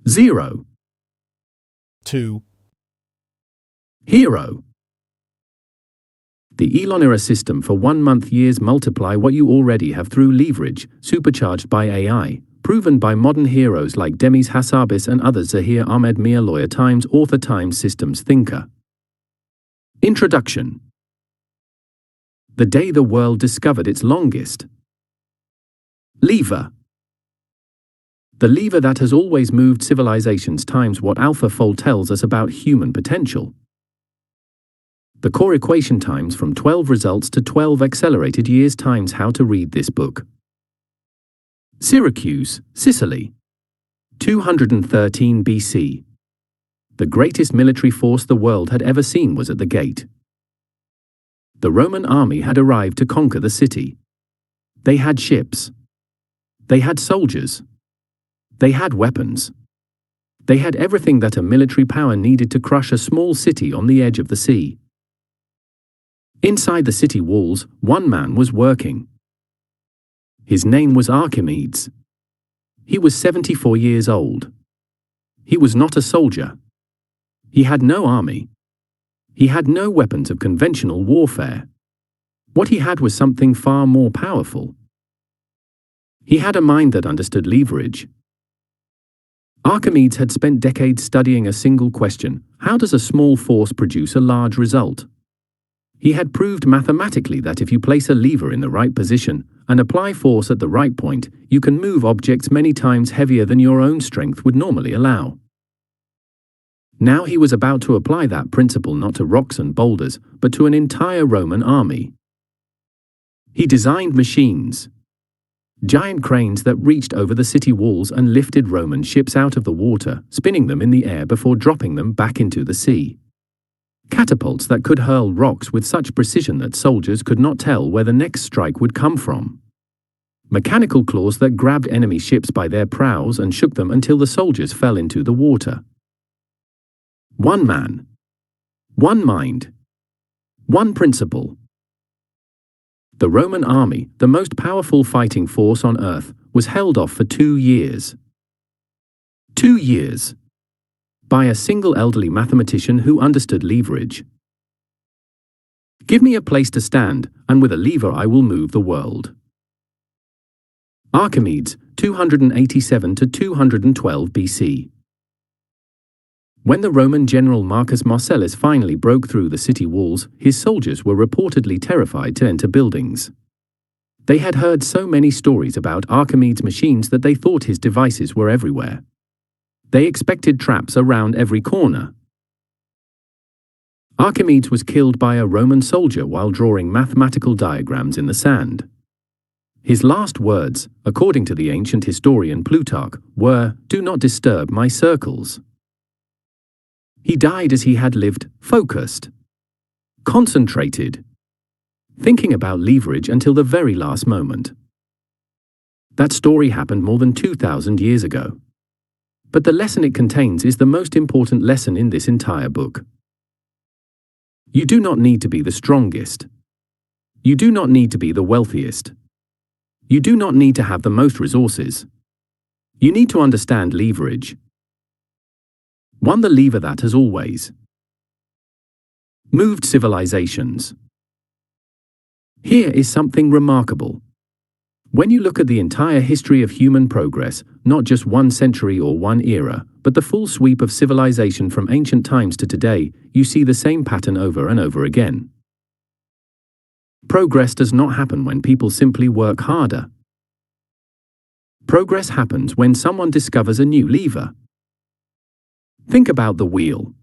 0. 2, Hero. The Elon-era system for 1 month years multiply what you already have through leverage, supercharged by AI, proven by modern heroes like Demis Hassabis and others. Zahir Ahmed Mia, lawyer, Times author, Times systems thinker. Introduction. The day the world discovered its longest lever. The lever that has always moved civilizations times what AlphaFold tells us about human potential. The core equation times from 12 results to 12 accelerated years times how to read this book. Syracuse, Sicily. 213 BC. The greatest military force the world had ever seen was at the gate. The Roman army had arrived to conquer the city. They had ships. They had soldiers. They had weapons. They had everything that a military power needed to crush a small city on the edge of the sea. Inside the city walls, one man was working. His name was Archimedes. He was 74 years old. He was not a soldier. He had no army. He had no weapons of conventional warfare. What he had was something far more powerful. He had a mind that understood leverage. Archimedes had spent decades studying a single question: how does a small force produce a large result? He had proved mathematically that if you place a lever in the right position and apply force at the right point, you can move objects many times heavier than your own strength would normally allow. Now he was about to apply that principle not to rocks and boulders, but to an entire Roman army. He designed machines. Giant cranes that reached over the city walls and lifted Roman ships out of the water, spinning them in the air before dropping them back into the sea. Catapults that could hurl rocks with such precision that soldiers could not tell where the next strike would come from. Mechanical claws that grabbed enemy ships by their prows and shook them until the soldiers fell into the water. One man. One mind. One principle. The Roman army, the most powerful fighting force on earth, was held off for 2 years. 2 years. By a single elderly mathematician who understood leverage. Give me a place to stand, and with a lever I will move the world. Archimedes, 287 to 212 BC. When the Roman general Marcus Marcellus finally broke through the city walls, his soldiers were reportedly terrified to enter buildings. They had heard so many stories about Archimedes' machines that they thought his devices were everywhere. They expected traps around every corner. Archimedes was killed by a Roman soldier while drawing mathematical diagrams in the sand. His last words, according to the ancient historian Plutarch, were, "Do not disturb my circles." He died as he had lived, focused, concentrated, thinking about leverage until the very last moment. That story happened more than 2,000 years ago. But the lesson it contains is the most important lesson in this entire book. You do not need to be the strongest. You do not need to be the wealthiest. You do not need to have the most resources. You need to understand leverage. One, the lever that has always moved civilizations. Here is something remarkable. When you look at the entire history of human progress, not just one century or one era, but the full sweep of civilization from ancient times to today, you see the same pattern over and over again. Progress does not happen when people simply work harder. Progress happens when someone discovers a new lever. Think about the wheel.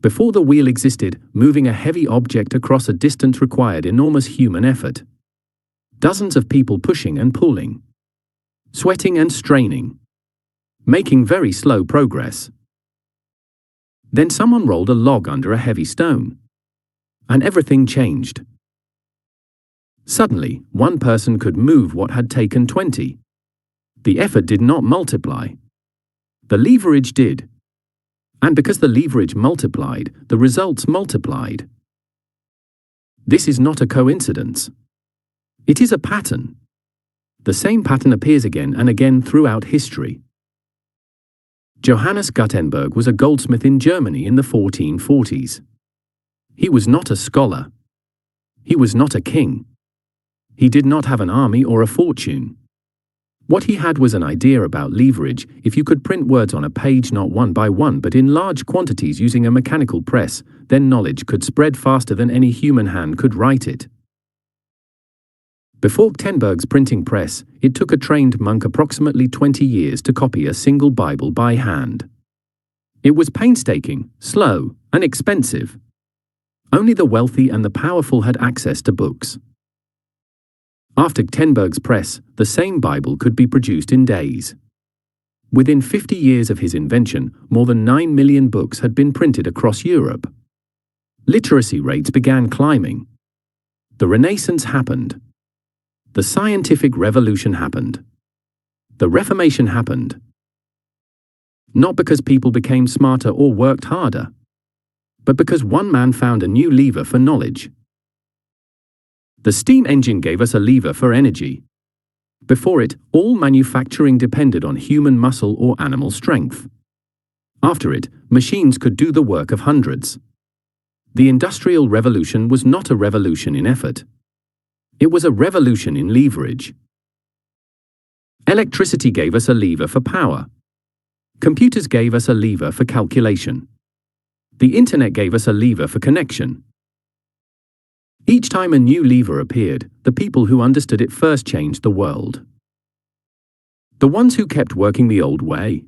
Before the wheel existed, moving a heavy object across a distance required enormous human effort. Dozens of people pushing and pulling, sweating and straining, making very slow progress. Then someone rolled a log under a heavy stone, and everything changed. Suddenly, one person could move what had taken 20. The effort did not multiply. The leverage did. And because the leverage multiplied, the results multiplied. This is not a coincidence. It is a pattern. The same pattern appears again and again throughout history. Johannes Gutenberg was a goldsmith in Germany in the 1440s. He was not a scholar. He was not a king. He did not have an army or a fortune. What he had was an idea about leverage. If you could print words on a page not one by one but in large quantities using a mechanical press, then knowledge could spread faster than any human hand could write it. Before Gutenberg's printing press, it took a trained monk approximately 20 years to copy a single Bible by hand. It was painstaking, slow, and expensive. Only the wealthy and the powerful had access to books. After Gutenberg's press, the same Bible could be produced in days. Within 50 years of his invention, more than 9 million books had been printed across Europe. Literacy rates began climbing. The Renaissance happened. The scientific revolution happened. The Reformation happened. Not because people became smarter or worked harder, but because one man found a new lever for knowledge. The steam engine gave us a lever for energy. Before it, all manufacturing depended on human muscle or animal strength. After it, machines could do the work of hundreds. The Industrial Revolution was not a revolution in effort. It was a revolution in leverage. Electricity gave us a lever for power. Computers gave us a lever for calculation. The internet gave us a lever for connection. Each time a new lever appeared, the people who understood it first changed the world. The ones who kept working the old way,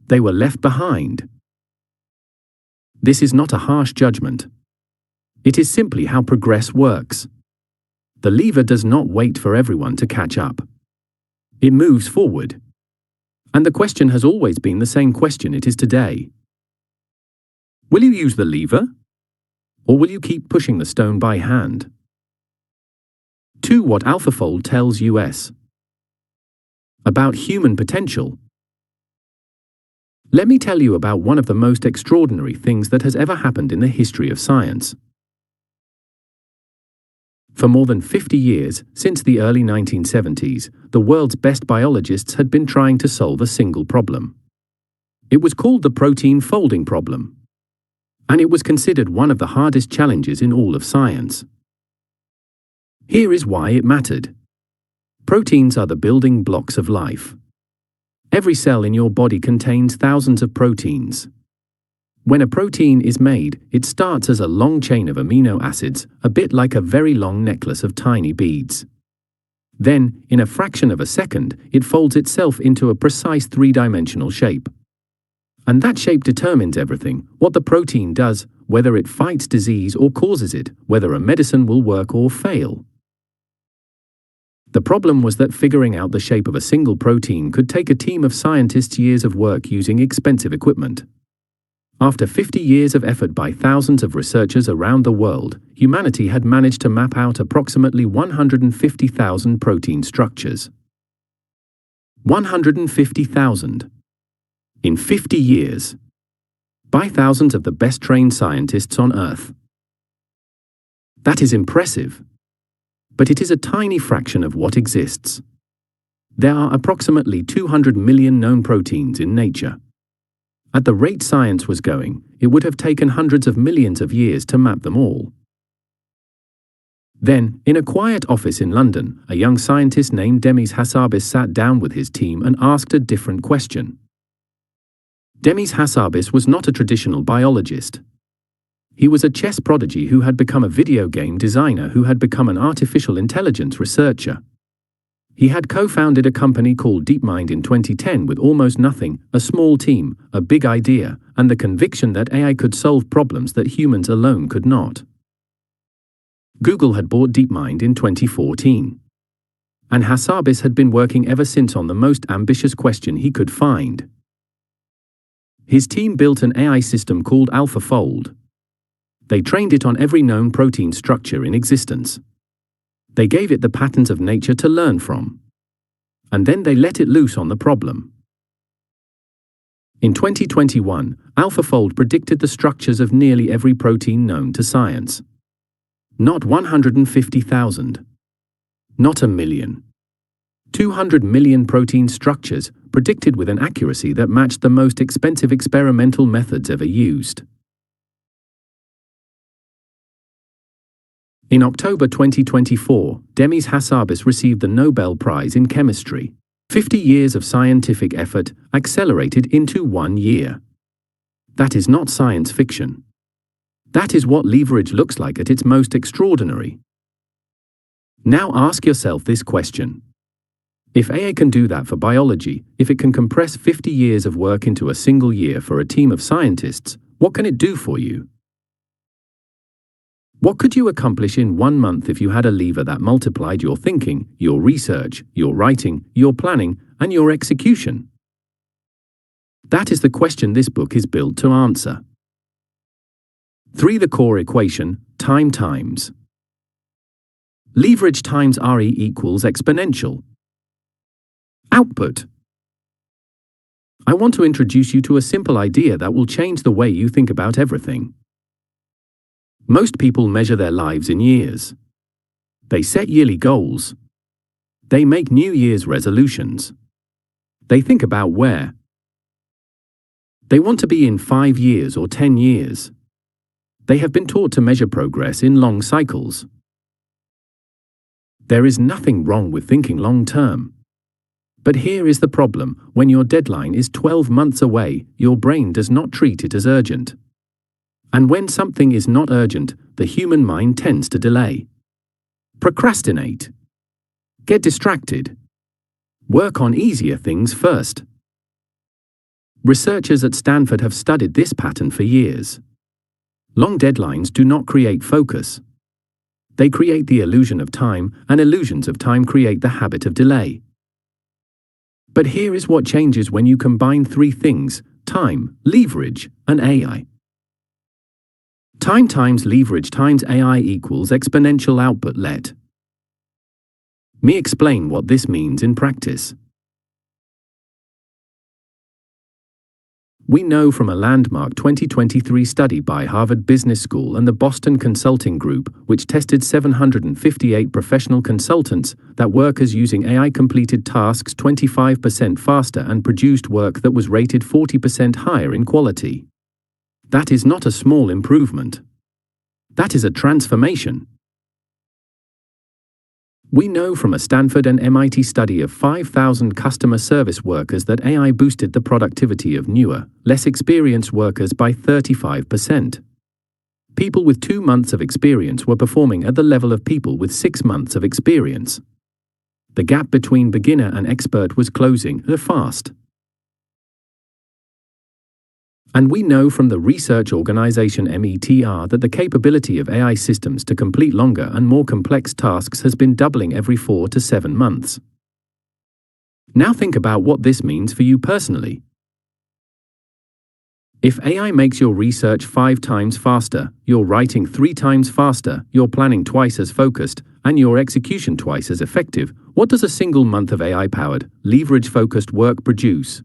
they were left behind. This is not a harsh judgment. It is simply how progress works. The lever does not wait for everyone to catch up. It moves forward. And the question has always been the same question it is today. Will you use the lever? Or will you keep pushing the stone by hand? 2. What AlphaFold tells us about human potential. Let me tell you about one of the most extraordinary things that has ever happened in the history of science. For more than 50 years, since the early 1970s, the world's best biologists had been trying to solve a single problem. It was called the protein folding problem. And it was considered one of the hardest challenges in all of science. Here is why it mattered. Proteins are the building blocks of life. Every cell in your body contains thousands of proteins. When a protein is made, it starts as a long chain of amino acids, a bit like a very long necklace of tiny beads. Then, in a fraction of a second, it folds itself into a precise three-dimensional shape. And that shape determines everything, what the protein does, whether it fights disease or causes it, whether a medicine will work or fail. The problem was that figuring out the shape of a single protein could take a team of scientists years of work using expensive equipment. After 50 years of effort by thousands of researchers around the world, humanity had managed to map out approximately 150,000 protein structures. 150,000. In 50 years. By thousands of the best trained scientists on Earth. That is impressive. But it is a tiny fraction of what exists. There are approximately 200 million known proteins in nature. At the rate science was going, it would have taken hundreds of millions of years to map them all. Then, in a quiet office in London, a young scientist named Demis Hassabis sat down with his team and asked a different question. Demis Hassabis was not a traditional biologist. He was a chess prodigy who had become a video game designer who had become an artificial intelligence researcher. He had co-founded a company called DeepMind in 2010 with almost nothing, a small team, a big idea, and the conviction that AI could solve problems that humans alone could not. Google had bought DeepMind in 2014. And Hassabis had been working ever since on the most ambitious question he could find. His team built an AI system called AlphaFold. They trained it on every known protein structure in existence. They gave it the patterns of nature to learn from. And then they let it loose on the problem. In 2021, AlphaFold predicted the structures of nearly every protein known to science. Not 150,000. Not a million. 200 million protein structures predicted with an accuracy that matched the most expensive experimental methods ever used. In October 2024, Demis Hassabis received the Nobel Prize in Chemistry. 50 years of scientific effort accelerated into 1 year. That is not science fiction. That is what leverage looks like at its most extraordinary. Now ask yourself this question. If AI can do that for biology, if it can compress 50 years of work into a single year for a team of scientists, what can it do for you? What could you accomplish in 1 month if you had a lever that multiplied your thinking, your research, your writing, your planning, and your execution? That is the question this book is built to answer. 3. The core equation, time times. Leverage times RE equals exponential. Output. I want to introduce you to a simple idea that will change the way you think about everything. Most people measure their lives in years. They set yearly goals. They make New Year's resolutions. They think about where they want to be in 5 years or 10 years. They have been taught to measure progress in long cycles. There is nothing wrong with thinking long term. But here is the problem: when your deadline is 12 months away, your brain does not treat it as urgent. And when something is not urgent, the human mind tends to delay. Procrastinate. Get distracted. Work on easier things first. Researchers at Stanford have studied this pattern for years. Long deadlines do not create focus. They create the illusion of time, and illusions of time create the habit of delay. But here is what changes when you combine 3 things: time, leverage, and AI. Time times leverage times AI equals exponential output. Let me explain what this means in practice. We know from a landmark 2023 study by Harvard Business School and the Boston Consulting Group, which tested 758 professional consultants, that workers using AI completed tasks 25% faster and produced work that was rated 40% higher in quality. That is not a small improvement. That is a transformation. We know from a Stanford and MIT study of 5,000 customer service workers that AI boosted the productivity of newer, less experienced workers by 35%. People with 2 months of experience were performing at the level of people with 6 months of experience. The gap between beginner and expert was closing fast. And we know from the research organization METR that the capability of AI systems to complete longer and more complex tasks has been doubling every 4 to 7 months. Now think about what this means for you personally. If AI makes your research 5 times faster, your writing 3 times faster, your planning twice as focused, and your execution twice as effective, what does a single month of AI-powered, leverage-focused work produce?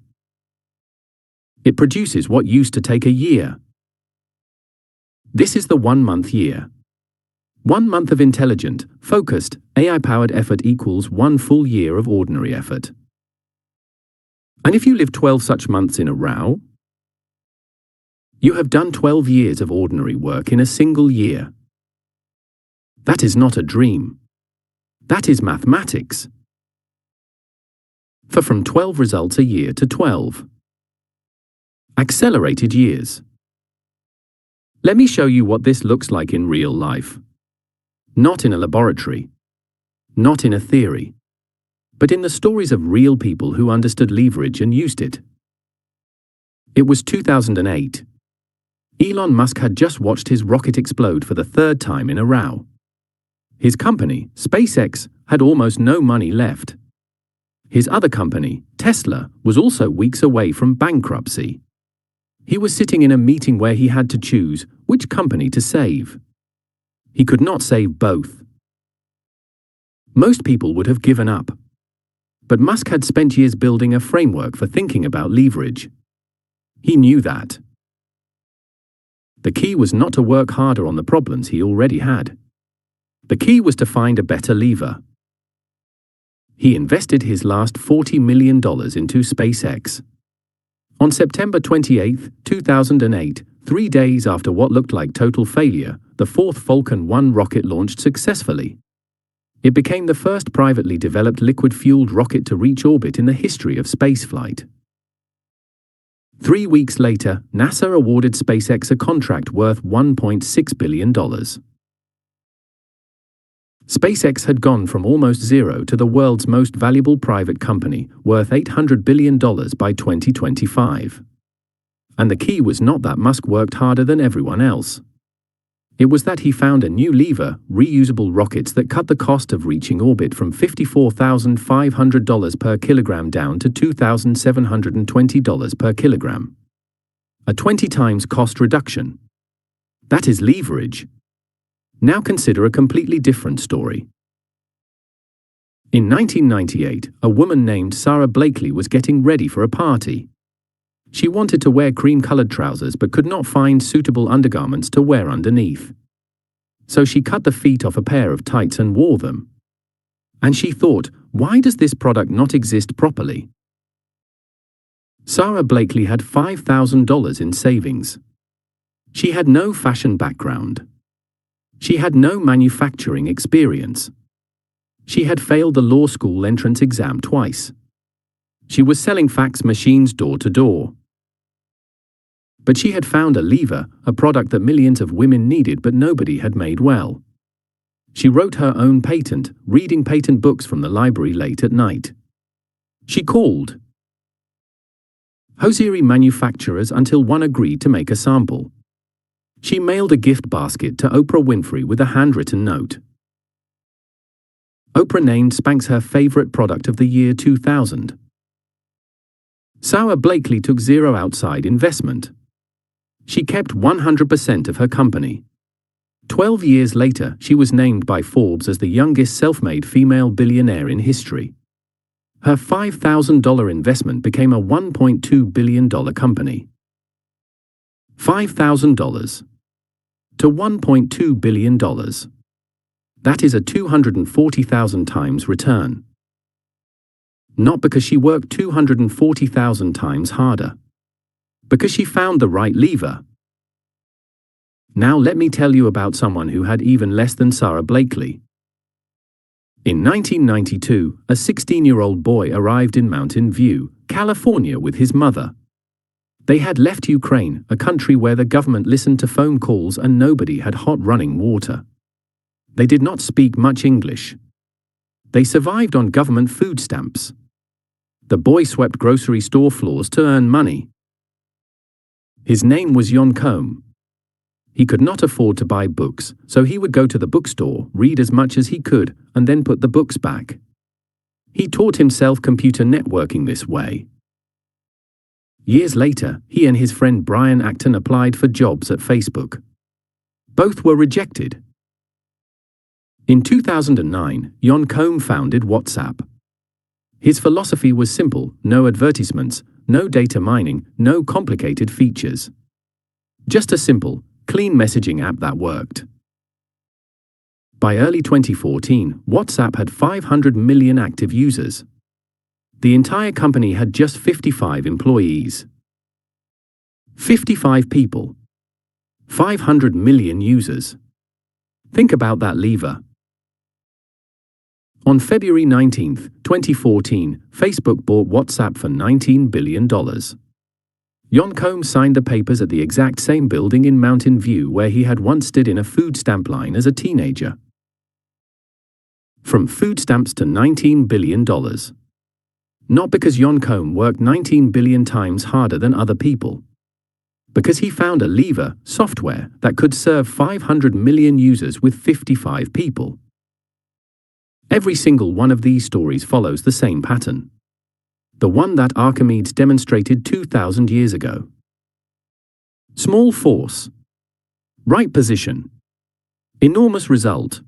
It produces what used to take a year. This is the 1-month year. 1 month of intelligent, focused, AI-powered effort equals 1 full year of ordinary effort. And if you live 12 such months in a row, you have done 12 years of ordinary work in a single year. That is not a dream. That is mathematics. For from 12 results a year to 12. Accelerated years. Let me show you what this looks like in real life. Not in a laboratory. Not in a theory. But in the stories of real people who understood leverage and used it. It was 2008. Elon Musk had just watched his rocket explode for the 3rd time in a row. His company, SpaceX, had almost no money left. His other company, Tesla, was also weeks away from bankruptcy. He was sitting in a meeting where he had to choose which company to save. He could not save both. Most people would have given up. But Musk had spent years building a framework for thinking about leverage. He knew that. The key was not to work harder on the problems he already had. The key was to find a better lever. He invested his last $40 million into SpaceX. On September 28, 2008, 3 days after what looked like total failure, the fourth Falcon 1 rocket launched successfully. It became the first privately developed liquid-fueled rocket to reach orbit in the history of spaceflight. 3 weeks later, NASA awarded SpaceX a contract worth $1.6 billion. SpaceX had gone from almost zero to the world's most valuable private company, worth $800 billion by 2025. And the key was not that Musk worked harder than everyone else. It was that he found a new lever, reusable rockets that cut the cost of reaching orbit from $54,500 per kilogram down to $2,720 per kilogram. A 20 times cost reduction. That is leverage. Now consider a completely different story. In 1998, a woman named Sarah Blakely was getting ready for a party. She wanted to wear cream-colored trousers but could not find suitable undergarments to wear underneath. So she cut the feet off a pair of tights and wore them. And she thought, why does this product not exist properly? Sarah Blakely had $5,000 in savings. She had no fashion background. She had no manufacturing experience. She had failed the law school entrance exam twice. She was selling fax machines door to door. But she had found a lever, a product that millions of women needed but nobody had made well. She wrote her own patent, reading patent books from the library late at night. She called hosiery manufacturers until one agreed to make a sample. She mailed a gift basket to Oprah Winfrey with a handwritten note. Oprah named Spanx her favorite product of the year 2000. Sarah Blakely took zero outside investment. She kept 100% of her company. 12 years later, she was named by Forbes as the youngest self-made female billionaire in history. Her $5,000 investment became a $1.2 billion company. $5,000 to $1.2 billion. That is a 240,000 times return. Not because she worked 240,000 times harder. Because she found the right lever. Now let me tell you about someone who had even less than Sarah Blakely. In 1992, a 16-year-old boy arrived in Mountain View, California with his mother. They had left Ukraine, a country where the government listened to phone calls and nobody had hot running water. They did not speak much English. They survived on government food stamps. The boy swept grocery store floors to earn money. His name was Jon Combe. He could not afford to buy books, so he would go to the bookstore, read as much as he could, and then put the books back. He taught himself computer networking this way. Years later, he and his friend Brian Acton applied for jobs at Facebook. Both were rejected. In 2009, Jon Combe founded WhatsApp. His philosophy was simple: no advertisements, no data mining, no complicated features. Just a simple, clean messaging app that worked. By early 2014, WhatsApp had 500 million active users. The entire company had just 55 employees. 55 people. 500 million users. Think about that lever. On February 19, 2014, Facebook bought WhatsApp for $19 billion. Jon Combe signed the papers at the exact same building in Mountain View where he had once stood in a food stamp line as a teenager. From food stamps to $19 billion. Not because Jon Combe worked 19 billion times harder than other people. Because he found a lever, software, that could serve 500 million users with 55 people. Every single one of these stories follows the same pattern. The one that Archimedes demonstrated 2,000 years ago. Small force. Right position. Enormous result.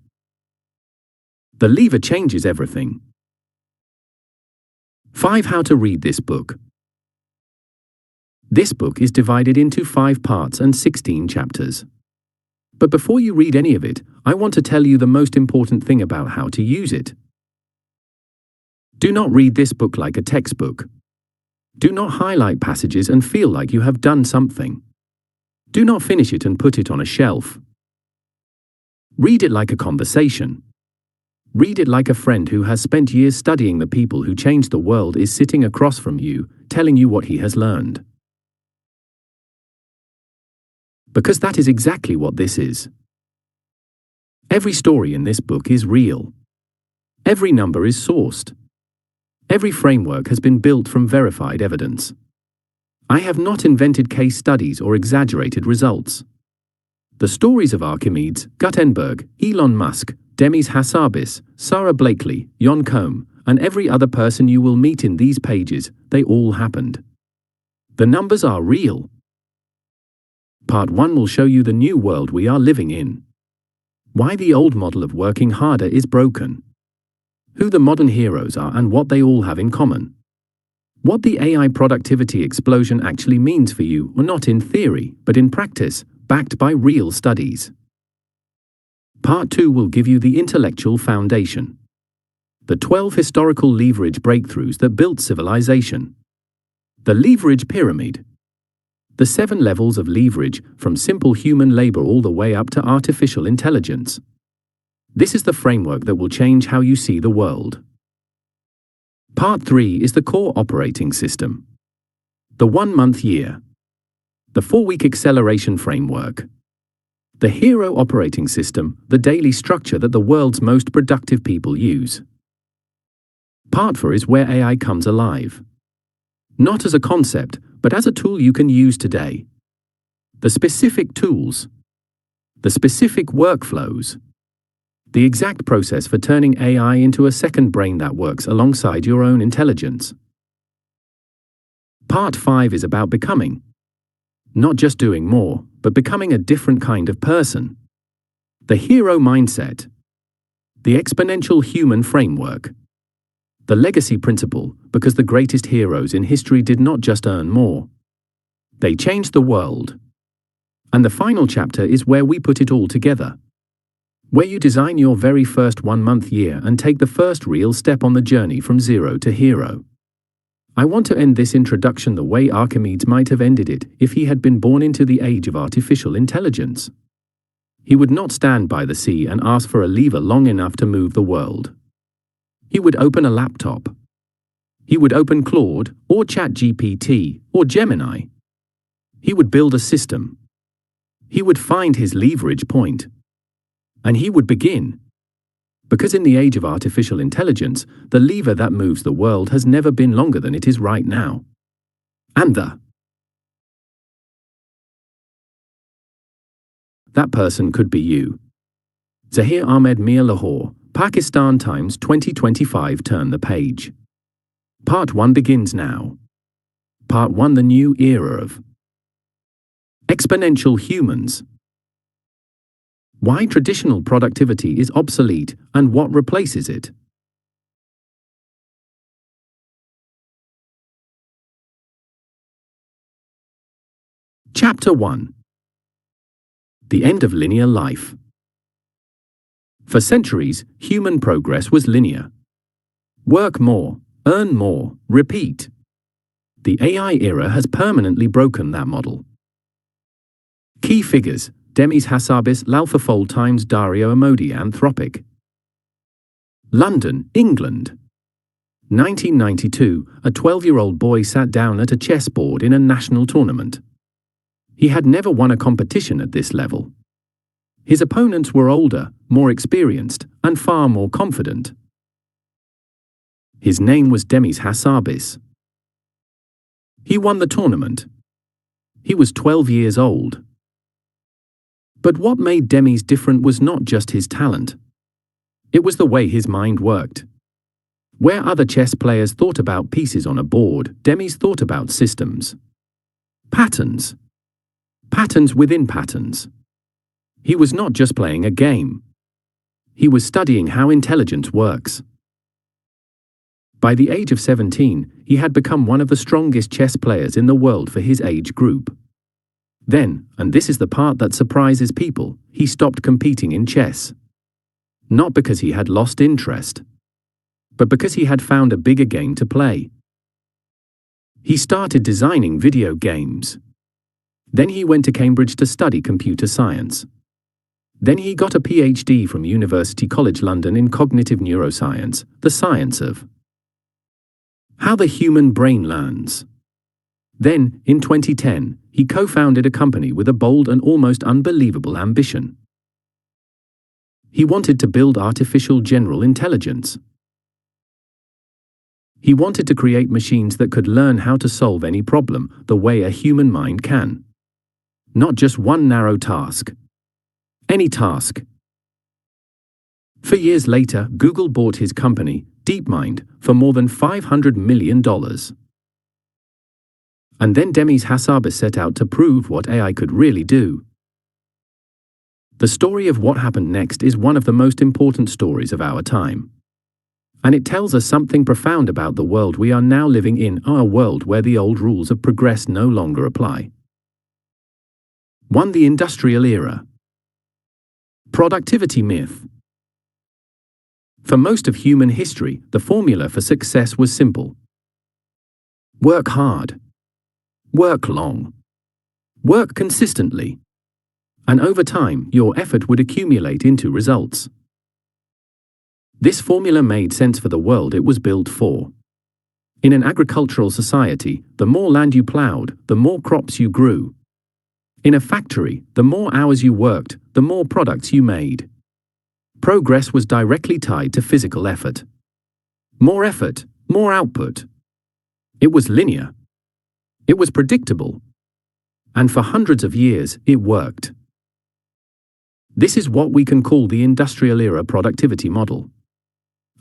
The lever changes everything. 5. How to read this book. This book is divided into 5 parts and 16 chapters. But before you read any of it, I want to tell you the most important thing about how to use it. Do not read this book like a textbook. Do not highlight passages and feel like you have done something. Do not finish it and put it on a shelf. Read it like a conversation. Read it like a friend who has spent years studying the people who changed the world is sitting across from you, telling you what he has learned. Because that is exactly what this is. Every story in this book is real. Every number is sourced. Every framework has been built from verified evidence. I have not invented case studies or exaggerated results. The stories of Archimedes, Gutenberg, Elon Musk, Demis Hassabis, Sarah Blakely, Jon Combe, and every other person you will meet in these pages, they all happened. The numbers are real. Part 1 will show you the new world we are living in. Why the old model of working harder is broken. Who the modern heroes are and what they all have in common. What the AI productivity explosion actually means for you, or not in theory, but in practice, backed by real studies. Part 2 will give you the intellectual foundation. The 12 historical leverage breakthroughs that built civilization. The leverage pyramid. The 7 levels of leverage, from simple human labor all the way up to artificial intelligence. This is the framework that will change how you see the world. Part 3 is the core operating system. The 1-month year. The 4-week acceleration framework. The hero operating system, the daily structure that the world's most productive people use. Part 4 is where AI comes alive. Not as a concept, but as a tool you can use today. The specific tools. The specific workflows. The exact process for turning AI into a second brain that works alongside your own intelligence. Part 5 is about becoming. Not just doing more, but becoming a different kind of person. The hero mindset. The exponential human framework. The legacy principle, because the greatest heroes in history did not just earn more. They changed the world. And the final chapter is where we put it all together. Where you design your very first 1-month year and take the first real step on the journey from zero to hero. I want to end this introduction the way Archimedes might have ended it if he had been born into the age of artificial intelligence. He would not stand by the sea and ask for a lever long enough to move the world. He would open a laptop. He would open Claude, or ChatGPT, or Gemini. He would build a system. He would find his leverage point. And he would begin. Because in the age of artificial intelligence, the lever that moves the world has never been longer than it is right now. And that person could be you. Zahir Ahmed Mir Lahore, Pakistan Times 2025. Turn the page. Part 1 begins now. Part 1: The new era of exponential humans. Why traditional productivity is obsolete and what replaces it. Chapter 1. The end of linear life. For centuries, human progress was linear. Work more, earn more, repeat. The AI era has permanently broken that model. Key figures: Demis Hassabis, AlphaFold Times, Dario Amodi, Anthropic. London, England. 1992, a 12-year-old boy sat down at a chessboard in a national tournament. He had never won a competition at this level. His opponents were older, more experienced, and far more confident. His name was Demis Hassabis. He won the tournament. He was 12 years old. But what made Demis different was not just his talent. It was the way his mind worked. Where other chess players thought about pieces on a board, Demis thought about systems. Patterns. Patterns within patterns. He was not just playing a game. He was studying how intelligence works. By the age of 17, he had become one of the strongest chess players in the world for his age group. Then, and this is the part that surprises people, he stopped competing in chess. Not because he had lost interest. but because he had found a bigger game to play. He started designing video games. Then he went to Cambridge to study computer science. Then he got a PhD from University College London in cognitive neuroscience, the science of how the human brain learns. Then, in 2010, he co-founded a company with a bold and almost unbelievable ambition. He wanted to build artificial general intelligence. He wanted to create machines that could learn how to solve any problem the way a human mind can. Not just one narrow task. Any task. For years later, Google bought his company, DeepMind, for more than $500 million. And then Demis Hassabis set out to prove what AI could really do. The story of what happened next is one of the most important stories of our time. And it tells us something profound about the world we are now living in, a world where the old rules of progress no longer apply. 1. The industrial era. Productivity myth. For most of human history, the formula for success was simple. Work hard. Work long. Work consistently. And over time, your effort would accumulate into results. This formula made sense for the world it was built for. In an agricultural society, the more land you plowed, the more crops you grew. In a factory, the more hours you worked, the more products you made. Progress was directly tied to physical effort. More effort, more output. It was linear. It was predictable. And for hundreds of years, it worked. This is what we can call the industrial era productivity model.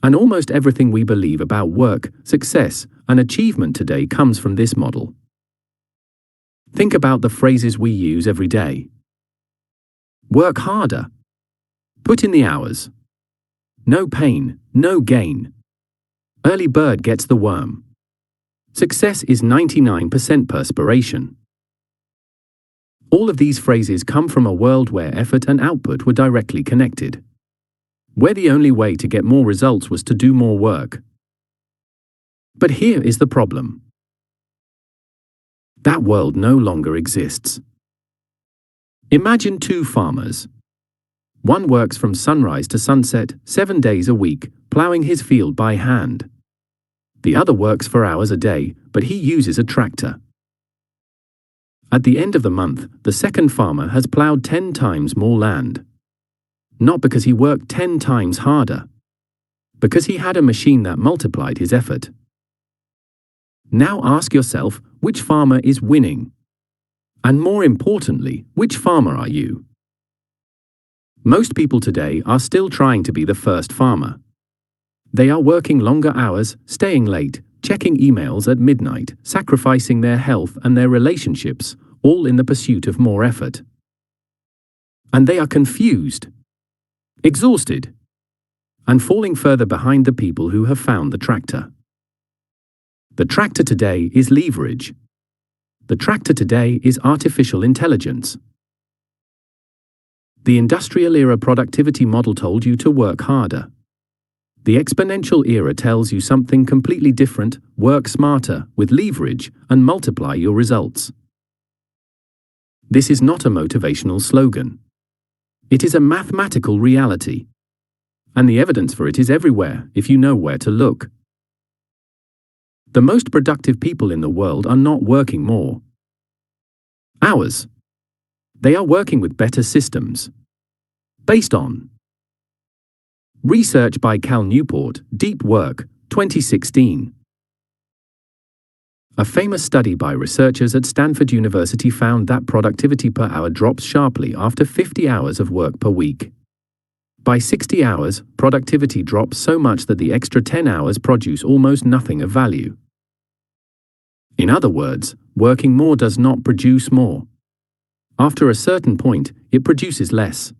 And almost everything we believe about work, success, and achievement today comes from this model. Think about the phrases we use every day. Work harder. Put in the hours. No pain, no gain. Early bird gets the worm. Success is 99% perspiration. All of these phrases come from a world where effort and output were directly connected. Where the only way to get more results was to do more work. But here is the problem. That world no longer exists. Imagine two farmers. One works from sunrise to sunset, 7 days a week, plowing his field by hand. The other works for hours a day, but he uses a tractor. At the end of the month, the second farmer has plowed 10 times more land. Not because he worked 10 times harder. Because he had a machine that multiplied his effort. Now ask yourself, which farmer is winning? And more importantly, which farmer are you? Most people today are still trying to be the first farmer. They are working longer hours, staying late, checking emails at midnight, sacrificing their health and their relationships, all in the pursuit of more effort. And they are confused, exhausted, and falling further behind the people who have found the tractor. The tractor today is leverage. The tractor today is artificial intelligence. The industrial era productivity model told you to work harder. The exponential era tells you something completely different: work smarter, with leverage, and multiply your results. This is not a motivational slogan. It is a mathematical reality. And the evidence for it is everywhere, if you know where to look. The most productive people in the world are not working more hours. They are working with better systems. Based on research by Cal Newport, Deep Work, 2016. A famous study by researchers at Stanford University found that productivity per hour drops sharply after 50 hours of work per week. By 60 hours, productivity drops so much that the extra 10 hours produce almost nothing of value. In other words, working more does not produce more. After a certain point, it produces less.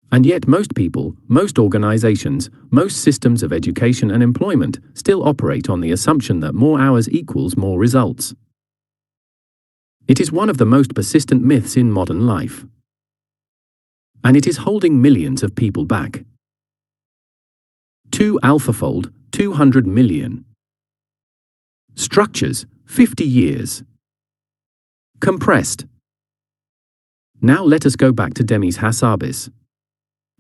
And yet most people, most organizations, most systems of education and employment still operate on the assumption that more hours equals more results. It is one of the most persistent myths in modern life. And it is holding millions of people back. 2 AlphaFold, 200 million. Structures, 50 years. Compressed. Now let us go back to Demis Hassabis.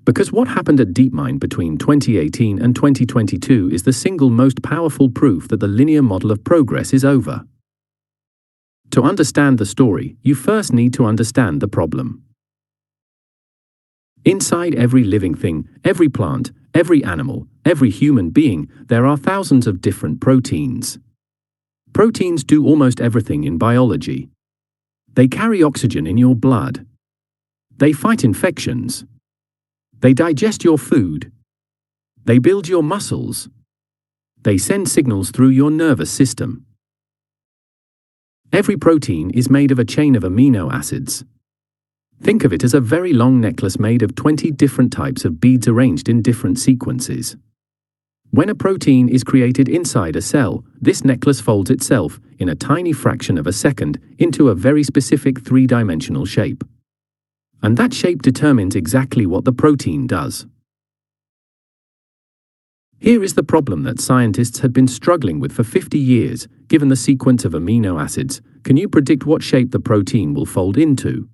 Because what happened at DeepMind between 2018 and 2022 is the single most powerful proof that the linear model of progress is over. To understand the story, you first need to understand the problem. Inside every living thing, every plant, every animal, every human being, there are thousands of different proteins. Proteins do almost everything in biology. They carry oxygen in your blood. They fight infections. They digest your food. They build your muscles. They send signals through your nervous system. Every protein is made of a chain of amino acids. Think of it as a very long necklace made of 20 different types of beads arranged in different sequences. When a protein is created inside a cell, this necklace folds itself, in a tiny fraction of a second, into a very specific three-dimensional shape. And that shape determines exactly what the protein does. Here is the problem that scientists had been struggling with for 50 years. Given the sequence of amino acids, can you predict what shape the protein will fold into?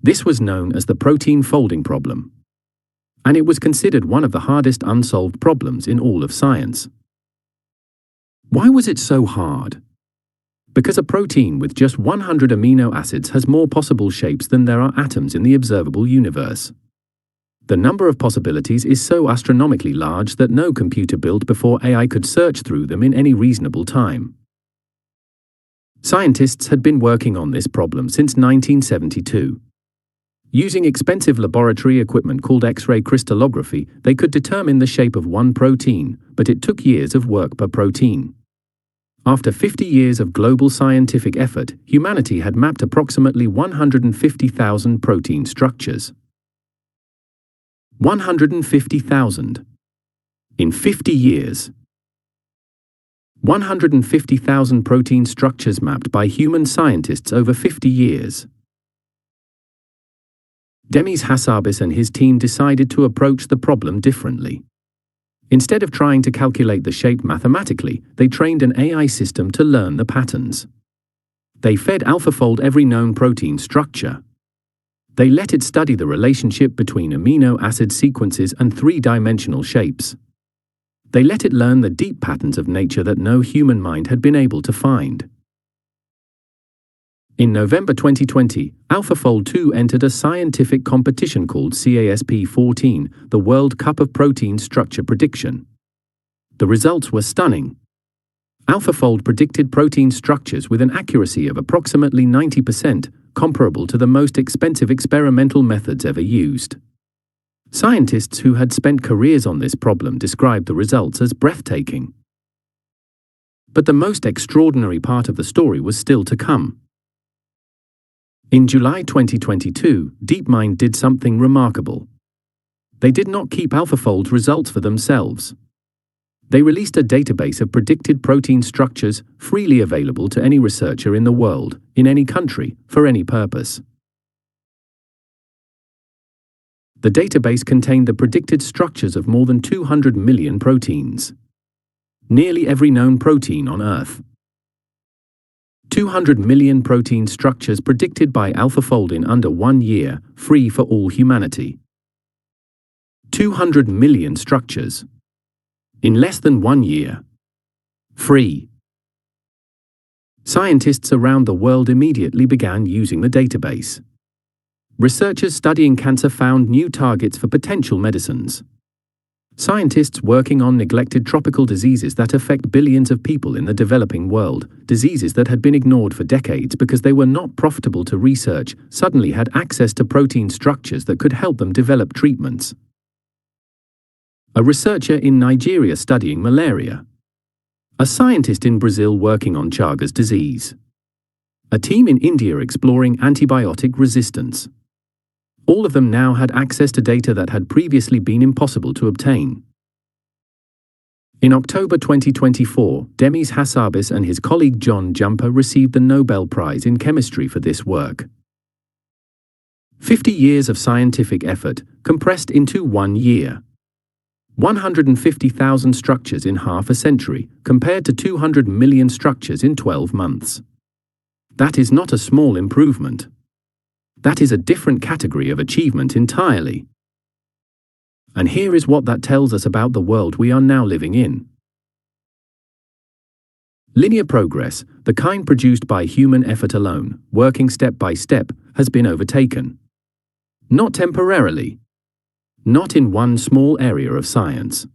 This was known as the protein folding problem. And it was considered one of the hardest unsolved problems in all of science. Why was it so hard? Because a protein with just 100 amino acids has more possible shapes than there are atoms in the observable universe. The number of possibilities is so astronomically large that no computer built before AI could search through them in any reasonable time. Scientists had been working on this problem since 1972. Using expensive laboratory equipment called X-ray crystallography, they could determine the shape of one protein, but it took years of work per protein. After 50 years of global scientific effort, humanity had mapped approximately 150,000 protein structures. 150,000. In 50 years. 150,000 protein structures mapped by human scientists over 50 years. Demis Hassabis and his team decided to approach the problem differently. Instead of trying to calculate the shape mathematically, they trained an AI system to learn the patterns. They fed AlphaFold every known protein structure. They let it study the relationship between amino acid sequences and three-dimensional shapes. They let it learn the deep patterns of nature that no human mind had been able to find. In November 2020, AlphaFold 2 entered a scientific competition called CASP14, the World Cup of Protein Structure Prediction. The results were stunning. AlphaFold predicted protein structures with an accuracy of approximately 90%, comparable to the most expensive experimental methods ever used. Scientists who had spent careers on this problem described the results as breathtaking. But the most extraordinary part of the story was still to come. In July 2022, DeepMind did something remarkable. They did not keep AlphaFold's results for themselves. They released a database of predicted protein structures freely available to any researcher in the world, in any country, for any purpose. The database contained the predicted structures of more than 200 million proteins. Nearly every known protein on Earth. 200 million protein structures predicted by AlphaFold in under 1 year, free for all humanity. 200 million structures. In less than 1 year. Free. Scientists around the world immediately began using the database. Researchers studying cancer found new targets for potential medicines. Scientists working on neglected tropical diseases that affect billions of people in the developing world, diseases that had been ignored for decades because they were not profitable to research, suddenly had access to protein structures that could help them develop treatments. A researcher in Nigeria studying malaria. A scientist in Brazil working on Chagas disease. A team in India exploring antibiotic resistance. All of them now had access to data that had previously been impossible to obtain. In October 2024, Demis Hassabis and his colleague John Jumper received the Nobel Prize in Chemistry for this work. 50 years of scientific effort, compressed into 1 year. 150,000 structures in half a century, compared to 200 million structures in 12 months. That is not a small improvement. That is a different category of achievement entirely. And here is what that tells us about the world we are now living in. Linear progress, the kind produced by human effort alone, working step by step, has been overtaken. Not temporarily. Not in one small area of science.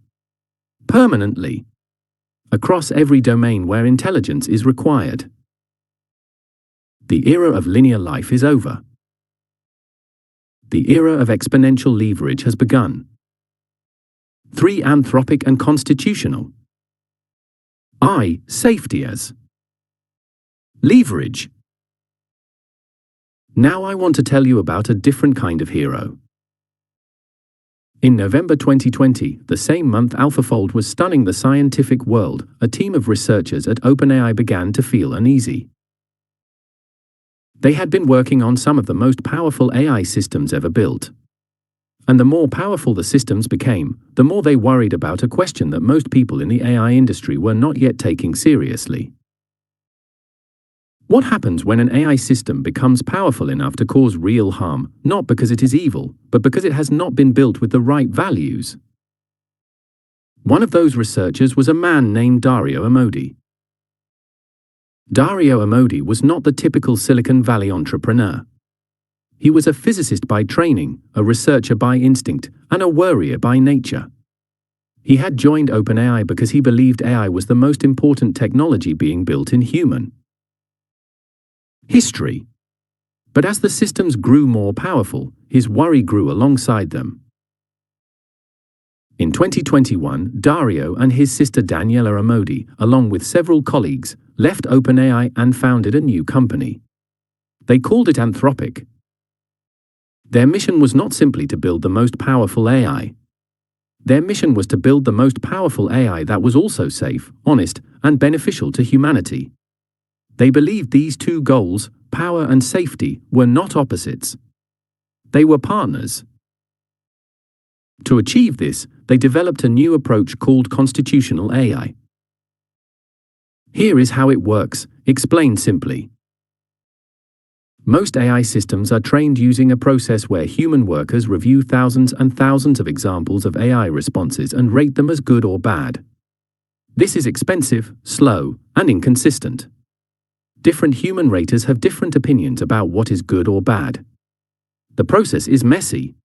Permanently. Across every domain where intelligence is required. The era of linear life is over. The era of exponential leverage has begun. 3. Anthropic and constitutional. I. Safety as leverage. Now I want to tell you about a different kind of hero. In November 2020, the same month AlphaFold was stunning the scientific world, a team of researchers at OpenAI began to feel uneasy. They had been working on some of the most powerful AI systems ever built. And the more powerful the systems became, the more they worried about a question that most people in the AI industry were not yet taking seriously. What happens when an AI system becomes powerful enough to cause real harm, not because it is evil, but because it has not been built with the right values? One of those researchers was a man named Dario Amodi. Dario Amodi was not the typical Silicon Valley entrepreneur. He was a physicist by training, a researcher by instinct, and a worrier by nature. He had joined OpenAI because he believed AI was the most important technology being built in human history. But as the systems grew more powerful, his worry grew alongside them. In 2021, Dario and his sister Daniela Amodi, along with several colleagues, left OpenAI and founded a new company. They called it Anthropic. Their mission was not simply to build the most powerful AI. Their mission was to build the most powerful AI that was also safe, honest, and beneficial to humanity. They believed these two goals, power and safety, were not opposites. They were partners. To achieve this, they developed a new approach called constitutional AI. Here is how it works, explained simply. Most AI systems are trained using a process where human workers review thousands and thousands of examples of AI responses and rate them as good or bad. This is expensive, slow, and inconsistent. Different human raters have different opinions about what is good or bad. The process is messy.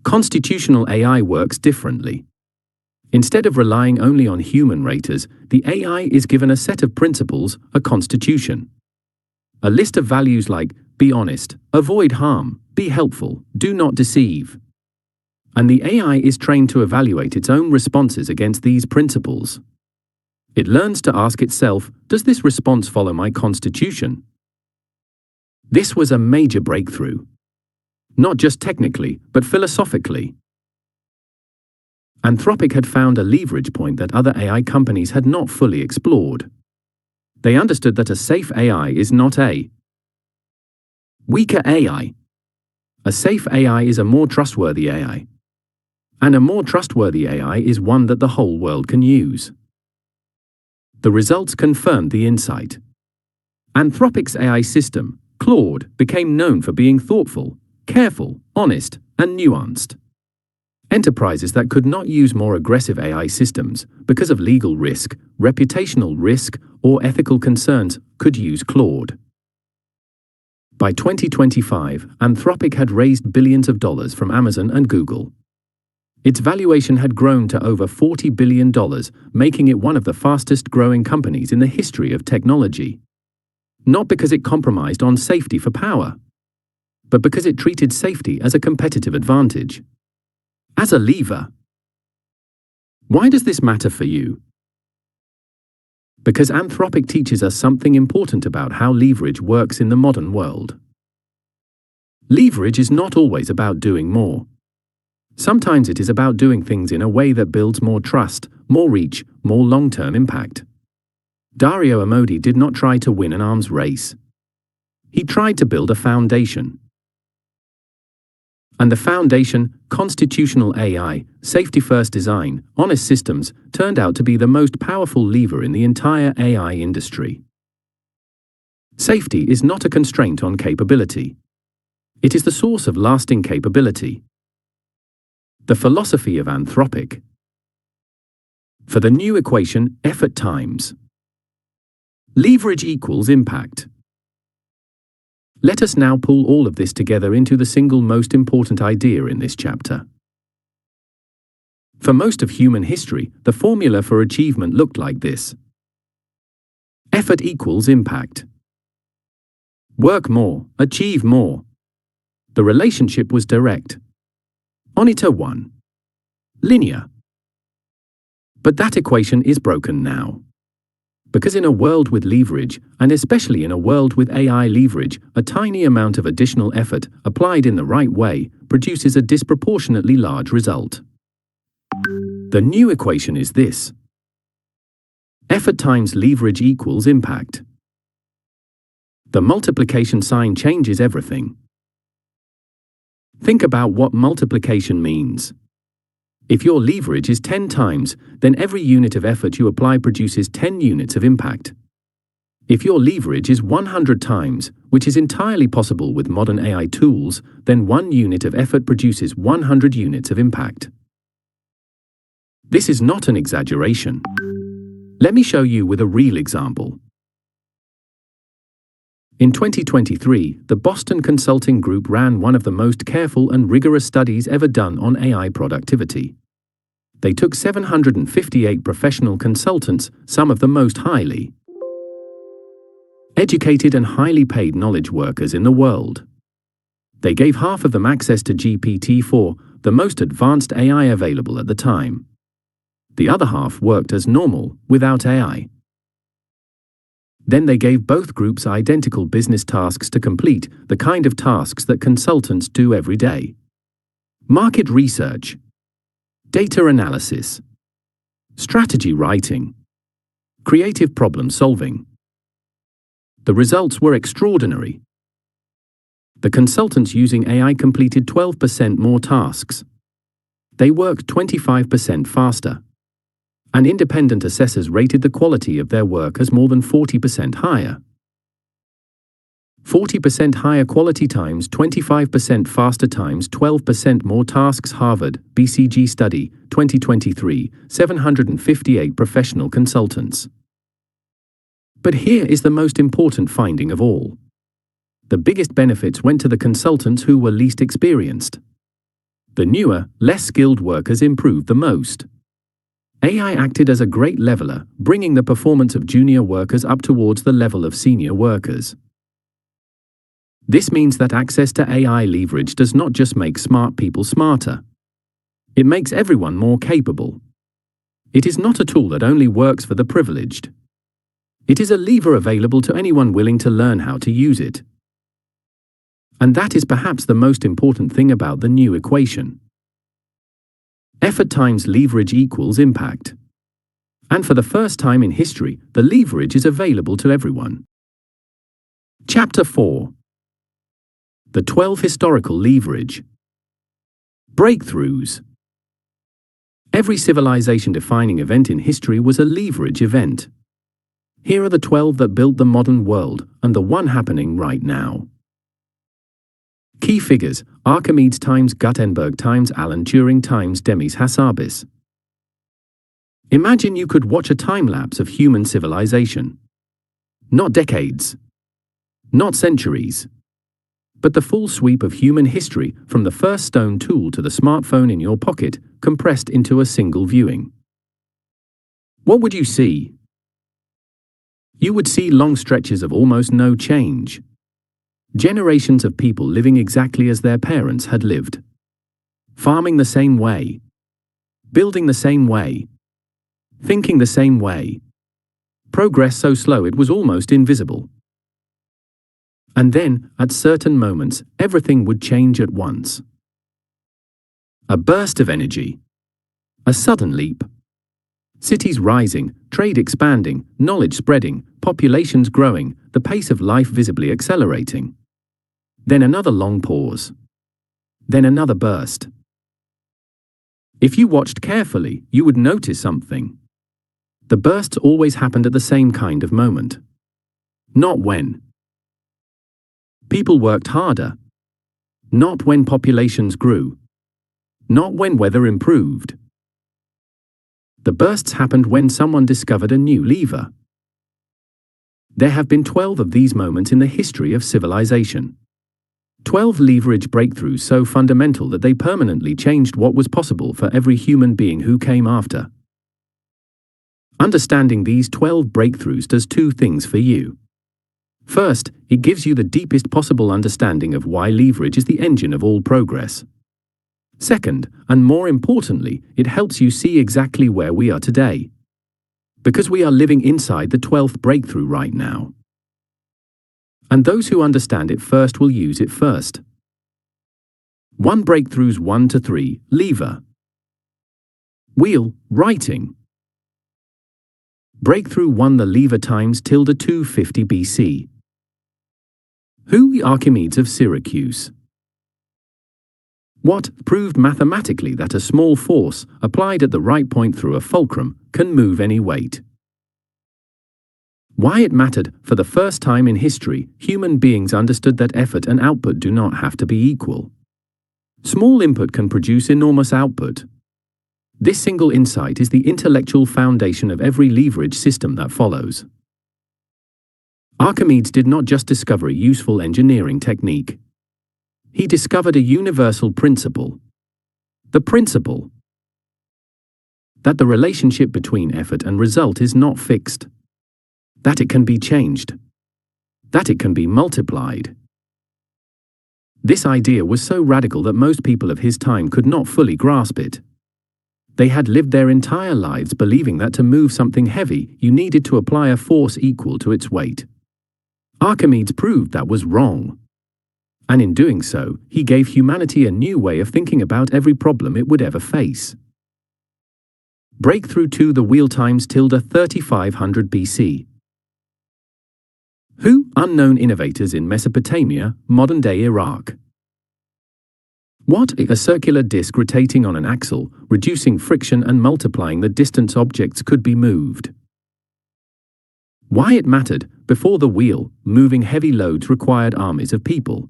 Constitutional AI works differently. Instead of relying only on human raters, the AI is given a set of principles, a constitution. A list of values like, be honest, avoid harm, be helpful, do not deceive. And the AI is trained to evaluate its own responses against these principles. It learns to ask itself, does this response follow my constitution? This was a major breakthrough. Not just technically, but philosophically. Anthropic had found a leverage point that other AI companies had not fully explored. They understood that a safe AI is not a weaker AI. A safe AI is a more trustworthy AI. And a more trustworthy AI is one that the whole world can use. The results confirmed the insight. Anthropic's AI system, Claude, became known for being thoughtful, careful, honest, and nuanced. Enterprises that could not use more aggressive AI systems because of legal risk, reputational risk, or ethical concerns could use Claude. By 2025, Anthropic had raised billions of dollars from Amazon and Google. Its valuation had grown to over $40 billion, making it one of the fastest-growing companies in the history of technology. Not because it compromised on safety for power, but because it treated safety as a competitive advantage. As a lever. Why does this matter for you? Because Anthropic teaches us something important about how leverage works in the modern world. Leverage is not always about doing more. Sometimes it is about doing things in a way that builds more trust, more reach, more long-term impact. Dario Amodi did not try to win an arms race. He tried to build a foundation. And the foundation, constitutional AI, safety-first design, honest systems, turned out to be the most powerful lever in the entire AI industry. Safety is not a constraint on capability. It is the source of lasting capability. The philosophy of Anthropic. For the new equation, effort times leverage equals impact. Let us now pull all of this together into the single most important idea in this chapter. For most of human history, the formula for achievement looked like this. Effort equals impact. Work more, achieve more. The relationship was direct. Onita 1. Linear. But that equation is broken now. Because in a world with leverage, and especially in a world with AI leverage, a tiny amount of additional effort, applied in the right way, produces a disproportionately large result. The new equation is this. Effort times leverage equals impact. The multiplication sign changes everything. Think about what multiplication means. If your leverage is 10 times, then every unit of effort you apply produces 10 units of impact. If your leverage is 100 times, which is entirely possible with modern AI tools, then 1 unit of effort produces 100 units of impact. This is not an exaggeration. Let me show you with a real example. In 2023, the Boston Consulting Group ran one of the most careful and rigorous studies ever done on AI productivity. They took 758 professional consultants, some of the most highly educated and highly paid knowledge workers in the world. They gave half of them access to GPT-4, the most advanced AI available at the time. The other half worked as normal, without AI. Then they gave both groups identical business tasks to complete, the kind of tasks that consultants do every day. Market research, data analysis, strategy writing, creative problem solving. The results were extraordinary. The consultants using AI completed 12% more tasks. They worked 25% faster. And independent assessors rated the quality of their work as more than 40% higher. 40% higher quality times 25% faster times 12% more tasks. Harvard, BCG study, 2023, 758 professional consultants. But here is the most important finding of all. The biggest benefits went to the consultants who were least experienced. The newer, less skilled workers improved the most. AI acted as a great leveler, bringing the performance of junior workers up towards the level of senior workers. This means that access to AI leverage does not just make smart people smarter. It makes everyone more capable. It is not a tool that only works for the privileged. It is a lever available to anyone willing to learn how to use it. And that is perhaps the most important thing about the new equation. Effort times leverage equals impact. And for the first time in history, the leverage is available to everyone. Chapter 4. The 12 historical leverage. Breakthroughs. Every civilization-defining event in history was a leverage event. Here are the 12 that built the modern world, and the one happening right now. Key figures: Archimedes times Gutenberg times Alan Turing times Demis Hassabis. Imagine you could watch a time-lapse of human civilization. Not decades. Not centuries. But the full sweep of human history, from the first stone tool to the smartphone in your pocket, compressed into a single viewing. What would you see? You would see long stretches of almost no change. Generations of people living exactly as their parents had lived. Farming the same way. Building the same way. Thinking the same way. Progress so slow it was almost invisible. And then, at certain moments, everything would change at once. A burst of energy. A sudden leap. Cities rising, trade expanding, knowledge spreading, populations growing, the pace of life visibly accelerating. Then another long pause. then another burst. If you watched carefully, you would notice something. The bursts always happened at the same kind of moment. Not when people worked harder. Not when populations grew. Not when weather improved. The bursts happened when someone discovered a new lever. There have been 12 of these moments in the history of civilization. 12 leverage breakthroughs so fundamental that they permanently changed what was possible for every human being who came after. Understanding these 12 breakthroughs does two things for you. First, it gives you the deepest possible understanding of why leverage is the engine of all progress. Second, and more importantly, it helps you see exactly where we are today. Because we are living inside the 12th breakthrough right now. And those who understand it first will use it first. 1 breakthroughs 1 to 3, lever. Wheel, writing. Breakthrough 1, the lever times tilde 250 BC. Who? Archimedes of Syracuse. What? Proved mathematically that a small force, applied at the right point through a fulcrum, can move any weight. Why it mattered? For the first time in history, human beings understood that effort and output do not have to be equal. Small input can produce enormous output. This single insight is the intellectual foundation of every leverage system that follows. Archimedes did not just discover a useful engineering technique. He discovered a universal principle. The principle that the relationship between effort and result is not fixed. That it can be changed. That it can be multiplied. This idea was so radical that most people of his time could not fully grasp it. They had lived their entire lives believing that to move something heavy, you needed to apply a force equal to its weight. Archimedes proved that was wrong. And in doing so, he gave humanity a new way of thinking about every problem it would ever face. Breakthrough 2, the wheel times tilde 3500 BC. Who? Unknown innovators in Mesopotamia, modern-day Iraq. What? A circular disc rotating on an axle, reducing friction and multiplying the distance objects could be moved. Why it mattered? Before the wheel, moving heavy loads required armies of people.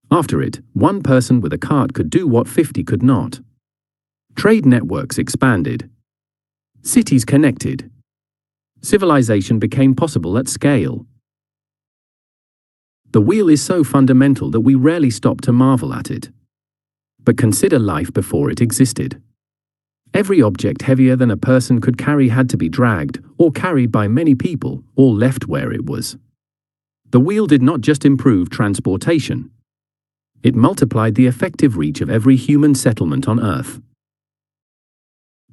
After it, one person with a cart could do what 50 could not. Trade networks expanded. Cities connected. Civilization became possible at scale. The wheel is so fundamental that we rarely stop to marvel at it. But consider life before it existed. Every object heavier than a person could carry had to be dragged, or carried by many people, or left where it was. The wheel did not just improve transportation. It multiplied the effective reach of every human settlement on Earth.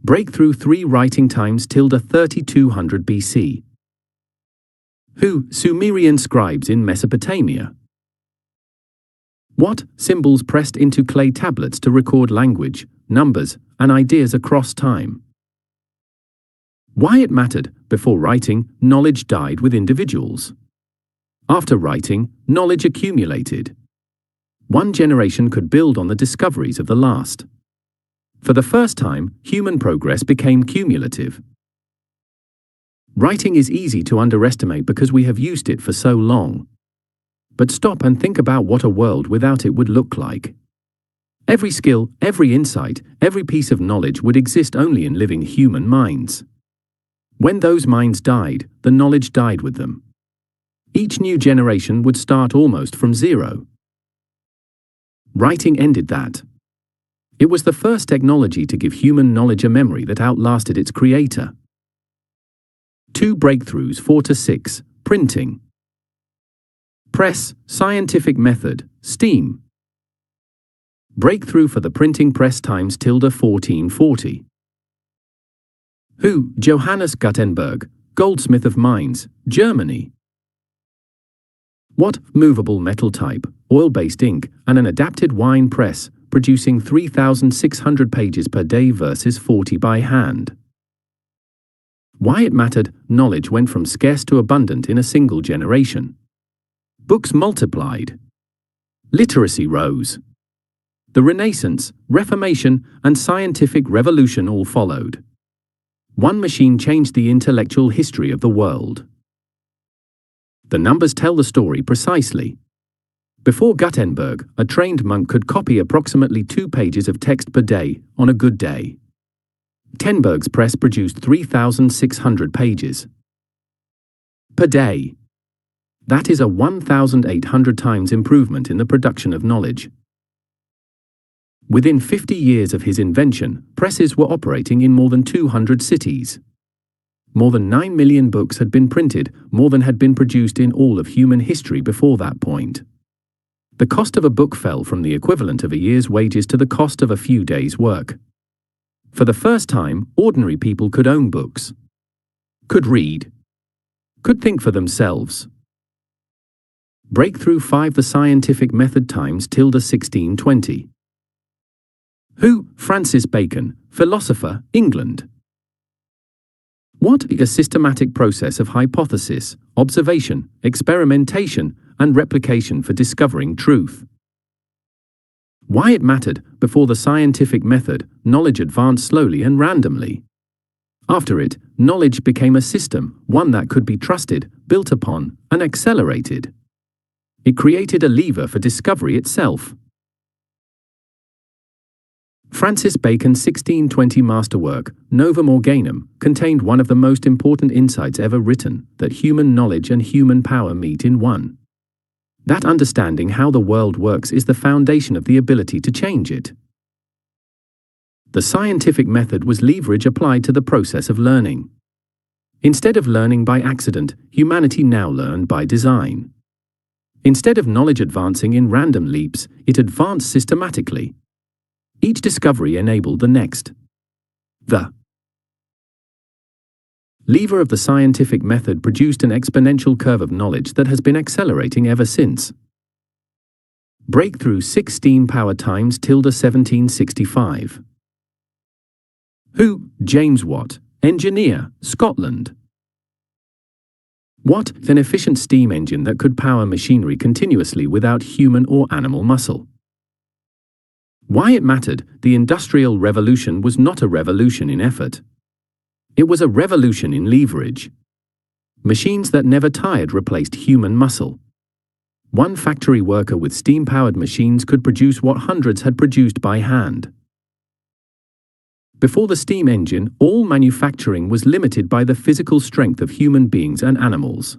Breakthrough 3, writing times tilde 3200 BC. Who? Sumerian scribes in Mesopotamia. What? Symbols pressed into clay tablets to record language, numbers, and ideas across time. Why it mattered? Before writing, knowledge died with individuals. After writing, knowledge accumulated. One generation could build on the discoveries of the last. For the first time, human progress became cumulative. Writing is easy to underestimate because we have used it for so long. But stop and think about what a world without it would look like. Every skill, every insight, every piece of knowledge would exist only in living human minds. When those minds died, the knowledge died with them. Each new generation would start almost from zero. Writing ended that. It was the first technology to give human knowledge a memory that outlasted its creator. 2 breakthroughs 4 to 6, printing. Press, scientific method, steam. Breakthrough for the printing press times tilde 1440. Who? Johannes Gutenberg, goldsmith of Mainz, Germany. What? Movable metal type, oil-based ink, and an adapted wine press, producing 3,600 pages per day versus 40 by hand. Why it mattered? Knowledge went from scarce to abundant in a single generation. Books multiplied. Literacy rose. The Renaissance, Reformation, and scientific revolution all followed. One machine changed the intellectual history of the world. The numbers tell the story precisely. Before Gutenberg, a trained monk could copy approximately 2 pages of text per day on a good day. Gutenberg's press produced 3,600 pages per day. That is a 1,800 times improvement in the production of knowledge. Within 50 years of his invention, presses were operating in more than 200 cities. More than 9 million books had been printed, more than had been produced in all of human history before that point. The cost of a book fell from the equivalent of a year's wages to the cost of a few days' work. For the first time, ordinary people could own books, could read, could think for themselves. Breakthrough 5. The scientific method times tilde 1620. Who? Francis Bacon, philosopher, England. What? A systematic process of hypothesis, observation, experimentation, and replication for discovering truth. Why it mattered. Before the scientific method, knowledge advanced slowly and randomly. After it, knowledge became a system, one that could be trusted, built upon, and accelerated. It created a lever for discovery itself. Francis Bacon's 1620 masterwork, Novum Organum, contained one of the most important insights ever written, that human knowledge and human power meet in one. That understanding how the world works is the foundation of the ability to change it. The scientific method was leverage applied to the process of learning. Instead of learning by accident, humanity now learned by design. Instead of knowledge advancing in random leaps, it advanced systematically. Each discovery enabled the next. The lever of the scientific method produced an exponential curve of knowledge that has been accelerating ever since. Breakthrough 16 power times tilde 1765. Who? James Watt, engineer, Scotland. Watt, an efficient steam engine that could power machinery continuously without human or animal muscle. Why it mattered. The Industrial Revolution was not a revolution in effort. It was a revolution in leverage. Machines that never tired replaced human muscle. One factory worker with steam-powered machines could produce what hundreds had produced by hand. Before the steam engine, all manufacturing was limited by the physical strength of human beings and animals.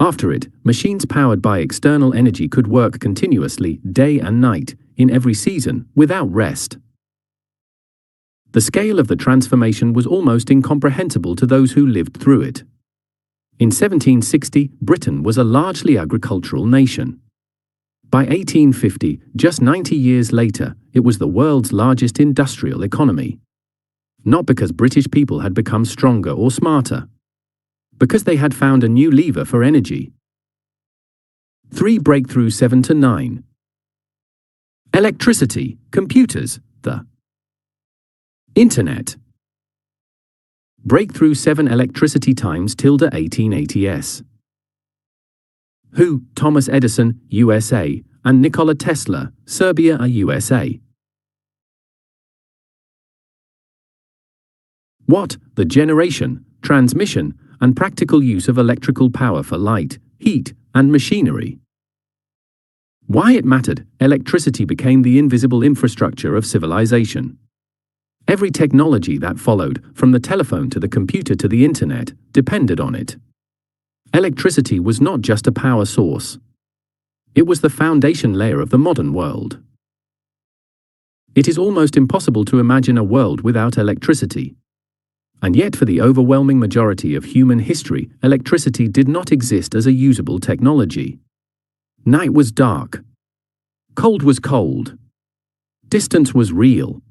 After it, machines powered by external energy could work continuously, day and night, in every season, without rest. The scale of the transformation was almost incomprehensible to those who lived through it. In 1760, Britain was a largely agricultural nation. By 1850, just 90 years later, it was the world's largest industrial economy. Not because British people had become stronger or smarter. Because they had found a new lever for energy. 3. Breakthrough 7 to 9. Electricity, computers, the Internet. Breakthrough 7. Electricity times tilde 1880s. Who? Thomas Edison, USA, and Nikola Tesla, Serbia, USA. What? The generation, transmission, and practical use of electrical power for light, heat, and machinery. Why it mattered. Electricity became the invisible infrastructure of civilization. Every technology that followed, from the telephone to the computer to the internet, depended on it. Electricity was not just a power source. It was the foundation layer of the modern world. It is almost impossible to imagine a world without electricity. And yet for the overwhelming majority of human history, electricity did not exist as a usable technology. Night was dark. Cold was cold. Distance was real.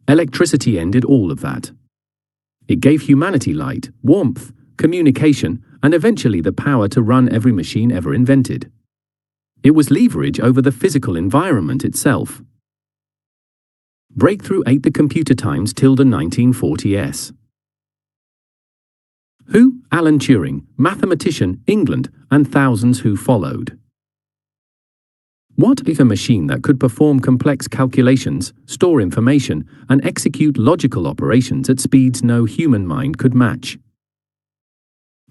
Electricity ended all of that. It gave humanity light, warmth, communication, and eventually the power to run every machine ever invented. It was leverage over the physical environment itself. Breakthrough 8. The computer times tilde 1940s. Who? Alan Turing, mathematician, England, and thousands who followed. What if a machine that could perform complex calculations, store information, and execute logical operations at speeds no human mind could match?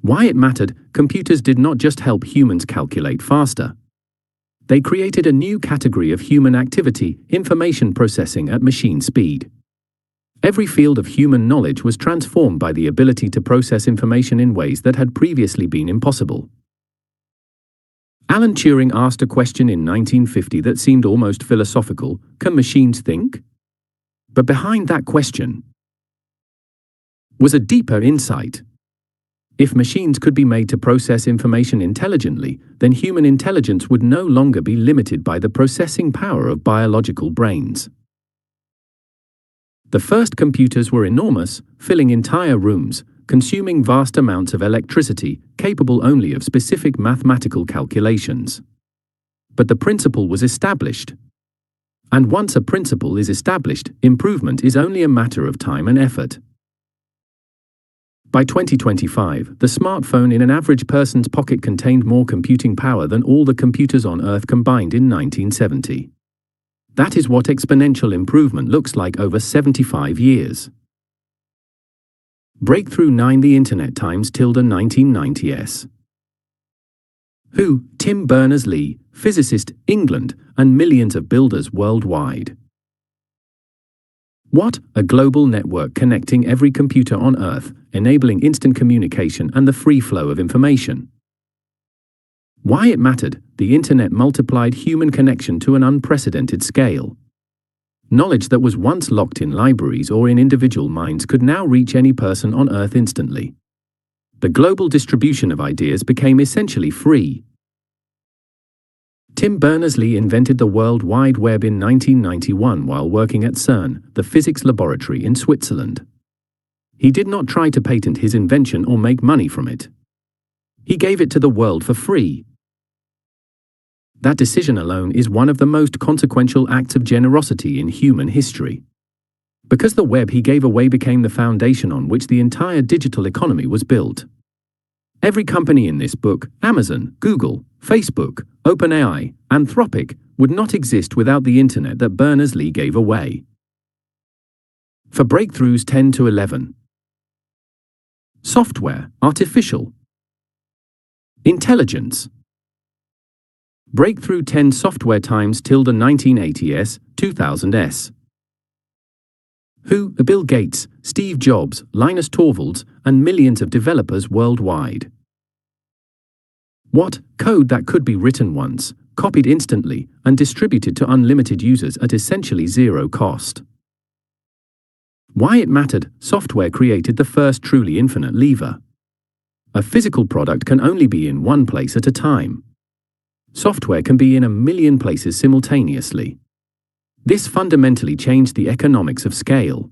Why it mattered, computers did not just help humans calculate faster. They created a new category of human activity, information processing at machine speed. Every field of human knowledge was transformed by the ability to process information in ways that had previously been impossible. Alan Turing asked a question in 1950 that seemed almost philosophical: can machines think? But behind that question was a deeper insight. If machines could be made to process information intelligently, then human intelligence would no longer be limited by the processing power of biological brains. The first computers were enormous, filling entire rooms, consuming vast amounts of electricity, capable only of specific mathematical calculations. But the principle was established. And once a principle is established, improvement is only a matter of time and effort. By 2025, the smartphone in an average person's pocket contained more computing power than all the computers on Earth combined in 1970. That is what exponential improvement looks like over 75 years. Breakthrough 9. The Internet times tilde 1990s. Who? Tim Berners-Lee, physicist, England, and millions of builders worldwide. What? A global network connecting every computer on Earth, enabling instant communication and the free flow of information. Why it mattered, the Internet multiplied human connection to an unprecedented scale. Knowledge that was once locked in libraries or in individual minds could now reach any person on Earth instantly. The global distribution of ideas became essentially free. Tim Berners-Lee invented the World Wide Web in 1991 while working at CERN, the physics laboratory in Switzerland. He did not try to patent his invention or make money from it. He gave it to the world for free. That decision alone is one of the most consequential acts of generosity in human history. Because the web he gave away became the foundation on which the entire digital economy was built. Every company in this book, Amazon, Google, Facebook, OpenAI, Anthropic, would not exist without the Internet that Berners-Lee gave away. For breakthroughs 10 to 11. Software, artificial intelligence. Breakthrough 10. Software times tilde 1980s, 2000s. Who? Bill Gates, Steve Jobs, Linus Torvalds, and millions of developers worldwide. What? Code that could be written once, copied instantly, and distributed to unlimited users at essentially zero cost. Why it mattered, software created the first truly infinite lever. A physical product can only be in one place at a time. Software can be in a million places simultaneously. This fundamentally changed the economics of scale.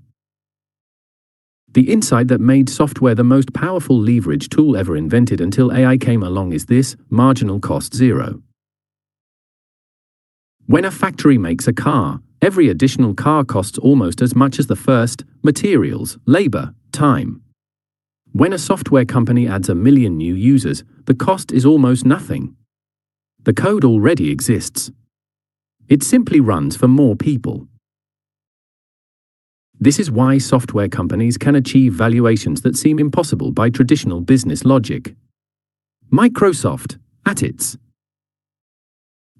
The insight that made software the most powerful leverage tool ever invented until AI came along is this: marginal cost zero. When a factory makes a car, every additional car costs almost as much as the first: materials, labor, time. When a software company adds 1 million new users, the cost is almost nothing. The code already exists. It simply runs for more people. This is why software companies can achieve valuations that seem impossible by traditional business logic. Microsoft, at its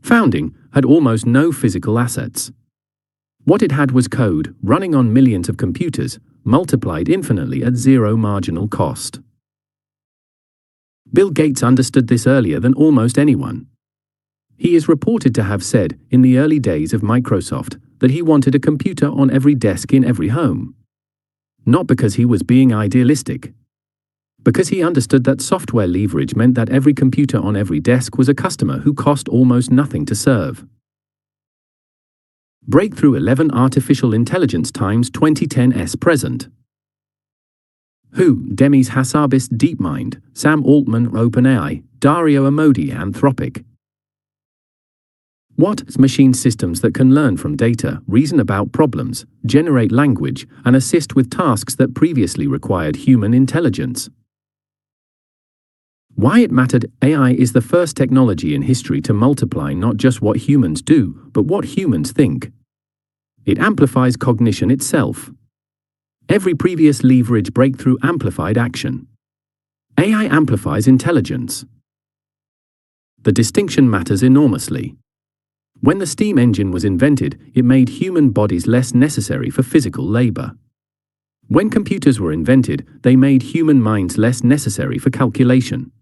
founding, had almost no physical assets. What it had was code, running on millions of computers, multiplied infinitely at zero marginal cost. Bill Gates understood this earlier than almost anyone. He is reported to have said, in the early days of Microsoft, that he wanted a computer on every desk in every home. Not because he was being idealistic. Because he understood that software leverage meant that every computer on every desk was a customer who cost almost nothing to serve. Breakthrough 11. Artificial intelligence times 2010s present. Who? Demis Hassabis, DeepMind, Sam Altman, OpenAI, Dario Amodi, Anthropic. What? Machine systems that can learn from data, reason about problems, generate language, and assist with tasks that previously required human intelligence. Why it mattered. AI is the first technology in history to multiply not just what humans do, but what humans think. It amplifies cognition itself. Every previous leverage breakthrough amplified action. AI amplifies intelligence. The distinction matters enormously. When the steam engine was invented, it made human bodies less necessary for physical labor. When computers were invented, they made human minds less necessary for calculation.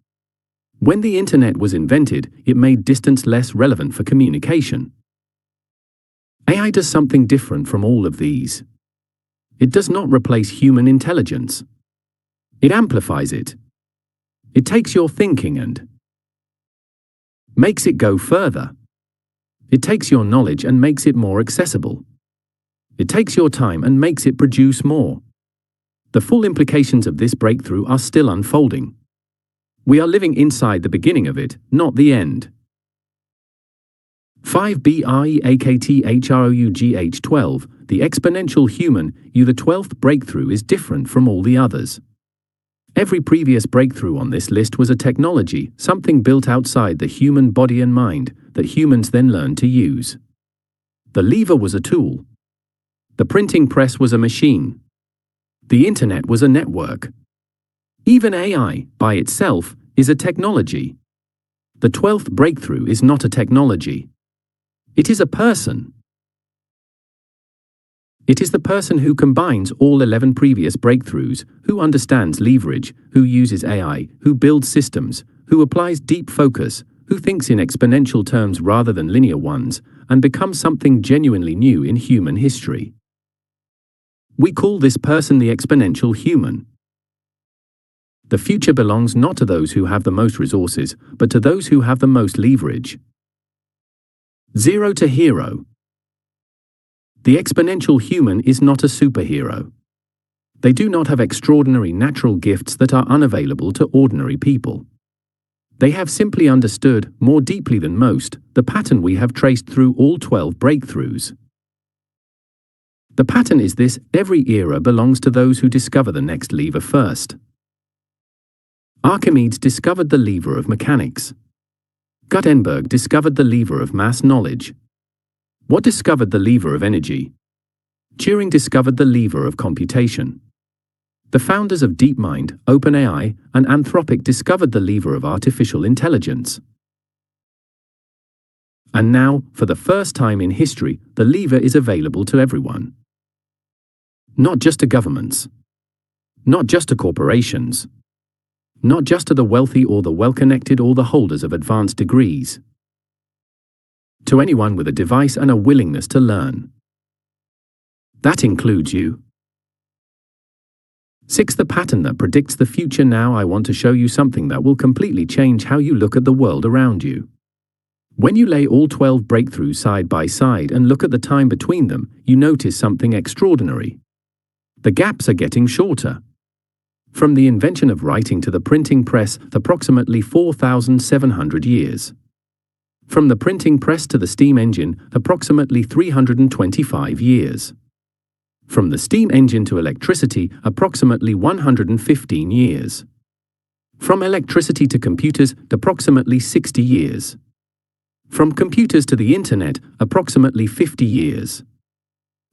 When the internet was invented, it made distance less relevant for communication. AI does something different from all of these. It does not replace human intelligence. It amplifies it. It takes your thinking and makes it go further. It takes your knowledge and makes it more accessible. It takes your time and makes it produce more. The full implications of this breakthrough are still unfolding. We are living inside the beginning of it, not the end. 5 BREAKTHROUGH 12, the exponential human, the 12th breakthrough is different from all the others. Every previous breakthrough on this list was a technology, something built outside the human body and mind, that humans then learned to use. The lever was a tool. The printing press was a machine. The internet was a network. Even AI, by itself, is a technology. The 12th breakthrough is not a technology. It is a person. It is the person who combines all 11 previous breakthroughs, who understands leverage, who uses AI, who builds systems, who applies deep focus, who thinks in exponential terms rather than linear ones, and becomes something genuinely new in human history. We call this person the exponential human. The future belongs not to those who have the most resources, but to those who have the most leverage. 0 to hero. The exponential human is not a superhero. They do not have extraordinary natural gifts that are unavailable to ordinary people. They have simply understood, more deeply than most, the pattern we have traced through all 12 breakthroughs. The pattern is this: every era belongs to those who discover the next lever first. Archimedes discovered the lever of mechanics. Gutenberg discovered the lever of mass knowledge. Watt discovered the lever of energy. Turing discovered the lever of computation. The founders of DeepMind, OpenAI, and Anthropic discovered the lever of artificial intelligence. And now, for the first time in history, the lever is available to everyone. Not just to governments. Not just to corporations. Not just to the wealthy or the well-connected or the holders of advanced degrees. To anyone with a device and a willingness to learn. That includes you. 6. The pattern that predicts the future. Now I want to show you something that will completely change how you look at the world around you. When you lay all 12 breakthroughs side by side and look at the time between them, you notice something extraordinary. The gaps are getting shorter. From the invention of writing to the printing press, approximately 4,700 years. From the printing press to the steam engine, approximately 325 years. From the steam engine to electricity, approximately 115 years. From electricity to computers, approximately 60 years. From computers to the internet, approximately 50 years.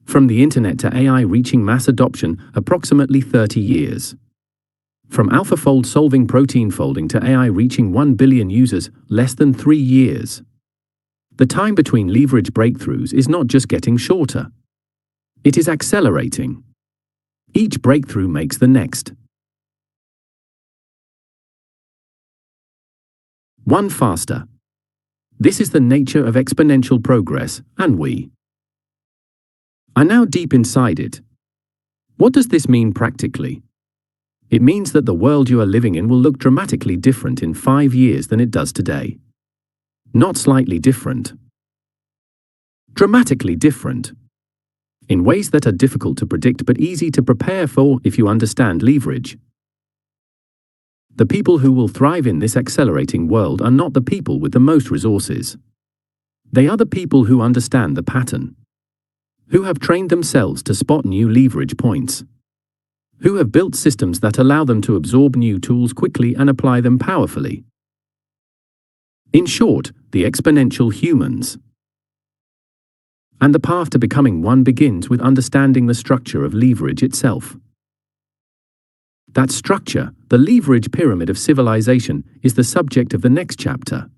From the internet to AI reaching mass adoption, approximately 30 years. From AlphaFold solving protein folding to AI reaching 1 billion users, less than 3 years. The time between leverage breakthroughs is not just getting shorter. It is accelerating. Each breakthrough makes the next one faster. This is the nature of exponential progress, and we are now deep inside it. What does this mean practically? It means that the world you are living in will look dramatically different in 5 years than it does today. Not slightly different. Dramatically different. In ways that are difficult to predict but easy to prepare for if you understand leverage. The people who will thrive in this accelerating world are not the people with the most resources. They are the people who understand the pattern. Who have trained themselves to spot new leverage points. who have built systems that allow them to absorb new tools quickly and apply them powerfully. In short, the exponential humans. And the path to becoming one begins with understanding the structure of leverage itself. That structure, the leverage pyramid of civilization, is the subject of the next chapter.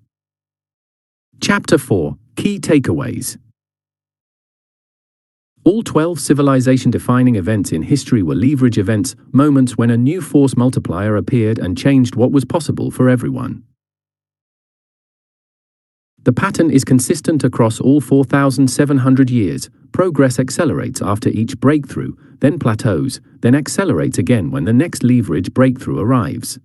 Chapter 4: Key Takeaways. All 12 civilization-defining events in history were leverage events, moments when a new force multiplier appeared and changed what was possible for everyone. The pattern is consistent across all 4,700 years. Progress accelerates after each breakthrough, then plateaus, then accelerates again when the next leverage breakthrough arrives.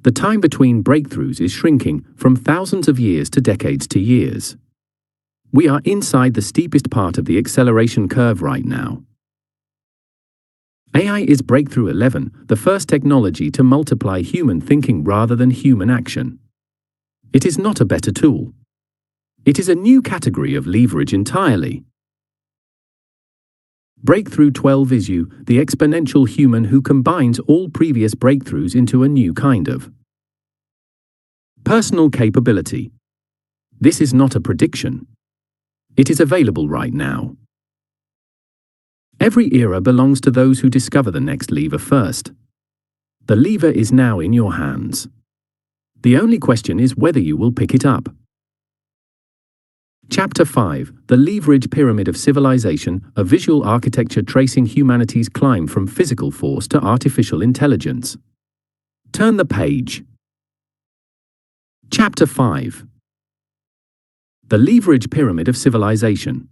The time between breakthroughs is shrinking from thousands of years to decades to years. We are inside the steepest part of the acceleration curve right now. AI is breakthrough 11, the first technology to multiply human thinking rather than human action. It is not a better tool. It is a new category of leverage entirely. Breakthrough 12 is you, the exponential human who combines all previous breakthroughs into a new kind of personal capability. This is not a prediction. It is available right now. Every era belongs to those who discover the next lever first. The lever is now in your hands. The only question is whether you will pick it up. Chapter 5: The Leverage Pyramid of Civilization, a visual architecture tracing humanity's climb from physical force to artificial intelligence. Turn the page. Chapter 5: The Leverage Pyramid of Civilization.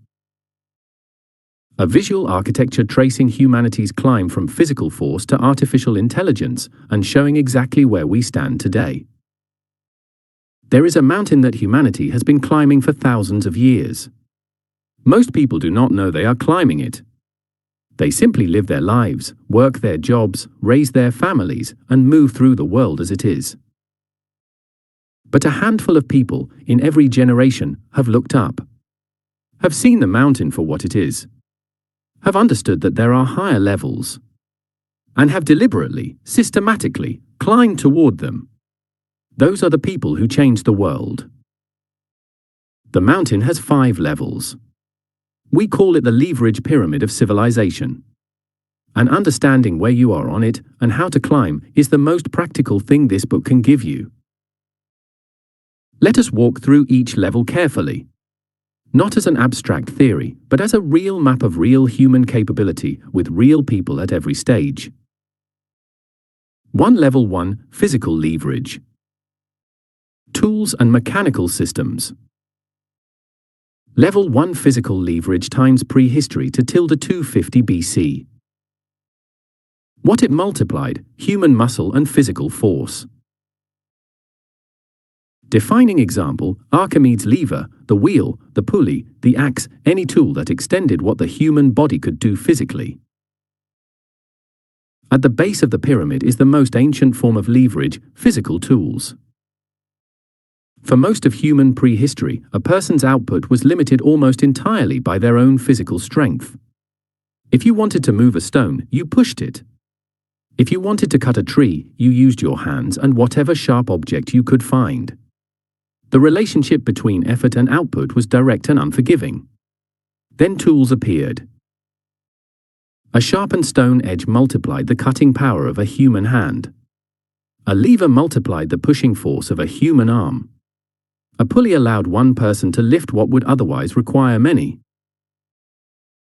A visual architecture tracing humanity's climb from physical force to artificial intelligence and showing exactly where we stand today. There is a mountain that humanity has been climbing for thousands of years. Most people do not know they are climbing it. They simply live their lives, work their jobs, raise their families, and move through the world as it is. But a handful of people, in every generation, have looked up, have seen the mountain for what it is, have understood that there are higher levels, and have deliberately, systematically, climbed toward them. Those are the people who change the world. The mountain has 5 levels. We call it the leverage pyramid of civilization. And understanding where you are on it and how to climb is the most practical thing this book can give you. Let us walk through each level carefully. Not as an abstract theory, but as a real map of real human capability with real people at every stage. Level 1: Physical leverage. Tools and mechanical systems. Level 1: Physical leverage times prehistory to 250 BC. What it multiplied: human muscle and physical force. Defining example: Archimedes' lever, the wheel, the pulley, the axe, any tool that extended what the human body could do physically. At the base of the pyramid is the most ancient form of leverage: physical tools. For most of human prehistory, a person's output was limited almost entirely by their own physical strength. If you wanted to move a stone, you pushed it. If you wanted to cut a tree, you used your hands and whatever sharp object you could find. The relationship between effort and output was direct and unforgiving. Then tools appeared. A sharpened stone edge multiplied the cutting power of a human hand. A lever multiplied the pushing force of a human arm. A pulley allowed one person to lift what would otherwise require many.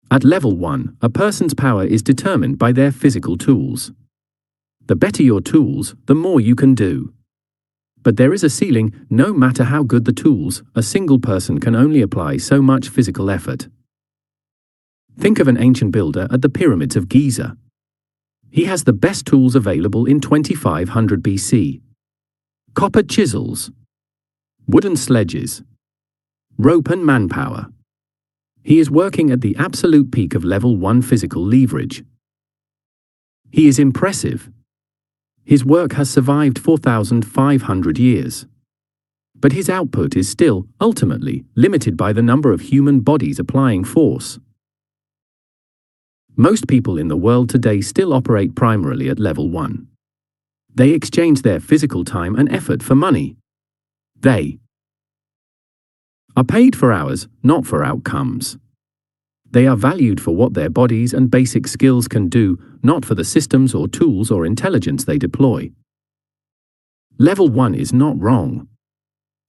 At level 1, a person's power is determined by their physical tools. The better your tools, the more you can do. But there is a ceiling. No matter how good the tools, a single person can only apply so much physical effort. Think of an ancient builder at the pyramids of Giza. He has the best tools available in 2500 BC. Copper chisels, wooden sledges, rope and manpower. He is working at the absolute peak of level 1 physical leverage. He is impressive. His work has survived 4,500 years. But his output is still, ultimately, limited by the number of human bodies applying force. Most people in the world today still operate primarily at level 1. They exchange their physical time and effort for money. They are paid for hours, not for outcomes. They are valued for what their bodies and basic skills can do, not for the systems or tools or intelligence they deploy. Level 1 is not wrong.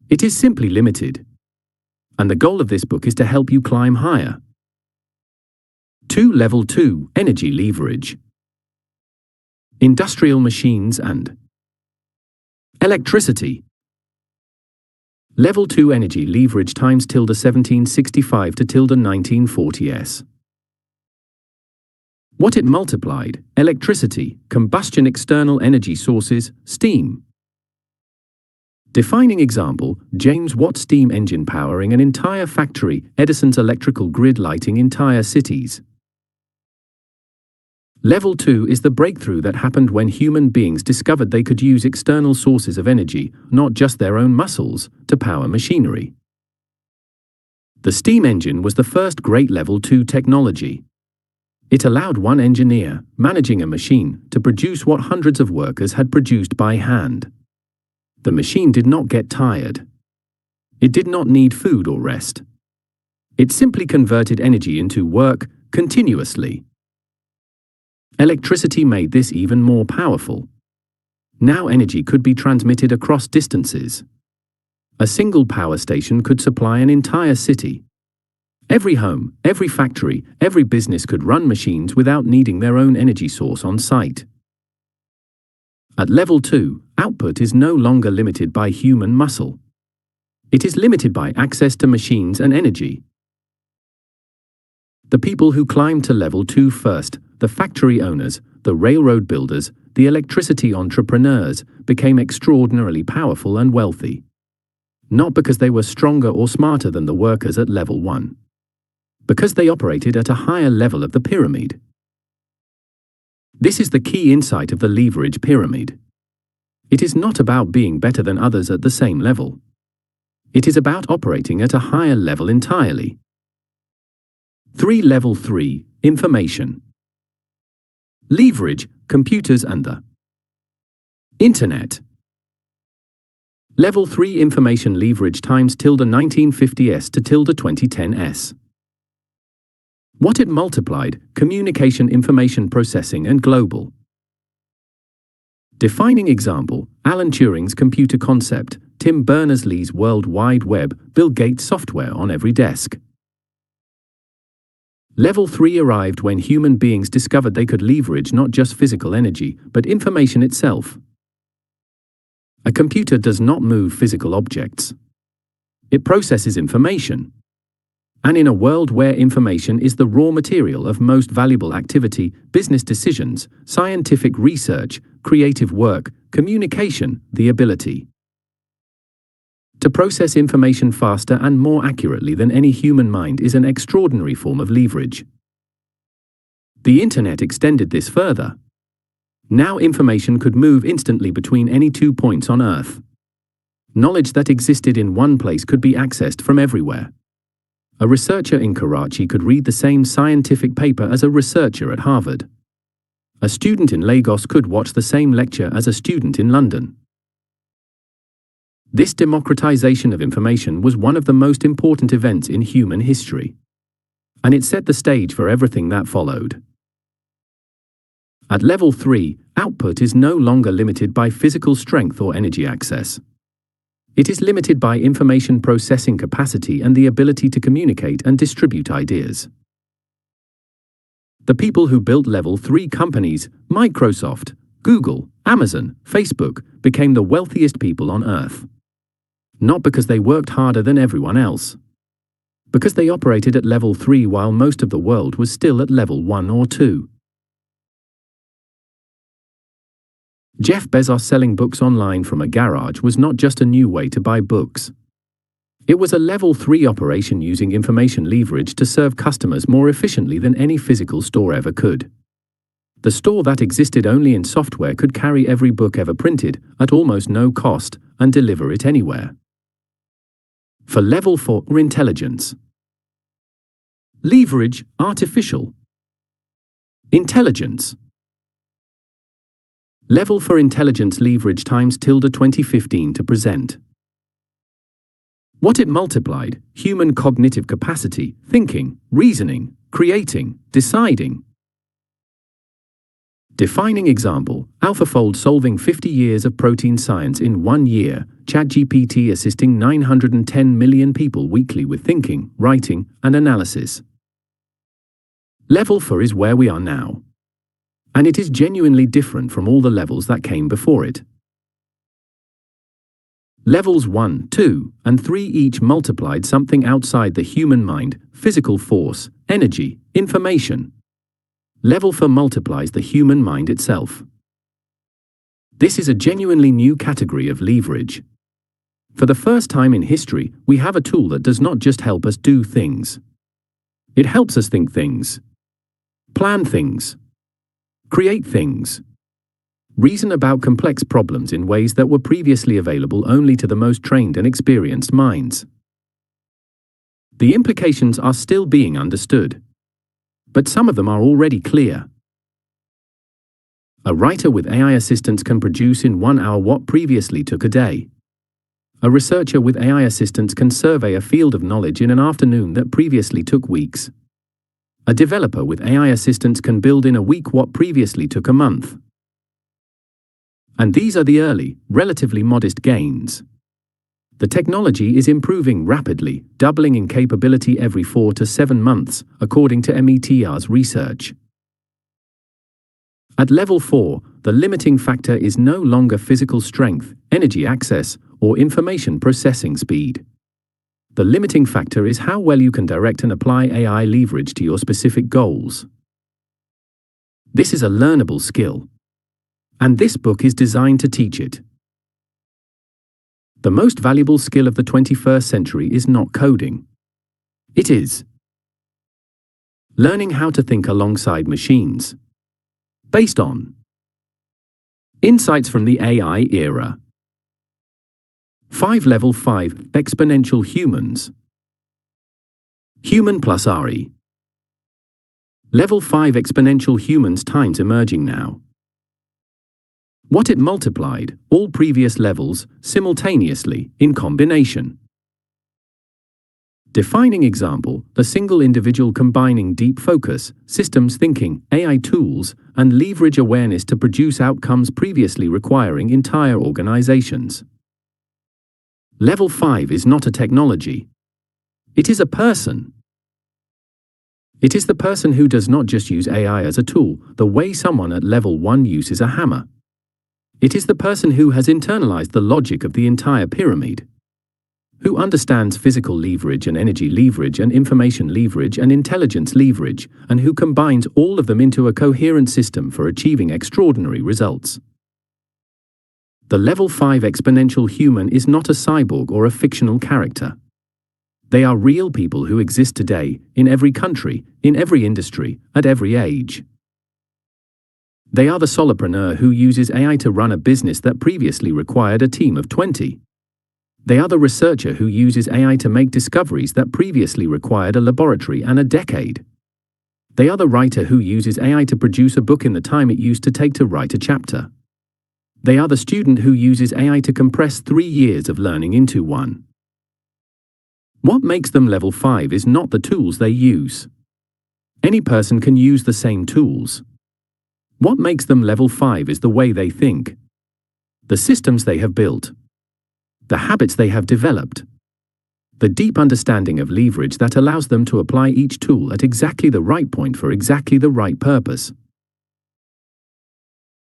It is simply limited. And the goal of this book is to help you climb higher. Level 2, energy leverage. Industrial machines and electricity. Level 2 energy leverage times (1765 to (1940s). What it multiplied: electricity, combustion, external energy sources, steam. Defining example: James Watt steam engine powering an entire factory, Edison's electrical grid lighting entire cities. Level 2 is the breakthrough that happened when human beings discovered they could use external sources of energy, not just their own muscles, to power machinery. The steam engine was the first great Level 2 technology. It allowed one engineer, managing a machine, to produce what hundreds of workers had produced by hand. The machine did not get tired. It did not need food or rest. It simply converted energy into work, continuously. Electricity made this even more powerful. Now energy could be transmitted across distances. A single power station could supply an entire city. Every home, every factory, every business could run machines without needing their own energy source on site. At Level 2, output is no longer limited by human muscle. It is limited by access to machines and energy. The people who climbed to Level 2 first, the factory owners, the railroad builders, the electricity entrepreneurs, became extraordinarily powerful and wealthy. Not because they were stronger or smarter than the workers at Level 1. Because they operated at a higher level of the pyramid. This is the key insight of the leverage pyramid. It is not about being better than others at the same level. It is about operating at a higher level entirely. Level 3, information. Leverage, computers and the Internet. Level 3 information leverage times (1950s to (2010s). What it multiplied: communication, information processing and global. Defining example: Alan Turing's computer concept, Tim Berners-Lee's World Wide Web, Bill Gates' software on every desk. Level 3 arrived when human beings discovered they could leverage not just physical energy, but information itself. A computer does not move physical objects. It processes information. And in a world where information is the raw material of most valuable activity, business decisions, scientific research, creative work, communication, the ability to process information faster and more accurately than any human mind is an extraordinary form of leverage. The Internet extended this further. Now information could move instantly between any 2 points on Earth. Knowledge that existed in one place could be accessed from everywhere. A researcher in Karachi could read the same scientific paper as a researcher at Harvard. A student in Lagos could watch the same lecture as a student in London. This democratization of information was one of the most important events in human history. And it set the stage for everything that followed. At Level 3, output is no longer limited by physical strength or energy access. It is limited by information processing capacity and the ability to communicate and distribute ideas. The people who built Level 3 companies, Microsoft, Google, Amazon, Facebook, became the wealthiest people on Earth. Not because they worked harder than everyone else. Because they operated at Level 3 while most of the world was still at Level 1 or 2. Jeff Bezos selling books online from a garage was not just a new way to buy books. It was a Level 3 operation using information leverage to serve customers more efficiently than any physical store ever could. The store that existed only in software could carry every book ever printed, at almost no cost, and deliver it anywhere. For Level 4, intelligence. Leverage, artificial Intelligence. Level for intelligence leverage times tilde 2015 to present. What it multiplied: human cognitive capacity, thinking, reasoning, creating, deciding. Defining example: AlphaFold solving 50 years of protein science in 1 year, ChatGPT assisting 910 million people weekly with thinking, writing, and analysis. Level 4 is where we are now. And it is genuinely different from all the levels that came before it. Levels 1, 2, and 3 each multiplied something outside the human mind: physical force, energy, information. Level 4 multiplies the human mind itself. This is a genuinely new category of leverage. For the first time in history, we have a tool that does not just help us do things. It helps us think things, plan things, create things, reason about complex problems in ways that were previously available only to the most trained and experienced minds. The implications are still being understood, but some of them are already clear. A writer with AI assistance can produce in 1 hour what previously took a day. A researcher with AI assistance can survey a field of knowledge in an afternoon that previously took weeks. A developer with AI assistance can build in a week what previously took a month. And these are the early, relatively modest gains. The technology is improving rapidly, doubling in capability every 4 to 7 months, according to METR's research. At level 4, the limiting factor is no longer physical strength, energy access, or information processing speed. The limiting factor is how well you can direct and apply AI leverage to your specific goals. This is a learnable skill, and this book is designed to teach it. The most valuable skill of the 21st century is not coding. It is learning how to think alongside machines, based on insights from the AI era. 5 Level 5 Exponential Humans. Human plus RE. Level 5 Exponential Humans times emerging now. What it multiplied: all previous levels, simultaneously, in combination. Defining example: a single individual combining deep focus, systems thinking, AI tools, and leverage awareness to produce outcomes previously requiring entire organizations. Level 5 is not a technology. It is a person. It is the person who does not just use AI as a tool, the way someone at level 1 uses a hammer. It is the person who has internalized the logic of the entire pyramid, who understands physical leverage and energy leverage and information leverage and intelligence leverage, and who combines all of them into a coherent system for achieving extraordinary results. The level 5 exponential human is not a cyborg or a fictional character. They are real people who exist today, in every country, in every industry, at every age. They are the solopreneur who uses AI to run a business that previously required a team of 20. They are the researcher who uses AI to make discoveries that previously required a laboratory and a decade. They are the writer who uses AI to produce a book in the time it used to take to write a chapter. They are the student who uses AI to compress 3 years of learning into 1. What makes them level 5 is not the tools they use. Any person can use the same tools. What makes them level 5 is the way they think, the systems they have built, the habits they have developed, the deep understanding of leverage that allows them to apply each tool at exactly the right point for exactly the right purpose.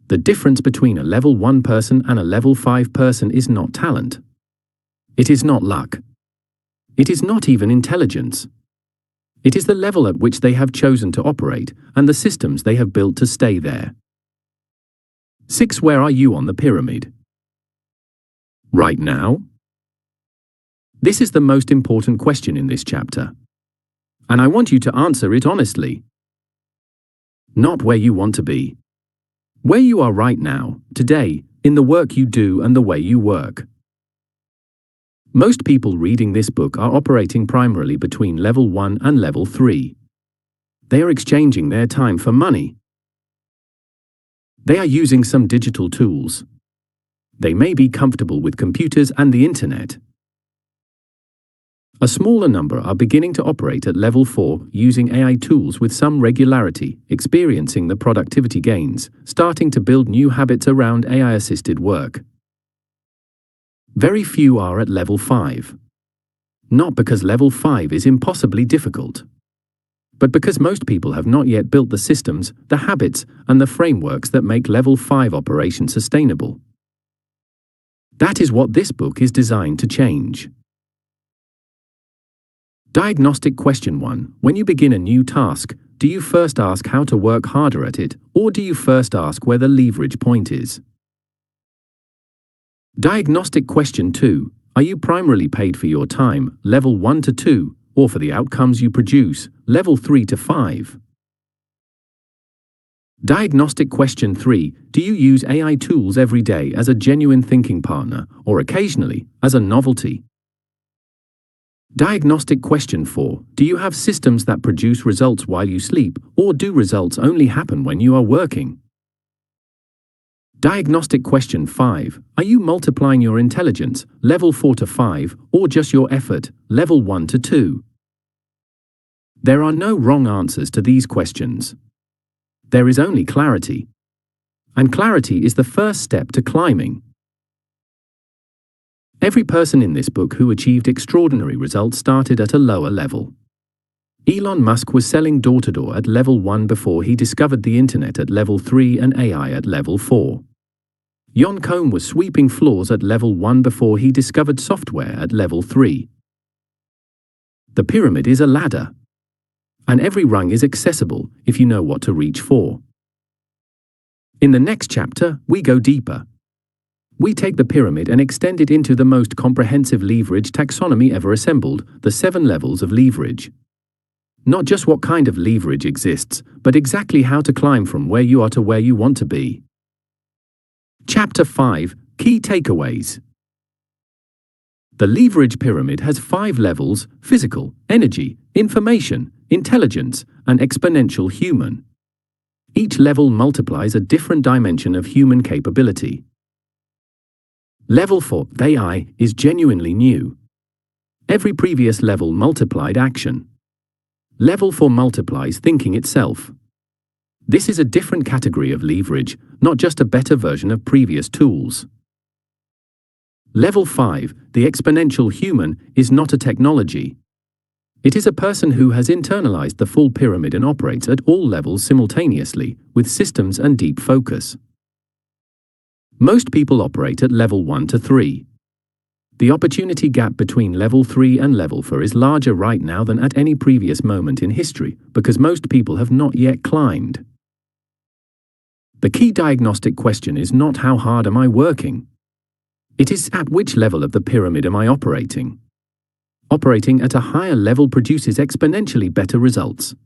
The difference between a level 1 person and a level 5 person is not talent. It is not luck. It is not even intelligence. It is the level at which they have chosen to operate and the systems they have built to stay there. 6. Where are you on the pyramid? Right now? This is the most important question in this chapter. And I want you to answer it honestly. Not where you want to be. Where you are right now, today, in the work you do and the way you work. Most people reading this book are operating primarily between level 1 and level 3. They are exchanging their time for money, They are using some digital tools. They may be comfortable with computers and the internet. A smaller number are beginning to operate at level 4 using AI tools with some regularity, experiencing the productivity gains, starting to build new habits around AI-assisted work. Very few are at level 5. Not because level 5 is impossibly difficult, but because most people have not yet built the systems, the habits, and the frameworks that make level 5 operation sustainable. That is what this book is designed to change. Diagnostic question 1. When you begin a new task, do you first ask how to work harder at it, or do you first ask where the leverage point is? Diagnostic question 2. Are you primarily paid for your time, level 1 to 2, or for the outcomes you produce, level 3 to 5? Diagnostic question 3. Do you use AI tools every day as a genuine thinking partner, or occasionally, as a novelty? Diagnostic question 4. Do you have systems that produce results while you sleep, or do results only happen when you are working? Diagnostic question 5. Are you multiplying your intelligence, level 4 to 5, or just your effort, level 1 to 2? There are no wrong answers to these questions. There is only clarity. And clarity is the first step to climbing. Every person in this book who achieved extraordinary results started at a lower level. Elon Musk was selling door-to-door at level 1 before he discovered the internet at level 3 and AI at level 4. Jon Cohn was sweeping floors at level 1 before he discovered software at level 3. The pyramid is a ladder. And every rung is accessible if you know what to reach for. In the next chapter, we go deeper. We take the pyramid and extend it into the most comprehensive leverage taxonomy ever assembled, the 7 levels of leverage. Not just what kind of leverage exists, but exactly how to climb from where you are to where you want to be. Chapter 5. Key takeaways. The leverage pyramid has 5 levels: physical, energy, information, intelligence, and exponential human. Each level multiplies a different dimension of human capability. Level 4, AI, is genuinely new. Every previous level multiplied action. Level 4 multiplies thinking itself. This is a different category of leverage, not just a better version of previous tools. Level 5, the exponential human, is not a technology. It is a person who has internalized the full pyramid and operates at all levels simultaneously, with systems and deep focus. Most people operate at level 1 to 3. The opportunity gap between level 3 and level 4 is larger right now than at any previous moment in history, because most people have not yet climbed. The key diagnostic question is not how hard am I working? It is at which level of the pyramid am I operating? Operating at a higher level produces exponentially better results.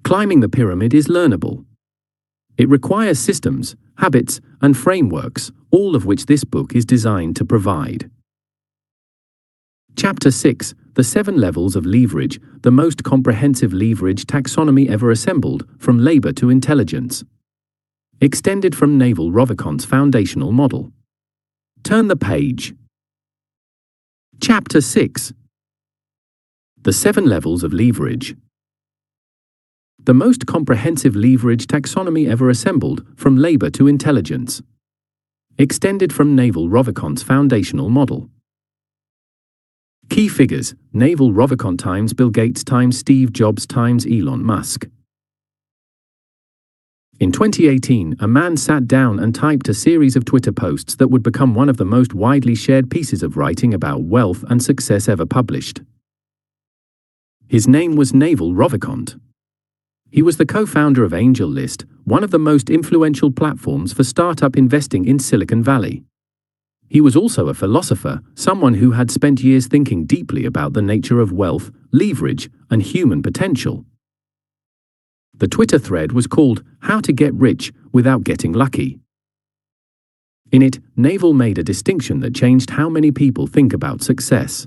Climbing the pyramid is learnable. It requires systems, habits, and frameworks, all of which this book is designed to provide. Chapter 6. The 7 levels of leverage, the most comprehensive leverage taxonomy ever assembled, from labor to intelligence. Extended from Naval Ravicon's foundational model. Turn the page. Chapter 6. The 7 levels of leverage. The most comprehensive leverage taxonomy ever assembled, from labor to intelligence. Extended from Naval Ravicon's foundational model. Key figures: Naval Ravicon times Bill Gates times Steve Jobs times Elon Musk. In 2018, a man sat down and typed a series of Twitter posts that would become one of the most widely shared pieces of writing about wealth and success ever published. His name was Naval Ravikant. He was the co-founder of AngelList, one of the most influential platforms for startup investing in Silicon Valley. He was also a philosopher, someone who had spent years thinking deeply about the nature of wealth, leverage, and human potential. The Twitter thread was called "How to Get Rich Without Getting Lucky." In it, Naval made a distinction that changed how many people think about success.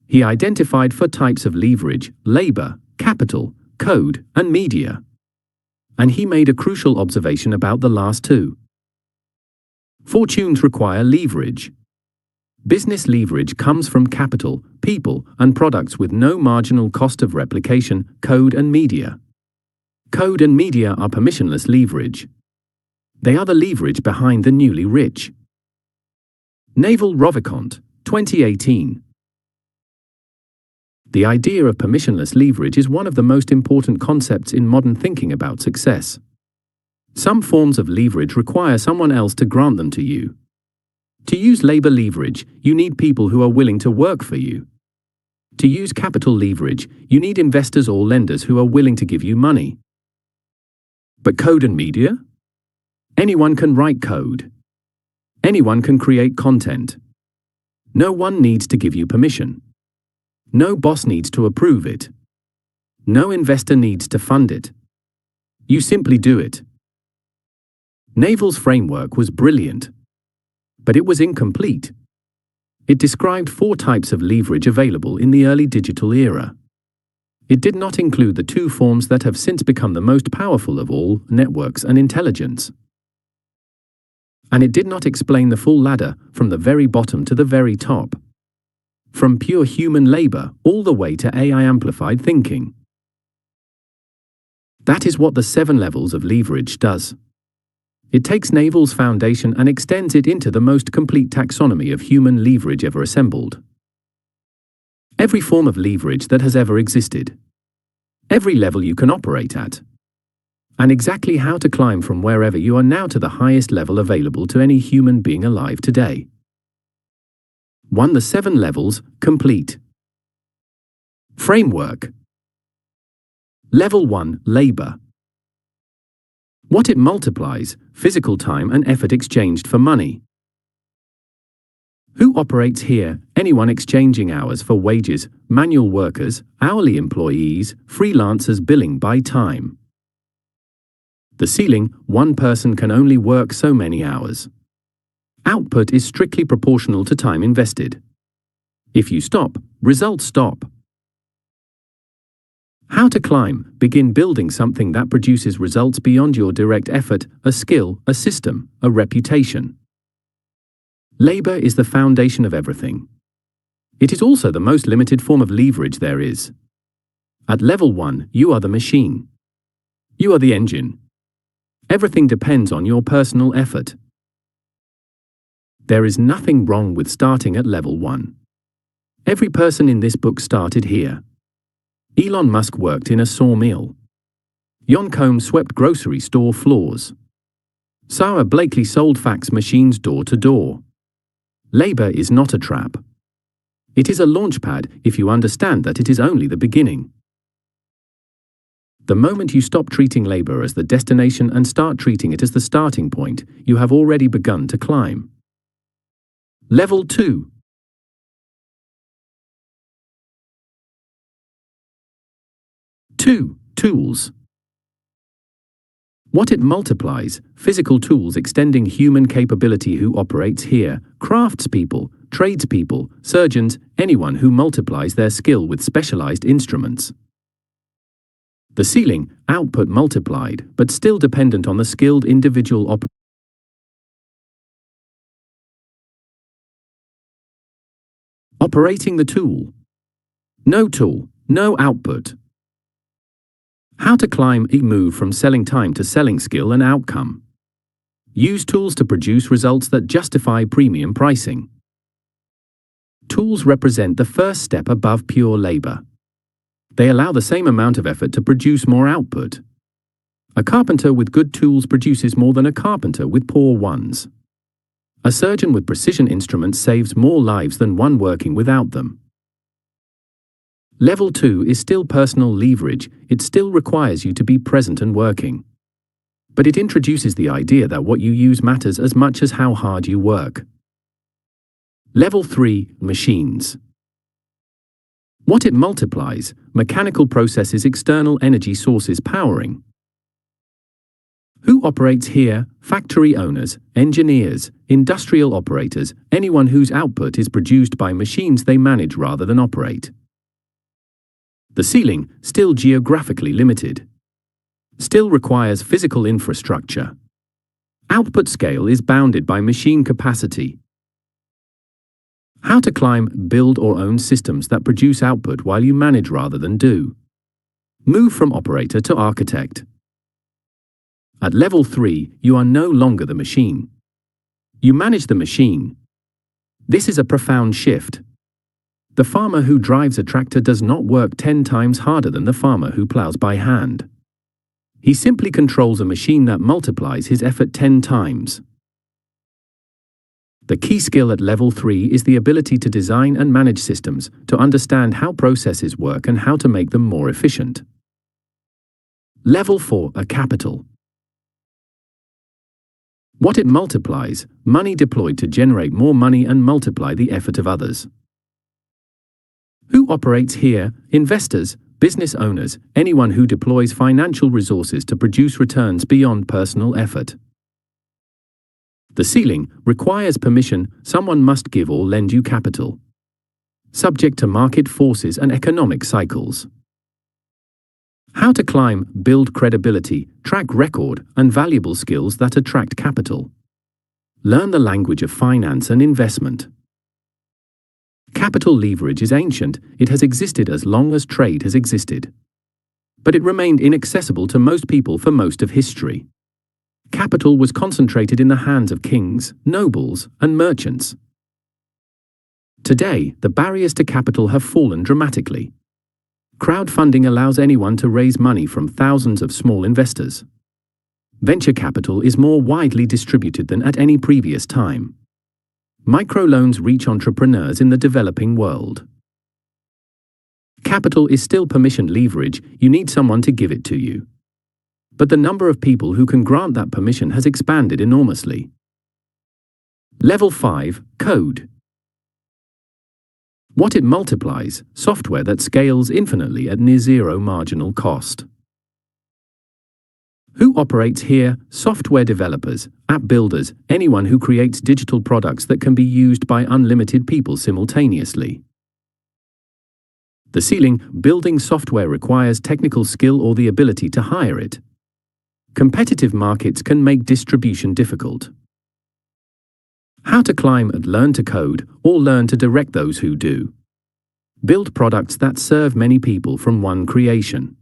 He identified 4 types of leverage: labor, capital, code, and media. and he made a crucial observation about the last two. Fortunes require leverage. Business leverage comes from capital, people, and products with no marginal cost of replication, code and media. Code and media are permissionless leverage. They are the leverage behind the newly rich. Naval Ravikant, 2018. The idea of permissionless leverage is one of the most important concepts in modern thinking about success. Some forms of leverage require someone else to grant them to you. To use labor leverage, you need people who are willing to work for you. To use capital leverage, you need investors or lenders who are willing to give you money. But code and media? Anyone can write code. Anyone can create content. No one needs to give you permission. No boss needs to approve it. No investor needs to fund it. You simply do it. Naval's framework was brilliant, but it was incomplete. It described 4 types of leverage available in the early digital era. It did not include the 2 forms that have since become the most powerful of all, networks and intelligence. And it did not explain the full ladder, from the very bottom to the very top. From pure human labor all the way to AI-amplified thinking. That is what the 7 levels of leverage does. It takes Naval's foundation and extends it into the most complete taxonomy of human leverage ever assembled. Every form of leverage that has ever existed. Every level you can operate at. And exactly how to climb from wherever you are now to the highest level available to any human being alive today. 1. The 7 levels, complete. Framework. Level 1, labor. What it multiplies, physical time and effort exchanged for money. Who operates here? Anyone exchanging hours for wages, manual workers, hourly employees, freelancers billing by time. The ceiling, one person can only work so many hours. Output is strictly proportional to time invested. If you stop, results stop. How to climb? Begin building something that produces results beyond your direct effort, a skill, a system, a reputation. Labor is the foundation of everything. It is also the most limited form of leverage there is. At level 1, you are the machine. You are the engine. Everything depends on your personal effort. There is nothing wrong with starting at level 1. Every person in this book started here. Elon Musk worked in a sawmill. Yon Combs swept grocery store floors. Sarah Blakely sold fax machines door to door. Labor is not a trap. It is a launchpad if you understand that it is only the beginning. The moment you stop treating labor as the destination and start treating it as the starting point, you have already begun to climb. Level 2. Tools. What it multiplies, physical tools extending human capability. Who operates here? Craftspeople, tradespeople, surgeons, anyone who multiplies their skill with specialized instruments. The ceiling, output multiplied, but still dependent on the skilled individual operating the tool. No tool, no output. How to climb? Move from selling time to selling skill and outcome. Use tools to produce results that justify premium pricing. Tools represent the first step above pure labor. They allow the same amount of effort to produce more output. A carpenter with good tools produces more than a carpenter with poor ones. A surgeon with precision instruments saves more lives than one working without them. Level 2 is still personal leverage. It still requires you to be present and working. But it introduces the idea that what you use matters as much as how hard you work. Level 3, machines. What it multiplies, mechanical processes, external energy sources powering. Who operates here? Factory owners, engineers, industrial operators, anyone whose output is produced by machines they manage rather than operate. The ceiling, still geographically limited. still requires physical infrastructure. Output scale is bounded by machine capacity. How to climb, build or own systems that produce output while you manage rather than do. Move from operator to architect. At level 3, you are no longer the machine. You manage the machine. This is a profound shift. The farmer who drives a tractor does not work 10 times harder than the farmer who plows by hand. He simply controls a machine that multiplies his effort 10 times. The key skill at level 3 is the ability to design and manage systems, to understand how processes work and how to make them more efficient. Level 4, a capital. What it multiplies: money deployed to generate more money and multiply the effort of others. Who operates here? Investors, business owners, anyone who deploys financial resources to produce returns beyond personal effort. The ceiling requires permission. Someone must give or lend you capital. Subject to market forces and economic cycles. How to climb, build credibility, track record, and valuable skills that attract capital. Learn the language of finance and investment. Capital leverage is ancient. It has existed as long as trade has existed. But it remained inaccessible to most people for most of history. Capital was concentrated in the hands of kings, nobles, and merchants. Today, the barriers to capital have fallen dramatically. Crowdfunding allows anyone to raise money from thousands of small investors. Venture capital is more widely distributed than at any previous time. Microloans reach entrepreneurs in the developing world. Capital is still permission leverage. You need someone to give it to you. But the number of people who can grant that permission has expanded enormously. Level 5, code. What it multiplies: software that scales infinitely at near zero marginal cost. Who operates here? Software developers, app builders, anyone who creates digital products that can be used by unlimited people simultaneously. The ceiling: building software requires technical skill or the ability to hire it. Competitive markets can make distribution difficult. How to climb and learn to code, or learn to direct those who do. Build products that serve many people from one creation.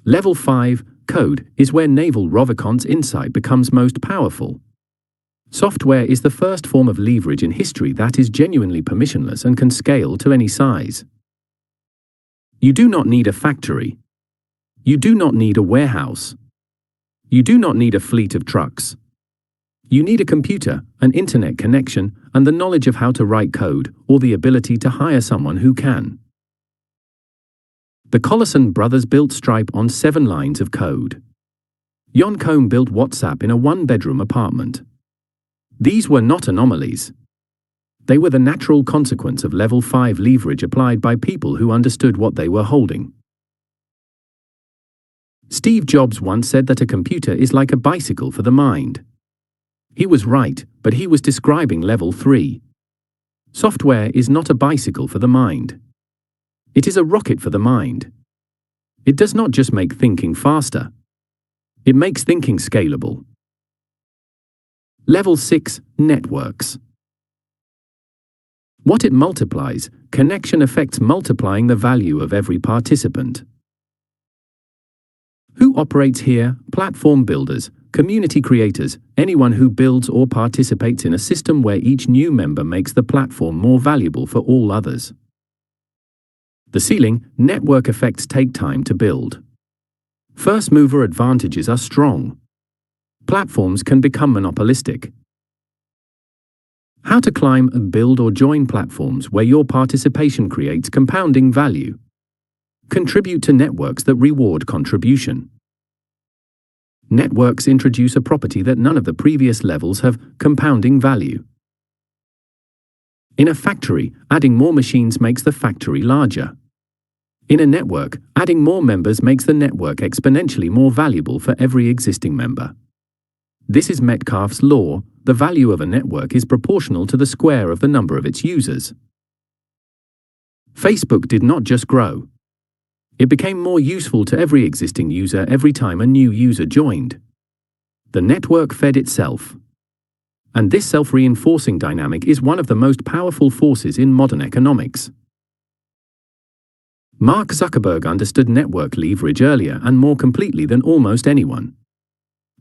Level 5, code, is where Naval Ravikon's insight becomes most powerful. Software is the first form of leverage in history that is genuinely permissionless and can scale to any size. You do not need a factory. You do not need a warehouse. You do not need a fleet of trucks. You need a computer, an internet connection, and the knowledge of how to write code, or the ability to hire someone who can. The Collison brothers built Stripe on 7 lines of code. Jon Koum built WhatsApp in a 1-bedroom apartment. These were not anomalies. They were the natural consequence of level 5 leverage applied by people who understood what they were holding. Steve Jobs once said that a computer is like a bicycle for the mind. He was right, but he was describing level 3. Software is not a bicycle for the mind. It is a rocket for the mind. It does not just make thinking faster. It makes thinking scalable. Level 6, networks. What it multiplies: connection effects multiplying the value of every participant. Who operates here? Platform builders, community creators, anyone who builds or participates in a system where each new member makes the platform more valuable for all others. The ceiling: network effects take time to build. First mover advantages are strong. Platforms can become monopolistic. How to climb and build or join platforms where your participation creates compounding value. Contribute to networks that reward contribution. Networks introduce a property that none of the previous levels have: compounding value. In a factory, adding more machines makes the factory larger. In a network, adding more members makes the network exponentially more valuable for every existing member. This is Metcalfe's law: the value of a network is proportional to the square of the number of its users. Facebook did not just grow. It became more useful to every existing user every time a new user joined. The network fed itself. And this self-reinforcing dynamic is one of the most powerful forces in modern economics. Mark Zuckerberg understood network leverage earlier and more completely than almost anyone.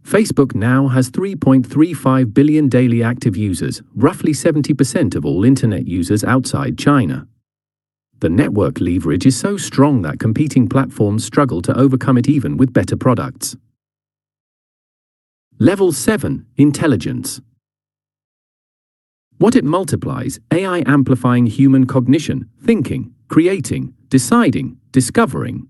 Facebook now has 3.35 billion daily active users, roughly 70% of all internet users outside China. The network leverage is so strong that competing platforms struggle to overcome it even with better products. Level 7. Intelligence. What it multiplies: AI amplifying human cognition, thinking, creating, deciding, discovering.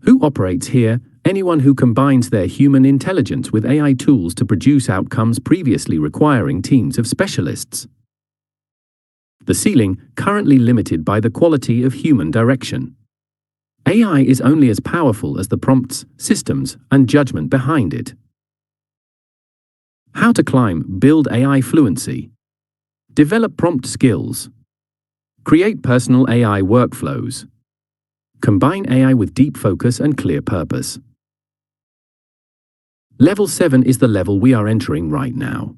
Who operates here? Anyone who combines their human intelligence with AI tools to produce outcomes previously requiring teams of specialists. The ceiling, currently limited by the quality of human direction. AI is only as powerful as the prompts, systems, and judgment behind it. How to climb: build AI fluency. Develop prompt skills. Create personal AI workflows. Combine AI with deep focus and clear purpose. Level 7 is the level we are entering right now.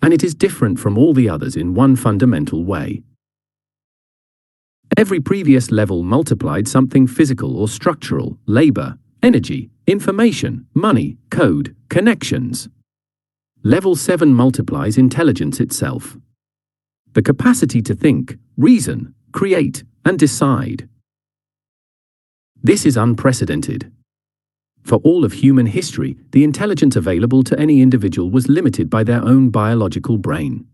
And it is different from all the others in one fundamental way. Every previous level multiplied something physical or structural: labor, energy, information, money, code, connections. Level 7 multiplies intelligence itself. The capacity to think, reason, create, and decide. This is unprecedented. For all of human history, the intelligence available to any individual was limited by their own biological brain.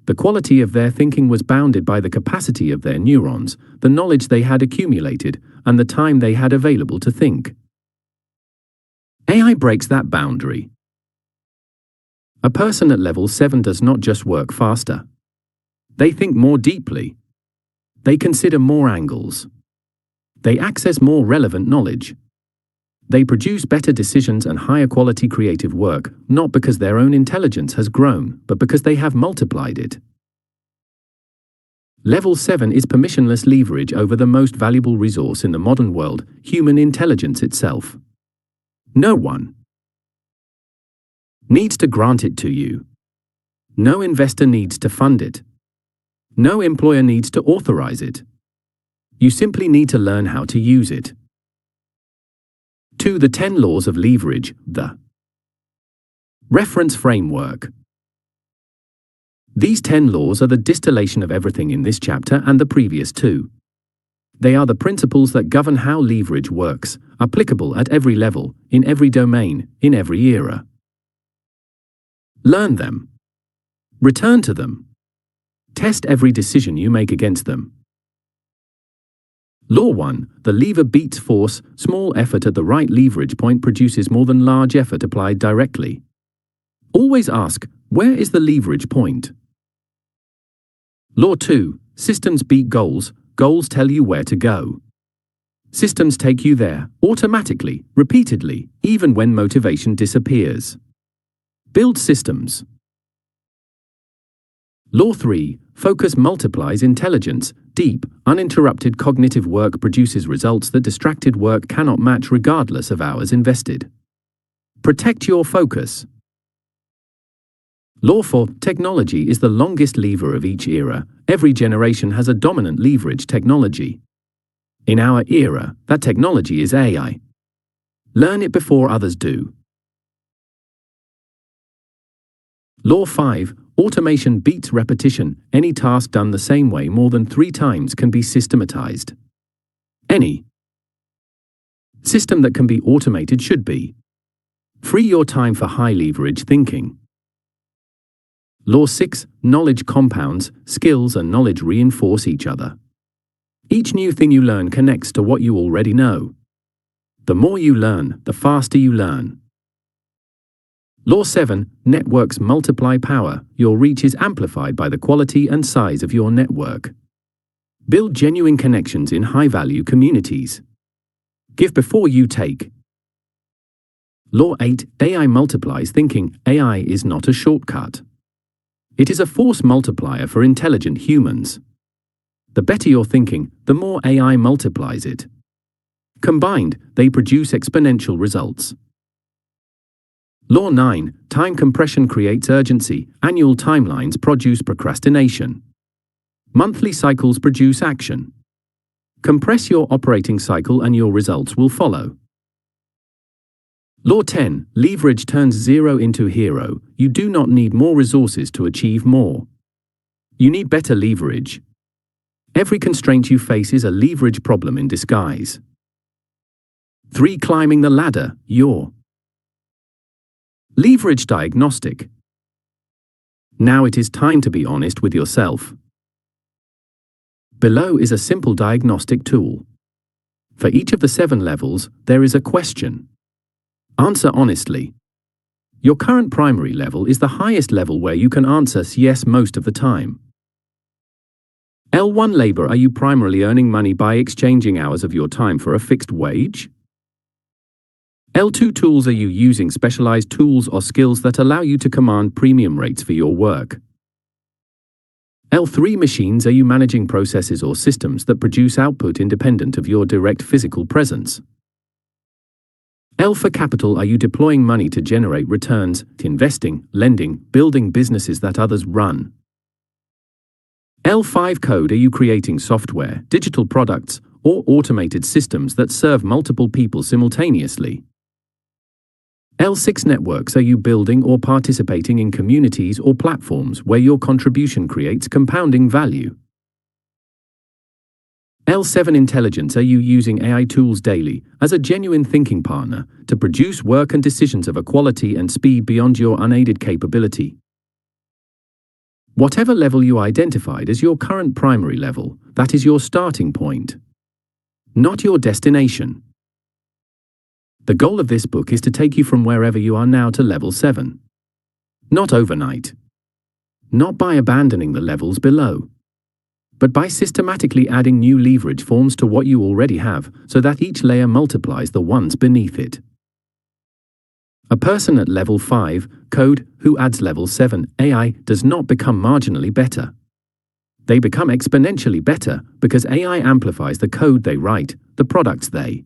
The quality of their thinking was bounded by the capacity of their neurons, the knowledge they had accumulated, and the time they had available to think. AI breaks that boundary. A person at level 7 does not just work faster. They think more deeply. They consider more angles. They access more relevant knowledge. They produce better decisions and higher quality creative work, not because their own intelligence has grown, but because they have multiplied it. Level 7 is permissionless leverage over the most valuable resource in the modern world: human intelligence itself. No one needs to grant it to you. No investor needs to fund it. No employer needs to authorize it. You simply need to learn how to use it. 2. The 10 laws of leverage. The reference framework. These 10 laws are the distillation of everything in this chapter and the previous 2. They are the principles that govern how leverage works, applicable at every level, in every domain, in every era. Learn them. Return to them. Test every decision you make against them. Law 1. The lever beats force. Small effort at the right leverage point produces more than large effort applied directly. Always ask, where is the leverage point? Law 2. Systems beat goals. Goals tell you where to go. Systems take you there, automatically, repeatedly, even when motivation disappears. Build systems. Law 3. Focus multiplies intelligence. Deep, uninterrupted cognitive work produces results that distracted work cannot match regardless of hours invested. Protect your focus. Law 4. Technology is the longest lever of each era. Every generation has a dominant leverage technology. In our era, that technology is AI. Learn it before others do. Law 5. Automation beats repetition. Any task done the same way more than 3 times can be systematized. Any system that can be automated should be. Free your time for high leverage thinking. Law 6. Knowledge compounds. Skills and knowledge reinforce each other. Each new thing you learn connects to what you already know. The more you learn, the faster you learn. Law 7. Networks multiply power. Your reach is amplified by the quality and size of your network. Build genuine connections in high-value communities. Give before you take. Law 8. AI multiplies thinking. AI is not a shortcut. It is a force multiplier for intelligent humans. The better your thinking, the more AI multiplies it. Combined, they produce exponential results. Law 9. Time compression creates urgency. Annual timelines produce procrastination. Monthly cycles produce action. Compress your operating cycle and your results will follow. Law 10. Leverage turns zero into hero. You do not need more resources to achieve more. You need better leverage. Every constraint you face is a leverage problem in disguise. 3. Climbing the ladder. Your leverage diagnostic. Now it is time to be honest with yourself. Below is a simple diagnostic tool. For each of the 7 levels, there is a question. Answer honestly. Your current primary level is the highest level where you can answer yes most of the time. L1 labor. Are you primarily earning money by exchanging hours of your time for a fixed wage? L2 tools. Are you using specialized tools or skills that allow you to command premium rates for your work? L3 machines. Are you managing processes or systems that produce output independent of your direct physical presence? L for capital. Are you deploying money to generate returns, investing, lending, building businesses that others run? L5 code. Are you creating software, digital products, or automated systems that serve multiple people simultaneously? L6 networks. Are you building or participating in communities or platforms where your contribution creates compounding value? L7 intelligence. Are you using AI tools daily as a genuine thinking partner to produce work and decisions of a quality and speed beyond your unaided capability? Whatever level you identified as your current primary level, that is your starting point, not your destination. The goal of this book is to take you from wherever you are now to level 7. Not overnight. Not by abandoning the levels below, but by systematically adding new leverage forms to what you already have so that each layer multiplies the ones beneath it. A person at level 5, code, who adds level 7, AI, does not become marginally better. They become exponentially better because AI amplifies the code they write, the products they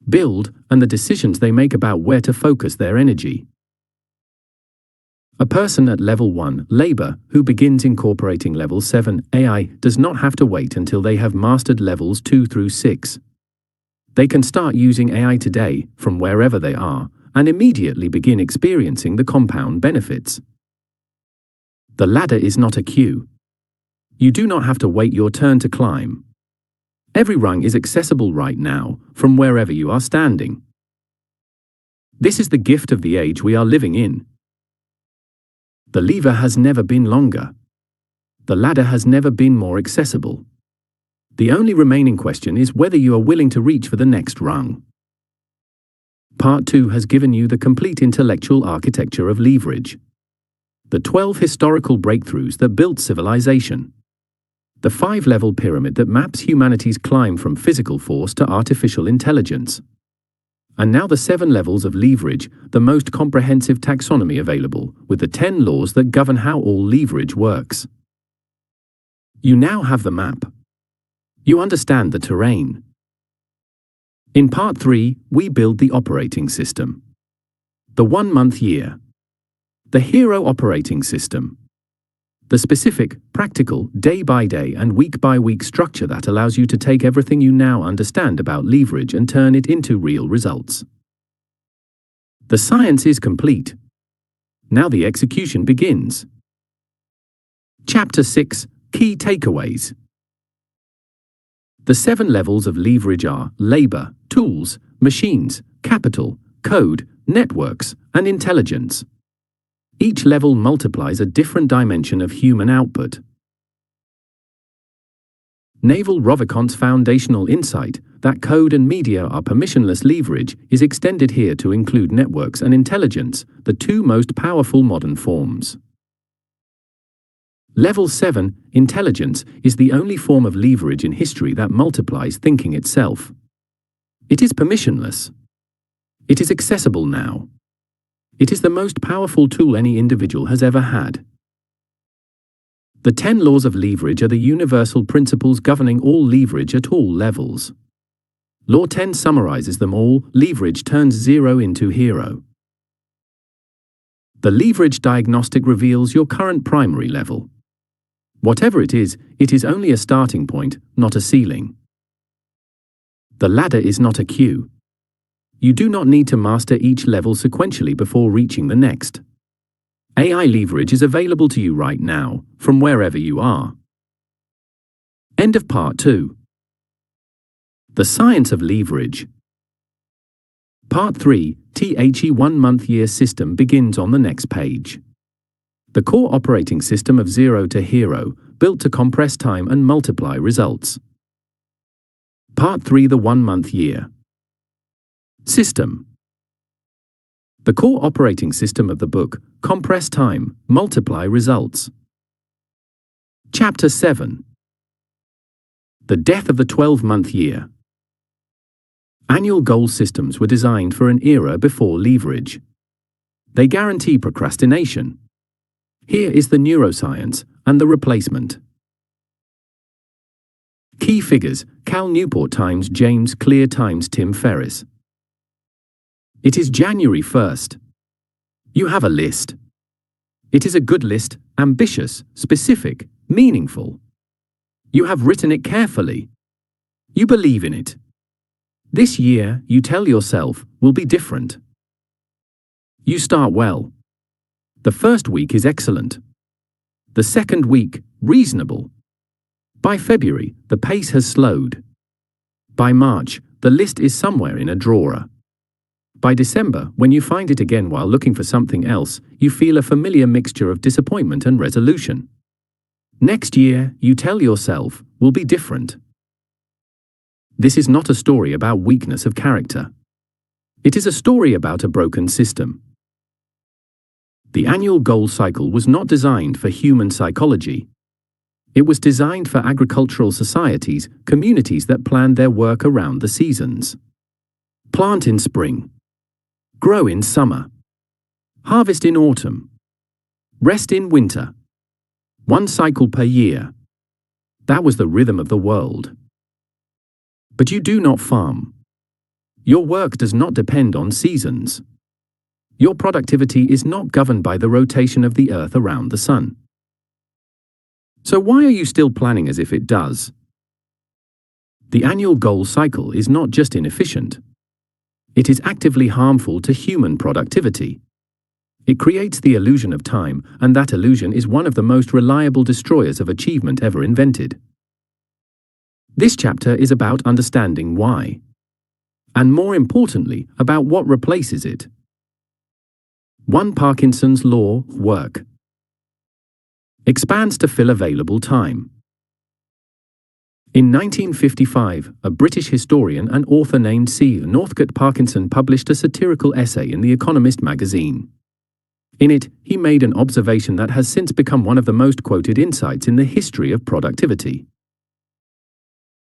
build, and the decisions they make about where to focus their energy. A person at level 1, labor, who begins incorporating level 7, AI, does not have to wait until they have mastered levels 2 through 6. They can start using AI today, from wherever they are, and immediately begin experiencing the compound benefits. The ladder is not a queue. You do not have to wait your turn to climb. Every rung is accessible right now, from wherever you are standing. This is the gift of the age we are living in. The lever has never been longer. The ladder has never been more accessible. The only remaining question is whether you are willing to reach for the next rung. Part 2 has given you the complete intellectual architecture of leverage. The 12 historical breakthroughs that built civilization. The 5-level pyramid that maps humanity's climb from physical force to artificial intelligence. And now the 7 levels of leverage, the most comprehensive taxonomy available, with the 10 laws that govern how all leverage works. You now have the map. You understand the terrain. In Part 3, we build the operating system. The 1-month year. The hero operating system. The specific, practical, day-by-day and week-by-week structure that allows you to take everything you now understand about leverage and turn it into real results. The science is complete. Now the execution begins. Chapter 6, Key Takeaways. The 7 levels of leverage are labor, tools, machines, capital, code, networks, and intelligence. Each level multiplies a different dimension of human output. Naval Ravikant's foundational insight that code and media are permissionless leverage is extended here to include networks and intelligence, the 2 most powerful modern forms. Level 7, intelligence, is the only form of leverage in history that multiplies thinking itself. It is permissionless. It is accessible now. It is the most powerful tool any individual has ever had. The 10 laws of leverage are the universal principles governing all leverage at all levels. Law 10 summarizes them all. Leverage turns zero into hero. The leverage diagnostic reveals your current primary level. Whatever it is only a starting point, not a ceiling. The ladder is not a queue. You do not need to master each level sequentially before reaching the next. AI leverage is available to you right now, from wherever you are. End of part 2. The science of leverage. Part 3, THE 1-month-year system begins on the next page. The core operating system of zero to hero, built to compress time and multiply results. Part 3, the 1-month-year. System. The core operating system of the book, compress time, multiply results. Chapter 7. The death of the 12-month year. Annual goal systems were designed for an era before leverage. They guarantee procrastination. Here is the neuroscience and the replacement. Key figures: Cal Newport times James Clear times Tim Ferriss. It is January 1st. You have a list. It is a good list, ambitious, specific, meaningful. You have written it carefully. You believe in it. This year, you tell yourself, will be different. You start well. The first week is excellent. The second week, reasonable. By February, the pace has slowed. By March, the list is somewhere in a drawer. By December, when you find it again while looking for something else, you feel a familiar mixture of disappointment and resolution. Next year, you tell yourself, will be different. This is not a story about weakness of character. It is a story about a broken system. The annual goal cycle was not designed for human psychology. It was designed for agricultural societies, communities that planned their work around the seasons. Plant in spring. Grow in summer. Harvest in autumn. Rest in winter. One cycle per year. That was the rhythm of the world. But you do not farm. Your work does not depend on seasons. Your productivity is not governed by the rotation of the earth around the sun. So why are you still planning as if it does? The annual goal cycle is not just inefficient. It is actively harmful to human productivity. It creates the illusion of time, and that illusion is one of the most reliable destroyers of achievement ever invented. This chapter is about understanding why. And more importantly, about what replaces it. 1. Parkinson's Law, work. Expands to fill available time. In 1955, a British historian and author named C. Northcote Parkinson published a satirical essay in The Economist magazine. In it, he made an observation that has since become one of the most quoted insights in the history of productivity.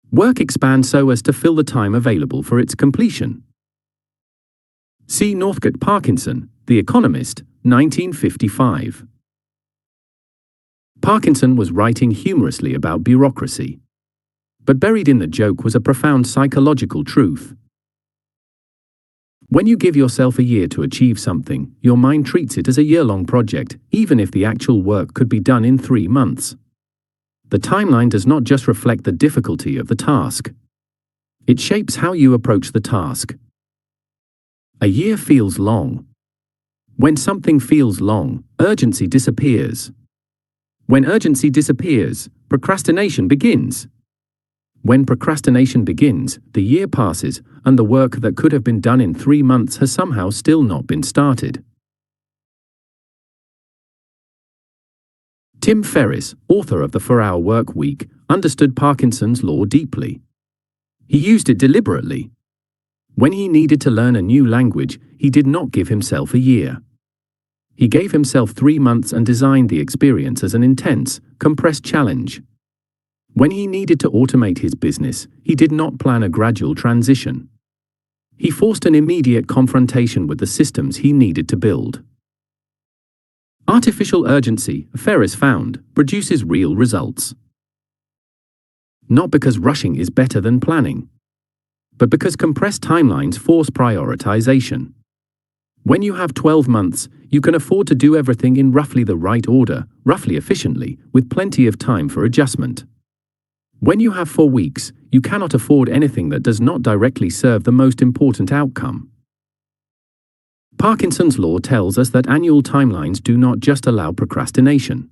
Work expands so as to fill the time available for its completion. C. Northcote Parkinson, The Economist, 1955. Parkinson was writing humorously about bureaucracy. But buried in the joke was a profound psychological truth. When you give yourself a year to achieve something, your mind treats it as a year-long project, even if the actual work could be done in 3 months. The timeline does not just reflect the difficulty of the task. It shapes how you approach the task. A year feels long. When something feels long, urgency disappears. When urgency disappears, procrastination begins. When procrastination begins, the year passes, and the work that could have been done in 3 months has somehow still not been started. Tim Ferriss, author of The 4-Hour Work Week, understood Parkinson's law deeply. He used it deliberately. When he needed to learn a new language, he did not give himself a year. He gave himself 3 months and designed the experience as an intense, compressed challenge. When he needed to automate his business, he did not plan a gradual transition. He forced an immediate confrontation with the systems he needed to build. Artificial urgency, Ferris found, produces real results. Not because rushing is better than planning, but because compressed timelines force prioritization. When you have 12 months, you can afford to do everything in roughly the right order, roughly efficiently, with plenty of time for adjustment. When you have 4 weeks, you cannot afford anything that does not directly serve the most important outcome. Parkinson's law tells us that annual timelines do not just allow procrastination.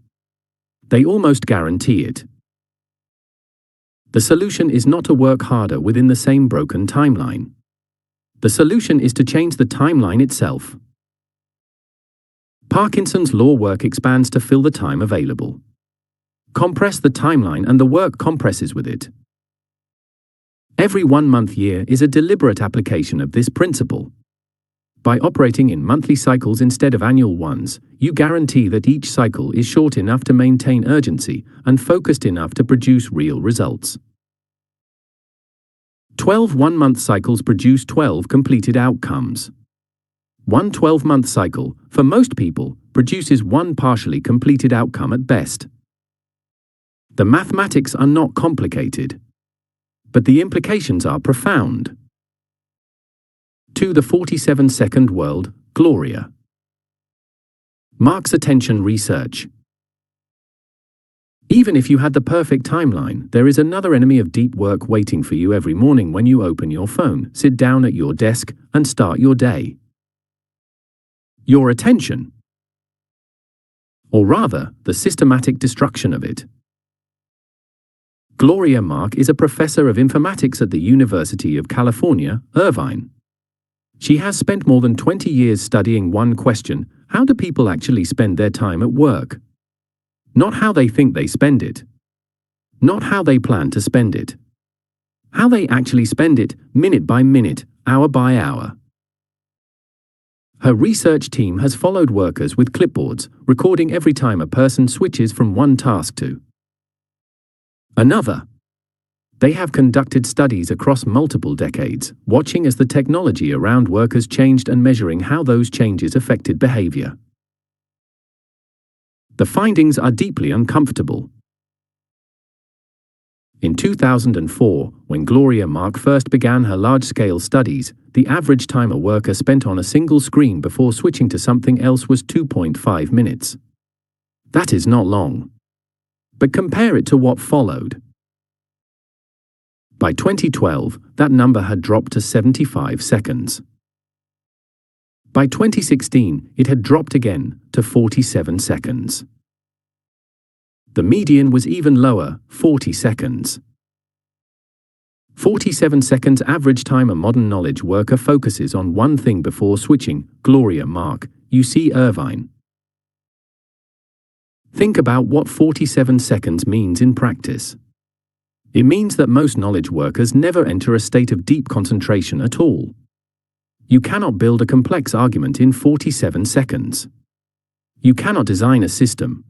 They almost guarantee it. The solution is not to work harder within the same broken timeline. The solution is to change the timeline itself. Parkinson's law work expands to fill the time available. Compress the timeline and the work compresses with it. Every 1-month year is a deliberate application of this principle. By operating in monthly cycles instead of annual ones, you guarantee that each cycle is short enough to maintain urgency and focused enough to produce real results. 12 1-month cycles produce 12 completed outcomes. One 12-month cycle, for most people, produces one partially completed outcome at best. The mathematics are not complicated, but the implications are profound. To the 47-second world, Gloria. Mark's attention research. Even if you had the perfect timeline, there is another enemy of deep work waiting for you every morning when you open your phone, sit down at your desk, and start your day. Your attention. Or rather, the systematic destruction of it. Gloria Mark is a professor of informatics at the University of California, Irvine. She has spent more than 20 years studying one question: how do people actually spend their time at work? Not how they think they spend it. Not how they plan to spend it. How they actually spend it, minute by minute, hour by hour. Her research team has followed workers with clipboards, recording every time a person switches from one task to another. They have conducted studies across multiple decades, watching as the technology around workers changed and measuring how those changes affected behavior. The findings are deeply uncomfortable. In 2004, when Gloria Mark first began her large-scale studies, the average time a worker spent on a single screen before switching to something else was 2.5 minutes. That is not long. But compare it to what followed. By 2012, that number had dropped to 75 seconds. By 2016, it had dropped again to 47 seconds. The median was even lower, 40 seconds. 47 seconds average time a modern knowledge worker focuses on one thing before switching, Gloria Mark, UC Irvine. Think about what 47 seconds means in practice. It means that most knowledge workers never enter a state of deep concentration at all. You cannot build a complex argument in 47 seconds. You cannot design a system.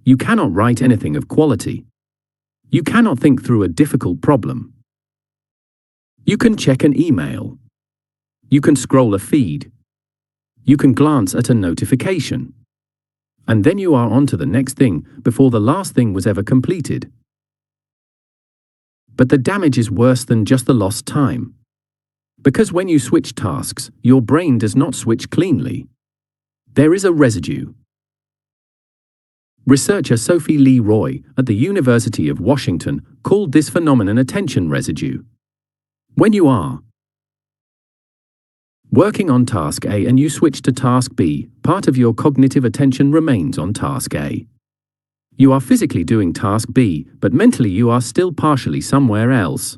You cannot write anything of quality. You cannot think through a difficult problem. You can check an email. You can scroll a feed. You can glance at a notification. And then you are on to the next thing before the last thing was ever completed. But the damage is worse than just the lost time. Because when you switch tasks, your brain does not switch cleanly. There is a residue. Researcher Sophie Lee Roy at the University of Washington called this phenomenon attention residue. When you are working on task A and you switch to task B, part of your cognitive attention remains on task A. You are physically doing task B, but mentally you are still partially somewhere else.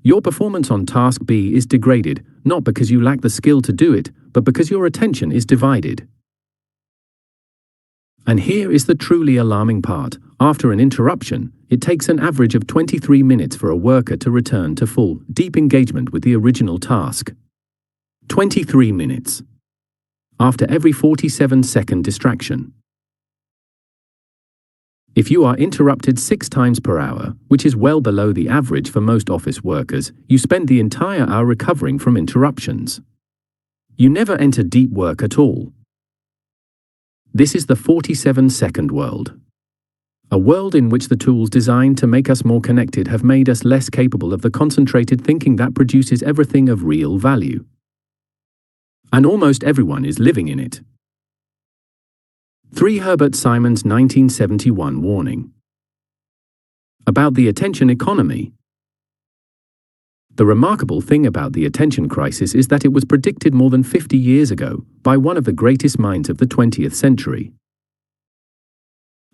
Your performance on task B is degraded, not because you lack the skill to do it, but because your attention is divided. And here is the truly alarming part. After an interruption, it takes an average of 23 minutes for a worker to return to full, deep engagement with the original task. 23 minutes. After every 47-second distraction. If you are interrupted 6 times per hour, which is well below the average for most office workers, you spend the entire hour recovering from interruptions. You never enter deep work at all. This is the 47-second world. A world in which the tools designed to make us more connected have made us less capable of the concentrated thinking that produces everything of real value. And almost everyone is living in it. 3. Herbert Simon's 1971 warning. About the attention economy. The remarkable thing about the attention crisis is that it was predicted more than 50 years ago by one of the greatest minds of the 20th century.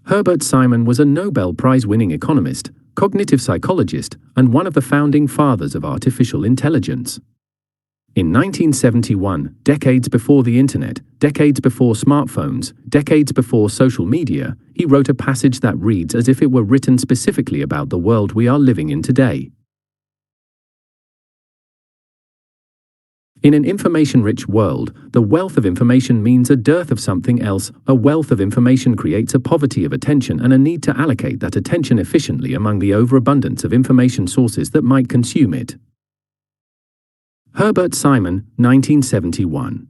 Herbert Simon was a Nobel Prize-winning economist, cognitive psychologist, and one of the founding fathers of artificial intelligence. In 1971, decades before the internet, decades before smartphones, decades before social media, he wrote a passage that reads as if it were written specifically about the world we are living in today. In an information-rich world, the wealth of information means a dearth of something else. A wealth of information creates a poverty of attention and a need to allocate that attention efficiently among the overabundance of information sources that might consume it. Herbert Simon, 1971.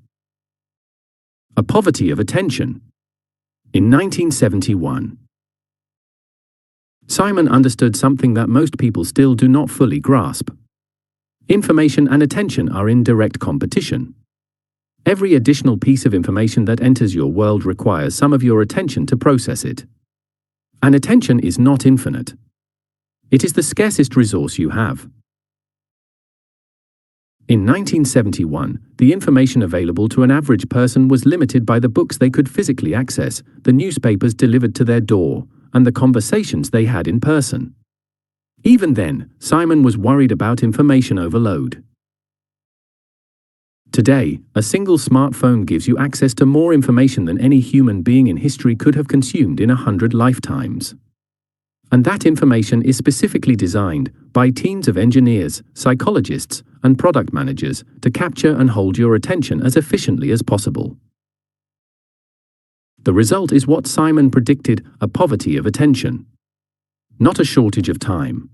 A poverty of attention. In 1971, Simon understood something that most people still do not fully grasp. Information and attention are in direct competition. Every additional piece of information that enters your world requires some of your attention to process it. And attention is not infinite. It is the scarcest resource you have. In 1971, the information available to an average person was limited by the books they could physically access, the newspapers delivered to their door, and the conversations they had in person. Even then, Simon was worried about information overload. Today, a single smartphone gives you access to more information than any human being in history could have consumed in 100 lifetimes. And that information is specifically designed by teams of engineers, psychologists, and product managers to capture and hold your attention as efficiently as possible. The result is what Simon predicted: a poverty of attention. Not a shortage of time.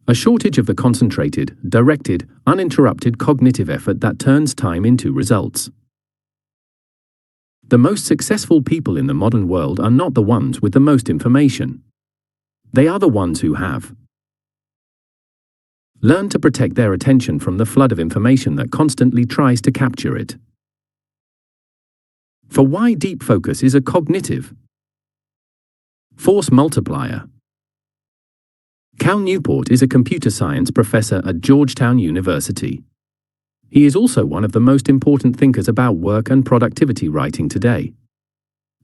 A shortage of the concentrated, directed, uninterrupted cognitive effort that turns time into results. The most successful people in the modern world are not the ones with the most information. They are the ones who have learned to protect their attention from the flood of information that constantly tries to capture it. For why deep focus is a cognitive force multiplier. Cal Newport is a computer science professor at Georgetown University. He is also one of the most important thinkers about work and productivity writing today.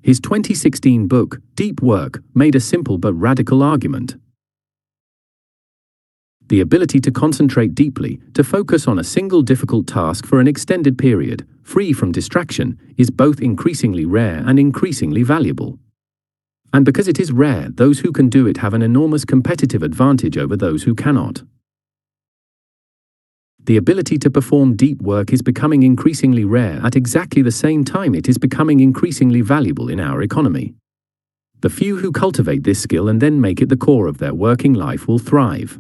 His 2016 book, Deep Work, made a simple but radical argument. The ability to concentrate deeply, to focus on a single difficult task for an extended period, free from distraction, is both increasingly rare and increasingly valuable. And because it is rare, those who can do it have an enormous competitive advantage over those who cannot. The ability to perform deep work is becoming increasingly rare at exactly the same time it is becoming increasingly valuable in our economy. The few who cultivate this skill and then make it the core of their working life will thrive.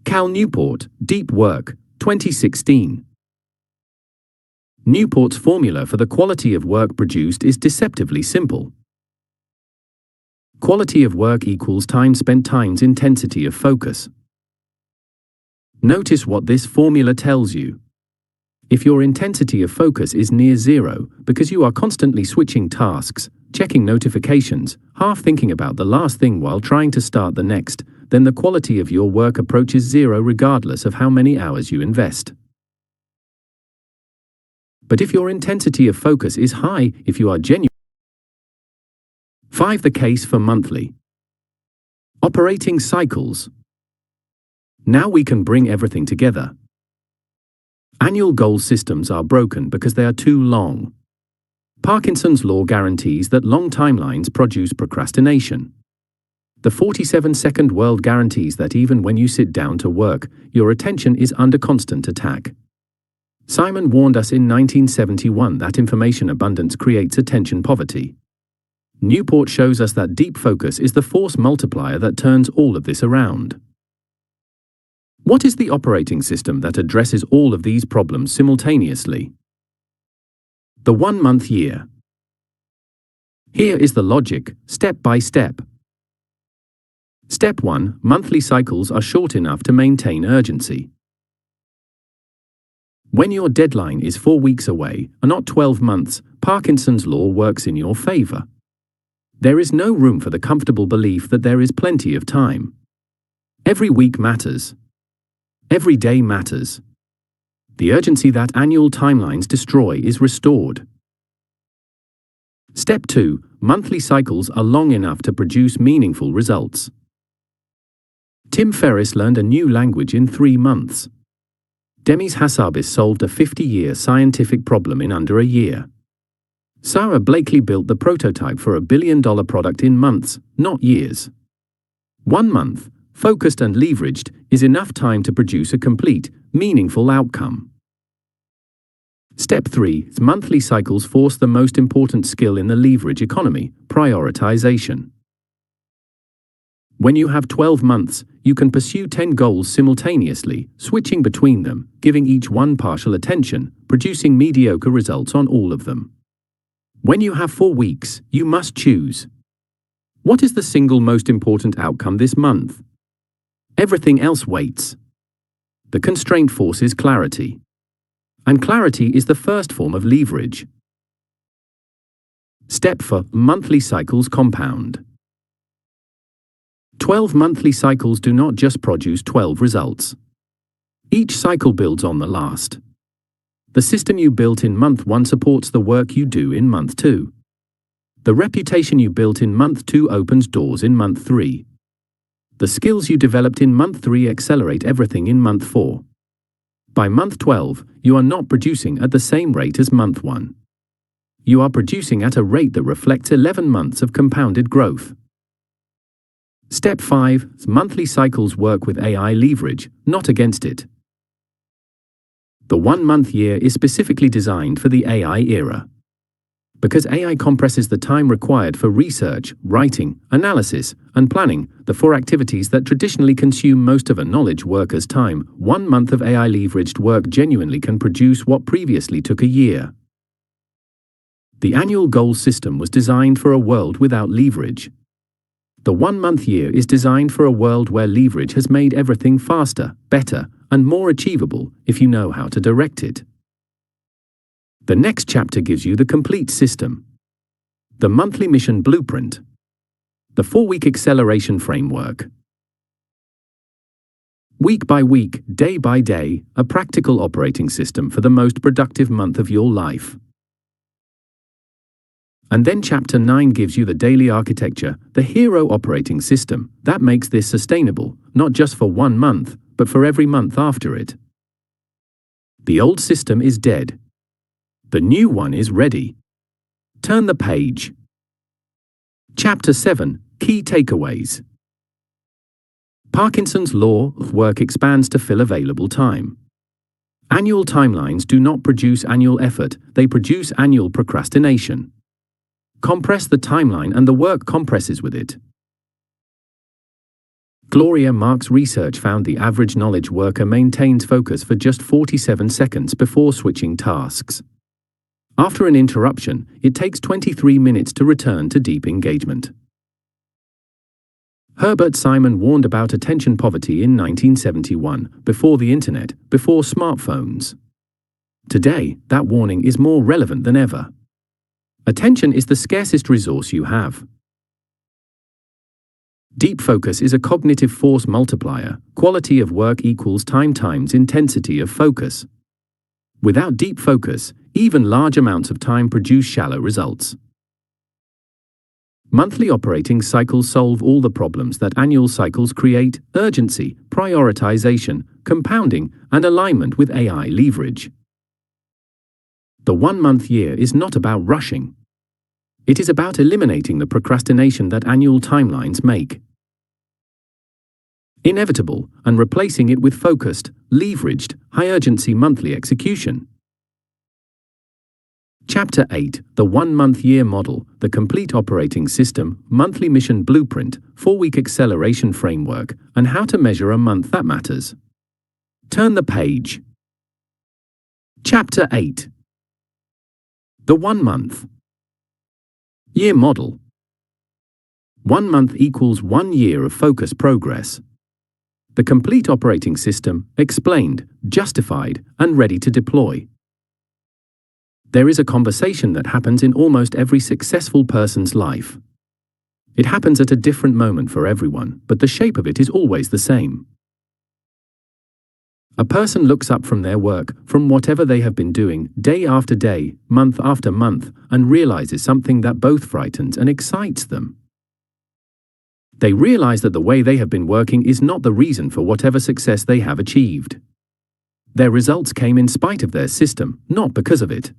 Cal Newport, Deep Work, 2016. Newport's formula for the quality of work produced is deceptively simple. Quality of work equals time spent times intensity of focus. Notice what this formula tells you. If your intensity of focus is near zero, because you are constantly switching tasks, checking notifications, half thinking about the last thing while trying to start the next, then the quality of your work approaches zero regardless of how many hours you invest. But if your intensity of focus is high, if you are genuine. 5. The case for monthly operating cycles. Now we can bring everything together. Annual goal systems are broken because they are too long. Parkinson's law guarantees that long timelines produce procrastination. The 47-second world guarantees that even when you sit down to work, your attention is under constant attack. Simon warned us in 1971 that information abundance creates attention poverty. Newport shows us that deep focus is the force multiplier that turns all of this around. What is the operating system that addresses all of these problems simultaneously? The 1-month year. Here is the logic, step by step. Step 1. Monthly cycles are short enough to maintain urgency. When your deadline is 4 weeks away, and not 12 months, Parkinson's law works in your favor. There is no room for the comfortable belief that there is plenty of time. Every week matters. Every day matters. The urgency that annual timelines destroy is restored. Step 2. Monthly cycles are long enough to produce meaningful results. Tim Ferriss learned a new language in 3 months. Demis Hassabis solved a 50-year scientific problem in under a year. Sarah Blakely built the prototype for a billion-dollar product in months, not years. 1 month, focused and leveraged, is enough time to produce a complete, meaningful outcome. Step 3. Monthly cycles force the most important skill in the leverage economy, prioritization. When you have 12 months, you can pursue 10 goals simultaneously, switching between them, giving each one partial attention, producing mediocre results on all of them. When you have 4 weeks, you must choose. What is the single most important outcome this month? Everything else waits. The constraint forces clarity. And clarity is the first form of leverage. Step 4. Monthly cycles compound. 12 monthly cycles do not just produce 12 results. Each cycle builds on the last. The system you built in month 1 supports the work you do in month 2. The reputation you built in month 2 opens doors in month 3. The skills you developed in month 3 accelerate everything in month 4. By month 12, you are not producing at the same rate as month 1. You are producing at a rate that reflects 11 months of compounded growth. Step 5. Monthly cycles work with AI leverage, not against it. The 1-month year is specifically designed for the AI era. Because AI compresses the time required for research, writing, analysis, and planning, the 4 activities that traditionally consume most of a knowledge worker's time, 1 month of AI leveraged work genuinely can produce what previously took a year. The annual goal system was designed for a world without leverage. The 1-month year is designed for a world where leverage has made everything faster, better, and more achievable if you know how to direct it. The next chapter gives you the complete system. The monthly mission blueprint. The 4-week acceleration framework. Week by week, day by day, a practical operating system for the most productive month of your life. And then Chapter 9 gives you the daily architecture, the hero operating system, that makes this sustainable, not just for 1 month, but for every month after it. The old system is dead. The new one is ready. Turn the page. Chapter 7. Key takeaways. Parkinson's law of work expands to fill available time. Annual timelines do not produce annual effort, they produce annual procrastination. Compress the timeline and the work compresses with it. Gloria Mark's research found the average knowledge worker maintains focus for just 47 seconds before switching tasks. After an interruption, it takes 23 minutes to return to deep engagement. Herbert Simon warned about attention poverty in 1971, before the internet, before smartphones. Today, that warning is more relevant than ever. Attention is the scarcest resource you have. Deep focus is a cognitive force multiplier. Quality of work equals time times intensity of focus. Without deep focus, even large amounts of time produce shallow results. Monthly operating cycles solve all the problems that annual cycles create: urgency, prioritization, compounding, and alignment with AI leverage. The 1-month year is not about rushing. It is about eliminating the procrastination that annual timelines make. Inevitable, and replacing it with focused, leveraged, high-urgency monthly execution. Chapter 8. The 1-month year model, the complete operating system, monthly mission blueprint, 4-week acceleration framework, and how to measure a month that matters. Turn the page. Chapter 8. The 1 month. Year model. 1 month equals 1 year of focused progress. The complete operating system, explained, justified, and ready to deploy. There is a conversation that happens in almost every successful person's life. It happens at a different moment for everyone, but the shape of it is always the same. A person looks up from their work, from whatever they have been doing, day after day, month after month, and realizes something that both frightens and excites them. They realize that the way they have been working is not the reason for whatever success they have achieved. Their results came in spite of their system, not because of it.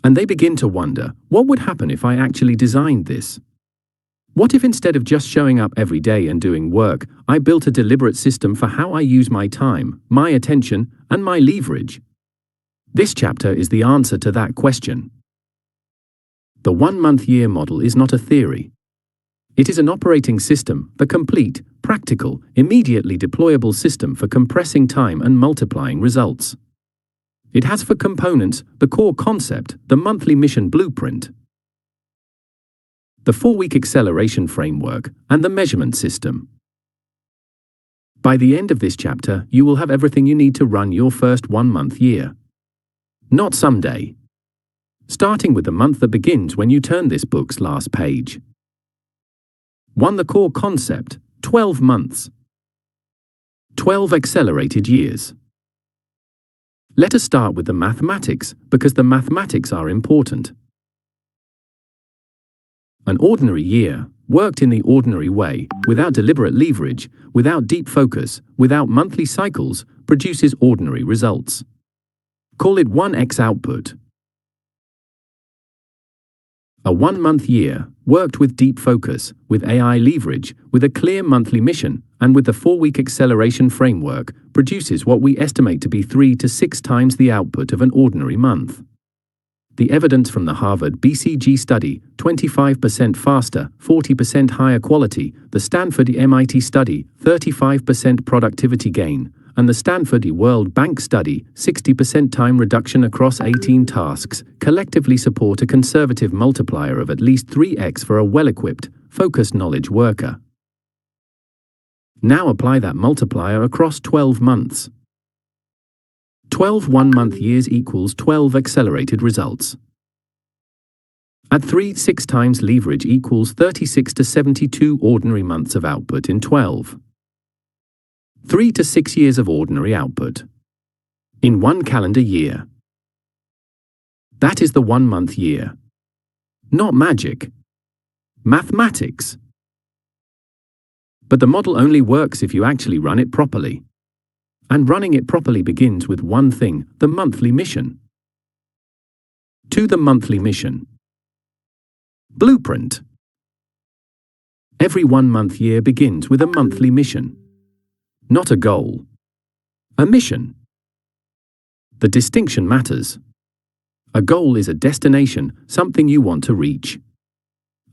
And they begin to wonder, what would happen if I actually designed this? What if instead of just showing up every day and doing work, I built a deliberate system for how I use my time, my attention, and my leverage? This chapter is the answer to that question. The 1 month year model is not a theory. It is an operating system, the complete, practical, immediately deployable system for compressing time and multiplying results. It has for components the core concept, the monthly mission blueprint, the 4-week acceleration framework, and the measurement system. By the end of this chapter, you will have everything you need to run your first 1 month year. Not someday. Starting with the month that begins when you turn this book's last page. 1. The core concept, 12 months. 12 accelerated years. Let us start with the mathematics, because the mathematics are important. An ordinary year, worked in the ordinary way, without deliberate leverage, without deep focus, without monthly cycles, produces ordinary results. Call it 1x output. A 1 month year, worked with deep focus, with AI leverage, with a clear monthly mission, and with the 4-week acceleration framework, produces what we estimate to be 3 to 6 times the output of an ordinary month. The evidence from the Harvard BCG study, 25% faster, 40% higher quality, the Stanford MIT study, 35% productivity gain, and the Stanford World Bank study, 60% time reduction across 18 tasks, collectively support a conservative multiplier of at least 3x for a well-equipped, focused knowledge worker. Now apply that multiplier across 12 months. 12 1-month years equals 12 accelerated results. At 3-6 times leverage equals 36 to 72 ordinary months of output in 12. 3 to 6 years of ordinary output. In 1 calendar year. That is the 1 month year. Not magic. Mathematics. But the model only works if you actually run it properly. And running it properly begins with one thing, the monthly mission. To the monthly mission. Blueprint. Every 1 month year begins with a monthly mission. Not a goal. A mission. The distinction matters. A goal is a destination, something you want to reach.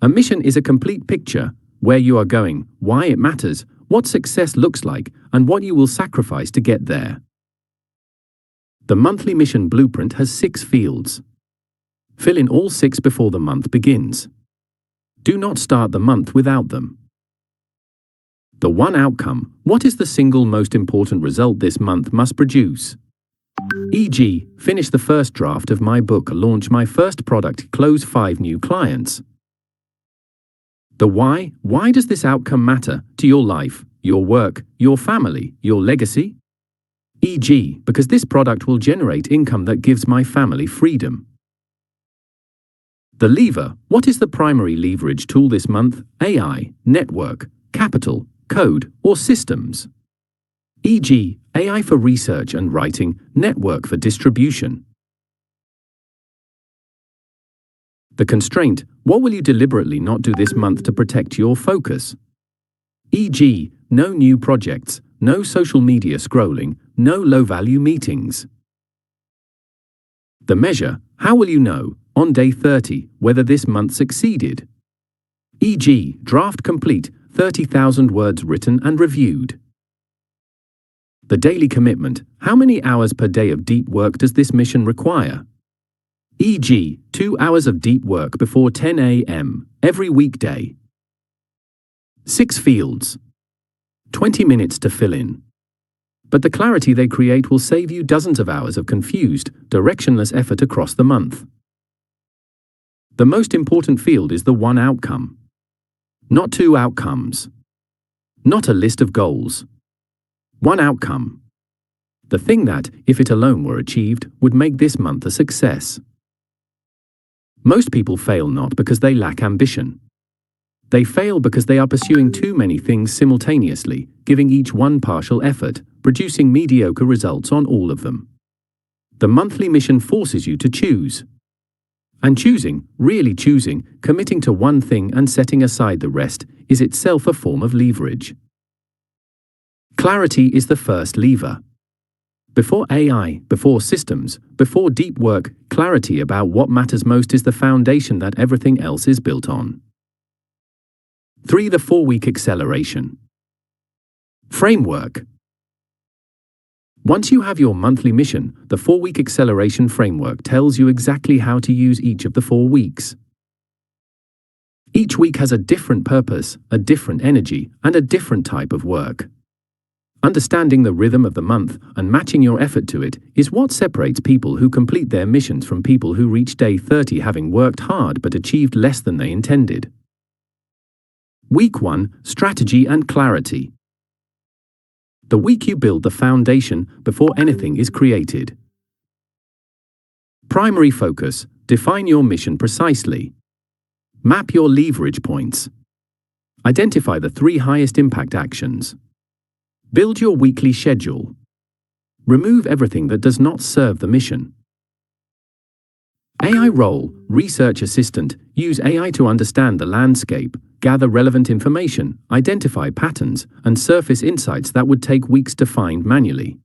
A mission is a complete picture, where you are going, why it matters, what success looks like, and what you will sacrifice to get there. The monthly mission blueprint has 6 fields. Fill in all 6 before the month begins. Do not start the month without them. The 1 outcome, what is the single most important result this month must produce? E.g., finish the first draft of my book, launch my first product, close 5 new clients. The why does this outcome matter to your life, your work, your family, your legacy? E.g., because this product will generate income that gives my family freedom. The lever, what is the primary leverage tool this month? AI, network, capital, code, or systems? E.g., AI for research and writing, network for distribution. The constraint, what will you deliberately not do this month to protect your focus? E.g., no new projects, no social media scrolling, no low-value meetings. The measure, how will you know, on day 30, whether this month succeeded? E.g., draft complete, 30,000 words written and reviewed. The daily commitment, how many hours per day of deep work does this mission require? e.g., 2 hours of deep work before 10 a.m. every weekday. 6 fields. 20 minutes to fill in. But the clarity they create will save you dozens of hours of confused, directionless effort across the month. The most important field is the one outcome. Not 2 outcomes. Not a list of goals. One outcome. The thing that, if it alone were achieved, would make this month a success. Most people fail not because they lack ambition. They fail because they are pursuing too many things simultaneously, giving each one partial effort, producing mediocre results on all of them. The monthly mission forces you to choose. And choosing, really choosing, committing to one thing and setting aside the rest, is itself a form of leverage. Clarity is the first lever. Before AI, before systems, before deep work, clarity about what matters most is the foundation that everything else is built on. 3. The 4-week acceleration. Framework. Once you have your monthly mission, the 4-week acceleration framework tells you exactly how to use each of the 4 weeks. Each week has a different purpose, a different energy, and a different type of work. Understanding the rhythm of the month and matching your effort to it is what separates people who complete their missions from people who reach day 30 having worked hard but achieved less than they intended. Week 1. Strategy and clarity. The week you build the foundation before anything is created. Primary focus. Define your mission precisely. Map your leverage points. Identify the 3 highest impact actions. Build your weekly schedule. Remove everything that does not serve the mission. AI role, research assistant. Use AI to understand the landscape, gather relevant information, identify patterns, and surface insights that would take weeks to find manually.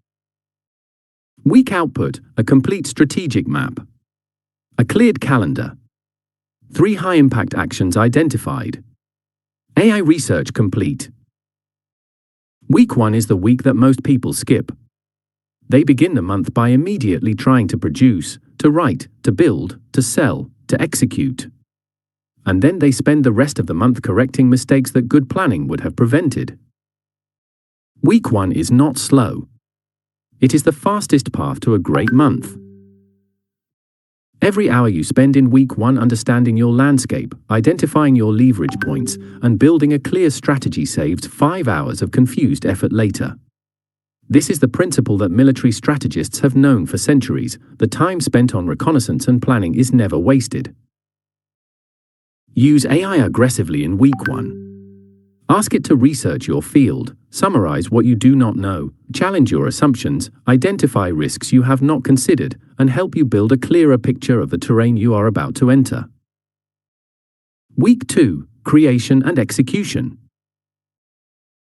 Week output, a complete strategic map. A cleared calendar. 3 high-impact actions identified. AI research complete. Week 1 is the week that most people skip. They begin the month by immediately trying to produce, to write, to build, to sell, to execute. And then they spend the rest of the month correcting mistakes that good planning would have prevented. Week 1 is not slow. It is the fastest path to a great month. Every hour you spend in week 1 understanding your landscape, identifying your leverage points, and building a clear strategy saves 5 hours of confused effort later. This is the principle that military strategists have known for centuries. The time spent on reconnaissance and planning is never wasted. Use AI aggressively in week 1. Ask it to research your field, summarize what you do not know, challenge your assumptions, identify risks you have not considered, and help you build a clearer picture of the terrain you are about to enter. Week 2. Creation and execution.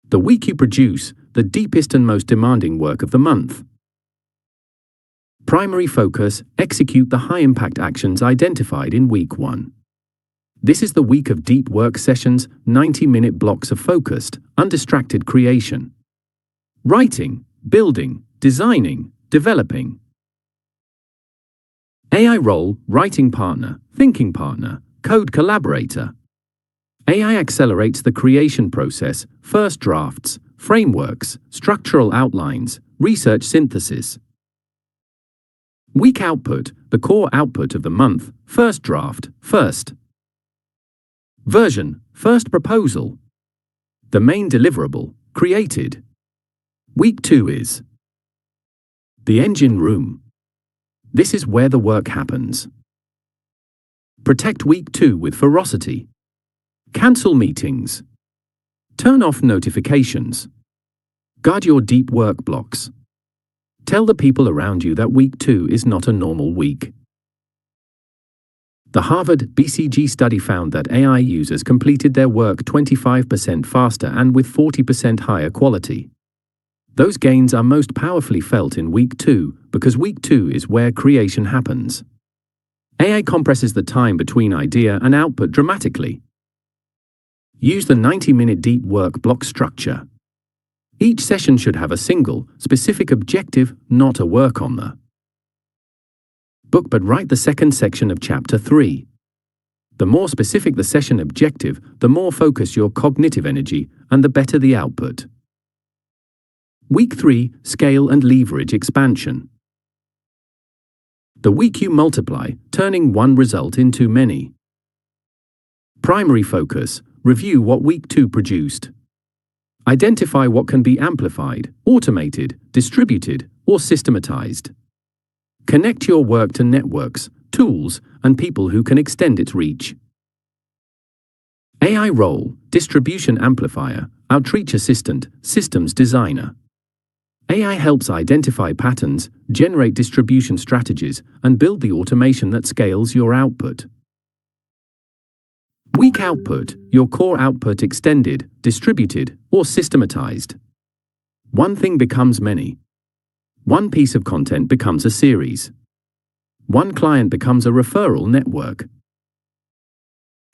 The week you produce, the deepest and most demanding work of the month. Primary focus, execute the high-impact actions identified in week 1. This is the week of deep work sessions, 90-minute blocks of focused, undistracted creation. Writing, building, designing, developing. AI role, writing partner, thinking partner, code collaborator. AI accelerates the creation process, first drafts, frameworks, structural outlines, research synthesis. Week output, the core output of the month, first draft, first. Version, first proposal. The main deliverable, created. Week 2 is the engine room. This is where the work happens. Protect week 2 with ferocity. Cancel meetings. Turn off notifications. Guard your deep work blocks. Tell the people around you that week 2 is not a normal week. The Harvard BCG study found that AI users completed their work 25% faster and with 40% higher quality. Those gains are most powerfully felt in week 2 because week 2 is where creation happens. AI compresses the time between idea and output dramatically. Use the 90-minute deep work block structure. Each session should have a single, specific objective, not a work on the Book but write the second section of Chapter 3. The more specific the session objective, the more focus your cognitive energy, and the better the output. Week 3, Scale and Leverage Expansion. The week you multiply, turning one result into many. Primary focus, review what week 2 produced. Identify what can be amplified, automated, distributed, or systematized. Connect your work to networks, tools, and people who can extend its reach. AI role, distribution amplifier, outreach assistant, systems designer. AI helps identify patterns, generate distribution strategies, and build the automation that scales your output. Weak output, your core output extended, distributed, or systematized. One thing becomes many. One piece of content becomes a series. One client becomes a referral network.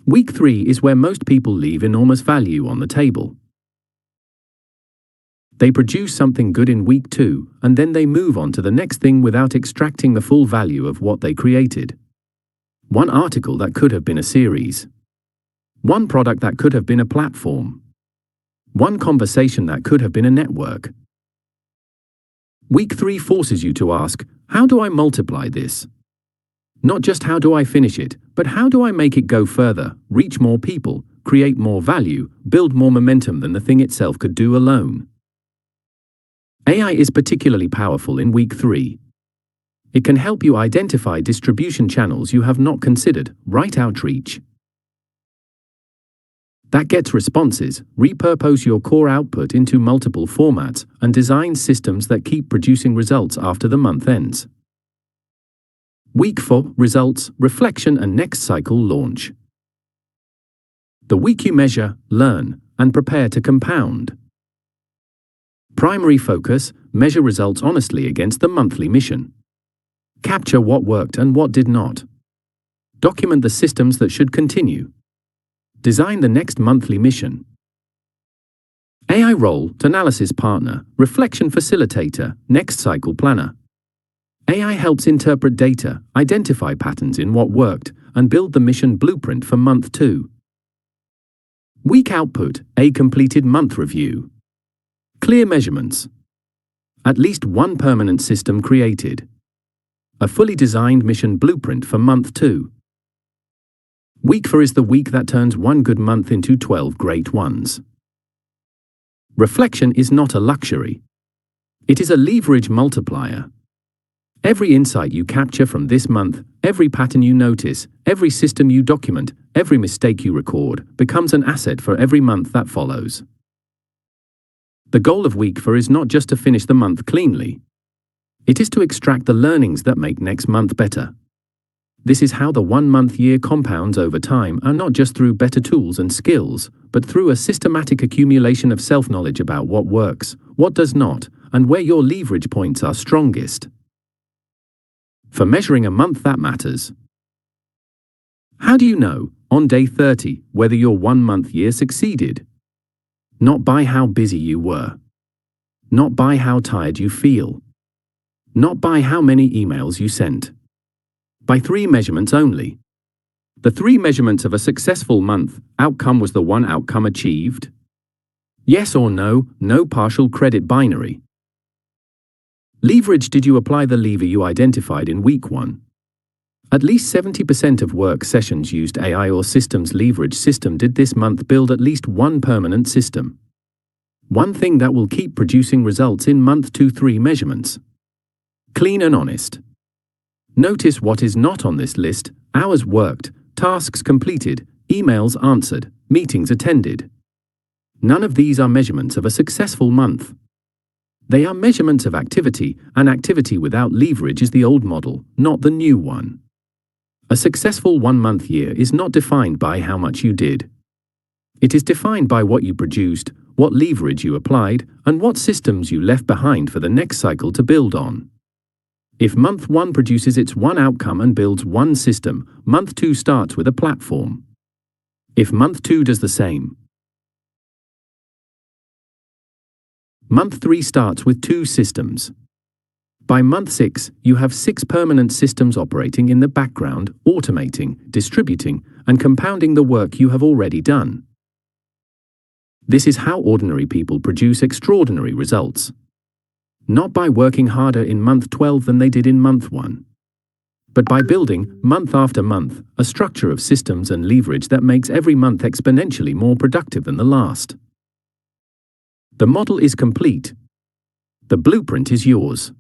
Week 3 is where most people leave enormous value on the table. They produce something good in week 2, and then they move on to the next thing without extracting the full value of what they created. One article that could have been a series. One product that could have been a platform. One conversation that could have been a network. Week 3 forces you to ask, how do I multiply this? Not just how do I finish it, but how do I make it go further, reach more people, create more value, build more momentum than the thing itself could do alone? AI is particularly powerful in week 3. It can help you identify distribution channels you have not considered, right outreach. That gets responses, repurpose your core output into multiple formats, and design systems that keep producing results after the month ends. Week 4, results, reflection and next cycle launch. The week you measure, learn, and prepare to compound. Primary focus, measure results honestly against the monthly mission. Capture what worked and what did not. Document the systems that should continue. Design the next monthly mission. AI role, analysis partner, reflection facilitator, next cycle planner. AI helps interpret data, identify patterns in what worked, and build the mission blueprint for month 2. Week output, a completed month review. Clear measurements. At least one permanent system created. A fully designed mission blueprint for month 2. Week 4 is the week that turns one good month into 12 great ones. Reflection is not a luxury. It is a leverage multiplier. Every insight you capture from this month, every pattern you notice, every system you document, every mistake you record, becomes an asset for every month that follows. The goal of week 4 is not just to finish the month cleanly. It is to extract the learnings that make next month better. This is how the 1-month year compounds over time, and not just through better tools and skills, but through a systematic accumulation of self-knowledge about what works, what does not, and where your leverage points are strongest. For measuring a month that matters. How do you know, on day 30, whether your 1-month year succeeded? Not by how busy you were. Not by how tired you feel. Not by how many emails you sent. By 3 measurements only. The 3 measurements of a successful month. Outcome: was the one outcome achieved? Yes or no, no partial credit binary. Leverage: did you apply the lever you identified in week 1? At least 70% of work sessions used AI or systems leverage system. Did this month build at least one permanent system? One thing that will keep producing results in month 2, 3 measurements. Clean and honest. Notice what is not on this list: hours worked, tasks completed, emails answered, meetings attended. None of these are measurements of a successful month. They are measurements of activity, and activity without leverage is the old model, not the new one. A successful 1-month year is not defined by how much you did. It is defined by what you produced, what leverage you applied, and what systems you left behind for the next cycle to build on. If month 1 produces its one outcome and builds one system, month 2 starts with a platform. If month 2 does the same, month 3 starts with 2 systems. By month 6, you have 6 permanent systems operating in the background, automating, distributing, and compounding the work you have already done. This is how ordinary people produce extraordinary results. Not by working harder in month 12 than they did in month 1, but by building, month after month, a structure of systems and leverage that makes every month exponentially more productive than the last. The model is complete. The blueprint is yours.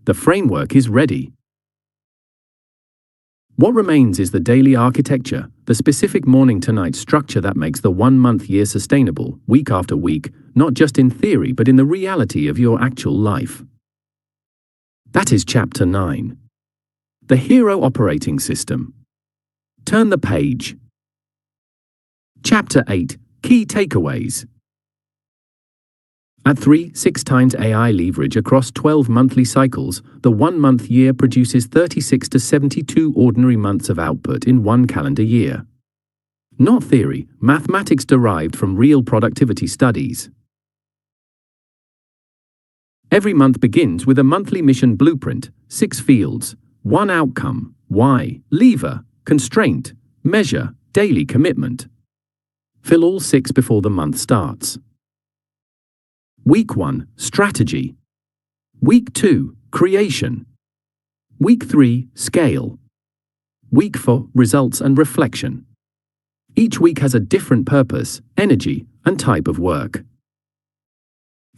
The framework is ready. What remains is the daily architecture, the specific morning-to-night structure that makes the 1-month year sustainable, week after week, not just in theory but in the reality of your actual life. That is Chapter 9. The Hero Operating System. Turn the page. Chapter 8. Key Takeaways. At 3-6 times AI leverage across 12 monthly cycles, the 1-month year produces 36 to 72 ordinary months of output in 1 calendar year. Not theory, mathematics derived from real productivity studies. Every month begins with a monthly mission blueprint, 6 fields, 1 outcome, why, lever, constraint, measure, daily commitment. Fill all 6 before the month starts. Week 1, strategy. Week 2, creation. Week 3, scale. Week 4, results and reflection. Each week has a different purpose, energy, and type of work.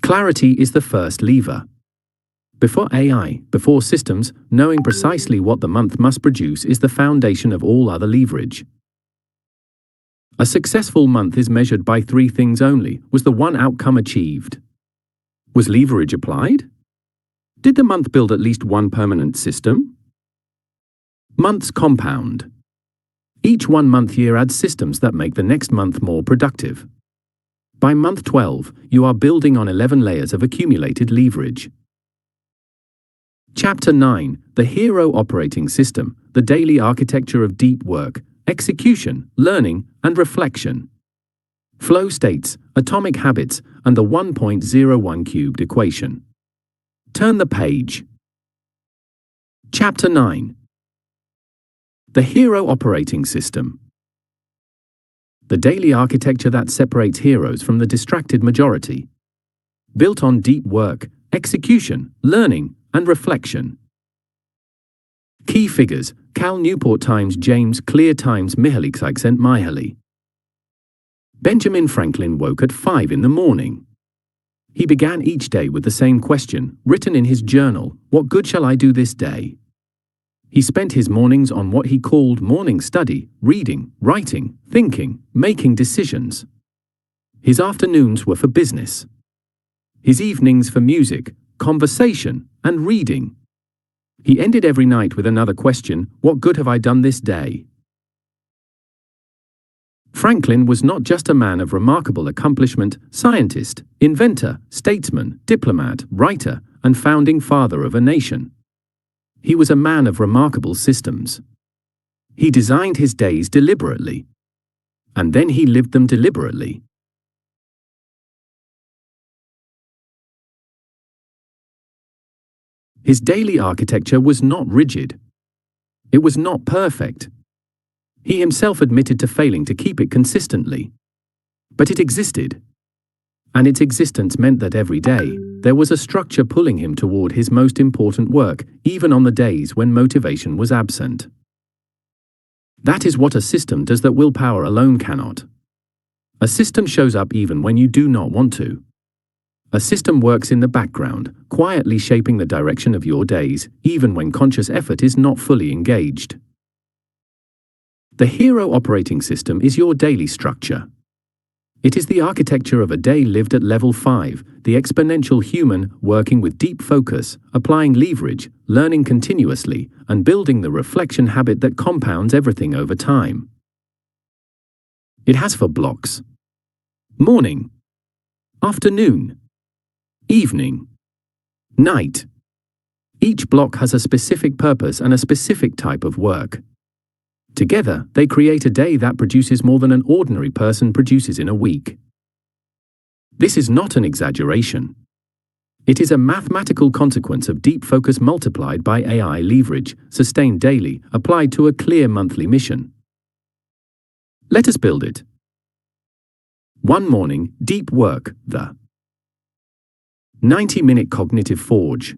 Clarity is the first lever. Before AI, before systems, knowing precisely what the month must produce is the foundation of all other leverage. A successful month is measured by 3 things only. Was the 1 outcome achieved? Was leverage applied? Did the month build at least 1 permanent system? Months compound. Each 1-month year adds systems that make the next month more productive. By month 12, you are building on 11 layers of accumulated leverage. Chapter 9. The Hero Operating System, the daily architecture of deep work, execution, learning, and reflection. Flow states, atomic habits, and the 1.01 cubed equation. Turn the page. Chapter 9. The Hero Operating System. The daily architecture that separates heroes from the distracted majority. Built on deep work, execution, learning, and reflection. Key figures: Cal Newport times James Clear times Mihaly Csikszentmihalyi. Benjamin Franklin woke at 5 in the morning. He began each day with the same question, written in his journal: what good shall I do this day? He spent his mornings on what he called morning study, reading, writing, thinking, making decisions. His afternoons were for business. His evenings for music, conversation, and reading. He ended every night with another question: what good have I done this day? Franklin was not just a man of remarkable accomplishment, scientist, inventor, statesman, diplomat, writer, and founding father of a nation. He was a man of remarkable systems. He designed his days deliberately. And then he lived them deliberately. His daily architecture was not rigid. It was not perfect. He himself admitted to failing to keep it consistently. But it existed. And its existence meant that every day, there was a structure pulling him toward his most important work, even on the days when motivation was absent. That is what a system does that willpower alone cannot. A system shows up even when you do not want to. A system works in the background, quietly shaping the direction of your days, even when conscious effort is not fully engaged. The Hero Operating System is your daily structure. It is the architecture of a day lived at level 5, the exponential human, working with deep focus, applying leverage, learning continuously, and building the reflection habit that compounds everything over time. It has 4 blocks: morning, afternoon, evening, night. Each block has a specific purpose and a specific type of work. Together, they create a day that produces more than an ordinary person produces in a week. This is not an exaggeration. It is a mathematical consequence of deep focus multiplied by AI leverage, sustained daily, applied to a clear monthly mission. Let us build it. One morning, deep work, the 90-minute cognitive forge.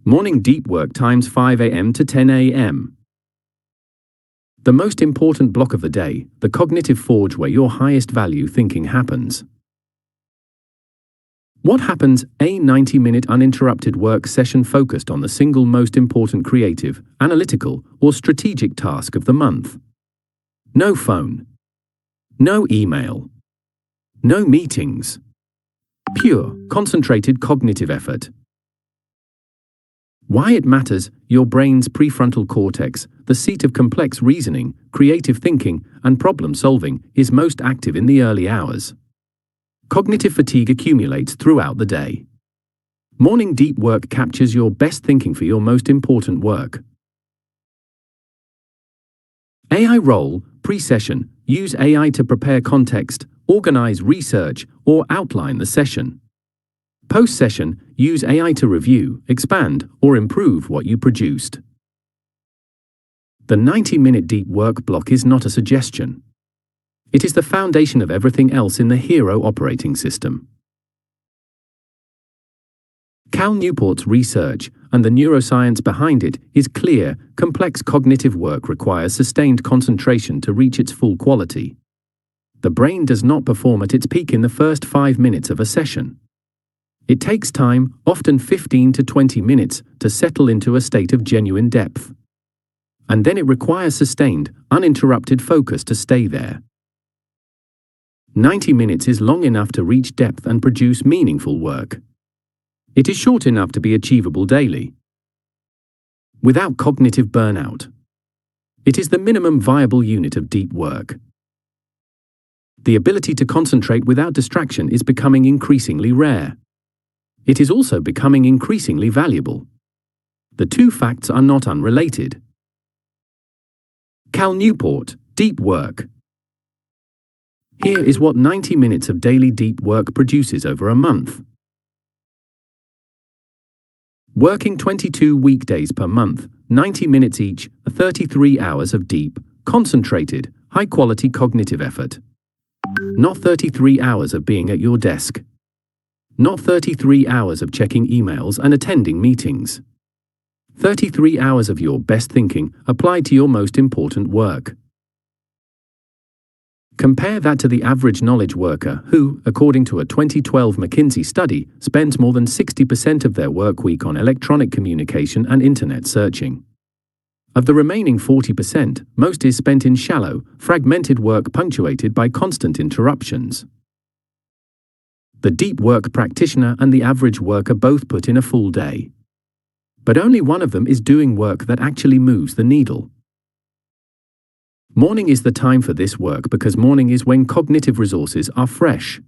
Morning deep work times 5 a.m. to 10 a.m. The most important block of the day, the cognitive forge where your highest value thinking happens. What happens? A 90-minute uninterrupted work session focused on the single most important creative, analytical, or strategic task of the month. No phone. No email. No meetings. Pure, concentrated cognitive effort. Why it matters? Your brain's prefrontal cortex, the seat of complex reasoning, creative thinking, and problem solving, is most active in the early hours. Cognitive fatigue accumulates throughout the day. Morning deep work captures your best thinking for your most important work. AI role, pre-session, use AI to prepare context, organize research, or outline the session. Post-session, use AI to review, expand, or improve what you produced. The 90-minute deep work block is not a suggestion. It is the foundation of everything else in the Hero operating system. Cal Newport's research, and the neuroscience behind it, is clear. Complex cognitive work requires sustained concentration to reach its full quality. The brain does not perform at its peak in the first 5 minutes of a session. It takes time, often 15 to 20 minutes, to settle into a state of genuine depth. And then it requires sustained, uninterrupted focus to stay there. 90 minutes is long enough to reach depth and produce meaningful work. It is short enough to be achievable daily, without cognitive burnout. It is the minimum viable unit of deep work. The ability to concentrate without distraction is becoming increasingly rare. It is also becoming increasingly valuable. The two facts are not unrelated. Cal Newport, deep work. Here is what 90 minutes of daily deep work produces over a month. Working 22 weekdays per month, 90 minutes each, 33 hours of deep, concentrated, high-quality cognitive effort. Not 33 hours of being at your desk. Not 33 hours of checking emails and attending meetings. 33 hours of your best thinking applied to your most important work. Compare that to the average knowledge worker who, according to a 2012 McKinsey study, spends more than 60% of their work week on electronic communication and internet searching. Of the remaining 40%, most is spent in shallow, fragmented work punctuated by constant interruptions. The deep work practitioner and the average worker both put in a full day. But only one of them is doing work that actually moves the needle. Morning is the time for this work because morning is when cognitive resources are fresh.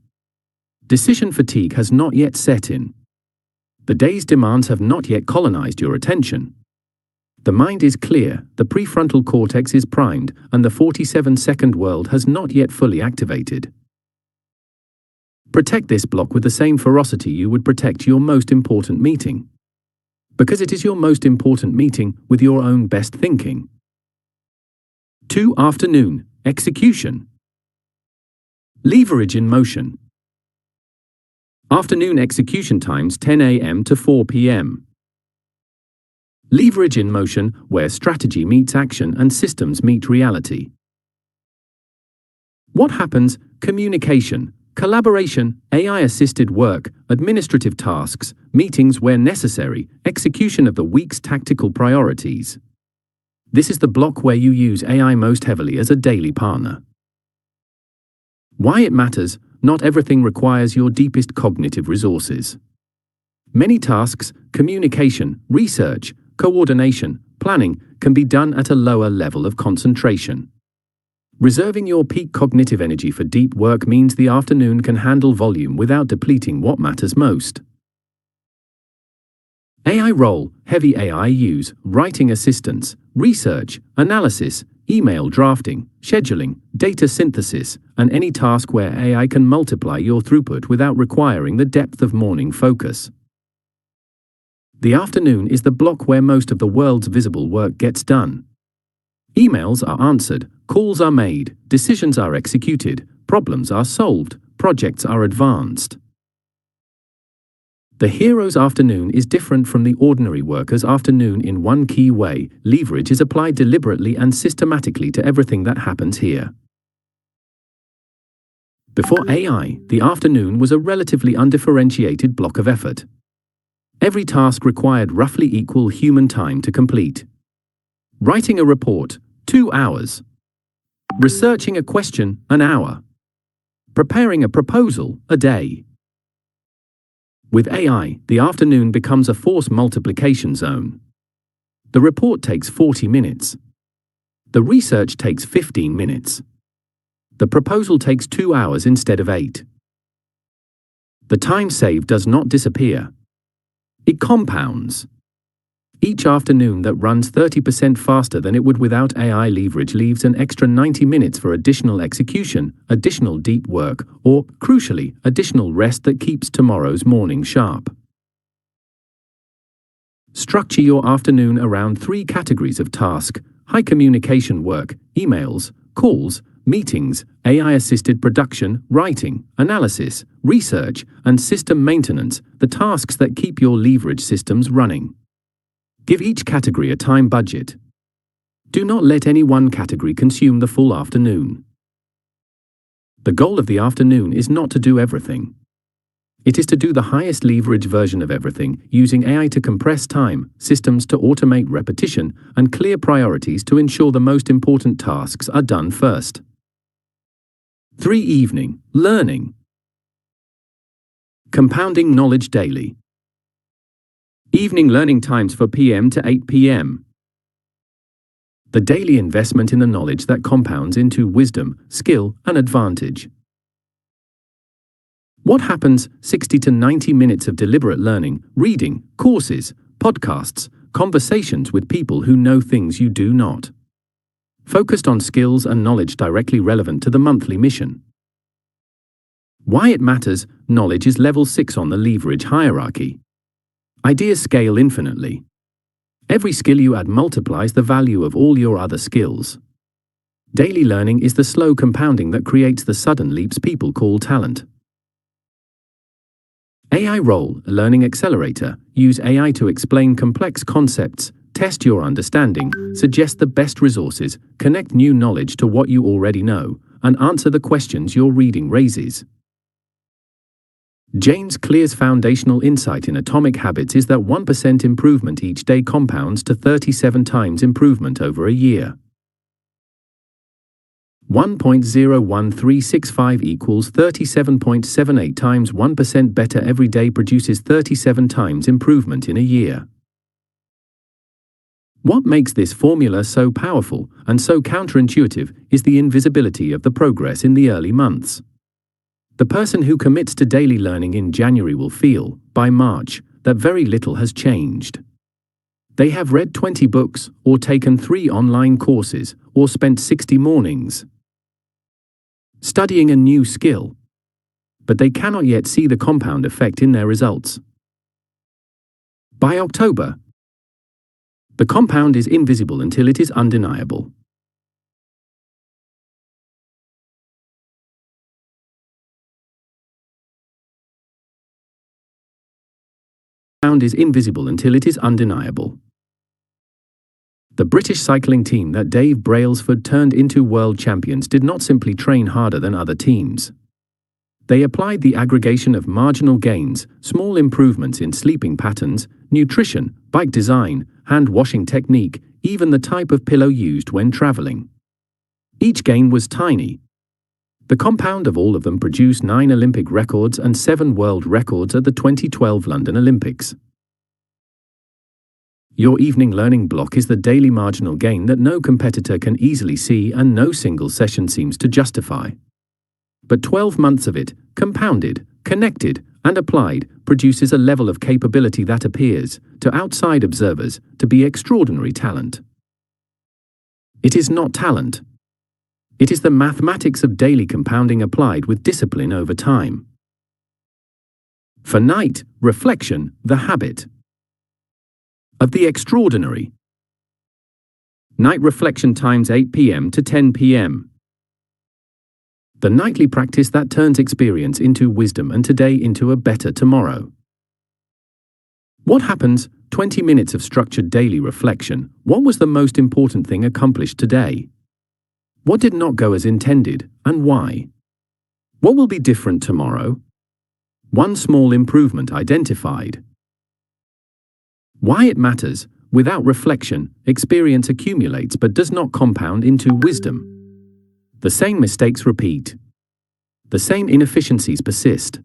Decision fatigue has not yet set in. The day's demands have not yet colonized your attention. The mind is clear, the prefrontal cortex is primed, and the 47-second world has not yet fully activated. Protect this block with the same ferocity you would protect your most important meeting. Because it is your most important meeting with your own best thinking. 2. Afternoon, execution. Leverage in motion. Afternoon execution times 10 a.m. to 4 p.m. Leverage in motion, where strategy meets action and systems meet reality. What happens? Communication, collaboration, AI-assisted work, administrative tasks, meetings where necessary, execution of the week's tactical priorities. This is the block where you use AI most heavily as a daily partner. Why it matters? Not everything requires your deepest cognitive resources. Many tasks, communication, research, coordination, planning, can be done at a lower level of concentration. Reserving your peak cognitive energy for deep work means the afternoon can handle volume without depleting what matters most. AI role, heavy AI use, writing assistance, research, analysis, email drafting, scheduling, data synthesis, and any task where AI can multiply your throughput without requiring the depth of morning focus. The afternoon is the block where most of the world's visible work gets done. Emails are answered, calls are made, decisions are executed, problems are solved, projects are advanced. The hero's afternoon is different from the ordinary worker's afternoon in one key way: leverage is applied deliberately and systematically to everything that happens here. Before AI, the afternoon was a relatively undifferentiated block of effort. Every task required roughly equal human time to complete. Writing a report, 2 hours. Researching a question, an hour. Preparing a proposal, a day. With AI, the afternoon becomes a force multiplication zone. The report takes 40 minutes. The research takes 15 minutes. The proposal takes 2 hours instead of 8. The time saved does not disappear. It compounds. Each afternoon that runs 30% faster than it would without AI leverage leaves an extra 90 minutes for additional execution, additional deep work, or, crucially, additional rest that keeps tomorrow's morning sharp. Structure your afternoon around 3 categories of task: high communication work, emails, calls, meetings, AI-assisted production, writing, analysis, research, and system maintenance, the tasks that keep your leverage systems running. Give each category a time budget. Do not let any one category consume the full afternoon. The goal of the afternoon is not to do everything. It is to do the highest leverage version of everything, using AI to compress time, systems to automate repetition, and clear priorities to ensure the most important tasks are done first. 3. Evening, learning. Compounding knowledge daily. Evening learning times for PM to 8 p.m. The daily investment in the knowledge that compounds into wisdom, skill, and advantage. What happens? 60 to 90 minutes of deliberate learning, reading, courses, podcasts, conversations with people who know things you do not. Focused on skills and knowledge directly relevant to the monthly mission. Why it matters: knowledge is level 6 on the leverage hierarchy. Ideas scale infinitely. Every skill you add multiplies the value of all your other skills. Daily learning is the slow compounding that creates the sudden leaps people call talent. AI role, learning accelerator. Use AI to explain complex concepts, test your understanding, suggest the best resources, connect new knowledge to what you already know, and answer the questions your reading raises. James Clear's foundational insight in Atomic Habits is that 1% improvement each day compounds to 37 times improvement over a year. 1.01365 equals 37.78 times 1% better every day produces 37 times improvement in a year. What makes this formula so powerful and so counterintuitive is the invisibility of the progress in the early months. The person who commits to daily learning in January will feel, by March, that very little has changed. They have read 20 books, or taken 3 online courses, or spent 60 mornings studying a new skill. But they cannot yet see the compound effect in their results. By October, the compound is invisible until it is undeniable. Is invisible until it is undeniable. The British cycling team that Dave Brailsford turned into world champions did not simply train harder than other teams. They applied the aggregation of marginal gains, small improvements in sleeping patterns, nutrition, bike design, hand washing technique, even the type of pillow used when traveling. Each gain was tiny. The compound of all of them produced 9 Olympic records and 7 world records at the 2012 London Olympics. Your evening learning block is the daily marginal gain that no competitor can easily see and no single session seems to justify. But 12 months of it, compounded, connected, and applied, produces a level of capability that appears, to outside observers, to be extraordinary talent. It is not talent. It is the mathematics of daily compounding applied with discipline over time. For night reflection, the habit of the extraordinary. Night reflection times 8 p.m. to 10 p.m. The nightly practice that turns experience into wisdom and today into a better tomorrow. What happens? 20 minutes of structured daily reflection. What was the most important thing accomplished today? What did not go as intended, and why? What will be different tomorrow? One small improvement identified. Why it matters. Without reflection, experience accumulates but does not compound into wisdom. The same mistakes repeat. The same inefficiencies persist.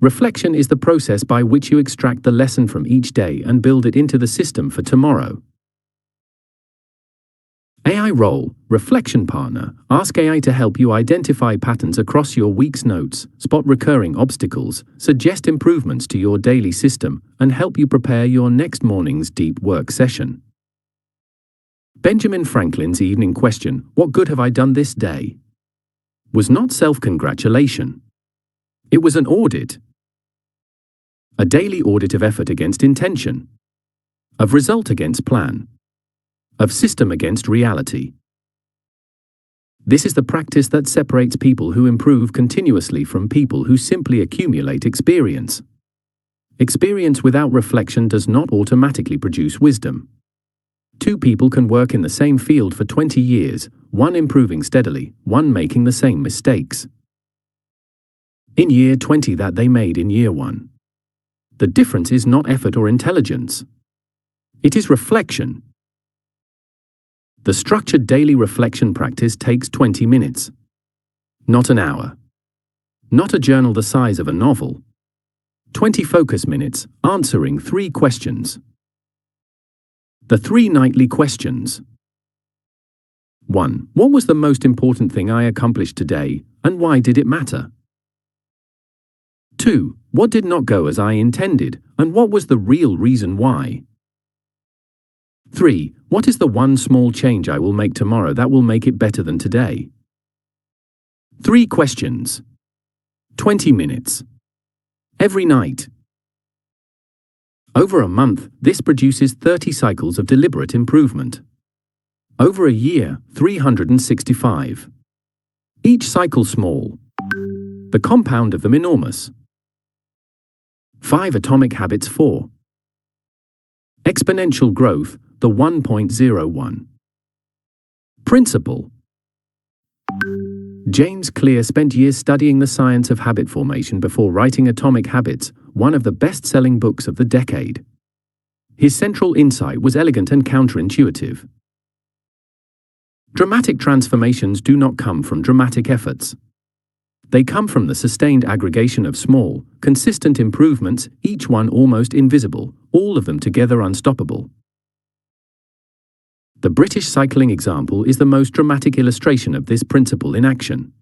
Reflection is the process by which you extract the lesson from each day and build it into the system for tomorrow. AI role, reflection partner. Ask AI to help you identify patterns across your week's notes, spot recurring obstacles, suggest improvements to your daily system, and help you prepare your next morning's deep work session. Benjamin Franklin's evening question, "What good have I done this day?" was not self-congratulation. It was an audit. A daily audit of effort against intention, of result against plan, of system against reality. This is the practice that separates people who improve continuously from people who simply accumulate experience. Experience without reflection does not automatically produce wisdom. Two people can work in the same field for 20 years, one improving steadily, one making the same mistakes in year 20 that they made in year 1. The difference is not effort or intelligence. It is reflection. The structured daily reflection practice takes 20 minutes. Not an hour. Not a journal the size of a novel. 20 focus minutes, answering 3 questions. The 3 nightly questions. 1. What was the most important thing I accomplished today, and why did it matter? 2. What did not go as I intended, and what was the real reason why? 3. What is the one small change I will make tomorrow that will make it better than today? 3 questions. 20 minutes. Every night. Over a month, this produces 30 cycles of deliberate improvement. Over a year, 365. Each cycle small. The compound of them enormous. 5 Atomic Habits 4. Exponential growth, the 1.01. Principle. James Clear spent years studying the science of habit formation before writing Atomic Habits, one of the best-selling books of the decade. His central insight was elegant and counterintuitive. Dramatic transformations do not come from dramatic efforts. They come from the sustained aggregation of small, consistent improvements, each one almost invisible, all of them together unstoppable. The British cycling example is the most dramatic illustration of this principle in action.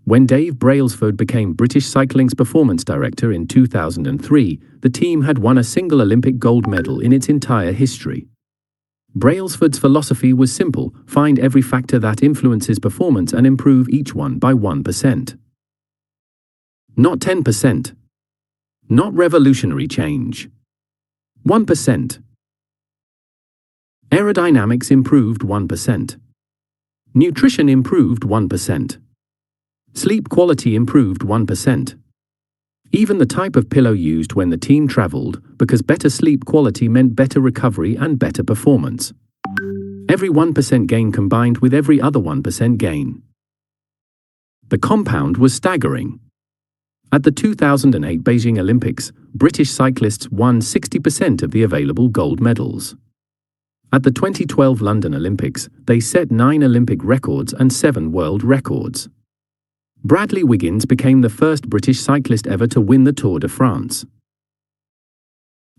When Dave Brailsford became British Cycling's performance director in 2003, the team had won a single Olympic gold medal in its entire history. Brailsford's philosophy was simple: find every factor that influences performance and improve each one by 1%. Not 10%. Not revolutionary change. 1%. Aerodynamics improved 1%. Nutrition improved 1%. Sleep quality improved 1%. Even the type of pillow used when the team traveled, because better sleep quality meant better recovery and better performance. Every 1% gain combined with every other 1% gain. The compound was staggering. At the 2008 Beijing Olympics, British cyclists won 60% of the available gold medals. At the 2012 London Olympics, they set 9 Olympic records and 7 world records. Bradley Wiggins became the first British cyclist ever to win the Tour de France.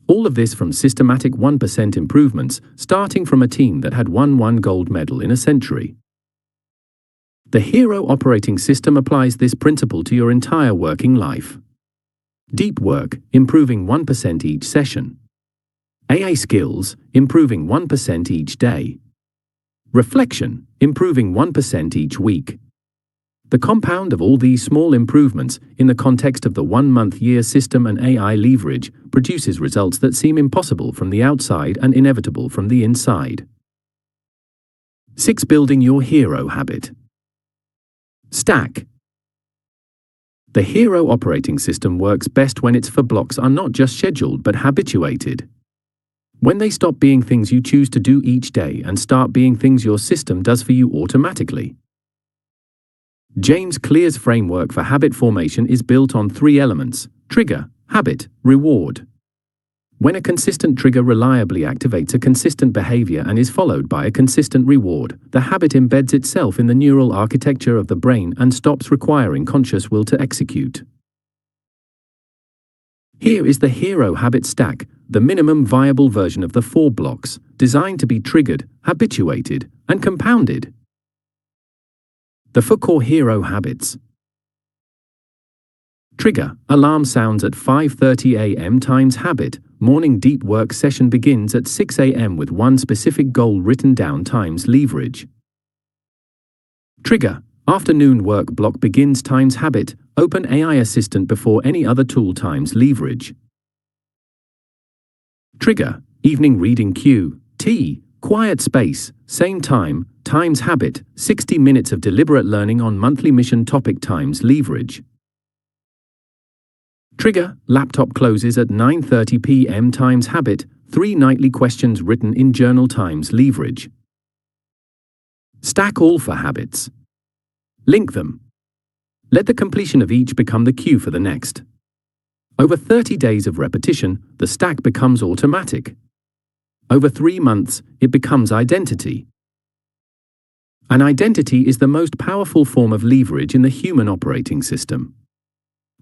All of this from systematic 1% improvements, starting from a team that had won 1 gold medal in a century. The Hero operating system applies this principle to your entire working life. Deep work, improving 1% each session. AA skills, improving 1% each day. Reflection, improving 1% each week. The compound of all these small improvements, in the context of the 1-month-year system and AI leverage, produces results that seem impossible from the outside and inevitable from the inside. 6. Building your hero habit. Stack. The hero operating system works best when its blocks are not just scheduled but habituated. When they stop being things you choose to do each day and start being things your system does for you automatically. James Clear's framework for habit formation is built on 3 elements: trigger, habit, reward. When a consistent trigger reliably activates a consistent behavior and is followed by a consistent reward, the habit embeds itself in the neural architecture of the brain and stops requiring conscious will to execute. Here is the hero habit stack, the minimum viable version of the 4 blocks, designed to be triggered, habituated, and compounded. The 4 core hero habits. Trigger, alarm sounds at 5:30 a.m. times habit, morning deep work session begins at 6 a.m. with one specific goal written down times leverage. Trigger, afternoon work block begins times habit, open AI assistant before any other tool times leverage. Trigger, evening reading queue, tea, quiet space, same time, times habit, 60 minutes of deliberate learning on monthly mission topic times leverage. Trigger, laptop closes at 9:30 p.m. times habit, 3 nightly questions written in journal times leverage. Stack all 4 habits. Link them. Let the completion of each become the cue for the next. Over 30 days of repetition, the stack becomes automatic. Over 3 months, it becomes identity. An identity is the most powerful form of leverage in the human operating system.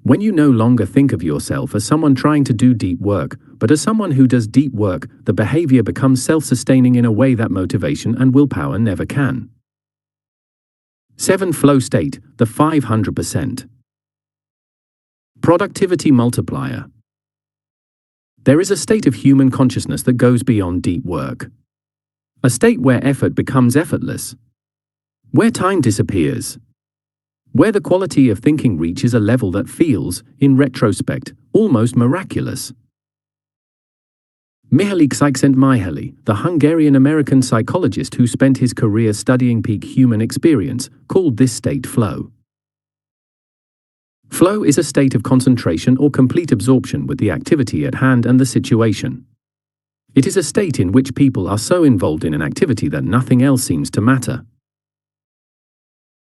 When you no longer think of yourself as someone trying to do deep work, but as someone who does deep work, the behavior becomes self-sustaining in a way that motivation and willpower never can. 7. Flow state, the 500%. Productivity multiplier. There is a state of human consciousness that goes beyond deep work. A state where effort becomes effortless. Where time disappears. Where the quality of thinking reaches a level that feels, in retrospect, almost miraculous. Mihaly Csikszentmihalyi, the Hungarian-American psychologist who spent his career studying peak human experience, called this state flow. Flow is a state of concentration or complete absorption with the activity at hand and the situation. It is a state in which people are so involved in an activity that nothing else seems to matter.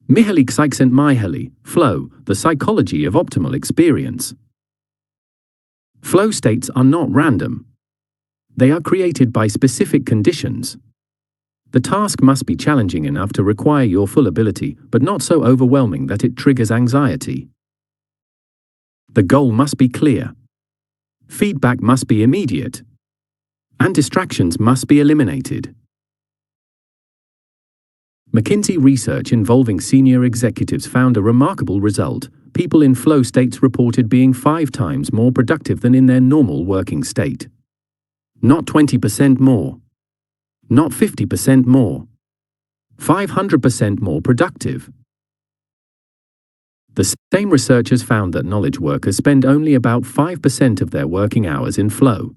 Mihaly Csikszentmihalyi, Flow, the psychology of optimal experience. Flow states are not random. They are created by specific conditions. The task must be challenging enough to require your full ability, but not so overwhelming that it triggers anxiety. The goal must be clear. Feedback must be immediate. And distractions must be eliminated. McKinsey research involving senior executives found a remarkable result. People in flow states reported being 5 times more productive than in their normal working state. Not 20% more. Not 50% more. 500% more productive. The same researchers found that knowledge workers spend only about 5% of their working hours in flow.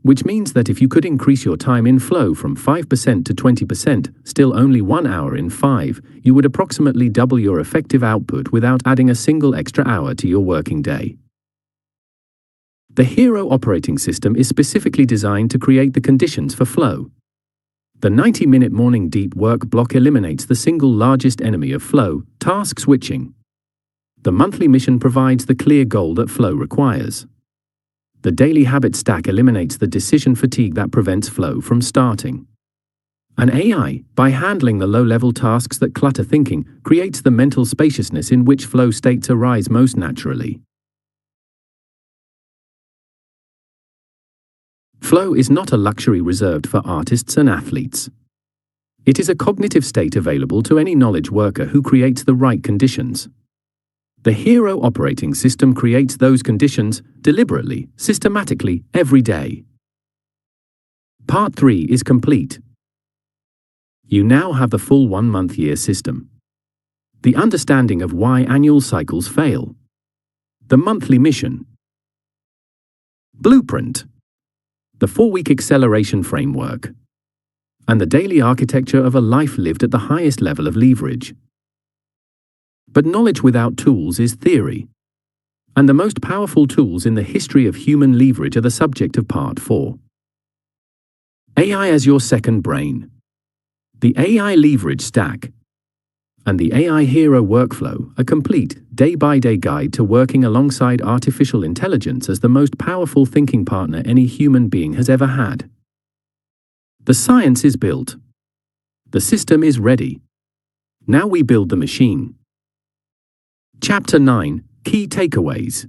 Which means that if you could increase your time in flow from 5% to 20%, still only 1 hour in 5, you would approximately double your effective output without adding a single extra hour to your working day. The Hero operating system is specifically designed to create the conditions for flow. The 90-minute morning deep work block eliminates the single largest enemy of flow, task switching. The monthly mission provides the clear goal that flow requires. The daily habit stack eliminates the decision fatigue that prevents flow from starting. An AI, by handling the low-level tasks that clutter thinking, creates the mental spaciousness in which flow states arise most naturally. Flow is not a luxury reserved for artists and athletes. It is a cognitive state available to any knowledge worker who creates the right conditions. The Hero operating system creates those conditions, deliberately, systematically, every day. Part 3 is complete. You now have the full 1-month-year system. The understanding of why annual cycles fail. The monthly mission. Blueprint. The 4-week acceleration framework. And the daily architecture of a life lived at the highest level of leverage. But knowledge without tools is theory. And the most powerful tools in the history of human leverage are the subject of Part 4. AI as your second brain. The AI Leverage Stack. And the AI Hero Workflow, a complete, day-by-day guide to working alongside artificial intelligence as the most powerful thinking partner any human being has ever had. The science is built. The system is ready. Now we build the machine. Chapter 9. Key Takeaways.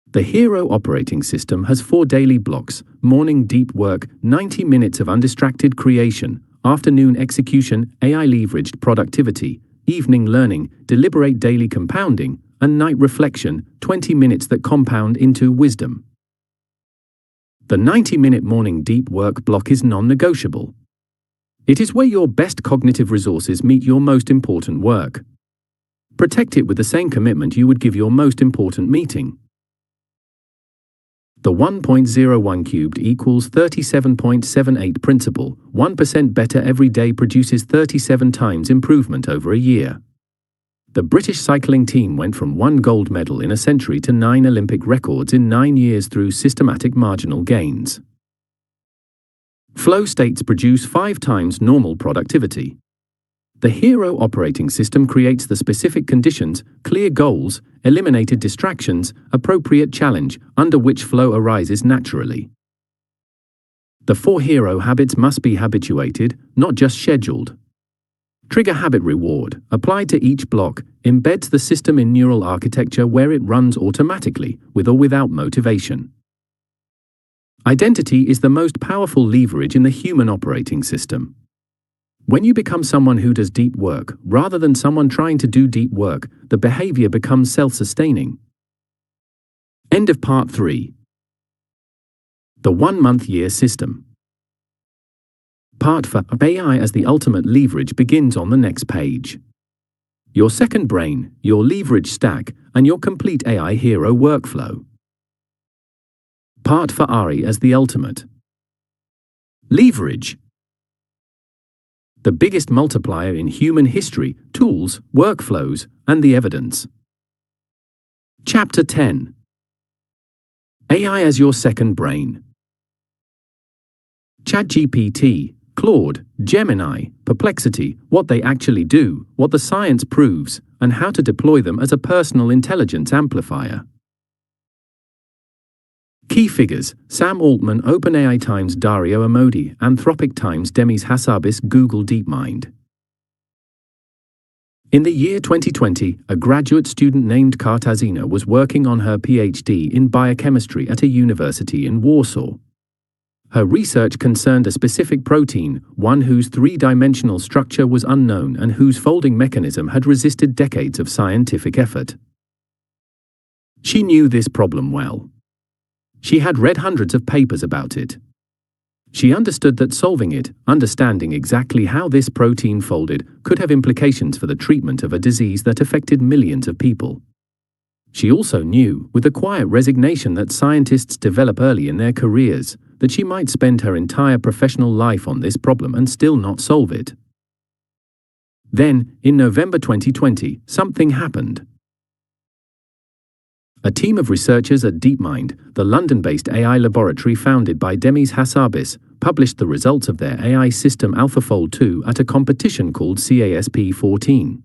The Hero operating system has 4 daily blocks: morning deep work, 90 minutes of undistracted creation, afternoon execution, AI leveraged productivity, evening learning, deliberate daily compounding, and night reflection, 20 minutes that compound into wisdom. The 90-minute morning deep work block is non-negotiable. It is where your best cognitive resources meet your most important work. Protect it with the same commitment you would give your most important meeting. The 1.01 cubed equals 37.78 principle, 1% better every day produces 37 times improvement over a year. The British cycling team went from 1 gold medal in a century to 9 Olympic records in 9 years through systematic marginal gains. Flow states produce 5 times normal productivity. The Hero operating system creates the specific conditions, clear goals, eliminated distractions, appropriate challenge, under which flow arises naturally. The 4 Hero habits must be habituated, not just scheduled. Trigger habit reward, applied to each block, embeds the system in neural architecture where it runs automatically, with or without motivation. Identity is the most powerful leverage in the human operating system. When you become someone who does deep work, rather than someone trying to do deep work, the behavior becomes self-sustaining. End of Part 3. The 1-month-year system. Part 4, AI as the ultimate leverage, begins on the next page. Your second brain, your leverage stack, and your complete AI Hero workflow. Part 4, ARI as the ultimate. Leverage. The biggest multiplier in human history, tools, workflows, and the evidence. Chapter 10. AI as your second brain. ChatGPT, Claude, Gemini, Perplexity, what they actually do, what the science proves, and how to deploy them as a personal intelligence amplifier. Key figures: Sam Altman, OpenAI times Dario Amodi, Anthropic times Demis Hassabis, Google DeepMind. In the year 2020, a graduate student named Katarzyna was working on her PhD in biochemistry at a university in Warsaw. Her research concerned a specific protein, one whose 3-dimensional structure was unknown and whose folding mechanism had resisted decades of scientific effort. She knew this problem well. She had read hundreds of papers about it. She understood that solving it, understanding exactly how this protein folded, could have implications for the treatment of a disease that affected millions of people. She also knew, with a quiet resignation that scientists develop early in their careers, that she might spend her entire professional life on this problem and still not solve it. Then, in November 2020, something happened. A team of researchers at DeepMind, the London-based AI laboratory founded by Demis Hassabis, published the results of their AI system AlphaFold 2 at a competition called CASP14.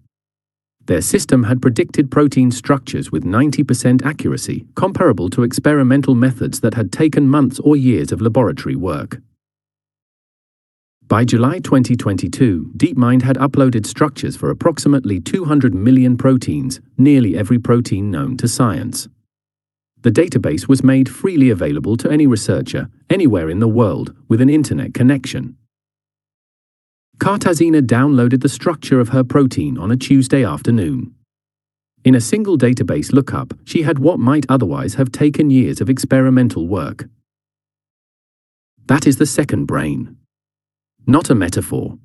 Their system had predicted protein structures with 90% accuracy, comparable to experimental methods that had taken months or years of laboratory work. By July 2022, DeepMind had uploaded structures for approximately 200 million proteins, nearly every protein known to science. The database was made freely available to any researcher, anywhere in the world, with an internet connection. Katarzyna downloaded the structure of her protein on a Tuesday afternoon. In a single database lookup, she had what might otherwise have taken years of experimental work. That is the second brain. not a metaphor.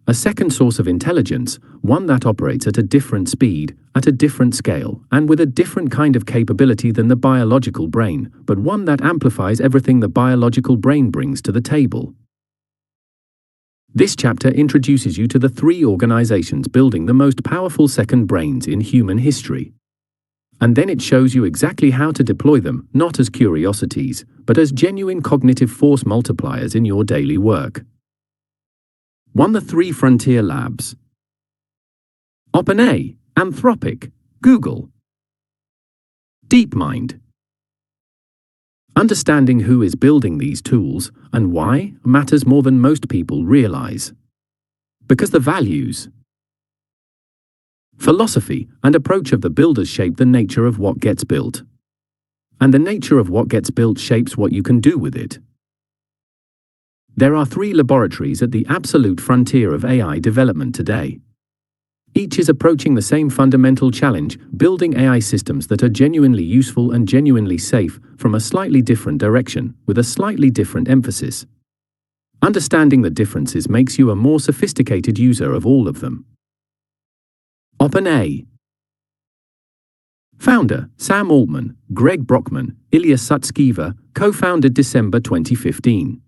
A second source of intelligence, one that operates at a different speed, at a different scale, and with a different kind of capability than the biological brain, but one that amplifies everything the biological brain brings to the table. This chapter introduces you to the three organizations building the most powerful second brains in human history. And then it shows you exactly how to deploy them, not as curiosities, but as genuine cognitive force multipliers in your daily work. 1. The three frontier labs. OpenAI, Anthropic, Google. DeepMind. Understanding who is building these tools and why matters more than most people realize. Because the values, philosophy, and approach of the builders shape the nature of what gets built. And the nature of what gets built shapes what you can do with it. There are three laboratories at the absolute frontier of AI development today. Each is approaching the same fundamental challenge, building AI systems that are genuinely useful and genuinely safe, from a slightly different direction, with a slightly different emphasis. Understanding the differences makes you a more sophisticated user of all of them. OpenAI. Founder, Sam Altman, Greg Brockman, Ilya Sutskever, co-founded December 2015.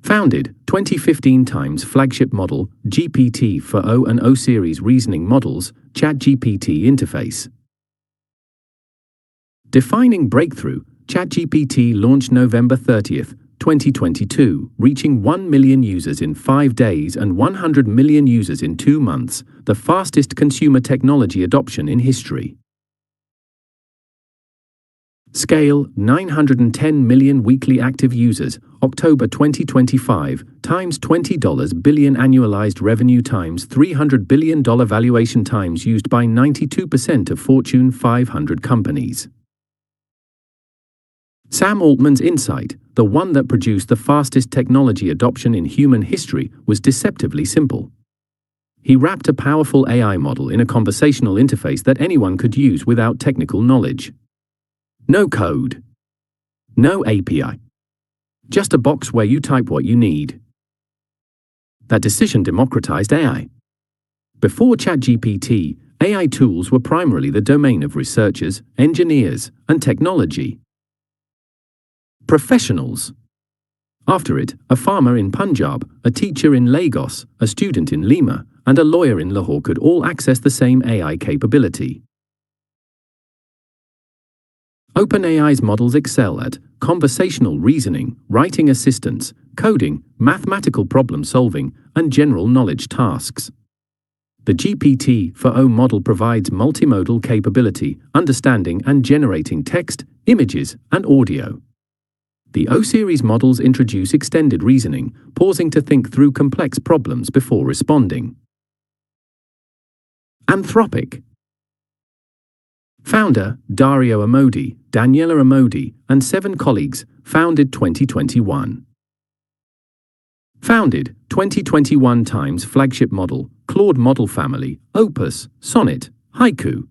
Founded, 2015 times flagship model, GPT-4o and O-series reasoning models, ChatGPT interface. Defining breakthrough, ChatGPT launched November 30th, 2022, reaching 1 million users in 5 days and 100 million users in 2 months, the fastest consumer technology adoption in history. Scale, 910 million weekly active users, October 2025, times $20 billion annualized revenue times $300 billion valuation times used by 92% of Fortune 500 companies. Sam Altman's insight, the one that produced the fastest technology adoption in human history, was deceptively simple. He wrapped a powerful AI model in a conversational interface that anyone could use without technical knowledge. No code. No API. Just a box where you type what you need. That decision democratized AI. Before ChatGPT, AI tools were primarily the domain of researchers, engineers, and technology professionals. After it, a farmer in Punjab, a teacher in Lagos, a student in Lima, and a lawyer in Lahore could all access the same AI capability. OpenAI's models excel at conversational reasoning, writing assistance, coding, mathematical problem solving, and general knowledge tasks. The GPT-4o model provides multimodal capability, understanding and generating text, images, and audio. The O-series models introduce extended reasoning, pausing to think through complex problems before responding. Anthropic. Founder, Dario Amodi, Daniela Amodi, and 7 colleagues, founded 2021. Founded, 2021 times flagship model, Claude model family, Opus, Sonnet, Haiku.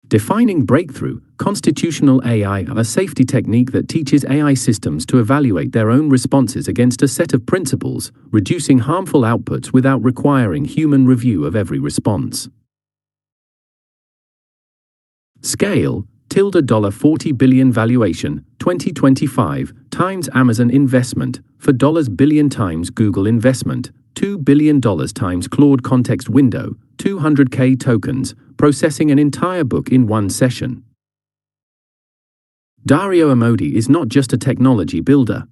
Defining breakthrough, constitutional AI, a safety technique that teaches AI systems to evaluate their own responses against a set of principles, reducing harmful outputs without requiring human review of every response. Scale, $40 billion valuation, 2025, times Amazon investment, for $billion times Google investment, $2 billion times Claude context window, 200K tokens, processing an entire book in one session. Dario Amodi is not just a technology builder.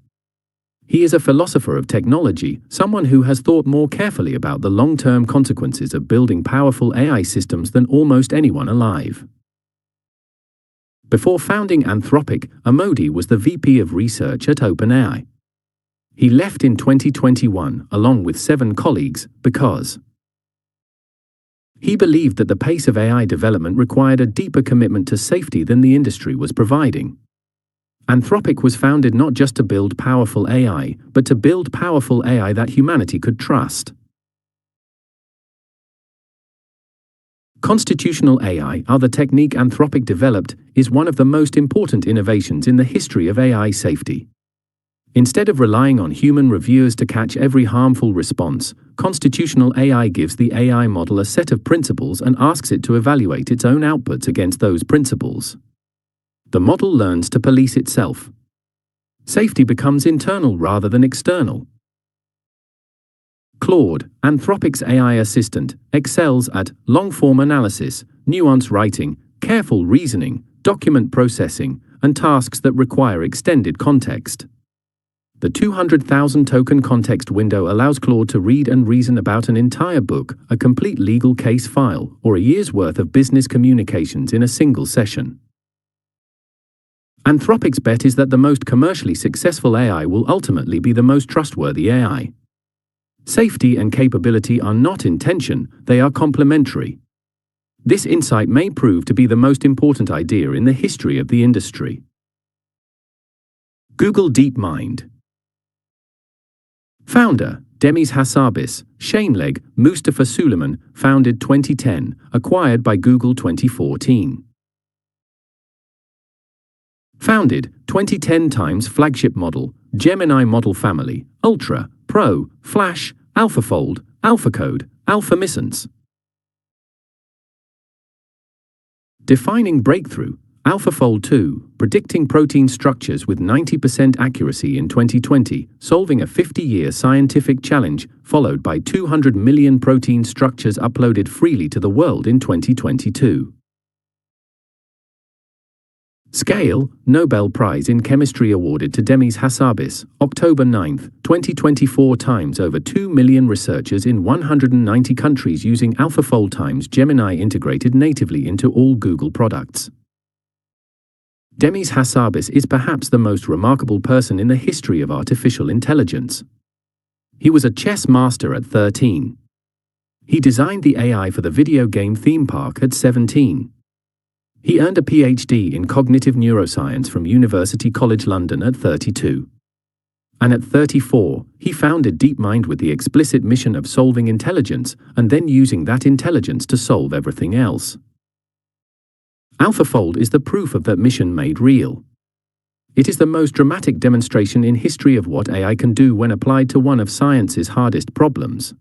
He is a philosopher of technology, someone who has thought more carefully about the long-term consequences of building powerful AI systems than almost anyone alive. Before founding Anthropic, Amodi was the VP of Research at OpenAI. He left in 2021, along with 7 colleagues, because he believed that the pace of AI development required a deeper commitment to safety than the industry was providing. Anthropic was founded not just to build powerful AI, but to build powerful AI that humanity could trust. Constitutional AI, the technique Anthropic developed, is one of the most important innovations in the history of AI safety. Instead of relying on human reviewers to catch every harmful response, constitutional AI gives the AI model a set of principles and asks it to evaluate its own outputs against those principles. The model learns to police itself. Safety becomes internal rather than external. Claude, Anthropic's AI assistant, excels at long-form analysis, nuance writing, careful reasoning, document processing, and tasks that require extended context. The 200,000 token context window allows Claude to read and reason about an entire book, a complete legal case file, or a year's worth of business communications in a single session. Anthropic's bet is that the most commercially successful AI will ultimately be the most trustworthy AI. Safety and capability are not in tension, they are complementary. This insight may prove to be the most important idea in the history of the industry. Google DeepMind. Founder, Demis Hassabis, Shane Legg, Mustafa Suleiman, founded 2010, acquired by Google 2014. Founded, 2010 times flagship model, Gemini model family, Ultra, Pro, Flash, AlphaFold, AlphaCode, AlphaMissense. Defining breakthrough, AlphaFold 2, predicting protein structures with 90% accuracy in 2020, solving a 50-year scientific challenge, followed by 200 million protein structures uploaded freely to the world in 2022. Scale, Nobel Prize in Chemistry awarded to Demis Hassabis, October 9, 2024 times over 2 million researchers in 190 countries using AlphaFold times Gemini integrated natively into all Google products. Demis Hassabis is perhaps the most remarkable person in the history of artificial intelligence. He was a chess master at 13. He designed the AI for the video game theme park at 17. He earned a PhD in cognitive neuroscience from University College London at 32. And at 34, he founded DeepMind with the explicit mission of solving intelligence and then using that intelligence to solve everything else. AlphaFold is the proof of that mission made real. It is the most dramatic demonstration in history of what AI can do when applied to one of science's hardest problems.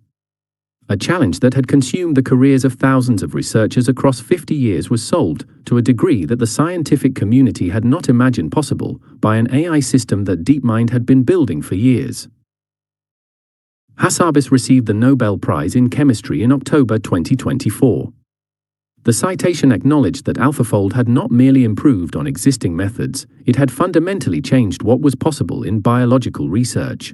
A challenge that had consumed the careers of thousands of researchers across 50 years was solved to a degree that the scientific community had not imagined possible by an AI system that DeepMind had been building for years. Hassabis received the Nobel Prize in Chemistry in October 2024. The citation acknowledged that AlphaFold had not merely improved on existing methods, it had fundamentally changed what was possible in biological research.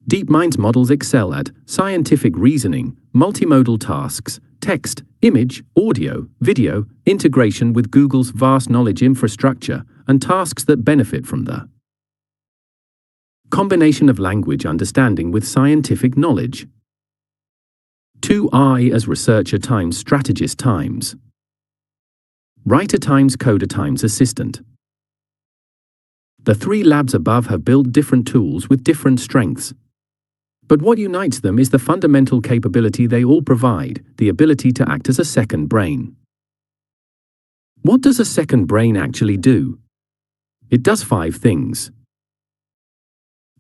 DeepMind's models excel at scientific reasoning, multimodal tasks, text, image, audio, video, integration with Google's vast knowledge infrastructure, and tasks that benefit from the combination of language understanding with scientific knowledge. 2I as researcher times strategist times writer times coder times assistant. The three labs above have built different tools with different strengths. But what unites them is the fundamental capability they all provide, the ability to act as a second brain. What does a second brain actually do? It does 5 things.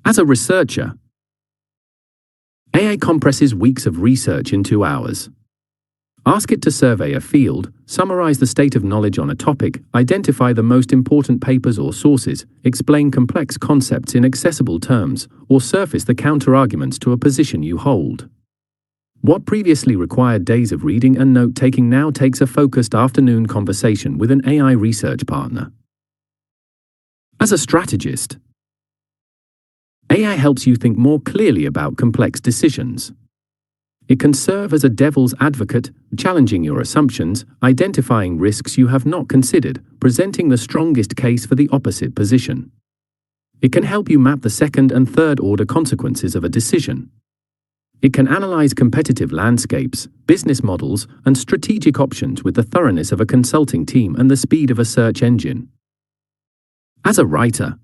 As a researcher, AI compresses weeks of research into hours. Ask it to survey a field, summarize the state of knowledge on a topic, identify the most important papers or sources, explain complex concepts in accessible terms, or surface the counterarguments to a position you hold. What previously required days of reading and note-taking now takes a focused afternoon conversation with an AI research partner. As a strategist, AI helps you think more clearly about complex decisions. It can serve as a devil's advocate, challenging your assumptions, identifying risks you have not considered, presenting the strongest case for the opposite position. It can help you map the second and third order consequences of a decision. It can analyze competitive landscapes, business models, and strategic options with the thoroughness of a consulting team and the speed of a search engine. As a writer,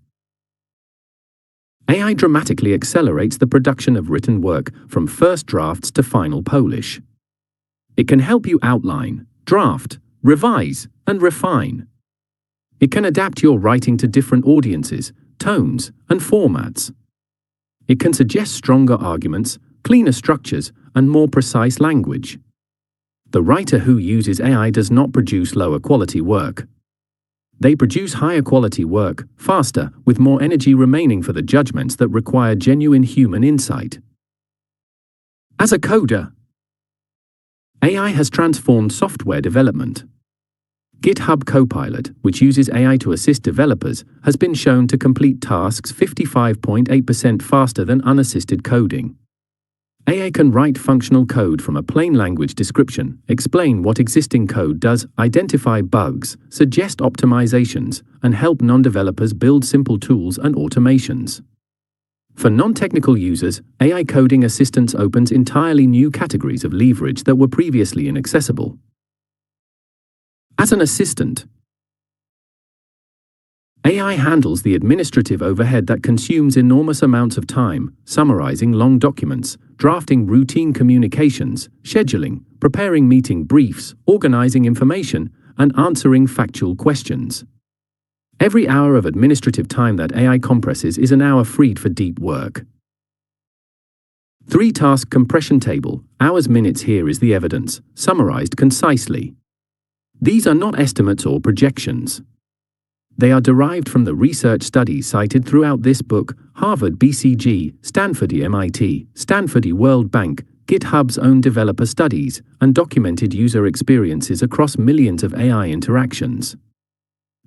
AI dramatically accelerates the production of written work from first drafts to final polish. It can help you outline, draft, revise, and refine. It can adapt your writing to different audiences, tones, and formats. It can suggest stronger arguments, cleaner structures, and more precise language. The writer who uses AI does not produce lower quality work. They produce higher quality work, faster, with more energy remaining for the judgments that require genuine human insight. As a coder, AI has transformed software development. GitHub Copilot, which uses AI to assist developers, has been shown to complete tasks 55.8% faster than unassisted coding. AI can write functional code from a plain language description, explain what existing code does, identify bugs, suggest optimizations, and help non-developers build simple tools and automations. For non-technical users, AI coding assistance opens entirely new categories of leverage that were previously inaccessible. As an assistant, AI handles the administrative overhead that consumes enormous amounts of time, summarizing long documents, drafting routine communications, scheduling, preparing meeting briefs, organizing information, and answering factual questions. Every hour of administrative time that AI compresses is an hour freed for deep work. 3-task compression table, hours minutes. Here is the evidence, summarized concisely. These are not estimates or projections. They are derived from the research studies cited throughout this book: Harvard BCG, Stanford MIT, Stanford World Bank, GitHub's own developer studies, and documented user experiences across millions of AI interactions.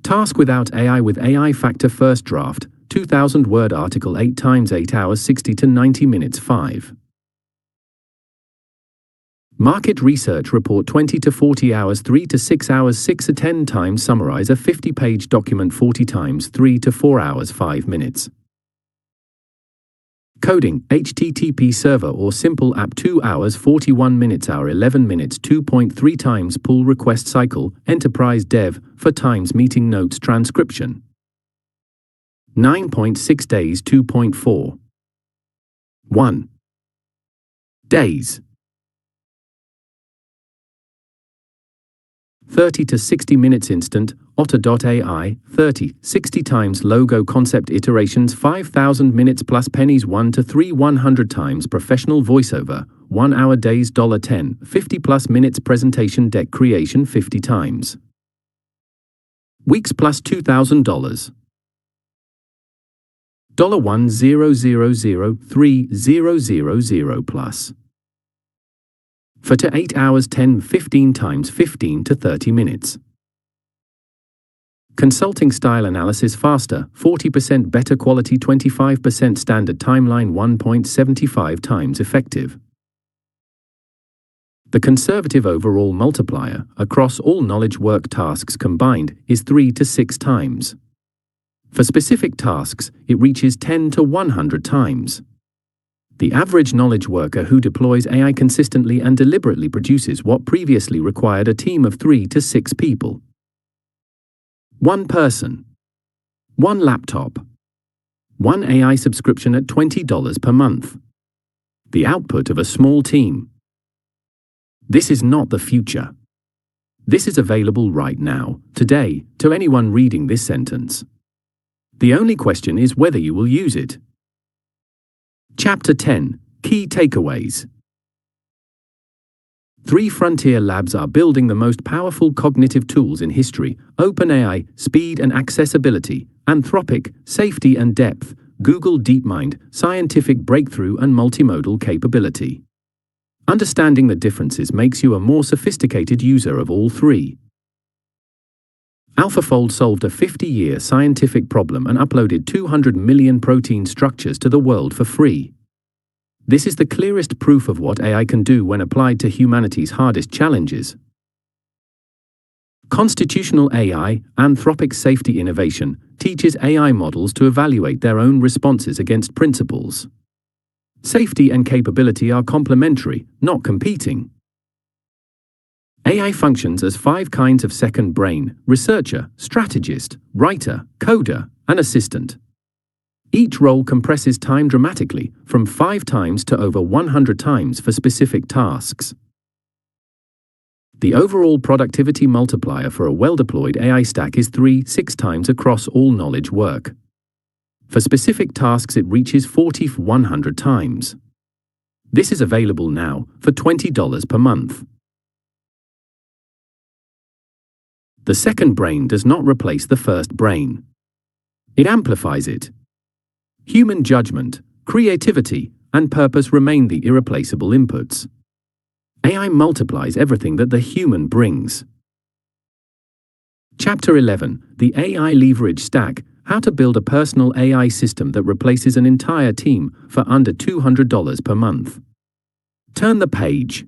Task without AI with AI factor: first draft, 2,000-word article, 8 times 8 hours, 60 to 90 minutes. 5. Market research report: 20 to 40 hours, 3 to 6 hours, 6 to 10 times. Summarize a 50-page document, 40 times, 3 to 4 hours, 5 minutes. Coding: HTTP server or simple app, 2 hours, 41 minutes. Hour 11 minutes, 2.3 times. Pull request cycle, enterprise dev, 4 times. Meeting notes transcription, 9.6 days, 2.4. 1 days. 30 to 60 minutes. Instant, Otter.ai, 30, 60 times. Logo concept iterations, 5,000 minutes plus pennies. 1 to 3, 100 times. Professional voiceover, 1 hour. Days, $10, 50 plus minutes. Presentation deck creation, 50 times. Weeks plus $2,000. $1,000,3000 plus. For to 8 hours, 10, 15 times, 15 to 30 minutes. Consulting style analysis: faster, 40% better quality, 25% standard timeline, 1.75 times effective. The conservative overall multiplier across all knowledge work tasks combined is 3 to 6 times. For specific tasks, it reaches 10 to 100 times. The average knowledge worker who deploys AI consistently and deliberately produces what previously required a team of 3 to 6 people. 1 person, 1 laptop, 1 AI subscription at $20 per month. The output of a small team. This is not the future. This is available right now, today, to anyone reading this sentence. The only question is whether you will use it. Chapter 10. Key takeaways. 3 frontier labs are building the most powerful cognitive tools in history: OpenAI, speed and accessibility; Anthropic, safety and depth; Google DeepMind, scientific breakthrough and multimodal capability. Understanding the differences makes you a more sophisticated user of all 3. AlphaFold solved a 50-year scientific problem and uploaded 200 million protein structures to the world for free. This is the clearest proof of what AI can do when applied to humanity's hardest challenges. Constitutional AI, Anthropic safety innovation, teaches AI models to evaluate their own responses against principles. Safety and capability are complementary, not competing. AI functions as 5 kinds of second brain: researcher, strategist, writer, coder, and assistant. Each role compresses time dramatically, from 5 times to over 100 times for specific tasks. The overall productivity multiplier for a well-deployed AI stack is 3-6 times across all knowledge work. For specific tasks, it reaches 100 times. This is available now for $20 per month. The second brain does not replace the first brain. It amplifies it. Human judgment, creativity, and purpose remain the irreplaceable inputs. AI multiplies everything that the human brings. Chapter 11, The AI Leverage Stack, How to Build a Personal AI System That Replaces an Entire Team for Under $200 per Month. Turn the page.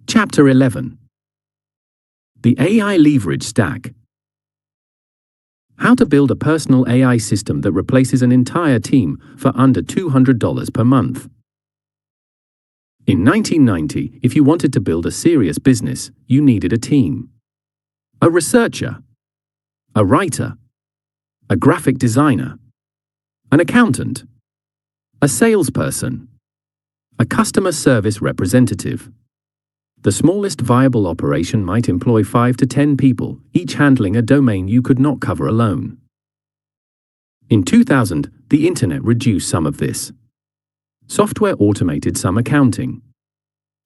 Chapter 11. The AI Leverage Stack. How to build a personal AI system that replaces an entire team for under $200 per month. In 1990, if you wanted to build a serious business, you needed a team. A researcher, a writer, a graphic designer, an accountant, a salesperson, a customer service representative. The smallest viable operation might employ 5 to 10 people, each handling a domain you could not cover alone. In 2000, the internet reduced some of this. Software automated some accounting.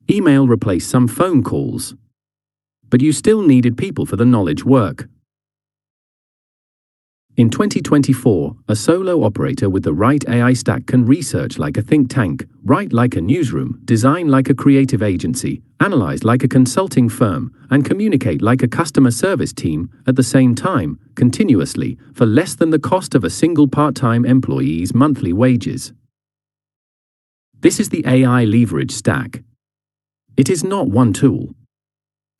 Email replaced some phone calls. But you still needed people for the knowledge work. In 2024, a solo operator with the right AI stack can research like a think tank, write like a newsroom, design like a creative agency, analyze like a consulting firm, and communicate like a customer service team at the same time, continuously, for less than the cost of a single part-time employee's monthly wages. This is the AI leverage stack. It is not one tool.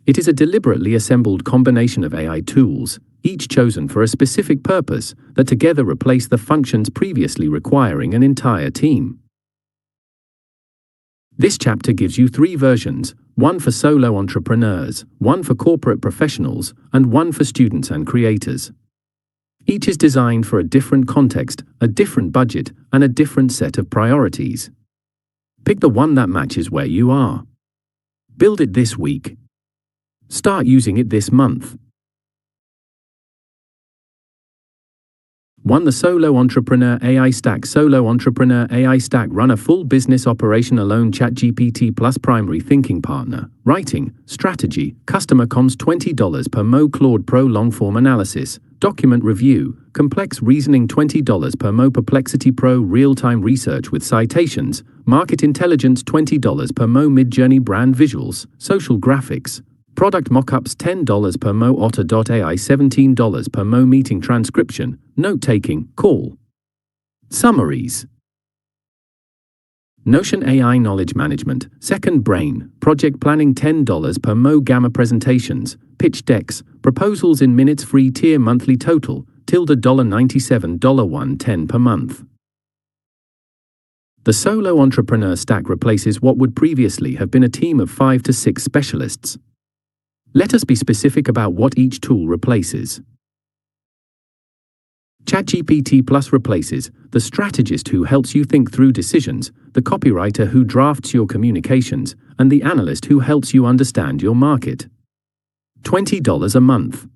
It is a deliberately assembled combination of AI tools, each chosen for a specific purpose, that together replace the functions previously requiring an entire team. This chapter gives you 3 versions, one for solo entrepreneurs, one for corporate professionals, and one for students and creators. Each is designed for a different context, a different budget, and a different set of priorities. Pick the one that matches where you are. Build it this week. Start using it this month. 1. The Solo Entrepreneur AI Stack. Solo Entrepreneur AI Stack. Run a full business operation alone. ChatGPT plus primary thinking partner. Writing, strategy, customer comms. $20 per Mo. Claude Pro long-form analysis, document review, complex reasoning. $20 per Mo. Perplexity Pro real-time research with citations, market intelligence. $20 per Mo. Midjourney brand visuals, social graphics, product mockups. $10 per Mo. Otter.ai. $17 per Mo. Meeting transcription, note-taking, call. Summaries. Notion AI knowledge management, second brain, project planning. $10 per Mo. Gamma presentations, pitch decks, proposals in minutes. Free tier monthly total, $97, $110 per month. The solo entrepreneur stack replaces what would previously have been a team of 5 to 6 specialists. Let us be specific about what each tool replaces. ChatGPT Plus replaces the strategist who helps you think through decisions, the copywriter who drafts your communications, and the analyst who helps you understand your market. $20 a month.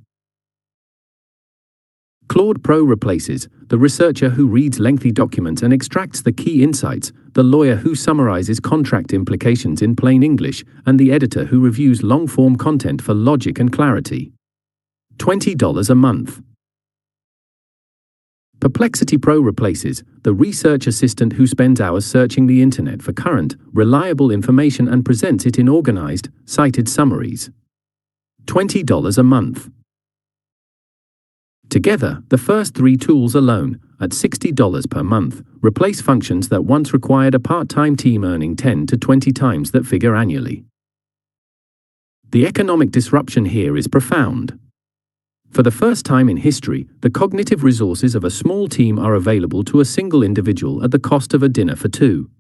Claude Pro replaces the researcher who reads lengthy documents and extracts the key insights, the lawyer who summarizes contract implications in plain English, and the editor who reviews long-form content for logic and clarity. $20 a month. Perplexity Pro replaces the research assistant who spends hours searching the internet for current, reliable information and presents it in organized, cited summaries. $20 a month. Together, the first 3 tools alone, at $60 per month, replace functions that once required a part-time team earning 10 to 20 times that figure annually. The economic disruption here is profound. For the first time in history, the cognitive resources of a small team are available to a single individual at the cost of a dinner for 2.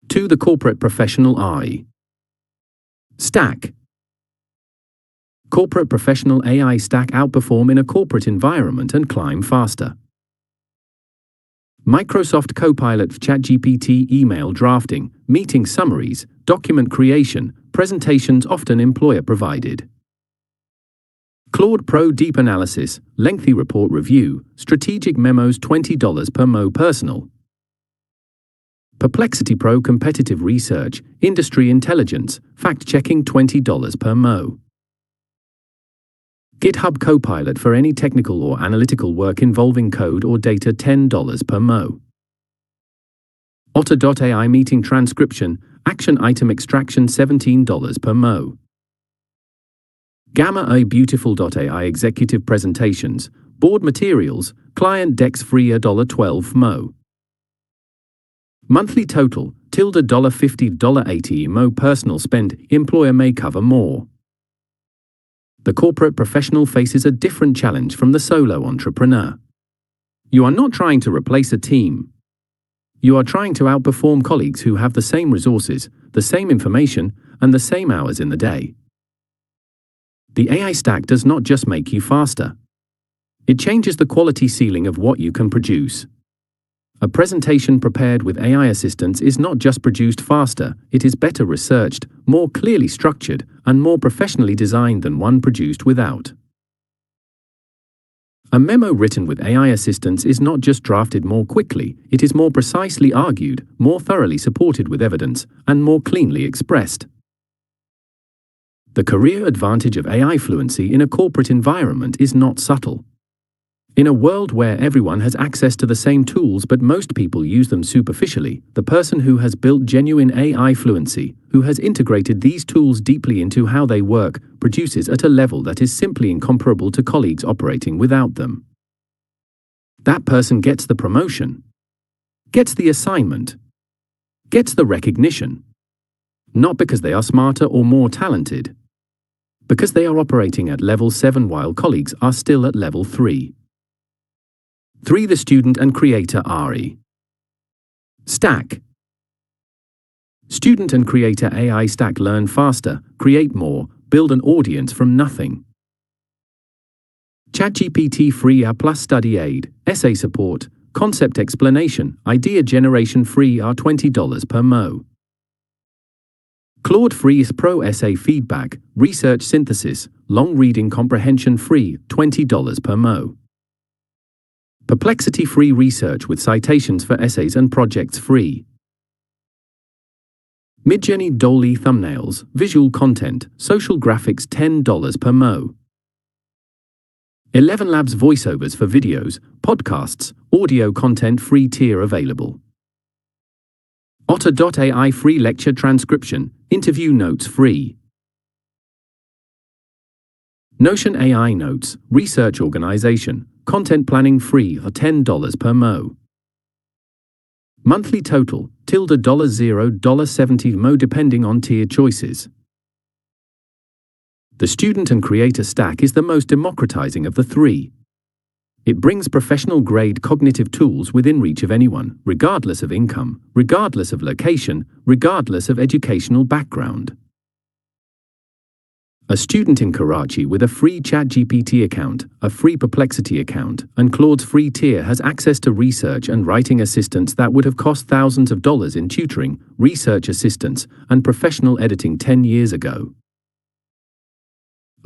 2. The corporate professional AI stack. Corporate professional AI stack. Outperform in a corporate environment and climb faster. Microsoft Copilot for ChatGPT. Email drafting, meeting summaries, document creation, presentations often employer provided. Claude Pro Deep Analysis, Lengthy Report Review, Strategic Memos $20 per Mo Personal. Perplexity Pro Competitive Research, Industry Intelligence, Fact-Checking $20 per Mo. GitHub Copilot for any technical or analytical work involving code or data $10 per Mo. Otter.ai Meeting Transcription, Action Item Extraction $17 per Mo. Gamma A Beautiful.ai Executive Presentations, Board Materials, Client Decks free $12 Mo. Monthly total, $50 $80 Mo Personal spend, employer may cover more. The corporate professional faces a different challenge from the solo entrepreneur. You are not trying to replace a team. You are trying to outperform colleagues who have the same resources, the same information, and the same hours in the day. The AI stack does not just make you faster. It changes the quality ceiling of what you can produce. A presentation prepared with AI assistance is not just produced faster, it is better researched, more clearly structured, and more professionally designed than one produced without. A memo written with AI assistance is not just drafted more quickly, it is more precisely argued, more thoroughly supported with evidence, and more cleanly expressed. The career advantage of AI fluency in a corporate environment is not subtle. In a world where everyone has access to the same tools but most people use them superficially, the person who has built genuine AI fluency, who has integrated these tools deeply into how they work, produces at a level that is simply incomparable to colleagues operating without them. That person gets the promotion, gets the assignment, gets the recognition, not because they are smarter or more talented, because they are operating at level 7 while colleagues are still at level 3. 3. The student and creator RE. Stack. Student and creator AI stack learn faster, create more, build an audience from nothing. ChatGPT free R plus study aid, essay support, concept explanation, idea generation free are $20 per Mo. Claude free Pro essay feedback, research synthesis, long reading comprehension free, $20 per Mo. Perplexity free research with citations for essays and projects free. Midjourney Dolly thumbnails, visual content, social graphics $10 per Mo. 11 Labs voiceovers for videos, podcasts, audio content free tier available. Otter.ai free lecture transcription, interview notes free. Notion AI notes, research organization, content planning free are $10 per Mo. Monthly total, $0 $70 Mo depending on tier choices. The student and creator stack is the most democratizing of the 3. It brings professional-grade cognitive tools within reach of anyone, regardless of income, regardless of location, regardless of educational background. A student in Karachi with a free ChatGPT account, a free Perplexity account, and Claude's free tier has access to research and writing assistance that would have cost thousands of dollars in tutoring, research assistance, and professional editing 10 years ago.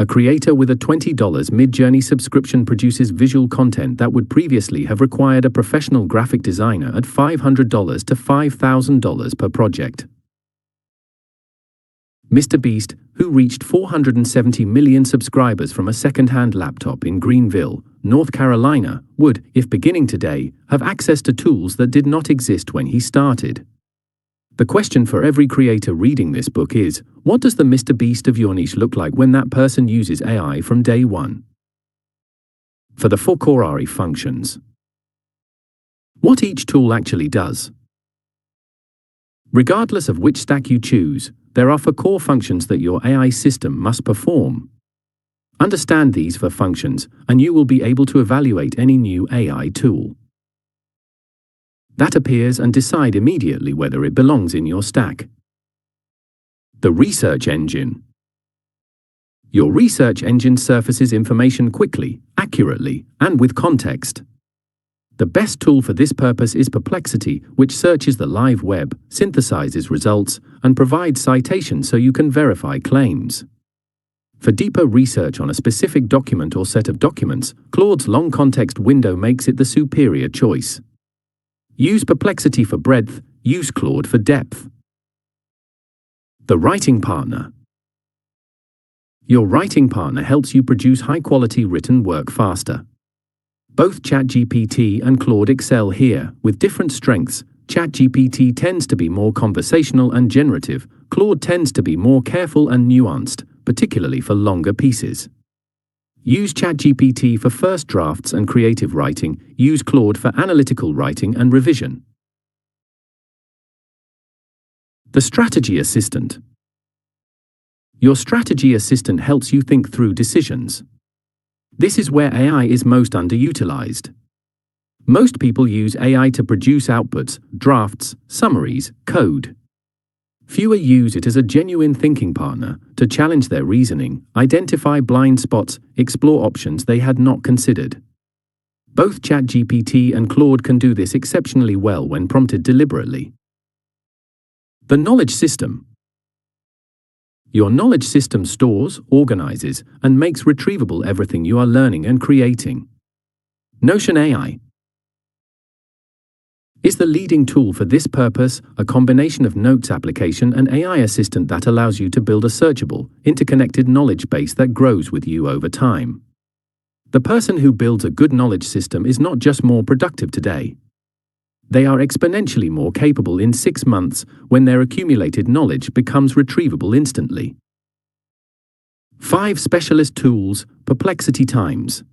A creator with a $20 Midjourney subscription produces visual content that would previously have required a professional graphic designer at $500 to $5,000 per project. Mr. Beast, who reached 470 million subscribers from a second-hand laptop in Greenville, North Carolina, would, if beginning today, have access to tools that did not exist when he started. The question for every creator reading this book is, what does the Mr. Beast of your niche look like when that person uses AI from day one? For the 4 core RE functions. What each tool actually does. Regardless of which stack you choose, there are 4 core functions that your AI system must perform. Understand these 4 functions, and you will be able to evaluate any new AI tool that appears and decide immediately whether it belongs in your stack. The research engine. Your research engine surfaces information quickly, accurately, and with context. The best tool for this purpose is Perplexity, which searches the live web, synthesizes results, and provides citations so you can verify claims. For deeper research on a specific document or set of documents, Claude's long context window makes it the superior choice. Use Perplexity for breadth, use Claude for depth. The writing partner. Your writing partner helps you produce high-quality written work faster. Both ChatGPT and Claude excel here, with different strengths. ChatGPT tends to be more conversational and generative. Claude tends to be more careful and nuanced, particularly for longer pieces. Use ChatGPT for first drafts and creative writing. Use Claude for analytical writing and revision. The strategy assistant. Your strategy assistant helps you think through decisions. This is where AI is most underutilized. Most people use AI to produce outputs, drafts, summaries, code. Fewer use it as a genuine thinking partner, to challenge their reasoning, identify blind spots, explore options they had not considered. Both ChatGPT and Claude can do this exceptionally well when prompted deliberately. The knowledge system. Your knowledge system stores, organizes, and makes retrievable everything you are learning and creating. Notion AI is the leading tool for this purpose, a combination of notes application and AI assistant that allows you to build a searchable, interconnected knowledge base that grows with you over time. The person who builds a good knowledge system is not just more productive today. They are exponentially more capable in 6 months when their accumulated knowledge becomes retrievable instantly. 5 specialist tools, Perplexity times.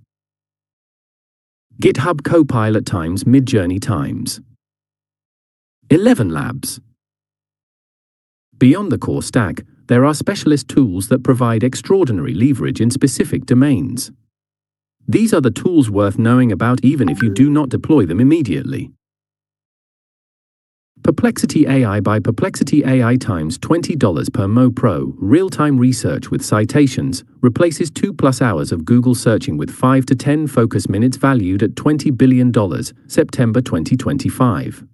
GitHub Copilot times Midjourney times. 11 Labs. Beyond the core stack, there are specialist tools that provide extraordinary leverage in specific domains. These are the tools worth knowing about even if you do not deploy them immediately. Perplexity AI by Perplexity AI times $20 per Mo Pro. Real-time research with citations replaces 2+ hours of Google searching with 5 to 10 focus minutes valued at $20 billion, September 2025.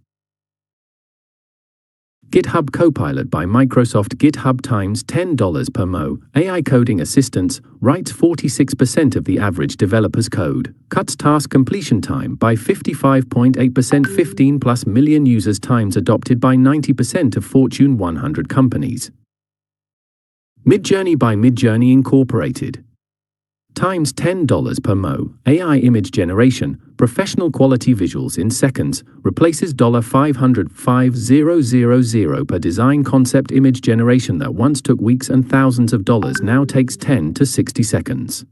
GitHub Copilot by Microsoft. GitHub times $10 per Mo. AI coding assistance writes 46% of the average developer's code, cuts task completion time by 55.8%, 15+ million users times adopted by 90% of Fortune 100 companies. Midjourney by Midjourney Incorporated. Times $10 per Mo. AI image generation, professional quality visuals in seconds, replaces $500,000 per design concept image generation that once took weeks and thousands of dollars now takes 10 to 60 seconds.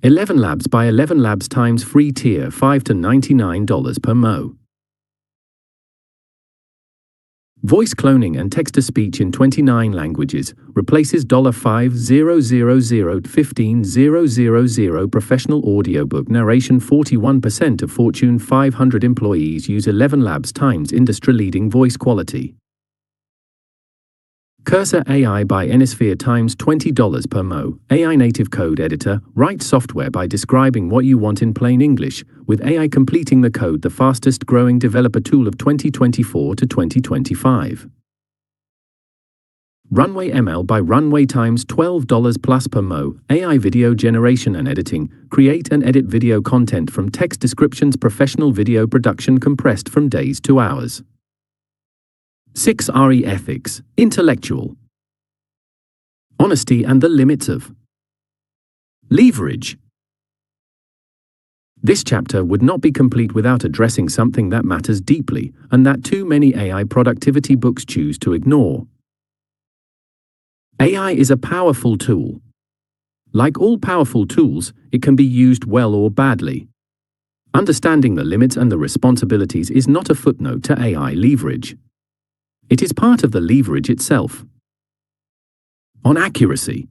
11 Labs by 11 Labs times free tier $5 to $99 per Mo. Voice cloning and text-to-speech in 29 languages replaces $5,000 $15,000 professional audiobook narration. 41% of Fortune 500 employees use 11 Labs times industry-leading voice quality. Cursor AI by Enisphere times $20 per Mo. AI native code editor writes software by describing what you want in plain English, with AI completing the code, the fastest growing developer tool of 2024 to 2025. Runway ML by Runway times $12+ per Mo. AI video generation and editing, create and edit video content from text descriptions. Professional video production compressed from days to hours. 6 RE Ethics, intellectual honesty and the limits of leverage. This chapter would not be complete without addressing something that matters deeply, and that too many AI productivity books choose to ignore. AI is a powerful tool. Like all powerful tools, it can be used well or badly. Understanding the limits and the responsibilities is not a footnote to AI leverage. It is part of the leverage itself. On accuracy.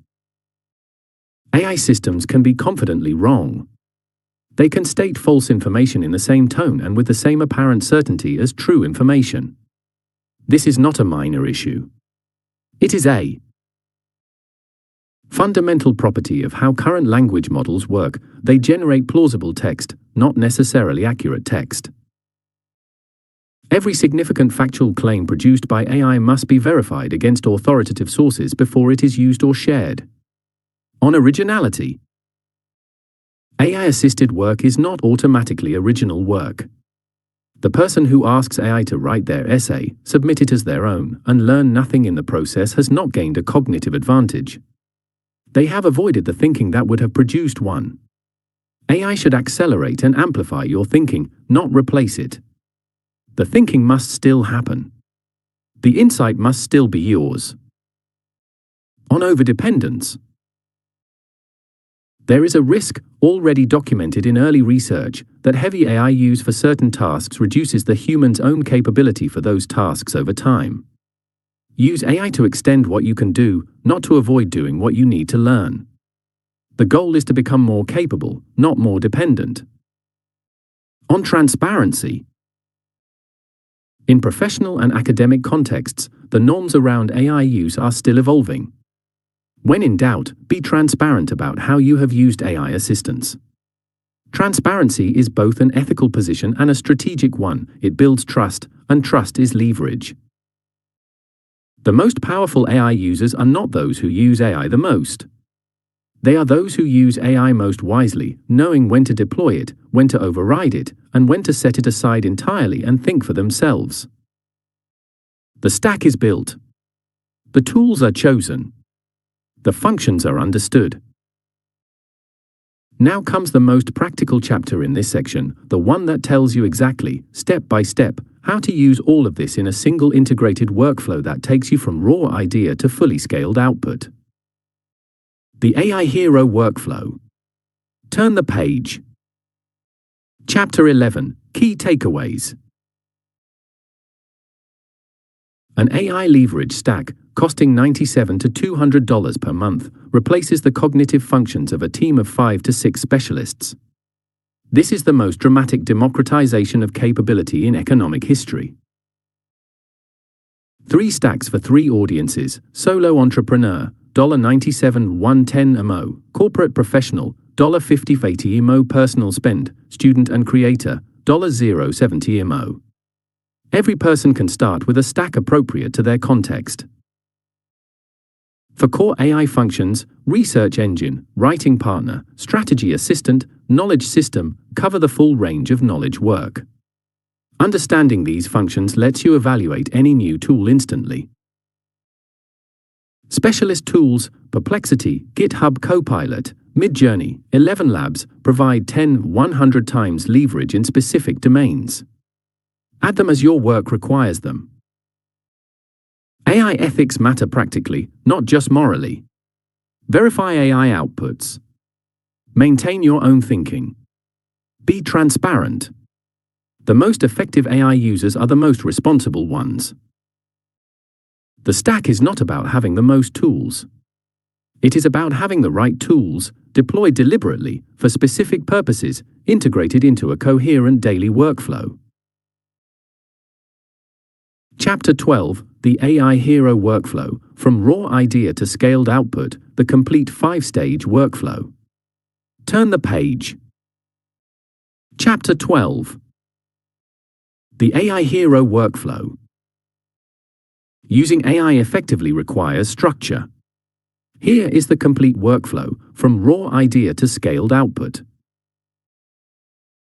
AI systems can be confidently wrong. They can state false information in the same tone and with the same apparent certainty as true information. This is not a minor issue. It is a fundamental property of how current language models work. They generate plausible text, not necessarily accurate text. Every significant factual claim produced by AI must be verified against authoritative sources before it is used or shared. On originality. AI-assisted work is not automatically original work. The person who asks AI to write their essay, submit it as their own, and learn nothing in the process has not gained a cognitive advantage. They have avoided the thinking that would have produced one. AI should accelerate and amplify your thinking, not replace it. The thinking must still happen. The insight must still be yours. On overdependence. There is a risk, already documented in early research, that heavy AI use for certain tasks reduces the human's own capability for those tasks over time. Use AI to extend what you can do, not to avoid doing what you need to learn. The goal is to become more capable, not more dependent. On transparency. In professional and academic contexts, the norms around AI use are still evolving. When in doubt, be transparent about how you have used AI assistance. Transparency is both an ethical position and a strategic one. It builds trust, and trust is leverage. The most powerful AI users are not those who use AI the most. They are those who use AI most wisely, knowing when to deploy it, when to override it, and when to set it aside entirely and think for themselves. The stack is built. The tools are chosen. The functions are understood. Now comes the most practical chapter in this section, the one that tells you exactly, step by step, how to use all of this in a single integrated workflow that takes you from raw idea to fully scaled output. The AI Hero Workflow. Turn the page. Chapter 11, Key Takeaways. An AI leverage stack, costing $97 to $200 per month, replaces the cognitive functions of a team of 5 to 6 specialists. This is the most dramatic democratization of capability in economic history. 3 stacks for 3 audiences: solo entrepreneur, $97 $110 MO, corporate professional, $50 $80 MO, personal spend, student and creator, $0 $70 MO. Every person can start with a stack appropriate to their context. For core AI functions, research engine, writing partner, strategy assistant, knowledge system, cover the full range of knowledge work. Understanding these functions lets you evaluate any new tool instantly. Specialist tools, Perplexity, GitHub Copilot, Midjourney, 11 Labs, provide 10-100 times leverage in specific domains. Add them as your work requires them. AI ethics matter practically, not just morally. Verify AI outputs. Maintain your own thinking. Be transparent. The most effective AI users are the most responsible ones. The stack is not about having the most tools. It is about having the right tools, deployed deliberately, for specific purposes, integrated into a coherent daily workflow. Chapter 12, The AI Hero Workflow, From Raw Idea to Scaled Output, the complete 5-stage workflow. Turn the page. Chapter 12. The AI Hero Workflow. Using AI effectively requires structure. Here is the complete workflow, from raw idea to scaled output.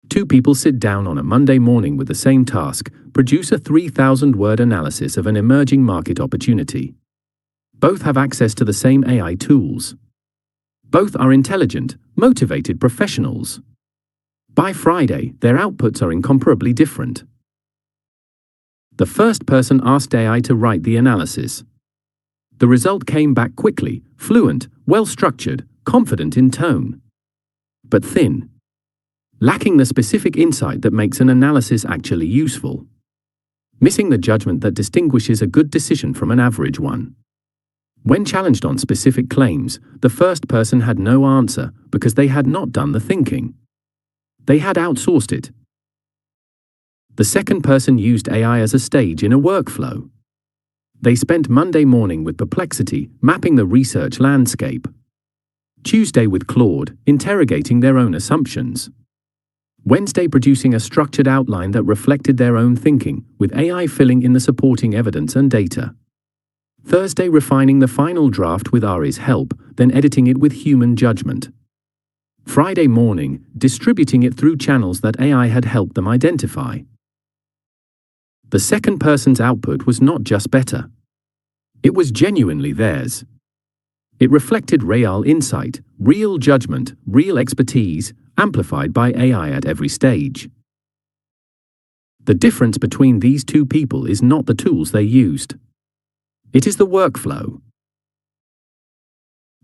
2 people sit down on a Monday morning with the same task, produce a 3,000-word analysis of an emerging market opportunity. Both have access to the same AI tools. Both are intelligent, motivated professionals. By Friday, their outputs are incomparably different. The first person asked AI to write the analysis. The result came back quickly, fluent, well-structured, confident in tone. But thin. Lacking the specific insight that makes an analysis actually useful. Missing the judgment that distinguishes a good decision from an average one. When challenged on specific claims, the first person had no answer because they had not done the thinking. They had outsourced it. The second person used AI as a stage in a workflow. They spent Monday morning with Perplexity, mapping the research landscape. Tuesday with Claude, interrogating their own assumptions. Wednesday producing a structured outline that reflected their own thinking, with AI filling in the supporting evidence and data. Thursday, refining the final draft with Ari's help, then editing it with human judgment. Friday morning, distributing it through channels that AI had helped them identify. The second person's output was not just better. It was genuinely theirs. It reflected real insight, real judgment, real expertise, amplified by AI at every stage. The difference between these two people is not the tools they used. It is the workflow.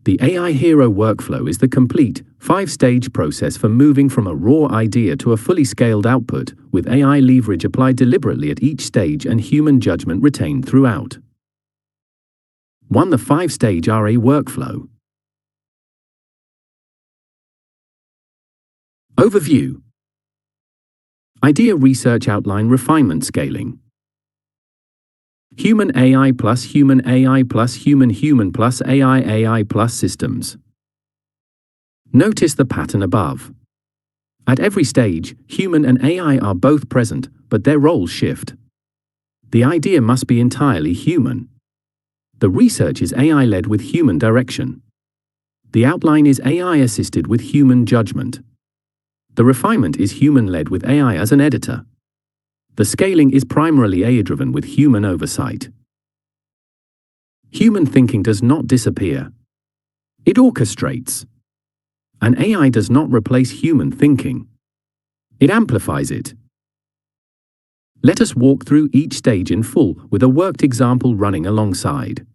The AI Hero workflow is the complete, 5-stage process for moving from a raw idea to a fully scaled output, with AI leverage applied deliberately at each stage and human judgment retained throughout. 1. The 5-stage RA workflow. Overview. Idea research outline refinement scaling. Human AI plus human AI plus human plus AI plus systems. Notice the pattern above. At every stage, human and AI are both present, but their roles shift. The idea must be entirely human. The research is AI-led with human direction. The outline is AI-assisted with human judgment. The refinement is human-led with AI as an editor. The scaling is primarily AI-driven with human oversight. Human thinking does not disappear. It orchestrates. An AI does not replace human thinking. It amplifies it. Let us walk through each stage in full with a worked example running alongside.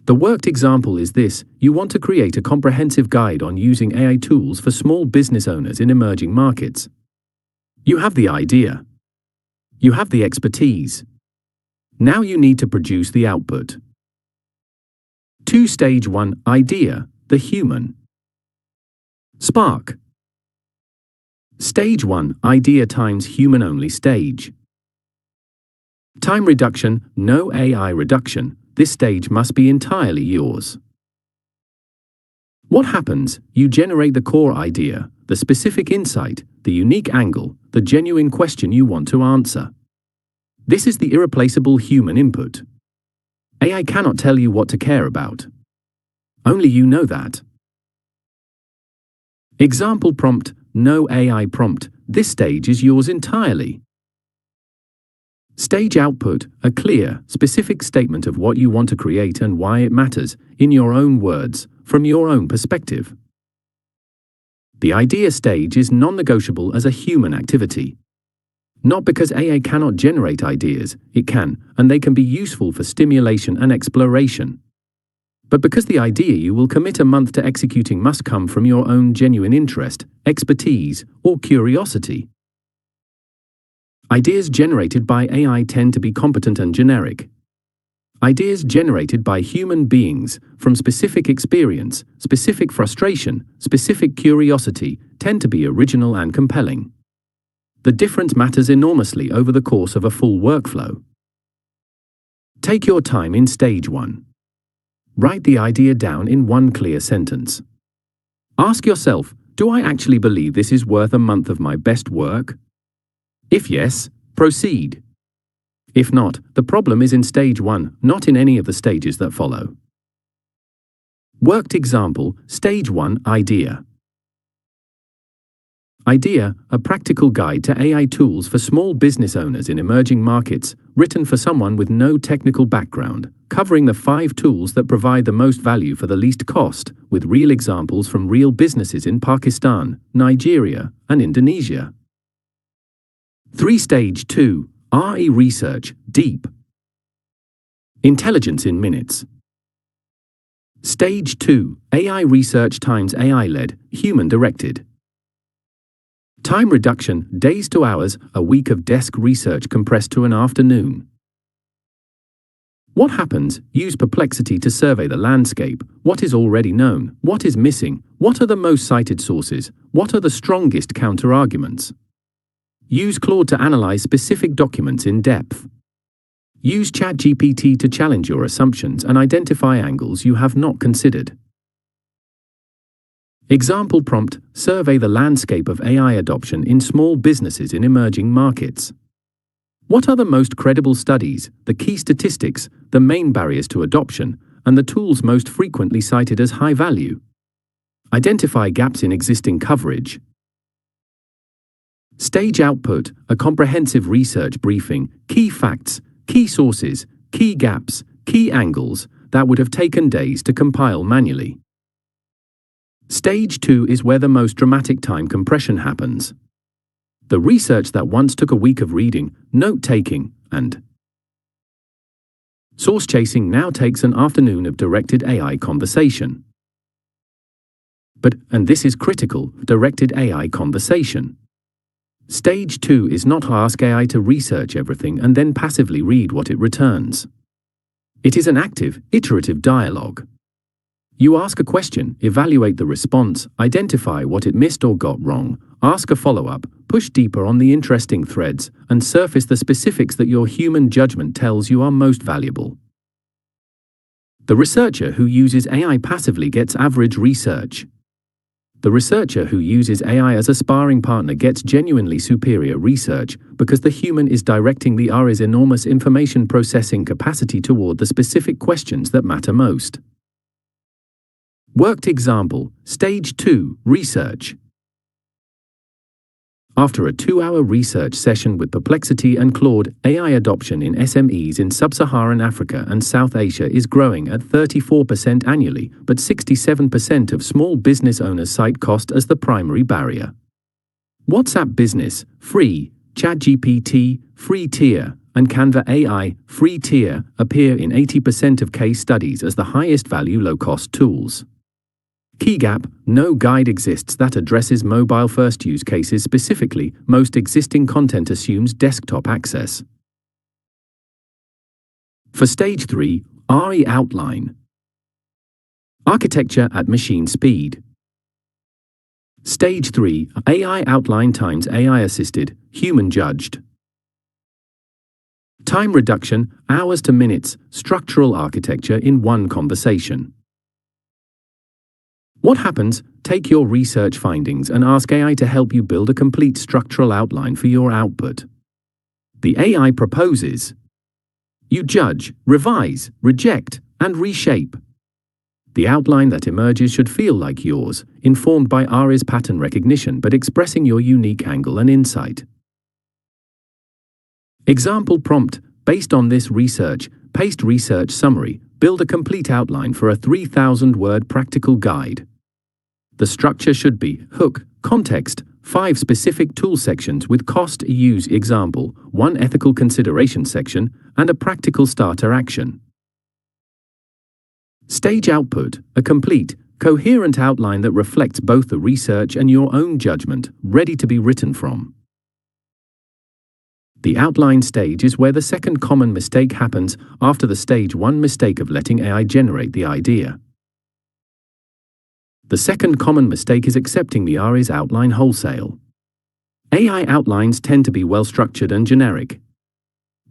The worked example is this: you want to create a comprehensive guide on using AI tools for small business owners in emerging markets. You have the idea. You have the expertise. Now you need to produce the output. 2. Stage 1. Idea, the human. Spark. Stage 1. Idea times human-only stage. Time reduction, no AI reduction. This stage must be entirely yours. What happens? You generate the core idea, the specific insight, the unique angle, the genuine question you want to answer. This is the irreplaceable human input. AI cannot tell you what to care about. Only you know that. Example prompt, no AI prompt. This stage is yours entirely. Stage output, a clear, specific statement of what you want to create and why it matters, in your own words, from your own perspective. The idea stage is non-negotiable as a human activity. Not because AI cannot generate ideas, it can, and they can be useful for stimulation and exploration. But because the idea you will commit a month to executing must come from your own genuine interest, expertise, or curiosity. Ideas generated by AI tend to be competent and generic. Ideas generated by human beings, from specific experience, specific frustration, specific curiosity, tend to be original and compelling. The difference matters enormously over the course of a full workflow. Take your time in stage 1. Write the idea down in one clear sentence. Ask yourself, do I actually believe this is worth a month of my best work? If yes, proceed. If not, the problem is in stage 1, not in any of the stages that follow. Worked example, stage 1, idea. Idea, a practical guide to AI tools for small business owners in emerging markets, written for someone with no technical background, covering the 5 tools that provide the most value for the least cost, with real examples from real businesses in Pakistan, Nigeria, and Indonesia. 3. Stage 2, RE research, deep. Intelligence in minutes. Stage 2, AI research times AI-led, human-directed. Time reduction, days to hours, a week of desk research compressed to an afternoon. What happens? Use perplexity to survey the landscape. What is already known? What is missing? What are the most cited sources? What are the strongest counter-arguments? Use Claude to analyze specific documents in depth. Use ChatGPT to challenge your assumptions and identify angles you have not considered. Example prompt, survey the landscape of AI adoption in small businesses in emerging markets. What are the most credible studies, the key statistics, the main barriers to adoption, and the tools most frequently cited as high value? Identify gaps in existing coverage. Stage output, a comprehensive research briefing, key facts, key sources, key gaps, key angles that would have taken days to compile manually. Stage 2 is where the most dramatic time compression happens. The research that once took a week of reading, note-taking, and source chasing now takes an afternoon of directed AI conversation. But, and this is critical, directed AI conversation. Stage 2 is not ask AI to research everything and then passively read what it returns. It is an active, iterative dialogue. You ask a question, evaluate the response, identify what it missed or got wrong, ask a follow-up, push deeper on the interesting threads, and surface the specifics that your human judgment tells you are most valuable. The researcher who uses AI passively gets average research. The researcher who uses AI as a sparring partner gets genuinely superior research because the human is directing the AI's enormous information processing capacity toward the specific questions that matter most. Worked example, Stage 2, Research. After a 2-hour research session with Perplexity and Claude, AI adoption in SMEs in Sub-Saharan Africa and South Asia is growing at 34% annually, but 67% of small business owners cite cost as the primary barrier. WhatsApp Business, free, ChatGPT, free tier, and Canva AI, free tier, appear in 80% of case studies as the highest value low-cost tools. Key gap, no guide exists that addresses mobile-first use cases specifically. Most existing content assumes desktop access. For Stage 3, RE outline. Architecture at machine speed. Stage 3, AI outline times AI assisted, human judged. Time reduction, hours to minutes, structural architecture in one conversation. What happens? Take your research findings and ask AI to help you build a complete structural outline for your output. The AI proposes. You judge, revise, reject, and reshape. The outline that emerges should feel like yours, informed by AI's pattern recognition but expressing your unique angle and insight. Example prompt, based on this research, paste research summary, build a complete outline for a 3,000-word practical guide. The structure should be hook, context, 5 specific tool sections with cost use example, 1 ethical consideration section, and a practical starter action. Stage output, a complete, coherent outline that reflects both the research and your own judgment, ready to be written from. The outline stage is where the second common mistake happens after the Stage 1 mistake of letting AI generate the idea. The second common mistake is accepting the AI's outline wholesale. AI outlines tend to be well-structured and generic.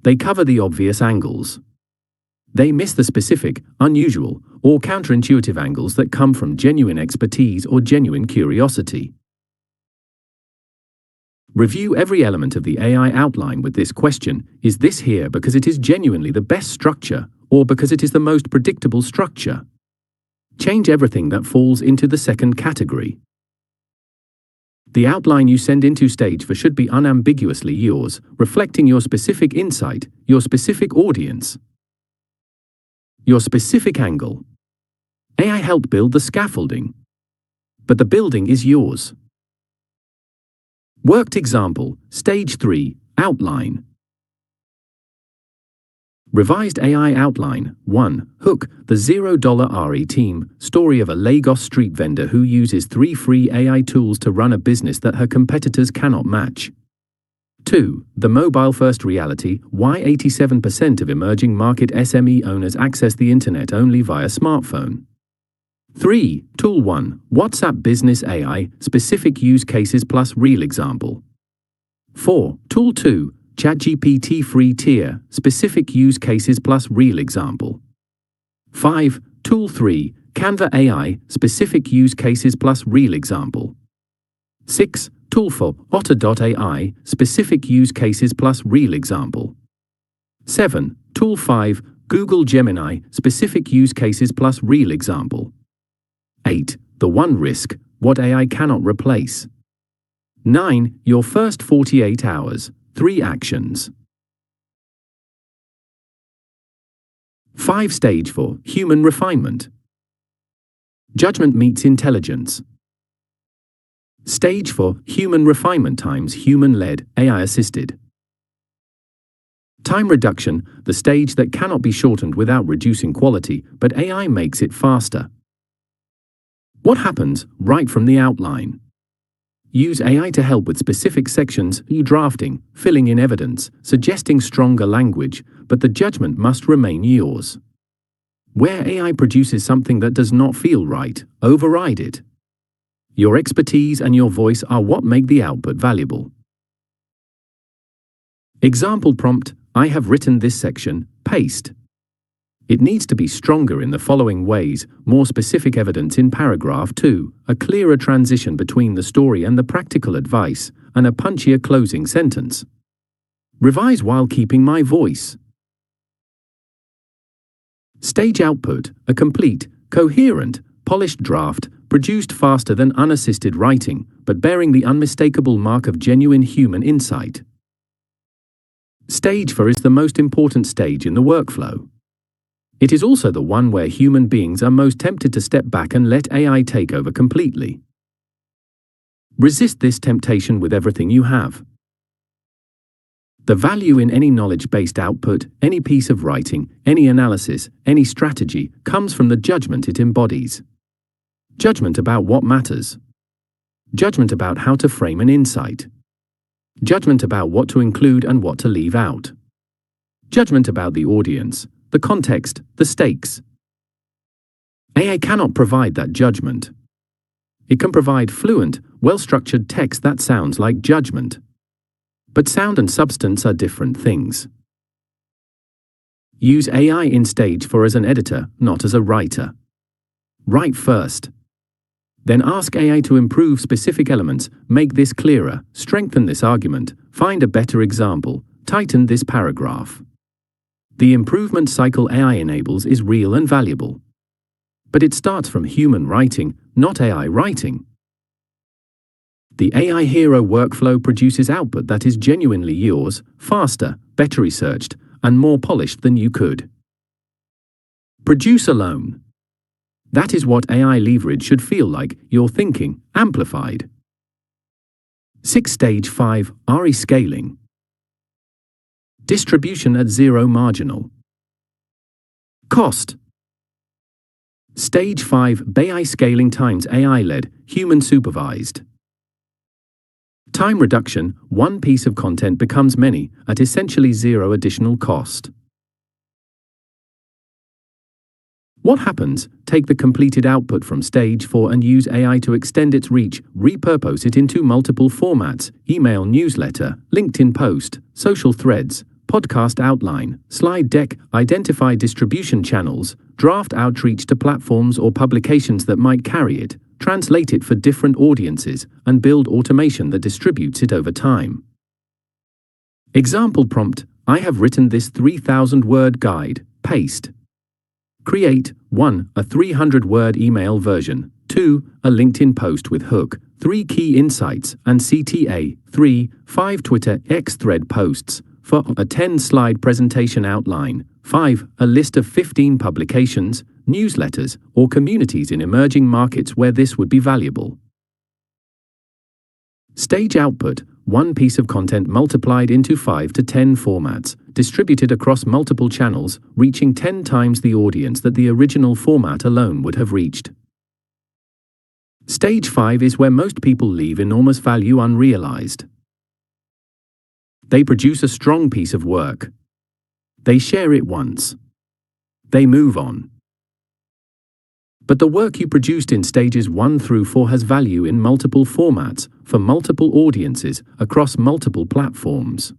They cover the obvious angles. They miss the specific, unusual, or counterintuitive angles that come from genuine expertise or genuine curiosity. Review every element of the AI outline with this question: is this here because it is genuinely the best structure, or because it is the most predictable structure? Change everything that falls into the second category. The outline you send into Stage 4 should be unambiguously yours, reflecting your specific insight, your specific audience, your specific angle. AI helped build the scaffolding, but the building is yours. Worked example, Stage 3, outline. Revised AI outline, 1. Hook, the $0 RE team, story of a Lagos street vendor who uses 3 free AI tools to run a business that her competitors cannot match. 2. The mobile-first reality, why 87% of emerging market SME owners access the internet only via smartphone. 3. Tool 1, WhatsApp Business AI, specific use cases plus real example. 4. Tool 2, ChatGPT free tier, specific use cases plus real example. 5. Tool 3, Canva AI, specific use cases plus real example. 6. Tool for Otter.ai, specific use cases plus real example. 7. Tool 5, Google Gemini, specific use cases plus real example. 8. The one risk, what AI cannot replace. 9. Your first 48 hours, 3 actions. 5. Stage for human refinement. Judgment meets intelligence. Stage for human refinement times human-led, AI-assisted. Time reduction, the stage that cannot be shortened without reducing quality, but AI makes it faster. What happens right from the outline? Use AI to help with specific sections, drafting, filling in evidence, suggesting stronger language, but the judgment must remain yours. Where AI produces something that does not feel right, override it. Your expertise and your voice are what make the output valuable. Example prompt: I have written this section, paste. It needs to be stronger in the following ways: more specific evidence in paragraph 2, a clearer transition between the story and the practical advice, and a punchier closing sentence. Revise while keeping my voice. Stage output, a complete, coherent, polished draft, produced faster than unassisted writing, but bearing the unmistakable mark of genuine human insight. Stage 4 is the most important stage in the workflow. It is also the one where human beings are most tempted to step back and let AI take over completely. Resist this temptation with everything you have. The value in any knowledge-based output, any piece of writing, any analysis, any strategy, comes from the judgment it embodies. Judgment about what matters. Judgment about how to frame an insight. Judgment about what to include and what to leave out. Judgment about the audience, the context, the stakes. AI cannot provide that judgment. It can provide fluent, well-structured text that sounds like judgment. But sound and substance are different things. Use AI in Stage 4 as an editor, not as a writer. Write first. Then ask AI to improve specific elements, make this clearer, strengthen this argument, find a better example, tighten this paragraph. The improvement cycle AI enables is real and valuable. But it starts from human writing, not AI writing. The AI Hero workflow produces output that is genuinely yours, faster, better researched, and more polished than you could produce alone. That is what AI leverage should feel like: your thinking, amplified. 6. Stage 5, RE scaling. Distribution at zero marginal cost. Stage 5, AI scaling times AI-led, human-supervised. Time reduction, one piece of content becomes many, at essentially zero additional cost. What happens? Take the completed output from Stage 4 and use AI to extend its reach, repurpose it into multiple formats: email newsletter, LinkedIn post, social threads, podcast outline, slide deck, identify distribution channels, draft outreach to platforms or publications that might carry it, translate it for different audiences, and build automation that distributes it over time. Example prompt: I have written this 3,000-word guide, paste. Create: 1. A 300-word email version, 2. A LinkedIn post with hook, 3 key insights, and CTA, 3. 5 Twitter X thread posts, 4. A 10-slide presentation outline, 5. A list of 15 publications, newsletters, or communities in emerging markets where this would be valuable. Stage output: one piece of content multiplied into 5 to 10 formats, distributed across multiple channels, reaching 10 times the audience that the original format alone would have reached. Stage 5 is where most people leave enormous value unrealized. They produce a strong piece of work. They share it once. They move on. But the work you produced in stages 1 through 4 has value in multiple formats, for multiple audiences, across multiple platforms.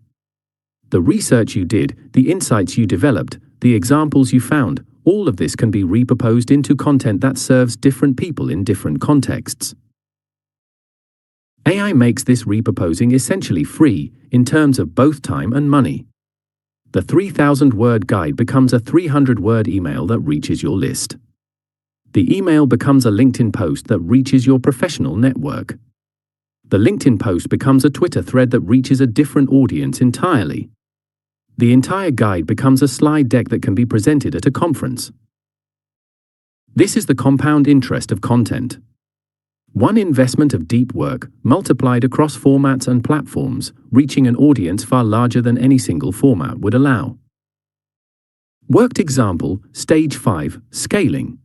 The research you did, the insights you developed, the examples you found, all of this can be repurposed into content that serves different people in different contexts. AI makes this repurposing essentially free in terms of both time and money. The 3,000-word guide becomes a 300-word email that reaches your list. The email becomes a LinkedIn post that reaches your professional network. The LinkedIn post becomes a Twitter thread that reaches a different audience entirely. The entire guide becomes a slide deck that can be presented at a conference. This is the compound interest of content. One investment of deep work, multiplied across formats and platforms, reaching an audience far larger than any single format would allow. Worked example, Stage 5, Scaling.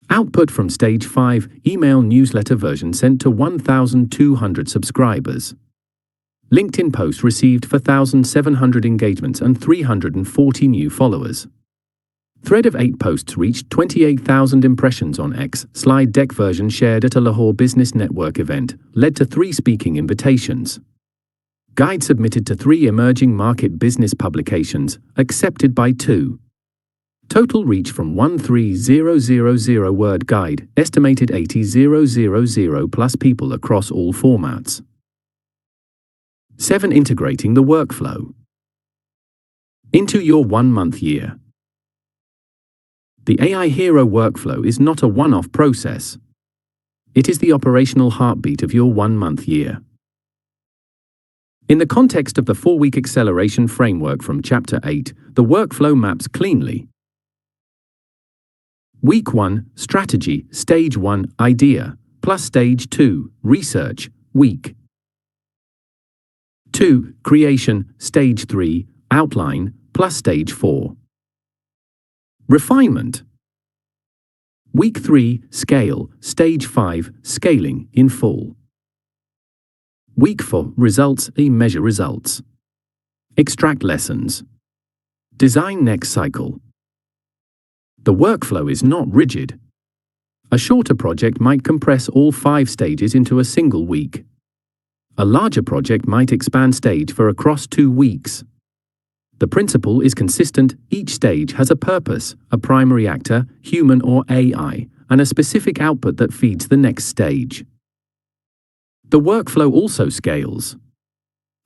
Output from Stage 5, email newsletter version sent to 1,200 subscribers. LinkedIn post received 4,700 engagements and 340 new followers. Thread of 8 posts reached 28,000 impressions on X. Slide deck version shared at a Lahore Business Network event led to 3 speaking invitations. Guide submitted to 3 emerging market business publications, accepted by 2. Total reach from 13,000 word guide, estimated 80,000 plus people across all formats. 7. Integrating the workflow into your 1-month year. The AI Hero workflow is not a one-off process. It is the operational heartbeat of your 1-month year. In the context of the 4-week acceleration framework from Chapter 8, the workflow maps cleanly. Week 1, Strategy, Stage 1, Idea, plus Stage 2, Research, Week 2, Creation, Stage 3, Outline, plus Stage 4. Refinement. Week 3, Scale, Stage 5, Scaling, in full. Week 4, Results, measure results. Extract lessons. Design next cycle. The workflow is not rigid. A shorter project might compress all 5 stages into a single week. A larger project might expand stage for across 2 weeks. The principle is consistent. Each stage has a purpose, a primary actor, human or AI, and a specific output that feeds the next stage. The workflow also scales.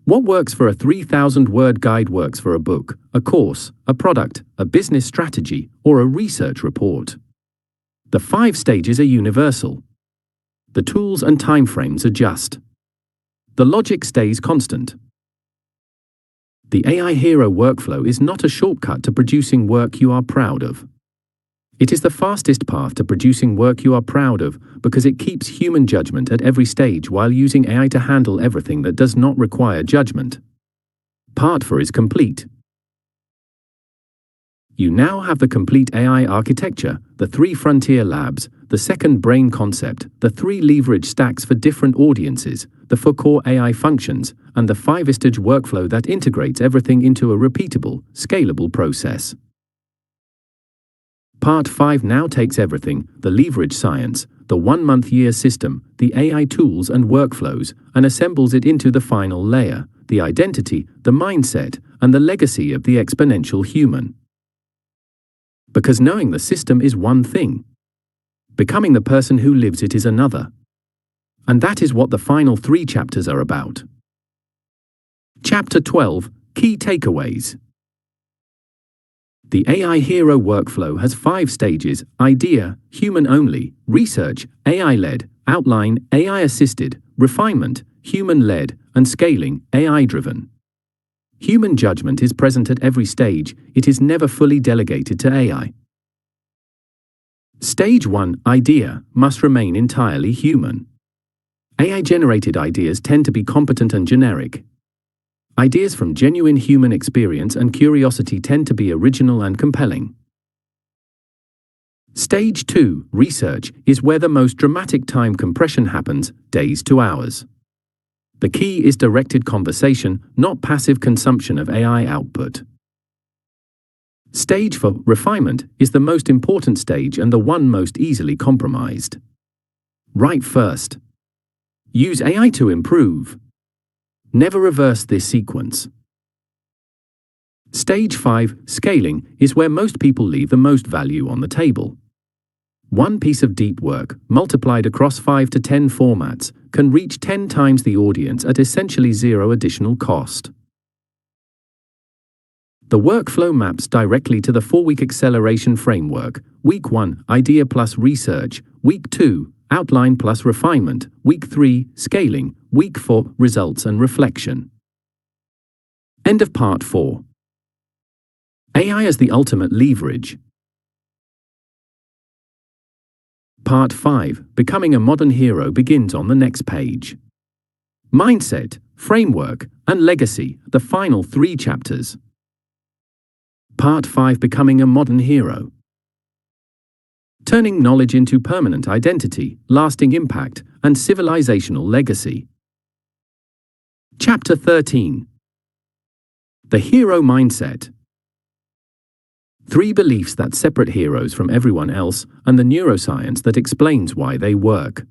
What works for a 3,000-word guide works for a book, a course, a product, a business strategy, or a research report. The 5 stages are universal. The tools and timeframes adjust. The logic stays constant. The AI Hero workflow is not a shortcut to producing work you are proud of. It is the fastest path to producing work you are proud of because it keeps human judgment at every stage while using AI to handle everything that does not require judgment. Part 4 is complete. You now have the complete AI architecture, the 3 frontier labs, the second brain concept, the 3 leverage stacks for different audiences, the 4 core AI functions, and the 5-stage workflow that integrates everything into a repeatable, scalable process. Part 5 now takes everything, the leverage science, the 1-month year system, the AI tools and workflows, and assembles it into the final layer, the identity, the mindset, and the legacy of the exponential human. Because knowing the system is one thing. Becoming the person who lives it is another. And that is what the final 3 chapters are about. Chapter 12, Key Takeaways. The AI Hero workflow has 5 stages: idea, human-only, research, AI-led, outline, AI-assisted, refinement, human-led, and scaling, AI-driven. Human judgment is present at every stage. It is never fully delegated to AI. Stage 1, idea, must remain entirely human. AI-generated ideas tend to be competent and generic. Ideas from genuine human experience and curiosity tend to be original and compelling. Stage 2, research, is where the most dramatic time compression happens, days to hours. The key is directed conversation, not passive consumption of AI output. Stage 4, refinement, is the most important stage and the one most easily compromised. Write first. Use AI to improve. Never reverse this sequence. Stage 5, scaling, is where most people leave the most value on the table. One piece of deep work, multiplied across 5 to 10 formats, can reach 10 times the audience at essentially zero additional cost. The workflow maps directly to the 4-week acceleration framework. Week 1, idea plus research. Week 2, outline plus refinement. Week 3, scaling. Week 4, results and reflection. End of part 4. AI as the ultimate leverage. Part 5, Becoming a Modern Hero, begins on the next page. Mindset, Framework, and Legacy, the final 3 chapters. Part 5, Becoming a Modern Hero. Turning knowledge into permanent identity, lasting impact, and civilizational legacy. Chapter 13. The Hero Mindset. 3 beliefs that separate heroes from everyone else, and the neuroscience that explains why they work.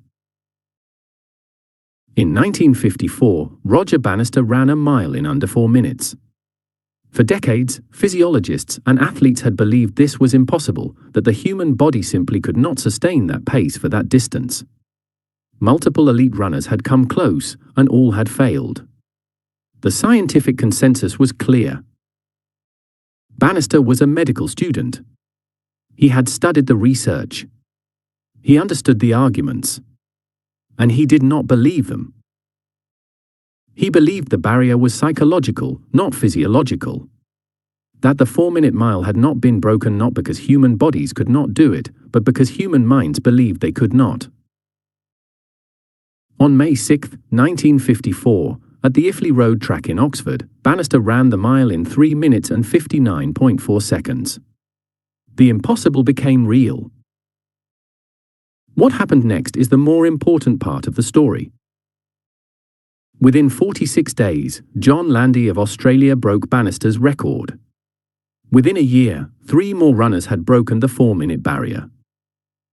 In 1954, Roger Bannister ran a mile in under 4 minutes. For decades, physiologists and athletes had believed this was impossible, that the human body simply could not sustain that pace for that distance. Multiple elite runners had come close, and all had failed. The scientific consensus was clear. Bannister was a medical student. He had studied the research. He understood the arguments. And he did not believe them. He believed the barrier was psychological, not physiological. That the 4-minute mile had not been broken not because human bodies could not do it, but because human minds believed they could not. On May 6, 1954, at the Iffley Road track in Oxford, Bannister ran the mile in 3 minutes and 59.4 seconds. The impossible became real. What happened next is the more important part of the story. Within 46 days, John Landy of Australia broke Bannister's record. Within a year, 3 more runners had broken the 4-minute barrier.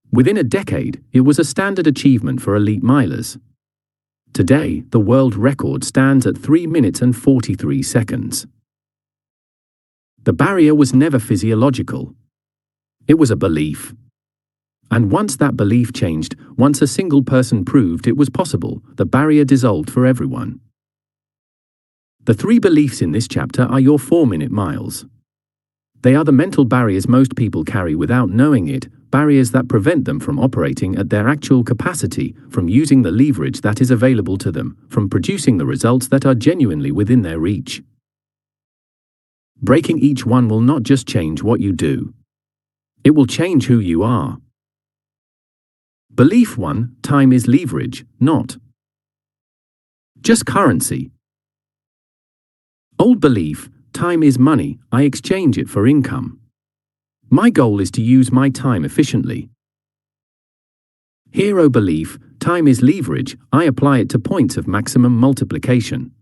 Within a decade, it was a standard achievement for elite milers. Today, the world record stands at 3 minutes and 43 seconds. The barrier was never physiological. It was a belief. And once that belief changed, once a single person proved it was possible, the barrier dissolved for everyone. The 3 beliefs in this chapter are your 4-minute miles. They are the mental barriers most people carry without knowing it, barriers that prevent them from operating at their actual capacity, from using the leverage that is available to them, from producing the results that are genuinely within their reach. Breaking each one will not just change what you do. It will change who you are. Belief 1, time is leverage, not just currency. Old belief, time is money, I exchange it for income. My goal is to use my time efficiently. Hero belief, time is leverage, I apply it to points of maximum multiplication.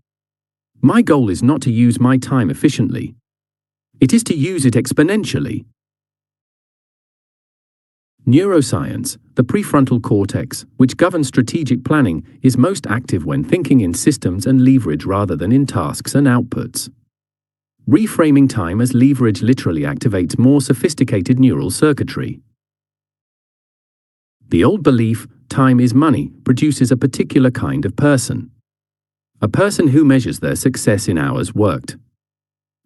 My goal is not to use my time efficiently. It is to use it exponentially. Neuroscience, the prefrontal cortex, which governs strategic planning, is most active when thinking in systems and leverage rather than in tasks and outputs. Reframing time as leverage literally activates more sophisticated neural circuitry. The old belief, time is money, produces a particular kind of person. A person who measures their success in hours worked.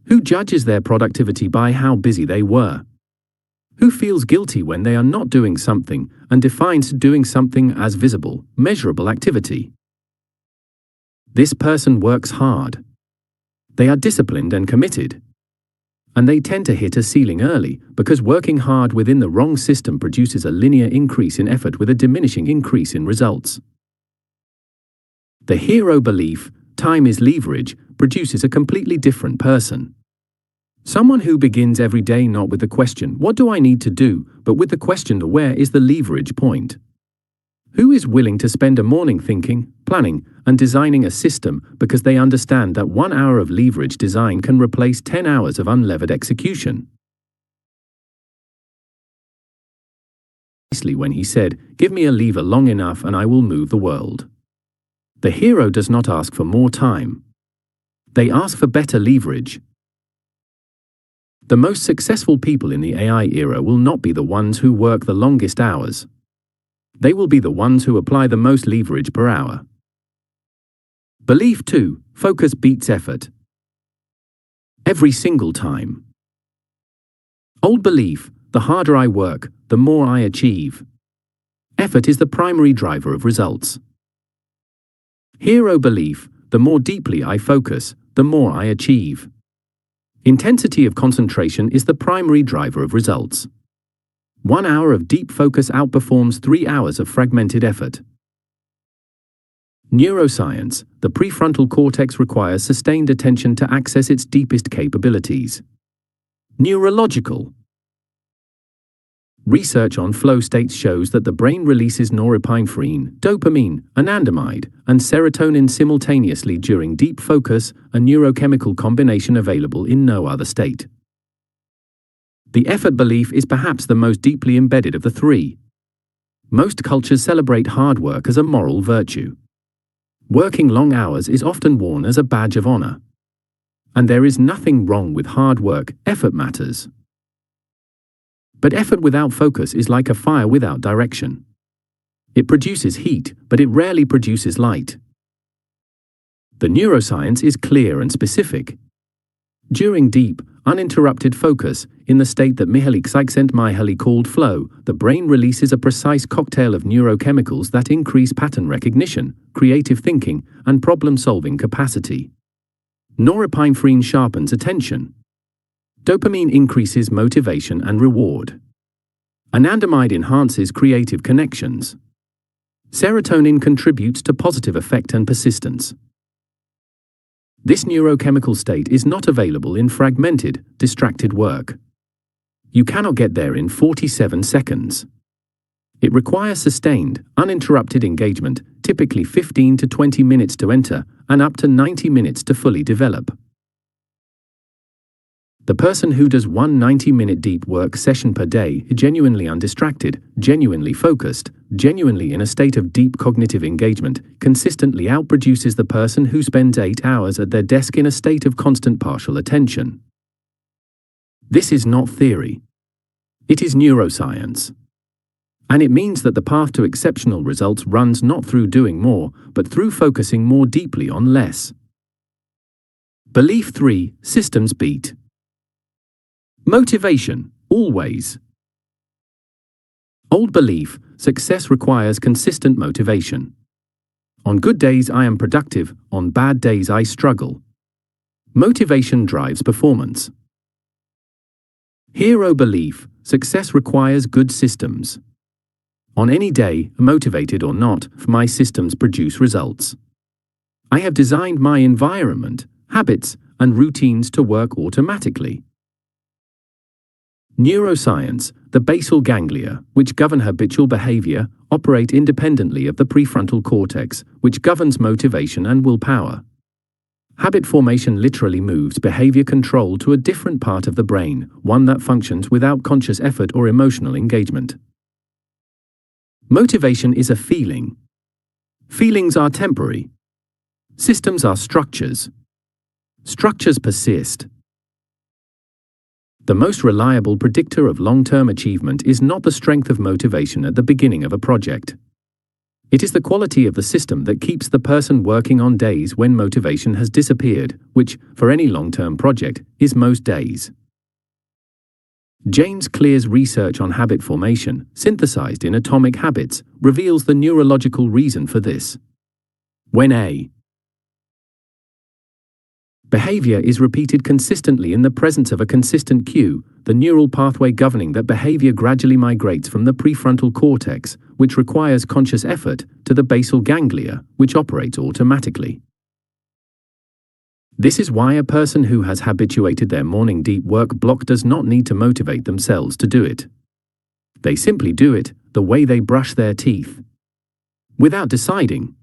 Who judges their productivity by how busy they were. Who feels guilty when they are not doing something and defines doing something as visible, measurable activity. This person works hard. They are disciplined and committed. And they tend to hit a ceiling early because working hard within the wrong system produces a linear increase in effort with a diminishing increase in results. The hero belief, time is leverage, produces a completely different person. Someone who begins every day not with the question, what do I need to do, but with the question, where is the leverage point? Who is willing to spend a morning thinking, planning, and designing a system because they understand that 1 hour of leverage design can replace 10 hours of unlevered execution? When he said, "Give me a lever long enough and I will move the world." The hero does not ask for more time. They ask for better leverage. The most successful people in the AI era will not be the ones who work the longest hours. They will be the ones who apply the most leverage per hour. Belief 2. Focus beats effort. Every single time. Old belief: the harder I work, the more I achieve. Effort is the primary driver of results. Hero belief: the more deeply I focus, the more I achieve. Intensity of concentration is the primary driver of results. 1 hour of deep focus outperforms 3 hours of fragmented effort. Neuroscience: the prefrontal cortex requires sustained attention to access its deepest capabilities. Neurological: research on flow states shows that the brain releases norepinephrine, dopamine, anandamide, and serotonin simultaneously during deep focus, a neurochemical combination available in no other state. The effort belief is perhaps the most deeply embedded of the three. Most cultures celebrate hard work as a moral virtue. Working long hours is often worn as a badge of honor. And there is nothing wrong with hard work, effort matters. But effort without focus is like a fire without direction. It produces heat, but it rarely produces light. The neuroscience is clear and specific. During deep, uninterrupted focus, in the state that Mihaly Csikszentmihalyi called flow, the brain releases a precise cocktail of neurochemicals that increase pattern recognition, creative thinking, and problem-solving capacity. Norepinephrine sharpens attention. Dopamine increases motivation and reward. Anandamide enhances creative connections. Serotonin contributes to positive affect and persistence. This neurochemical state is not available in fragmented, distracted work. You cannot get there in 47 seconds. It requires sustained, uninterrupted engagement, typically 15 to 20 minutes to enter, and up to 90 minutes to fully develop. The person who does one 90-minute deep work session per day, genuinely undistracted, genuinely focused, genuinely in a state of deep cognitive engagement, consistently outproduces the person who spends 8 hours at their desk in a state of constant partial attention. This is not theory. It is neuroscience. And it means that the path to exceptional results runs not through doing more, but through focusing more deeply on less. Belief 3: systems beat. Motivation, always. Old belief: success requires consistent motivation. On good days I am productive, on bad days I struggle. Motivation drives performance. Hero belief: success requires good systems. On any day, motivated or not, my systems produce results. I have designed my environment, habits, and routines to work automatically. Neuroscience: the basal ganglia, which govern habitual behavior, operate independently of the prefrontal cortex, which governs motivation and willpower. Habit formation literally moves behavior control to a different part of the brain, one that functions without conscious effort or emotional engagement. Motivation is a feeling. Feelings are temporary. Systems are structures. Structures persist. The most reliable predictor of long-term achievement is not the strength of motivation at the beginning of a project. It is the quality of the system that keeps the person working on days when motivation has disappeared, which, for any long-term project, is most days. James Clear's research on habit formation, synthesized in Atomic Habits, reveals the neurological reason for this. When a behavior is repeated consistently in the presence of a consistent cue, the neural pathway governing that behavior gradually migrates from the prefrontal cortex, which requires conscious effort, to the basal ganglia, which operates automatically. This is why a person who has habituated their morning deep work block does not need to motivate themselves to do it. They simply do it, the way they brush their teeth. Without deciding.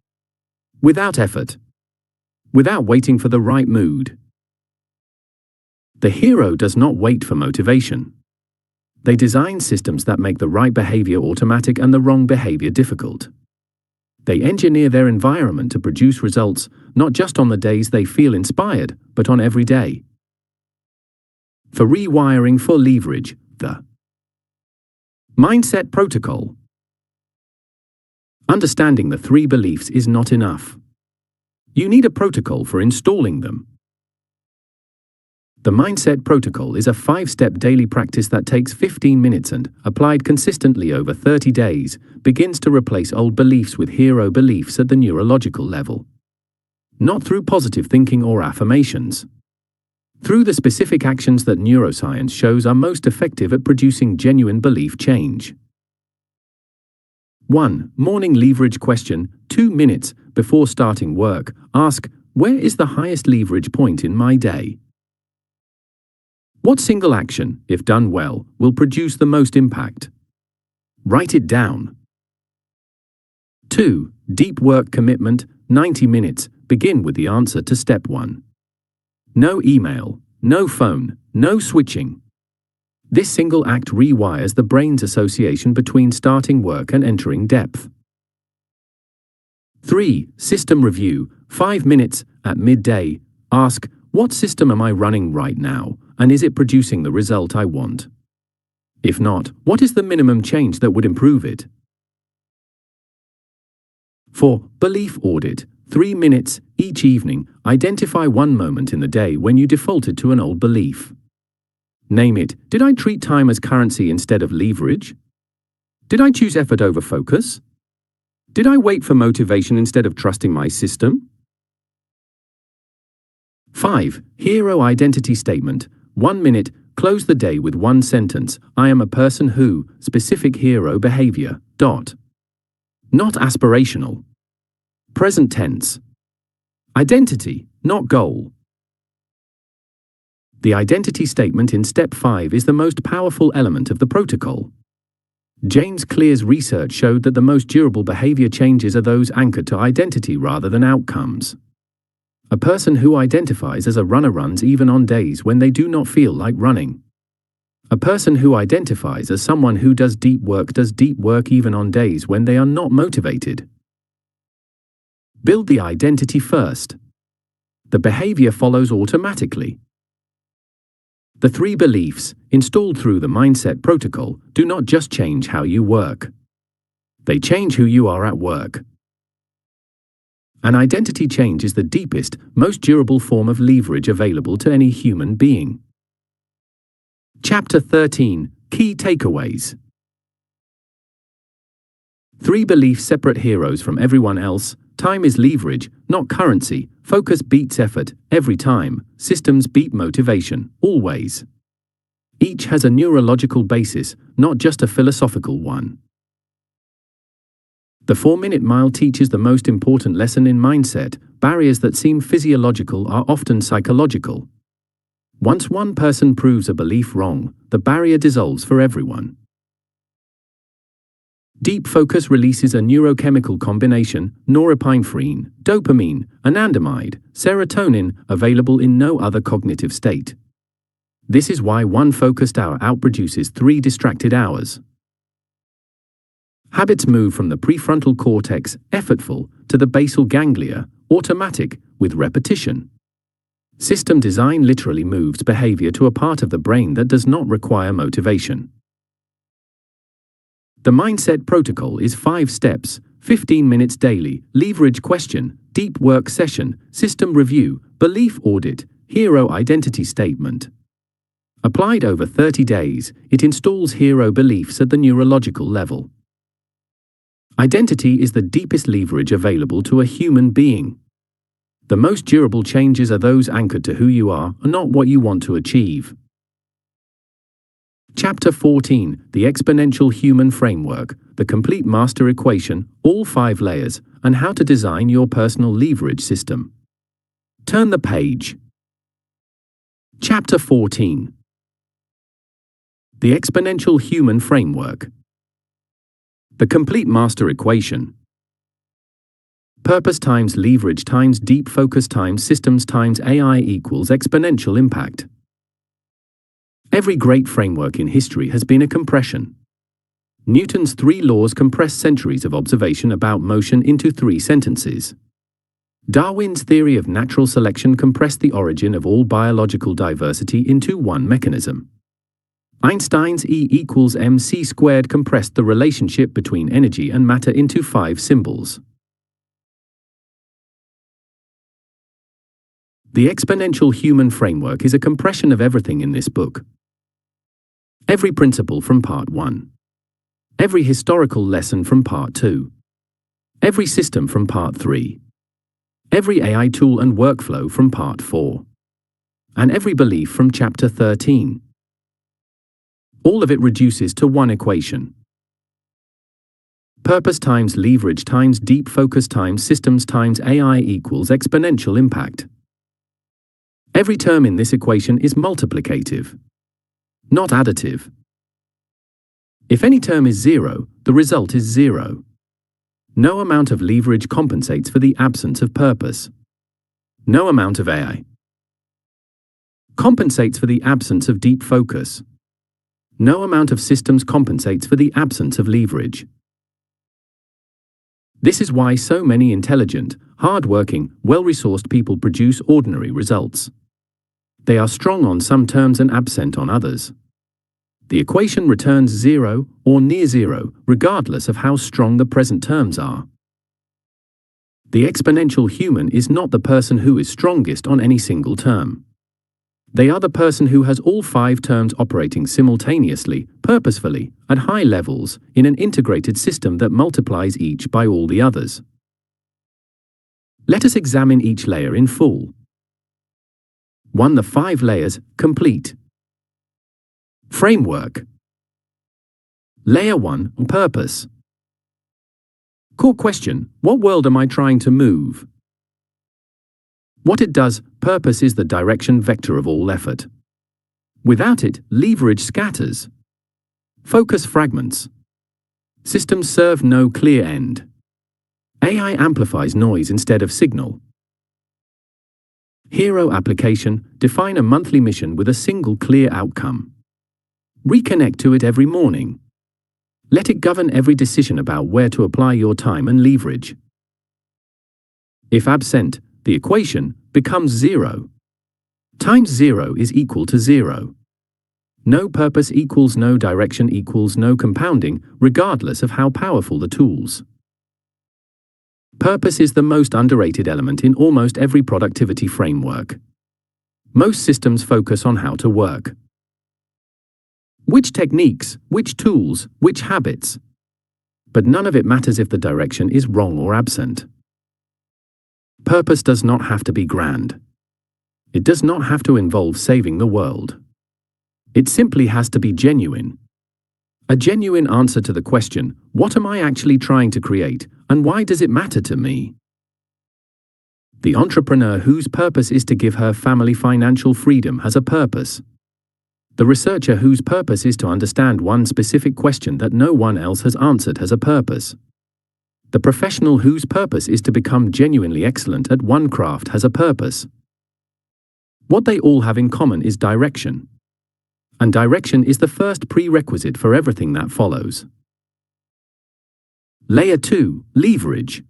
Without effort. Without waiting for the right mood. The hero does not wait for motivation. They design systems that make the right behavior automatic and the wrong behavior difficult. They engineer their environment to produce results, not just on the days they feel inspired, but on every day. For rewiring for leverage, the Mindset Protocol. Understanding the three beliefs is not enough. You need a protocol for installing them. The Mindset Protocol is a 5-step daily practice that takes 15 minutes and, applied consistently over 30 days, begins to replace old beliefs with hero beliefs at the neurological level. Not through positive thinking or affirmations. Through the specific actions that neuroscience shows are most effective at producing genuine belief change. 1. Morning leverage question. 2 minutes before starting work, ask, where is the highest leverage point in my day? What single action, if done well, will produce the most impact? Write it down. 2. Deep work commitment. 90 minutes. Begin with the answer to step 1. No email, no phone, no switching. This single act rewires the brain's association between starting work and entering depth. 3. System review. 5 minutes at midday. Ask, what system am I running right now, and is it producing the result I want? If not, what is the minimum change that would improve it? 4. Belief audit. 3 minutes each evening. Identify one moment in the day when you defaulted to an old belief. Name it. Did I treat time as currency instead of leverage? Did I choose effort over focus? Did I wait for motivation instead of trusting my system? 5. Hero identity statement. 1 minute. Close the day with one sentence. I am a person who, specific hero behavior, ... Not aspirational. Present tense. Identity, not goal. The identity statement in step 5 is the most powerful element of the protocol. James Clear's research showed that the most durable behavior changes are those anchored to identity rather than outcomes. A person who identifies as a runner runs even on days when they do not feel like running. A person who identifies as someone who does deep work even on days when they are not motivated. Build the identity first. The behavior follows automatically. The 3 beliefs, installed through the Mindset Protocol, do not just change how you work. They change who you are at work. An identity change is the deepest, most durable form of leverage available to any human being. Chapter 13. Key takeaways. 3 beliefs separate heroes from everyone else. Time is leverage, not currency. Focus beats effort, every time. Systems beat motivation, always. Each has a neurological basis, not just a philosophical one. The 4-minute mile teaches the most important lesson in mindset. Barriers that seem physiological are often psychological. Once one person proves a belief wrong, the barrier dissolves for everyone. Deep focus releases a neurochemical combination, norepinephrine, dopamine, anandamide, serotonin, available in no other cognitive state. This is why 1 focused hour outproduces 3 distracted hours. Habits move from the prefrontal cortex, effortful, to the basal ganglia, automatic, with repetition. System design literally moves behavior to a part of the brain that does not require motivation. The Mindset Protocol is 5 steps, 15 minutes daily, leverage question, deep work session, system review, belief audit, hero identity statement. Applied over 30 days, it installs hero beliefs at the neurological level. Identity is the deepest leverage available to a human being. The most durable changes are those anchored to who you are and not what you want to achieve. Chapter 14. The Exponential Human Framework, the Complete Master Equation, all 5 layers, and how to design your personal leverage system. Turn the page. Chapter 14. The Exponential Human Framework. The Complete Master Equation. Purpose times leverage times deep focus times systems times AI equals exponential impact. Every great framework in history has been a compression. Newton's 3 laws compress centuries of observation about motion into 3 sentences. Darwin's theory of natural selection compressed the origin of all biological diversity into 1 mechanism. Einstein's E equals mc squared compressed the relationship between energy and matter into 5 symbols. The exponential human framework is a compression of everything in this book. Every principle from part 1. Every historical lesson from part 2. Every system from part 3. Every AI tool and workflow from part 4. And every belief from chapter 13. All of it reduces to one equation. Purpose times leverage times deep focus times systems times AI equals exponential impact. Every term in this equation is multiplicative, not additive. If any term is 0, the result is 0. No amount of leverage compensates for the absence of purpose. No amount of AI compensates for the absence of deep focus. No amount of systems compensates for the absence of leverage. This is why so many intelligent, hard-working, well-resourced people produce ordinary results. They are strong on some terms and absent on others. The equation returns 0 or near 0, regardless of how strong the present terms are. The exponential human is not the person who is strongest on any single term. They are the person who has all 5 terms operating simultaneously, purposefully, at high levels, in an integrated system that multiplies each by all the others. Let us examine each layer in full. 1. The 5 layers, complete. Framework. Layer 1, purpose. Core question: what world am I trying to move? What it does, purpose is the direction vector of all effort. Without it, leverage scatters. Focus fragments. Systems serve no clear end. AI amplifies noise instead of signal. Hero application: define a monthly mission with a single clear outcome. Reconnect to it every morning. Let it govern every decision about where to apply your time and leverage. If absent, the equation becomes 0. Times 0 is equal to 0. No purpose equals no direction equals no compounding, regardless of how powerful the tools. Purpose is the most underrated element in almost every productivity framework. Most systems focus on how to work. Which techniques, which tools, which habits. But none of it matters if the direction is wrong or absent. Purpose does not have to be grand. It does not have to involve saving the world. It simply has to be genuine. A genuine answer to the question, what am I actually trying to create, and why does it matter to me? The entrepreneur whose purpose is to give her family financial freedom has a purpose. The researcher whose purpose is to understand one specific question that no one else has answered has a purpose. The professional whose purpose is to become genuinely excellent at one craft has a purpose. What they all have in common is direction. And direction is the first prerequisite for everything that follows. Layer 2, leverage.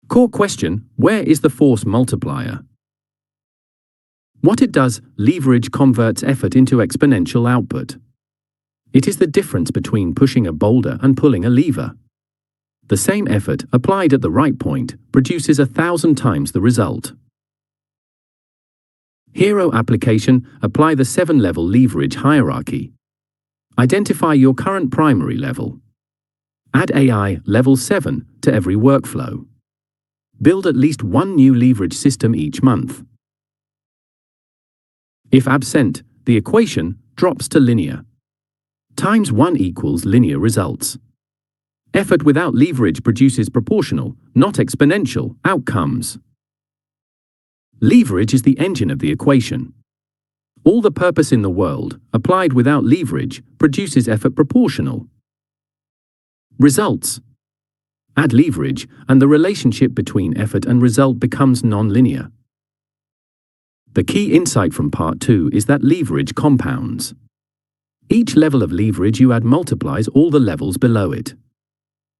Core question: where is the force multiplier? What it does, leverage converts effort into exponential output. It is the difference between pushing a boulder and pulling a lever. The same effort, applied at the right point, produces 1,000 times the result. Hero application: apply the 7-level leverage hierarchy. Identify your current primary level. Add AI, level 7, to every workflow. Build at least one new leverage system each month. If absent, the equation drops to linear. Times 1 equals linear results. Effort without leverage produces proportional, not exponential, outcomes. Leverage is the engine of the equation. All the purpose in the world, applied without leverage, produces effort proportional. Results. Add leverage, and the relationship between effort and result becomes non-linear. The key insight from part 2 is that leverage compounds. Each level of leverage you add multiplies all the levels below it.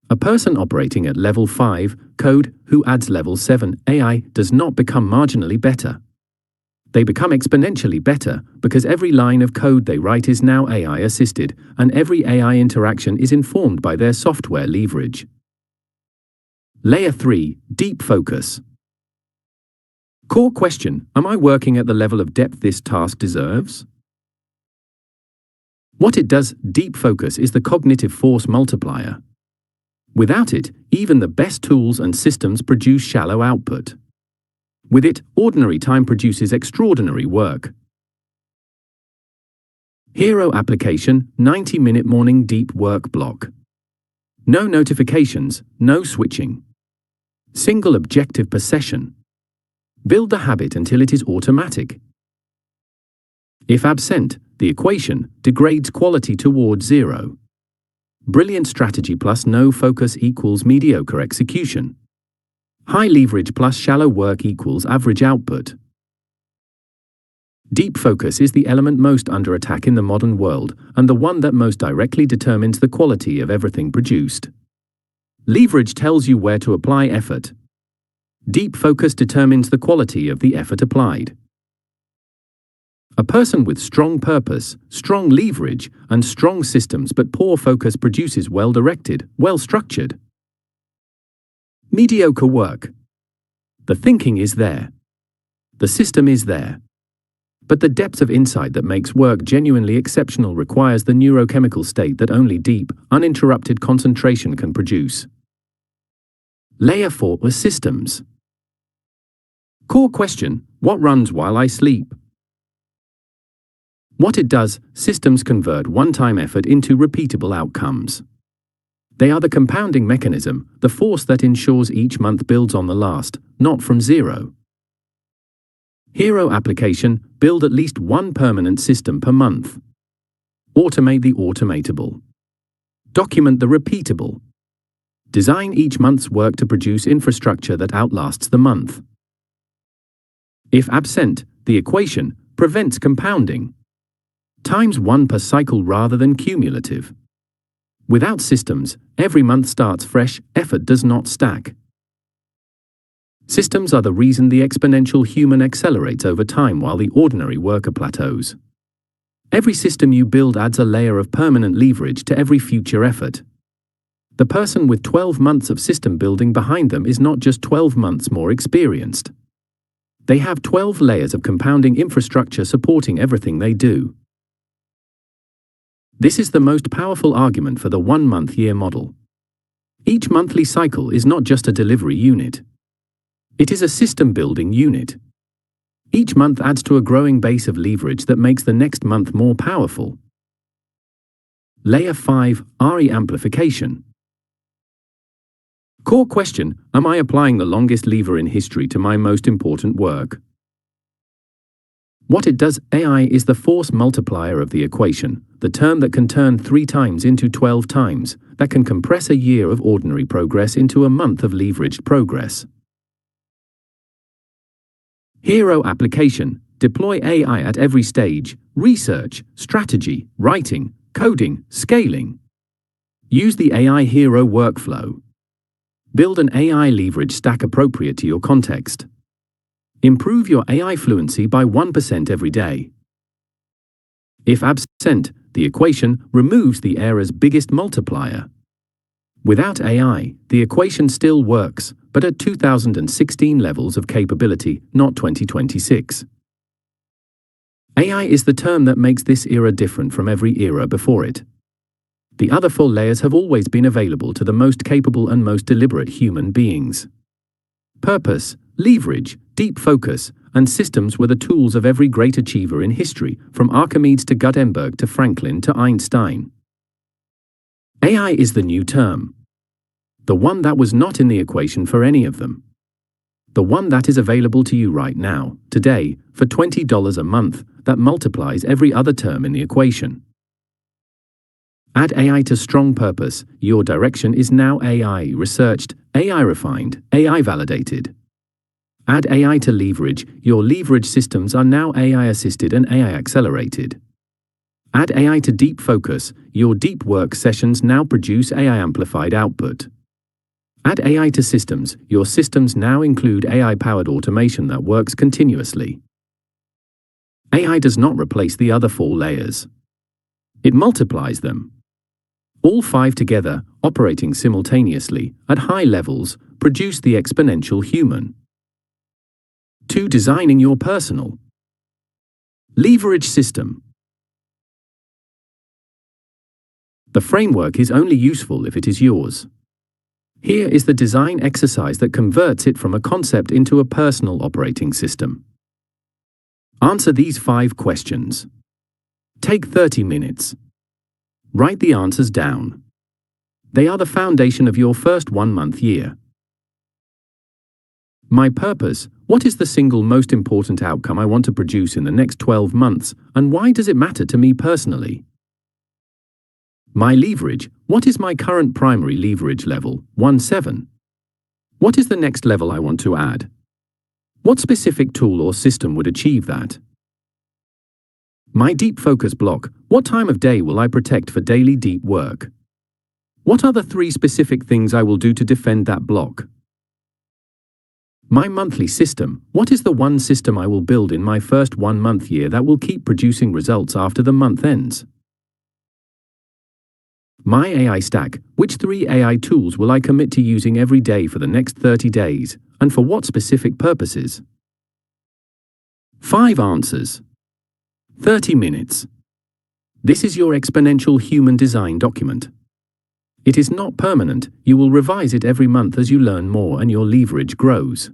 A person operating at level 5, code, who adds level 7, AI, does not become marginally better. They become exponentially better because every line of code they write is now AI assisted, and every AI interaction is informed by their software leverage. Layer 3, deep focus. Core question: am I working at the level of depth this task deserves? What it does, deep focus is the cognitive force multiplier. Without it, even the best tools and systems produce shallow output. With it, ordinary time produces extraordinary work. Hero application: 90-minute morning deep work block. No notifications, no switching. Single objective per session. Build the habit until it is automatic. If absent, the equation degrades quality towards zero. Brilliant strategy plus no focus equals mediocre execution. High leverage plus shallow work equals average output. Deep focus is the element most under attack in the modern world, and the one that most directly determines the quality of everything produced. Leverage tells you where to apply effort. Deep focus determines the quality of the effort applied. A person with strong purpose, strong leverage, and strong systems but poor focus produces well-directed, well-structured. Mediocre work. The thinking is there. The system is there. But the depth of insight that makes work genuinely exceptional requires the neurochemical state that only deep, uninterrupted concentration can produce. Layer 4 are systems. Core question: what runs while I sleep? What it does, systems convert one-time effort into repeatable outcomes. They are the compounding mechanism, the force that ensures each month builds on the last, not from zero. Hero application: build at least one permanent system per month. Automate the automatable. Document the repeatable. Design each month's work to produce infrastructure that outlasts the month. If absent, the equation prevents compounding. Times 1 per cycle rather than cumulative. Without systems, every month starts fresh, effort does not stack. Systems are the reason the exponential human accelerates over time while the ordinary worker plateaus. Every system you build adds a layer of permanent leverage to every future effort. The person with 12 months of system building behind them is not just 12 months more experienced. They have 12 layers of compounding infrastructure supporting everything they do. This is the most powerful argument for the one-month-year model. Each monthly cycle is not just a delivery unit. It is a system-building unit. Each month adds to a growing base of leverage that makes the next month more powerful. Layer 5, RE amplification. Core question: am I applying the longest lever in history to my most important work? What it does, AI is the force multiplier of the equation, the term that can turn 3 times into 12 times, that can compress a year of ordinary progress into a month of leveraged progress. Hero application: deploy AI at every stage: research, strategy, writing, coding, scaling. Use the AI Hero workflow. Build an AI leverage stack appropriate to your context. Improve your AI fluency by 1% every day. If absent, the equation removes the error's biggest multiplier. Without AI, the equation still works, but at 2016 levels of capability, not 2026. AI is the term that makes this era different from every era before it. The other 4 layers have always been available to the most capable and most deliberate human beings. Purpose, leverage, deep focus, and systems were the tools of every great achiever in history, from Archimedes to Gutenberg to Franklin to Einstein. AI is the new term. The one that was not in the equation for any of them. The one that is available to you right now, today, for $20 a month, that multiplies every other term in the equation. Add AI to strong purpose, your direction is now AI researched, AI refined, AI validated. Add AI to leverage, your leverage systems are now AI assisted and AI accelerated. Add AI to deep focus, your deep work sessions now produce AI amplified output. Add AI to systems, your systems now include AI-powered automation that works continuously. AI does not replace the other 4 layers. It multiplies them. All 5 together, operating simultaneously, at high levels, produce the exponential human. 2. Designing your personal leverage system. The framework is only useful if it is yours. Here is the design exercise that converts it from a concept into a personal operating system. Answer these 5 questions. Take 30 minutes. Write the answers down. They are the foundation of your first 1-month year. My purpose: what is the single most important outcome I want to produce in the next 12 months, and why does it matter to me personally? My leverage: what is my current primary leverage level, 1-7? What is the next level I want to add? What specific tool or system would achieve that? My deep focus block: what time of day will I protect for daily deep work? What are the 3 specific things I will do to defend that block? My monthly system: what is the one system I will build in my first 1-month year that will keep producing results after the month ends? My AI stack: which 3 AI tools will I commit to using every day for the next 30 days, and for what specific purposes? 5 answers. 30 minutes. This is your exponential human design document. It is not permanent, you will revise it every month as you learn more and your leverage grows.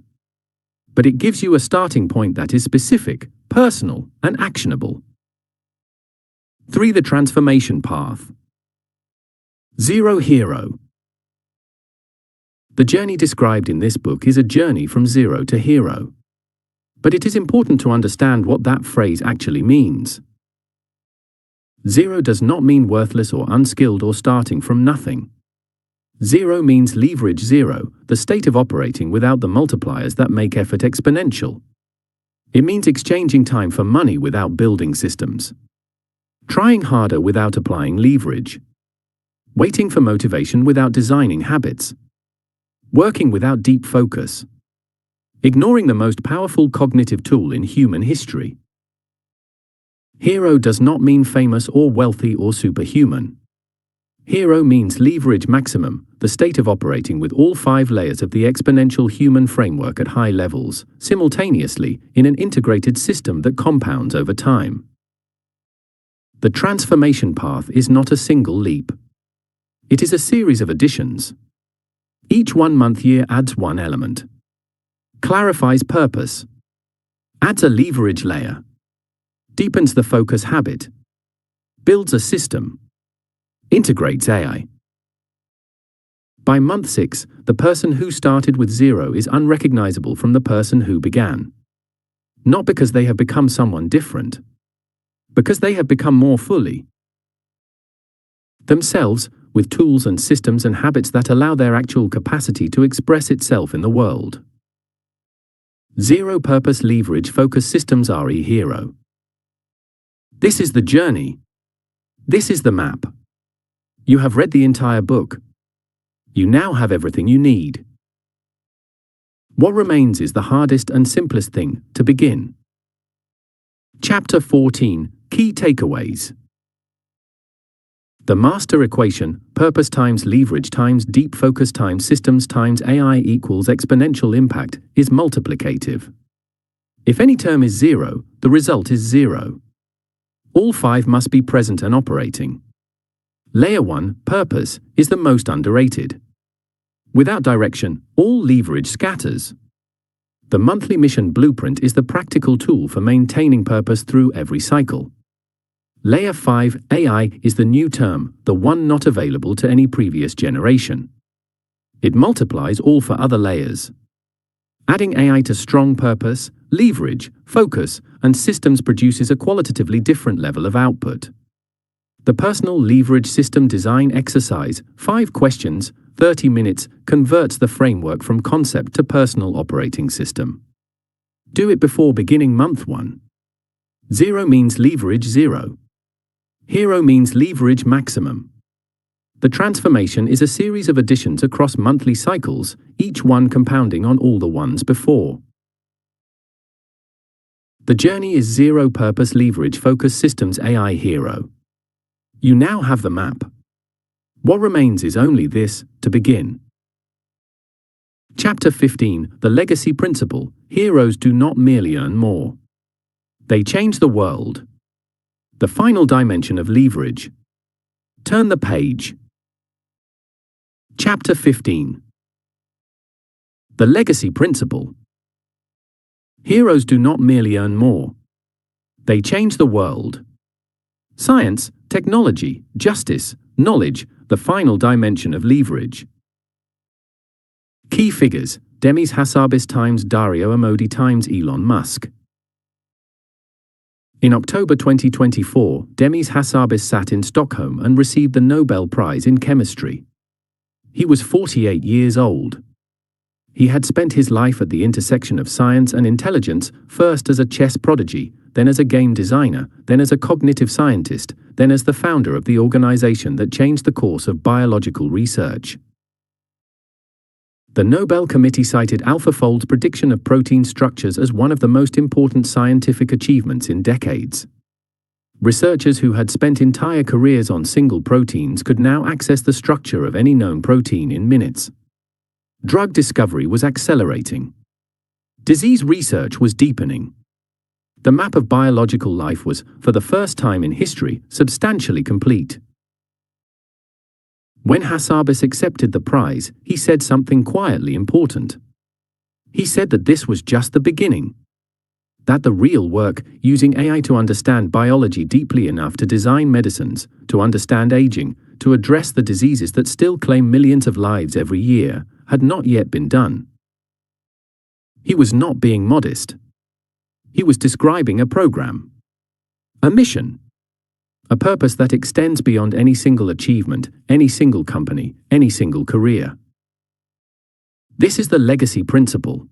But it gives you a starting point that is specific, personal, and actionable. 3. The transformation path. 0 hero. The journey described in this book is a journey from 0 to hero. But it is important to understand what that phrase actually means. 0 does not mean worthless or unskilled or starting from nothing. 0 means leverage 0, the state of operating without the multipliers that make effort exponential. It means exchanging time for money without building systems. Trying harder without applying leverage. Waiting for motivation without designing habits. Working without deep focus. Ignoring the most powerful cognitive tool in human history. Hero does not mean famous or wealthy or superhuman. Hero means leverage maximum, the state of operating with all 5 layers of the exponential human framework at high levels, simultaneously, in an integrated system that compounds over time. The transformation path is not a single leap. It is a series of additions. Each 1-month year adds 1 element. Clarifies purpose. Adds a leverage layer. Deepens the focus habit. Builds a system. Integrates AI. By month 6, the person who started with 0 is unrecognizable from the person who began. Not because they have become someone different. Because they have become more fully themselves, with tools and systems and habits that allow their actual capacity to express itself in the world. 0 purpose leverage focus systems RE hero. This is the journey. This is the map. You have read the entire book. You now have everything you need. What remains is the hardest and simplest thing: to begin. Chapter 14: Key Takeaways. The master equation: purpose times leverage times deep focus times systems times AI equals exponential impact, is multiplicative. If any term is 0, the result is 0. All 5 must be present and operating. Layer 1, purpose, is the most underrated. Without direction, all leverage scatters. The monthly mission blueprint is the practical tool for maintaining purpose through every cycle. Layer 5, AI, is the new term, the one not available to any previous generation. It multiplies all for other layers. Adding AI to strong purpose, leverage, focus, and systems produces a qualitatively different level of output. The personal leverage system design exercise, 5 questions, 30 minutes, converts the framework from concept to personal operating system. Do it before beginning month 1. 0 means leverage 0. Hero means leverage maximum. The transformation is a series of additions across monthly cycles, each one compounding on all the ones before. The journey is 0 purpose leverage focus systems AI hero. You now have the map. What remains is only this: to begin. Chapter 15, The Legacy Principle. Heroes do not merely earn more. They change the world. The final dimension of leverage. Turn the page. Chapter 15. The Legacy Principle. Heroes do not merely earn more. They change the world. Science, technology, justice, knowledge, the final dimension of leverage. Key figures: Demis Hassabis times Dario Amodi times Elon Musk. In October 2024, Demis Hassabis sat in Stockholm and received the Nobel Prize in Chemistry. He was 48 years old. He had spent his life at the intersection of science and intelligence, first as a chess prodigy, then as a game designer, then as a cognitive scientist, then as the founder of the organization that changed the course of biological research. The Nobel Committee cited AlphaFold's prediction of protein structures as one of the most important scientific achievements in decades. Researchers who had spent entire careers on single proteins could now access the structure of any known protein in minutes. Drug discovery was accelerating. Disease research was deepening. The map of biological life was, for the first time in history, substantially complete. When Hassabis accepted the prize, he said something quietly important. He said that this was just the beginning. That the real work, using AI to understand biology deeply enough to design medicines, to understand aging, to address the diseases that still claim millions of lives every year, had not yet been done. He was not being modest. He was describing a program, a mission, a purpose that extends beyond any single achievement, any single company, any single career. This is the legacy principle.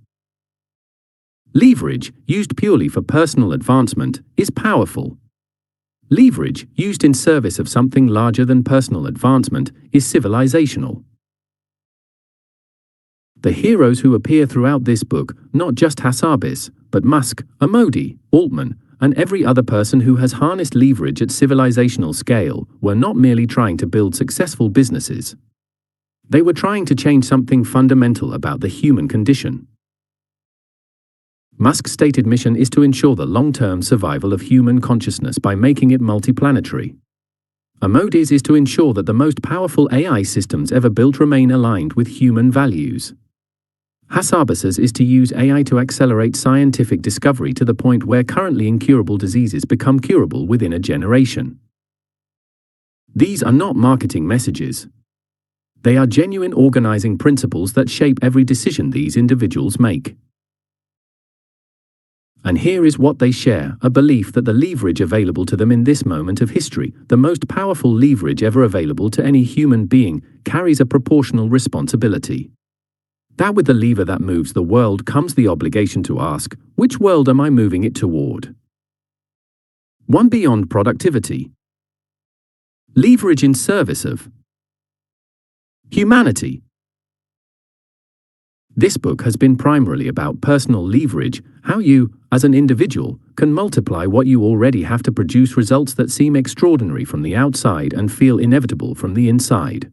Leverage, used purely for personal advancement, is powerful. Leverage, used in service of something larger than personal advancement, is civilizational. The heroes who appear throughout this book, not just Hassabis, but Musk, Amodi, Altman, and every other person who has harnessed leverage at civilizational scale, were not merely trying to build successful businesses. They were trying to change something fundamental about the human condition. Musk's stated mission is to ensure the long-term survival of human consciousness by making it multiplanetary. Amodi's is to ensure that the most powerful AI systems ever built remain aligned with human values. Hassabis's is to use AI to accelerate scientific discovery to the point where currently incurable diseases become curable within a generation. These are not marketing messages. They are genuine organizing principles that shape every decision these individuals make. And here is what they share: a belief that the leverage available to them in this moment of history, the most powerful leverage ever available to any human being, carries a proportional responsibility. That with the lever that moves the world comes the obligation to ask, which world am I moving it toward? One beyond productivity. Leverage in service of humanity. This book has been primarily about personal leverage, how you, as an individual, can multiply what you already have to produce results that seem extraordinary from the outside and feel inevitable from the inside.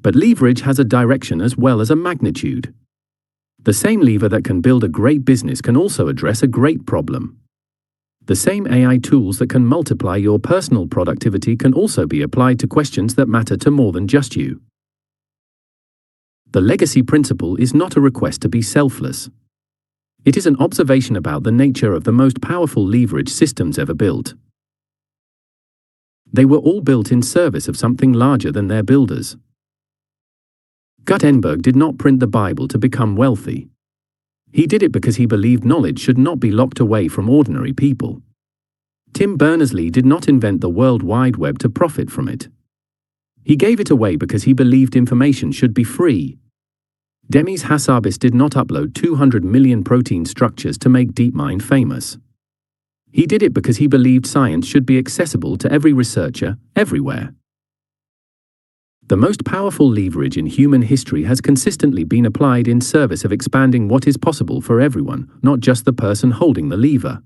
But leverage has a direction as well as a magnitude. The same lever that can build a great business can also address a great problem. The same AI tools that can multiply your personal productivity can also be applied to questions that matter to more than just you. The legacy principle is not a request to be selfless. It is an observation about the nature of the most powerful leverage systems ever built. They were all built in service of something larger than their builders. Gutenberg did not print the Bible to become wealthy. He did it because he believed knowledge should not be locked away from ordinary people. Tim Berners-Lee did not invent the World Wide Web to profit from it. He gave it away because he believed information should be free. Demis Hassabis did not upload 200 million protein structures to make DeepMind famous. He did it because he believed science should be accessible to every researcher, everywhere. The most powerful leverage in human history has consistently been applied in service of expanding what is possible for everyone, not just the person holding the lever.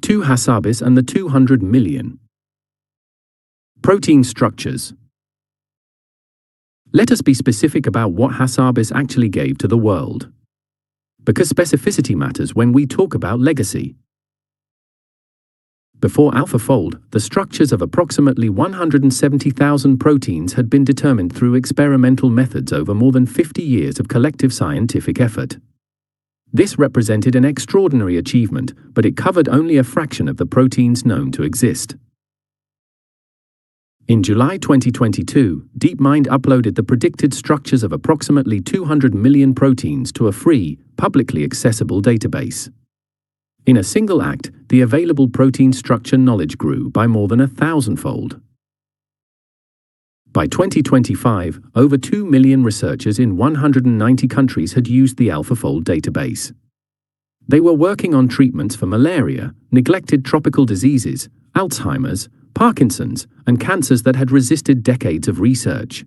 To Hassabis and the 200 million. Protein structures. Let us be specific about what Hassabis actually gave to the world. Because specificity matters when we talk about legacy. Before AlphaFold, the structures of approximately 170,000 proteins had been determined through experimental methods over more than 50 years of collective scientific effort. This represented an extraordinary achievement, but it covered only a fraction of the proteins known to exist. In July 2022, DeepMind uploaded the predicted structures of approximately 200 million proteins to a free, publicly accessible database. In a single act, the available protein structure knowledge grew by more than 1,000-fold. By 2025, over 2 million researchers in 190 countries had used the AlphaFold database. They were working on treatments for malaria, neglected tropical diseases, Alzheimer's, Parkinson's, and cancers that had resisted decades of research.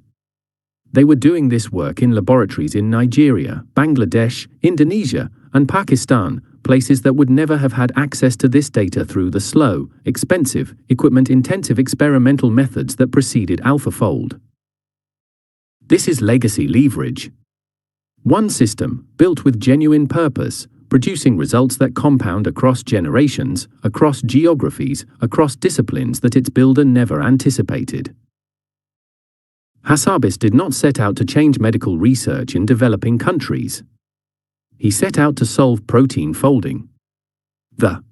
They were doing this work in laboratories in Nigeria, Bangladesh, Indonesia, and Pakistan, places that would never have had access to this data through the slow, expensive, equipment-intensive experimental methods that preceded AlphaFold. This is legacy leverage. One system, built with genuine purpose, producing results that compound across generations, across geographies, across disciplines that its builder never anticipated. Hassabis did not set out to change medical research in developing countries. He set out to solve protein folding. The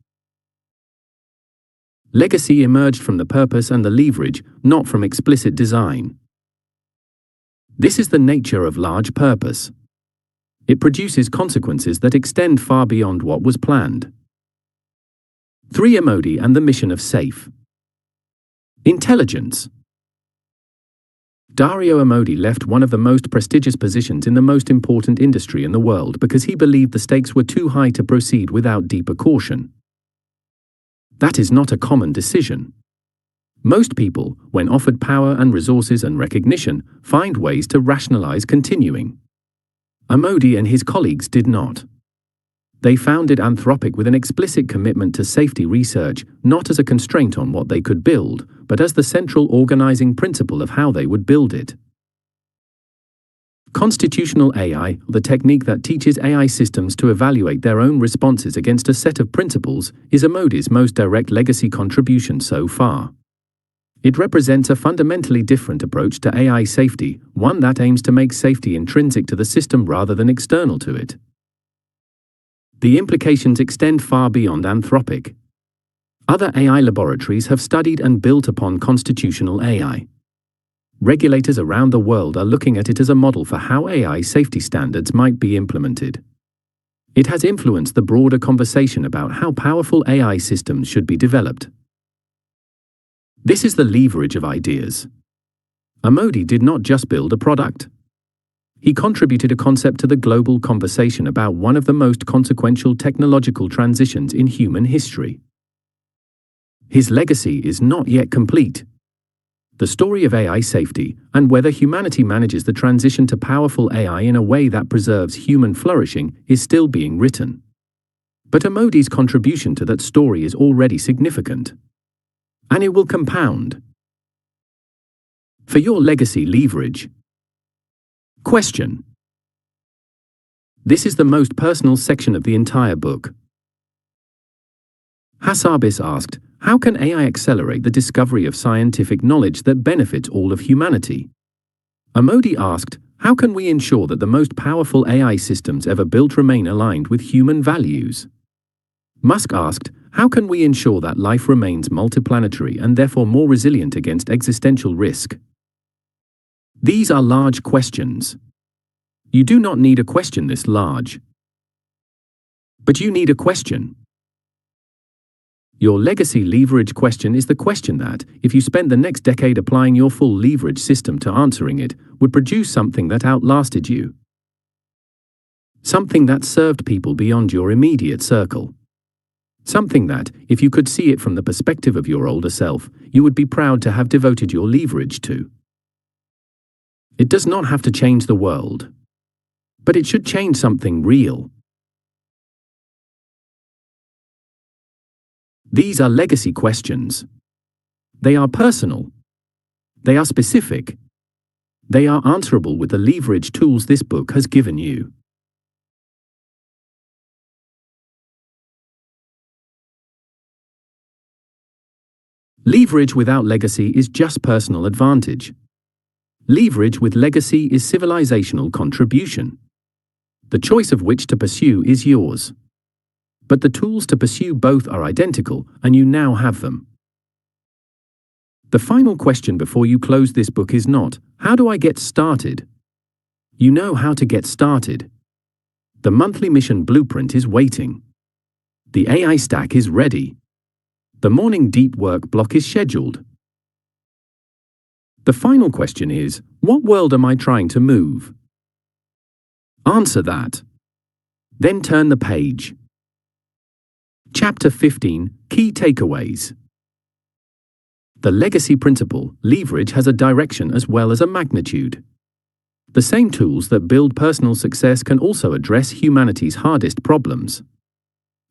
legacy emerged from the purpose and the leverage, not from explicit design. This is the nature of large purpose. It produces consequences that extend far beyond what was planned. 3. Amodi and the mission of SAFE. Intelligence. Dario Amodi left one of the most prestigious positions in the most important industry in the world because he believed the stakes were too high to proceed without deeper caution. That is not a common decision. Most people, when offered power and resources and recognition, find ways to rationalize continuing. Amodi and his colleagues did not. They founded Anthropic with an explicit commitment to safety research, not as a constraint on what they could build, but as the central organizing principle of how they would build it. Constitutional AI, the technique that teaches AI systems to evaluate their own responses against a set of principles, is Amodi's most direct legacy contribution so far. It represents a fundamentally different approach to AI safety, one that aims to make safety intrinsic to the system rather than external to it. The implications extend far beyond Anthropic. Other AI laboratories have studied and built upon constitutional AI. Regulators around the world are looking at it as a model for how AI safety standards might be implemented. It has influenced the broader conversation about how powerful AI systems should be developed. This is the leverage of ideas. Amodi did not just build a product. He contributed a concept to the global conversation about one of the most consequential technological transitions in human history. His legacy is not yet complete. The story of AI safety, and whether humanity manages the transition to powerful AI in a way that preserves human flourishing, is still being written. But Amodi's contribution to that story is already significant. And it will compound. For your legacy leverage. Question. This is the most personal section of the entire book. Hassabis asked, how can AI accelerate the discovery of scientific knowledge that benefits all of humanity? Amodi asked, how can we ensure that the most powerful AI systems ever built remain aligned with human values? Musk asked, how can we ensure that life remains multiplanetary and therefore more resilient against existential risk? These are large questions. You do not need a question this large. But you need a question. Your legacy leverage question is the question that, if you spent the next decade applying your full leverage system to answering it, would produce something that outlasted you. Something that served people beyond your immediate circle. Something that, if you could see it from the perspective of your older self, you would be proud to have devoted your leverage to. It does not have to change the world. But it should change something real. These are legacy questions. They are personal. They are specific. They are answerable with the leverage tools this book has given you. Leverage without legacy is just personal advantage. Leverage with legacy is civilizational contribution. The choice of which to pursue is yours. But the tools to pursue both are identical, and you now have them. The final question before you close this book is not, how do I get started? You know how to get started. The monthly mission blueprint is waiting. The AI stack is ready. The morning deep work block is scheduled. The final question is, what world am I trying to move? Answer that. Then turn the page. Chapter 15, Key Takeaways. The legacy principle, leverage, has a direction as well as a magnitude. The same tools that build personal success can also address humanity's hardest problems.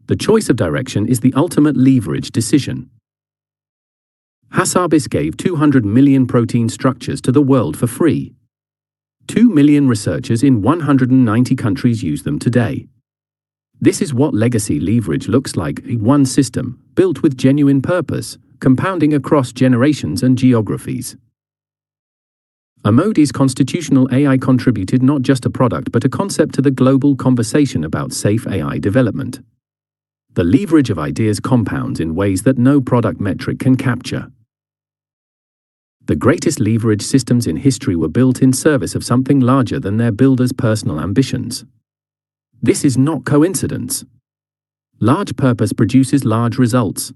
The choice of direction is the ultimate leverage decision. Hassabis gave 200 million protein structures to the world for free. 2 million researchers in 190 countries use them today. This is what legacy leverage looks like: one system, built with genuine purpose, compounding across generations and geographies. Amodi's constitutional AI contributed not just a product but a concept to the global conversation about safe AI development. The leverage of ideas compounds in ways that no product metric can capture. The greatest leverage systems in history were built in service of something larger than their builders' personal ambitions. This is not coincidence. Large purpose produces large results.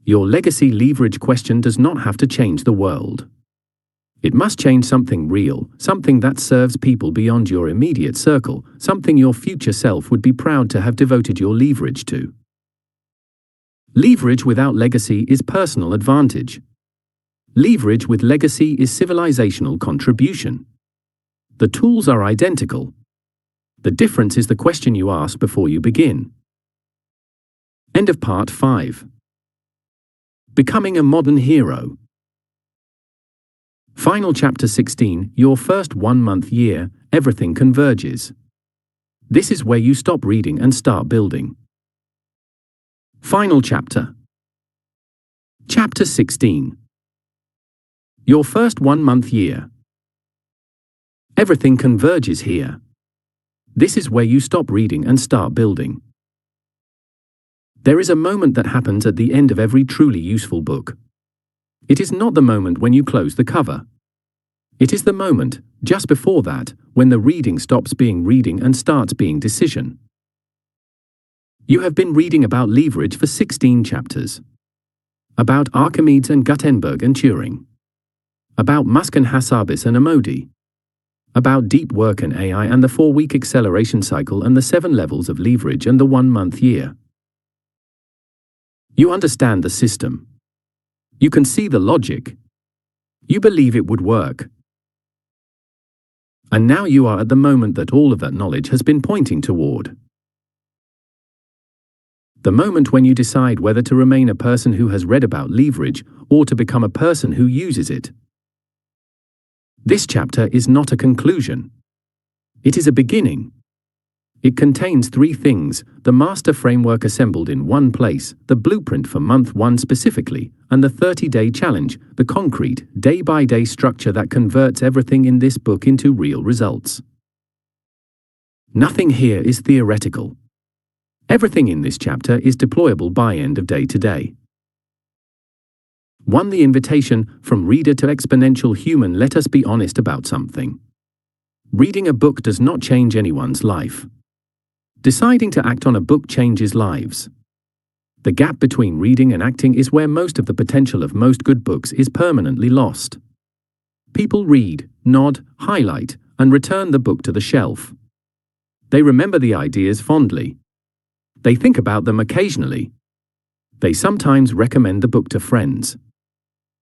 Your legacy leverage question does not have to change the world. It must change something real, something that serves people beyond your immediate circle, something your future self would be proud to have devoted your leverage to. Leverage without legacy is personal advantage. Leverage with legacy is civilizational contribution. The tools are identical. The difference is the question you ask before you begin. End of Part 5. Becoming a Modern Hero. Final Chapter 16, Your First 1 Month Year, Everything Converges. This is where you stop reading and start building. Final Chapter. Chapter 16. Your First 1 Month Year. Everything converges here. This is where you stop reading and start building. There is a moment that happens at the end of every truly useful book. It is not the moment when you close the cover. It is the moment, just before that, when the reading stops being reading and starts being decision. You have been reading about leverage for 16 chapters. About Archimedes and Gutenberg and Turing. About Musk and Hassabis and Amodi. About deep work and AI and the 4-week acceleration cycle and the 7 levels of leverage and the 1-month year. You understand the system. You can see the logic. You believe it would work. And now you are at the moment that all of that knowledge has been pointing toward. The moment when you decide whether to remain a person who has read about leverage or to become a person who uses it. This chapter is not a conclusion. It is a beginning. It contains 3 things: the master framework assembled in one place, the blueprint for month 1 specifically, and the 30-day challenge, the concrete, day-by-day structure that converts everything in this book into real results. Nothing here is theoretical. Everything in this chapter is deployable by end of day today. 1. The invitation, from reader to exponential human. Let us be honest about something. Reading a book does not change anyone's life. Deciding to act on a book changes lives. The gap between reading and acting is where most of the potential of most good books is permanently lost. People read, nod, highlight, and return the book to the shelf. They remember the ideas fondly. They think about them occasionally. They sometimes recommend the book to friends.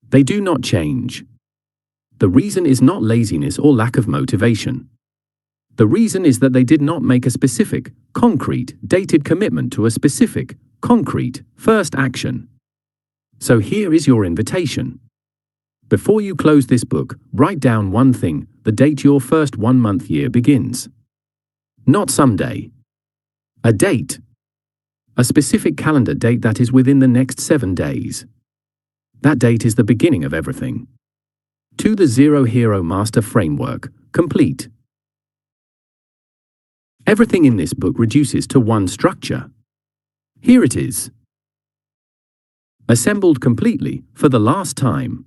They do not change. The reason is not laziness or lack of motivation. The reason is that they did not make a specific, concrete, dated commitment to a specific, concrete, first action. So here is your invitation. Before you close this book, write down one thing: the date your first 1 month year begins. Not someday. A date. A specific calendar date that is within the next 7 days. That date is the beginning of everything. To the Zero Hero Master Framework, complete. Everything in this book reduces to one structure. Here it is. Assembled completely for the last time.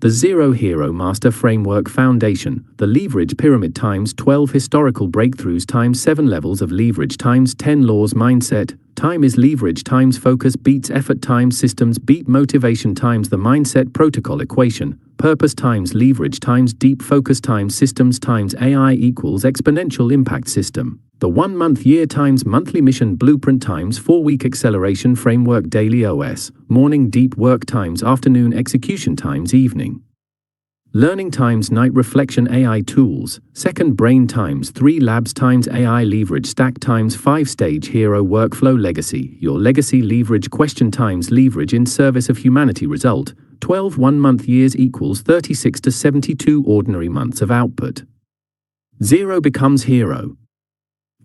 The Zero Hero Master Framework Foundation, the leverage pyramid times 12 historical breakthroughs times 7 levels of leverage times 10 laws mindset. Time is leverage times focus beats effort times systems beat motivation times the mindset protocol equation. Purpose times leverage times deep focus times systems times AI equals exponential impact system. The 1 month year times monthly mission blueprint times 4-week acceleration framework daily OS. Morning deep work times afternoon execution times evening. Learning times night reflection AI tools. Second brain times 3 labs times AI leverage stack times 5-stage hero workflow legacy. Your legacy leverage question times leverage in service of humanity result. 12 1-month years equals 36 to 72 ordinary months of output. Zero becomes hero.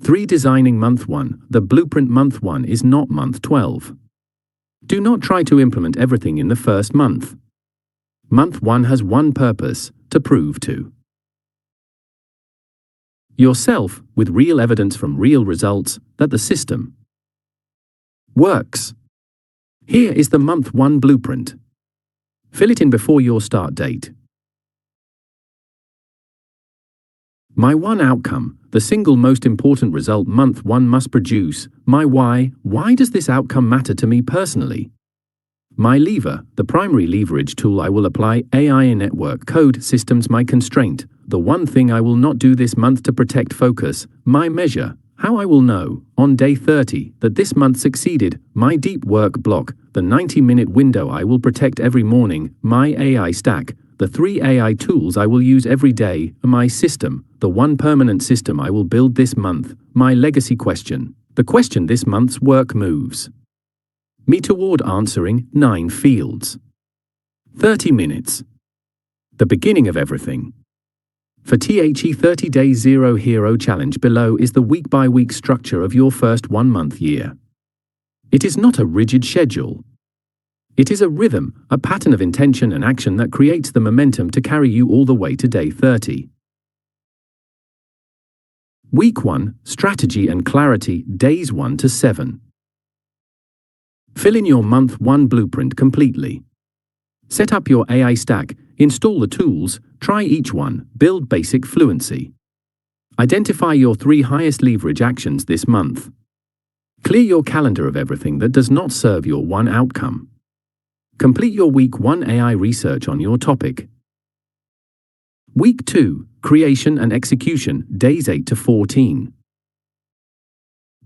3 designing month 1. The blueprint month 1 is not month 12. Do not try to implement everything in the first month. Month 1 has one purpose: to prove to yourself, with real evidence from real results, that the system works. Here is the month 1 blueprint. Fill it in before your start date. My one outcome, the single most important result month 1 must produce. My why. Why does this outcome matter to me personally? My lever, the primary leverage tool I will apply. AI in network code systems. My constraint, the one thing I will not do this month to protect focus. My measure, how I will know, on day 30, that this month succeeded. My deep work block, the 90-minute window I will protect every morning. My AI stack, the 3 AI tools I will use every day. My system, the one permanent system I will build this month. My legacy question, the question this month's work moves me toward answering. 9 fields. 30 minutes. The beginning of everything. For THE 30 Day Zero Hero Challenge, below is the week-by-week structure of your first 1 month year. It is not a rigid schedule. It is a rhythm, a pattern of intention and action that creates the momentum to carry you all the way to day 30. Week 1, Strategy and Clarity, days 1 to 7. Fill in your month 1 blueprint completely. Set up your AI stack, install the tools, try each one, build basic fluency. Identify your 3 highest leverage actions this month. Clear your calendar of everything that does not serve your one outcome. Complete your week 1 AI research on your topic. Week 2, Creation and Execution, days 8 to 14.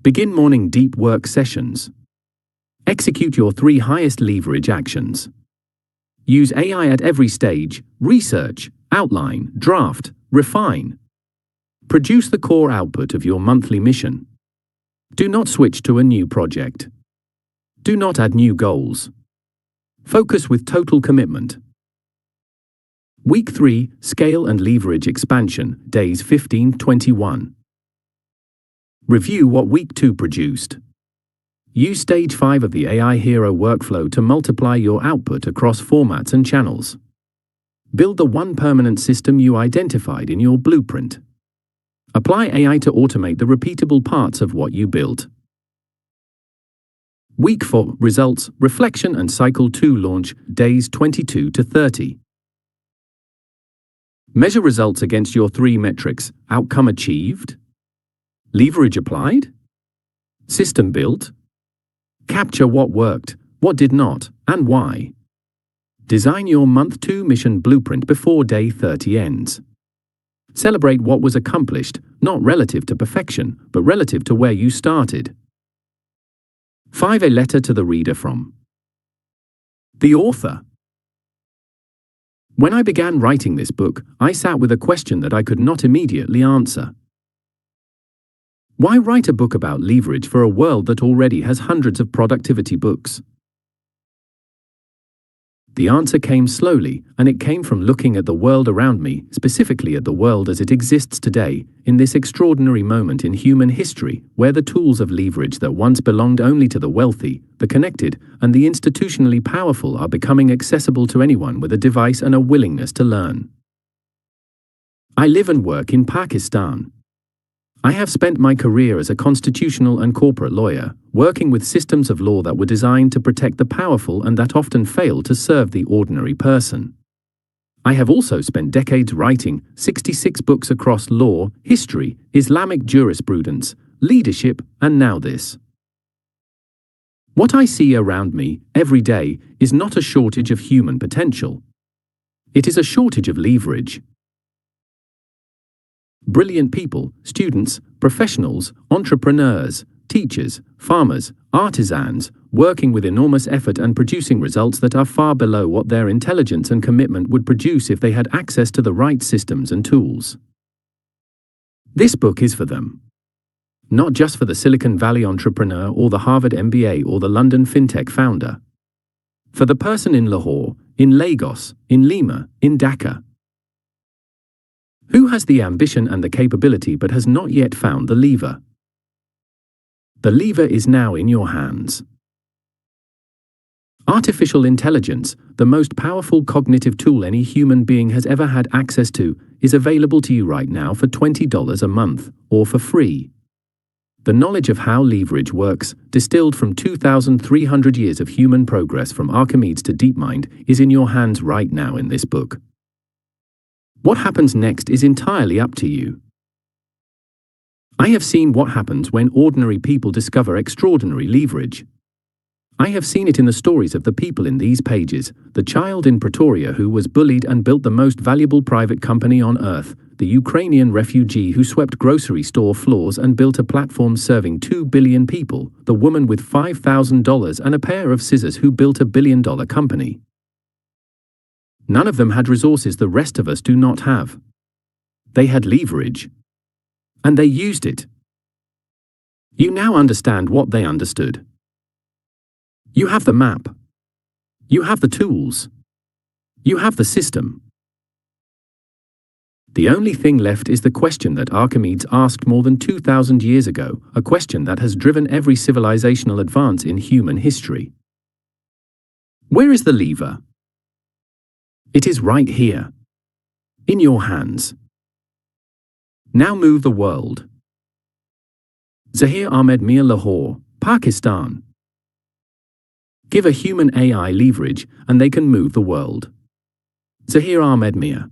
Begin morning deep work sessions. Execute your 3 highest leverage actions. Use AI at every stage: research, outline, draft, refine. Produce the core output of your monthly mission. Do not switch to a new project. Do not add new goals. Focus with total commitment. Week 3, Scale and Leverage Expansion, days 15-21. Review what week 2 produced. Use stage 5 of the AI Hero workflow to multiply your output across formats and channels. Build the one permanent system you identified in your blueprint. Apply AI to automate the repeatable parts of what you built. Week 4, Results, Reflection and Cycle 2 launch, days 22 to 30. Measure results against your 3 metrics: outcome achieved, leverage applied, system built. Capture what worked, what did not, and why. Design your month 2 mission blueprint before day 30 ends. Celebrate what was accomplished, not relative to perfection, but relative to where you started. 5. A letter to the reader from the author. When I began writing this book, I sat with a question that I could not immediately answer. Why write a book about leverage for a world that already has hundreds of productivity books? The answer came slowly, and it came from looking at the world around me, specifically at the world as it exists today, in this extraordinary moment in human history, where the tools of leverage that once belonged only to the wealthy, the connected, and the institutionally powerful are becoming accessible to anyone with a device and a willingness to learn. I live and work in Pakistan. I have spent my career as a constitutional and corporate lawyer, working with systems of law that were designed to protect the powerful and that often fail to serve the ordinary person. I have also spent decades writing 66 books across law, history, Islamic jurisprudence, leadership, and now this. What I see around me every day is not a shortage of human potential. It is a shortage of leverage. Brilliant people, students, professionals, entrepreneurs, teachers, farmers, artisans, working with enormous effort and producing results that are far below what their intelligence and commitment would produce if they had access to the right systems and tools. This book is for them. Not just for the Silicon Valley entrepreneur or the Harvard MBA or the London fintech founder. For the person in Lahore, in Lagos, in Lima, in Dhaka. Who has the ambition and the capability but has not yet found the lever? The lever is now in your hands. Artificial intelligence, the most powerful cognitive tool any human being has ever had access to, is available to you right now for $20 a month, or for free. The knowledge of how leverage works, distilled from 2,300 years of human progress from Archimedes to DeepMind, is in your hands right now in this book. What happens next is entirely up to you. I have seen what happens when ordinary people discover extraordinary leverage. I have seen it in the stories of the people in these pages, the child in Pretoria who was bullied and built the most valuable private company on earth, the Ukrainian refugee who swept grocery store floors and built a platform serving 2 billion people, the woman with $5,000 and a pair of scissors who built a billion-dollar company. None of them had resources the rest of us do not have. They had leverage. And they used it. You now understand what they understood. You have the map. You have the tools. You have the system. The only thing left is the question that Archimedes asked more than 2,000 years ago, a question that has driven every civilizational advance in human history. Where is the lever? It is right here. In your hands. Now move the world. Zahir Ahmed Mir, Lahore, Pakistan. Give a human AI leverage and they can move the world. Zahir Ahmed Mir.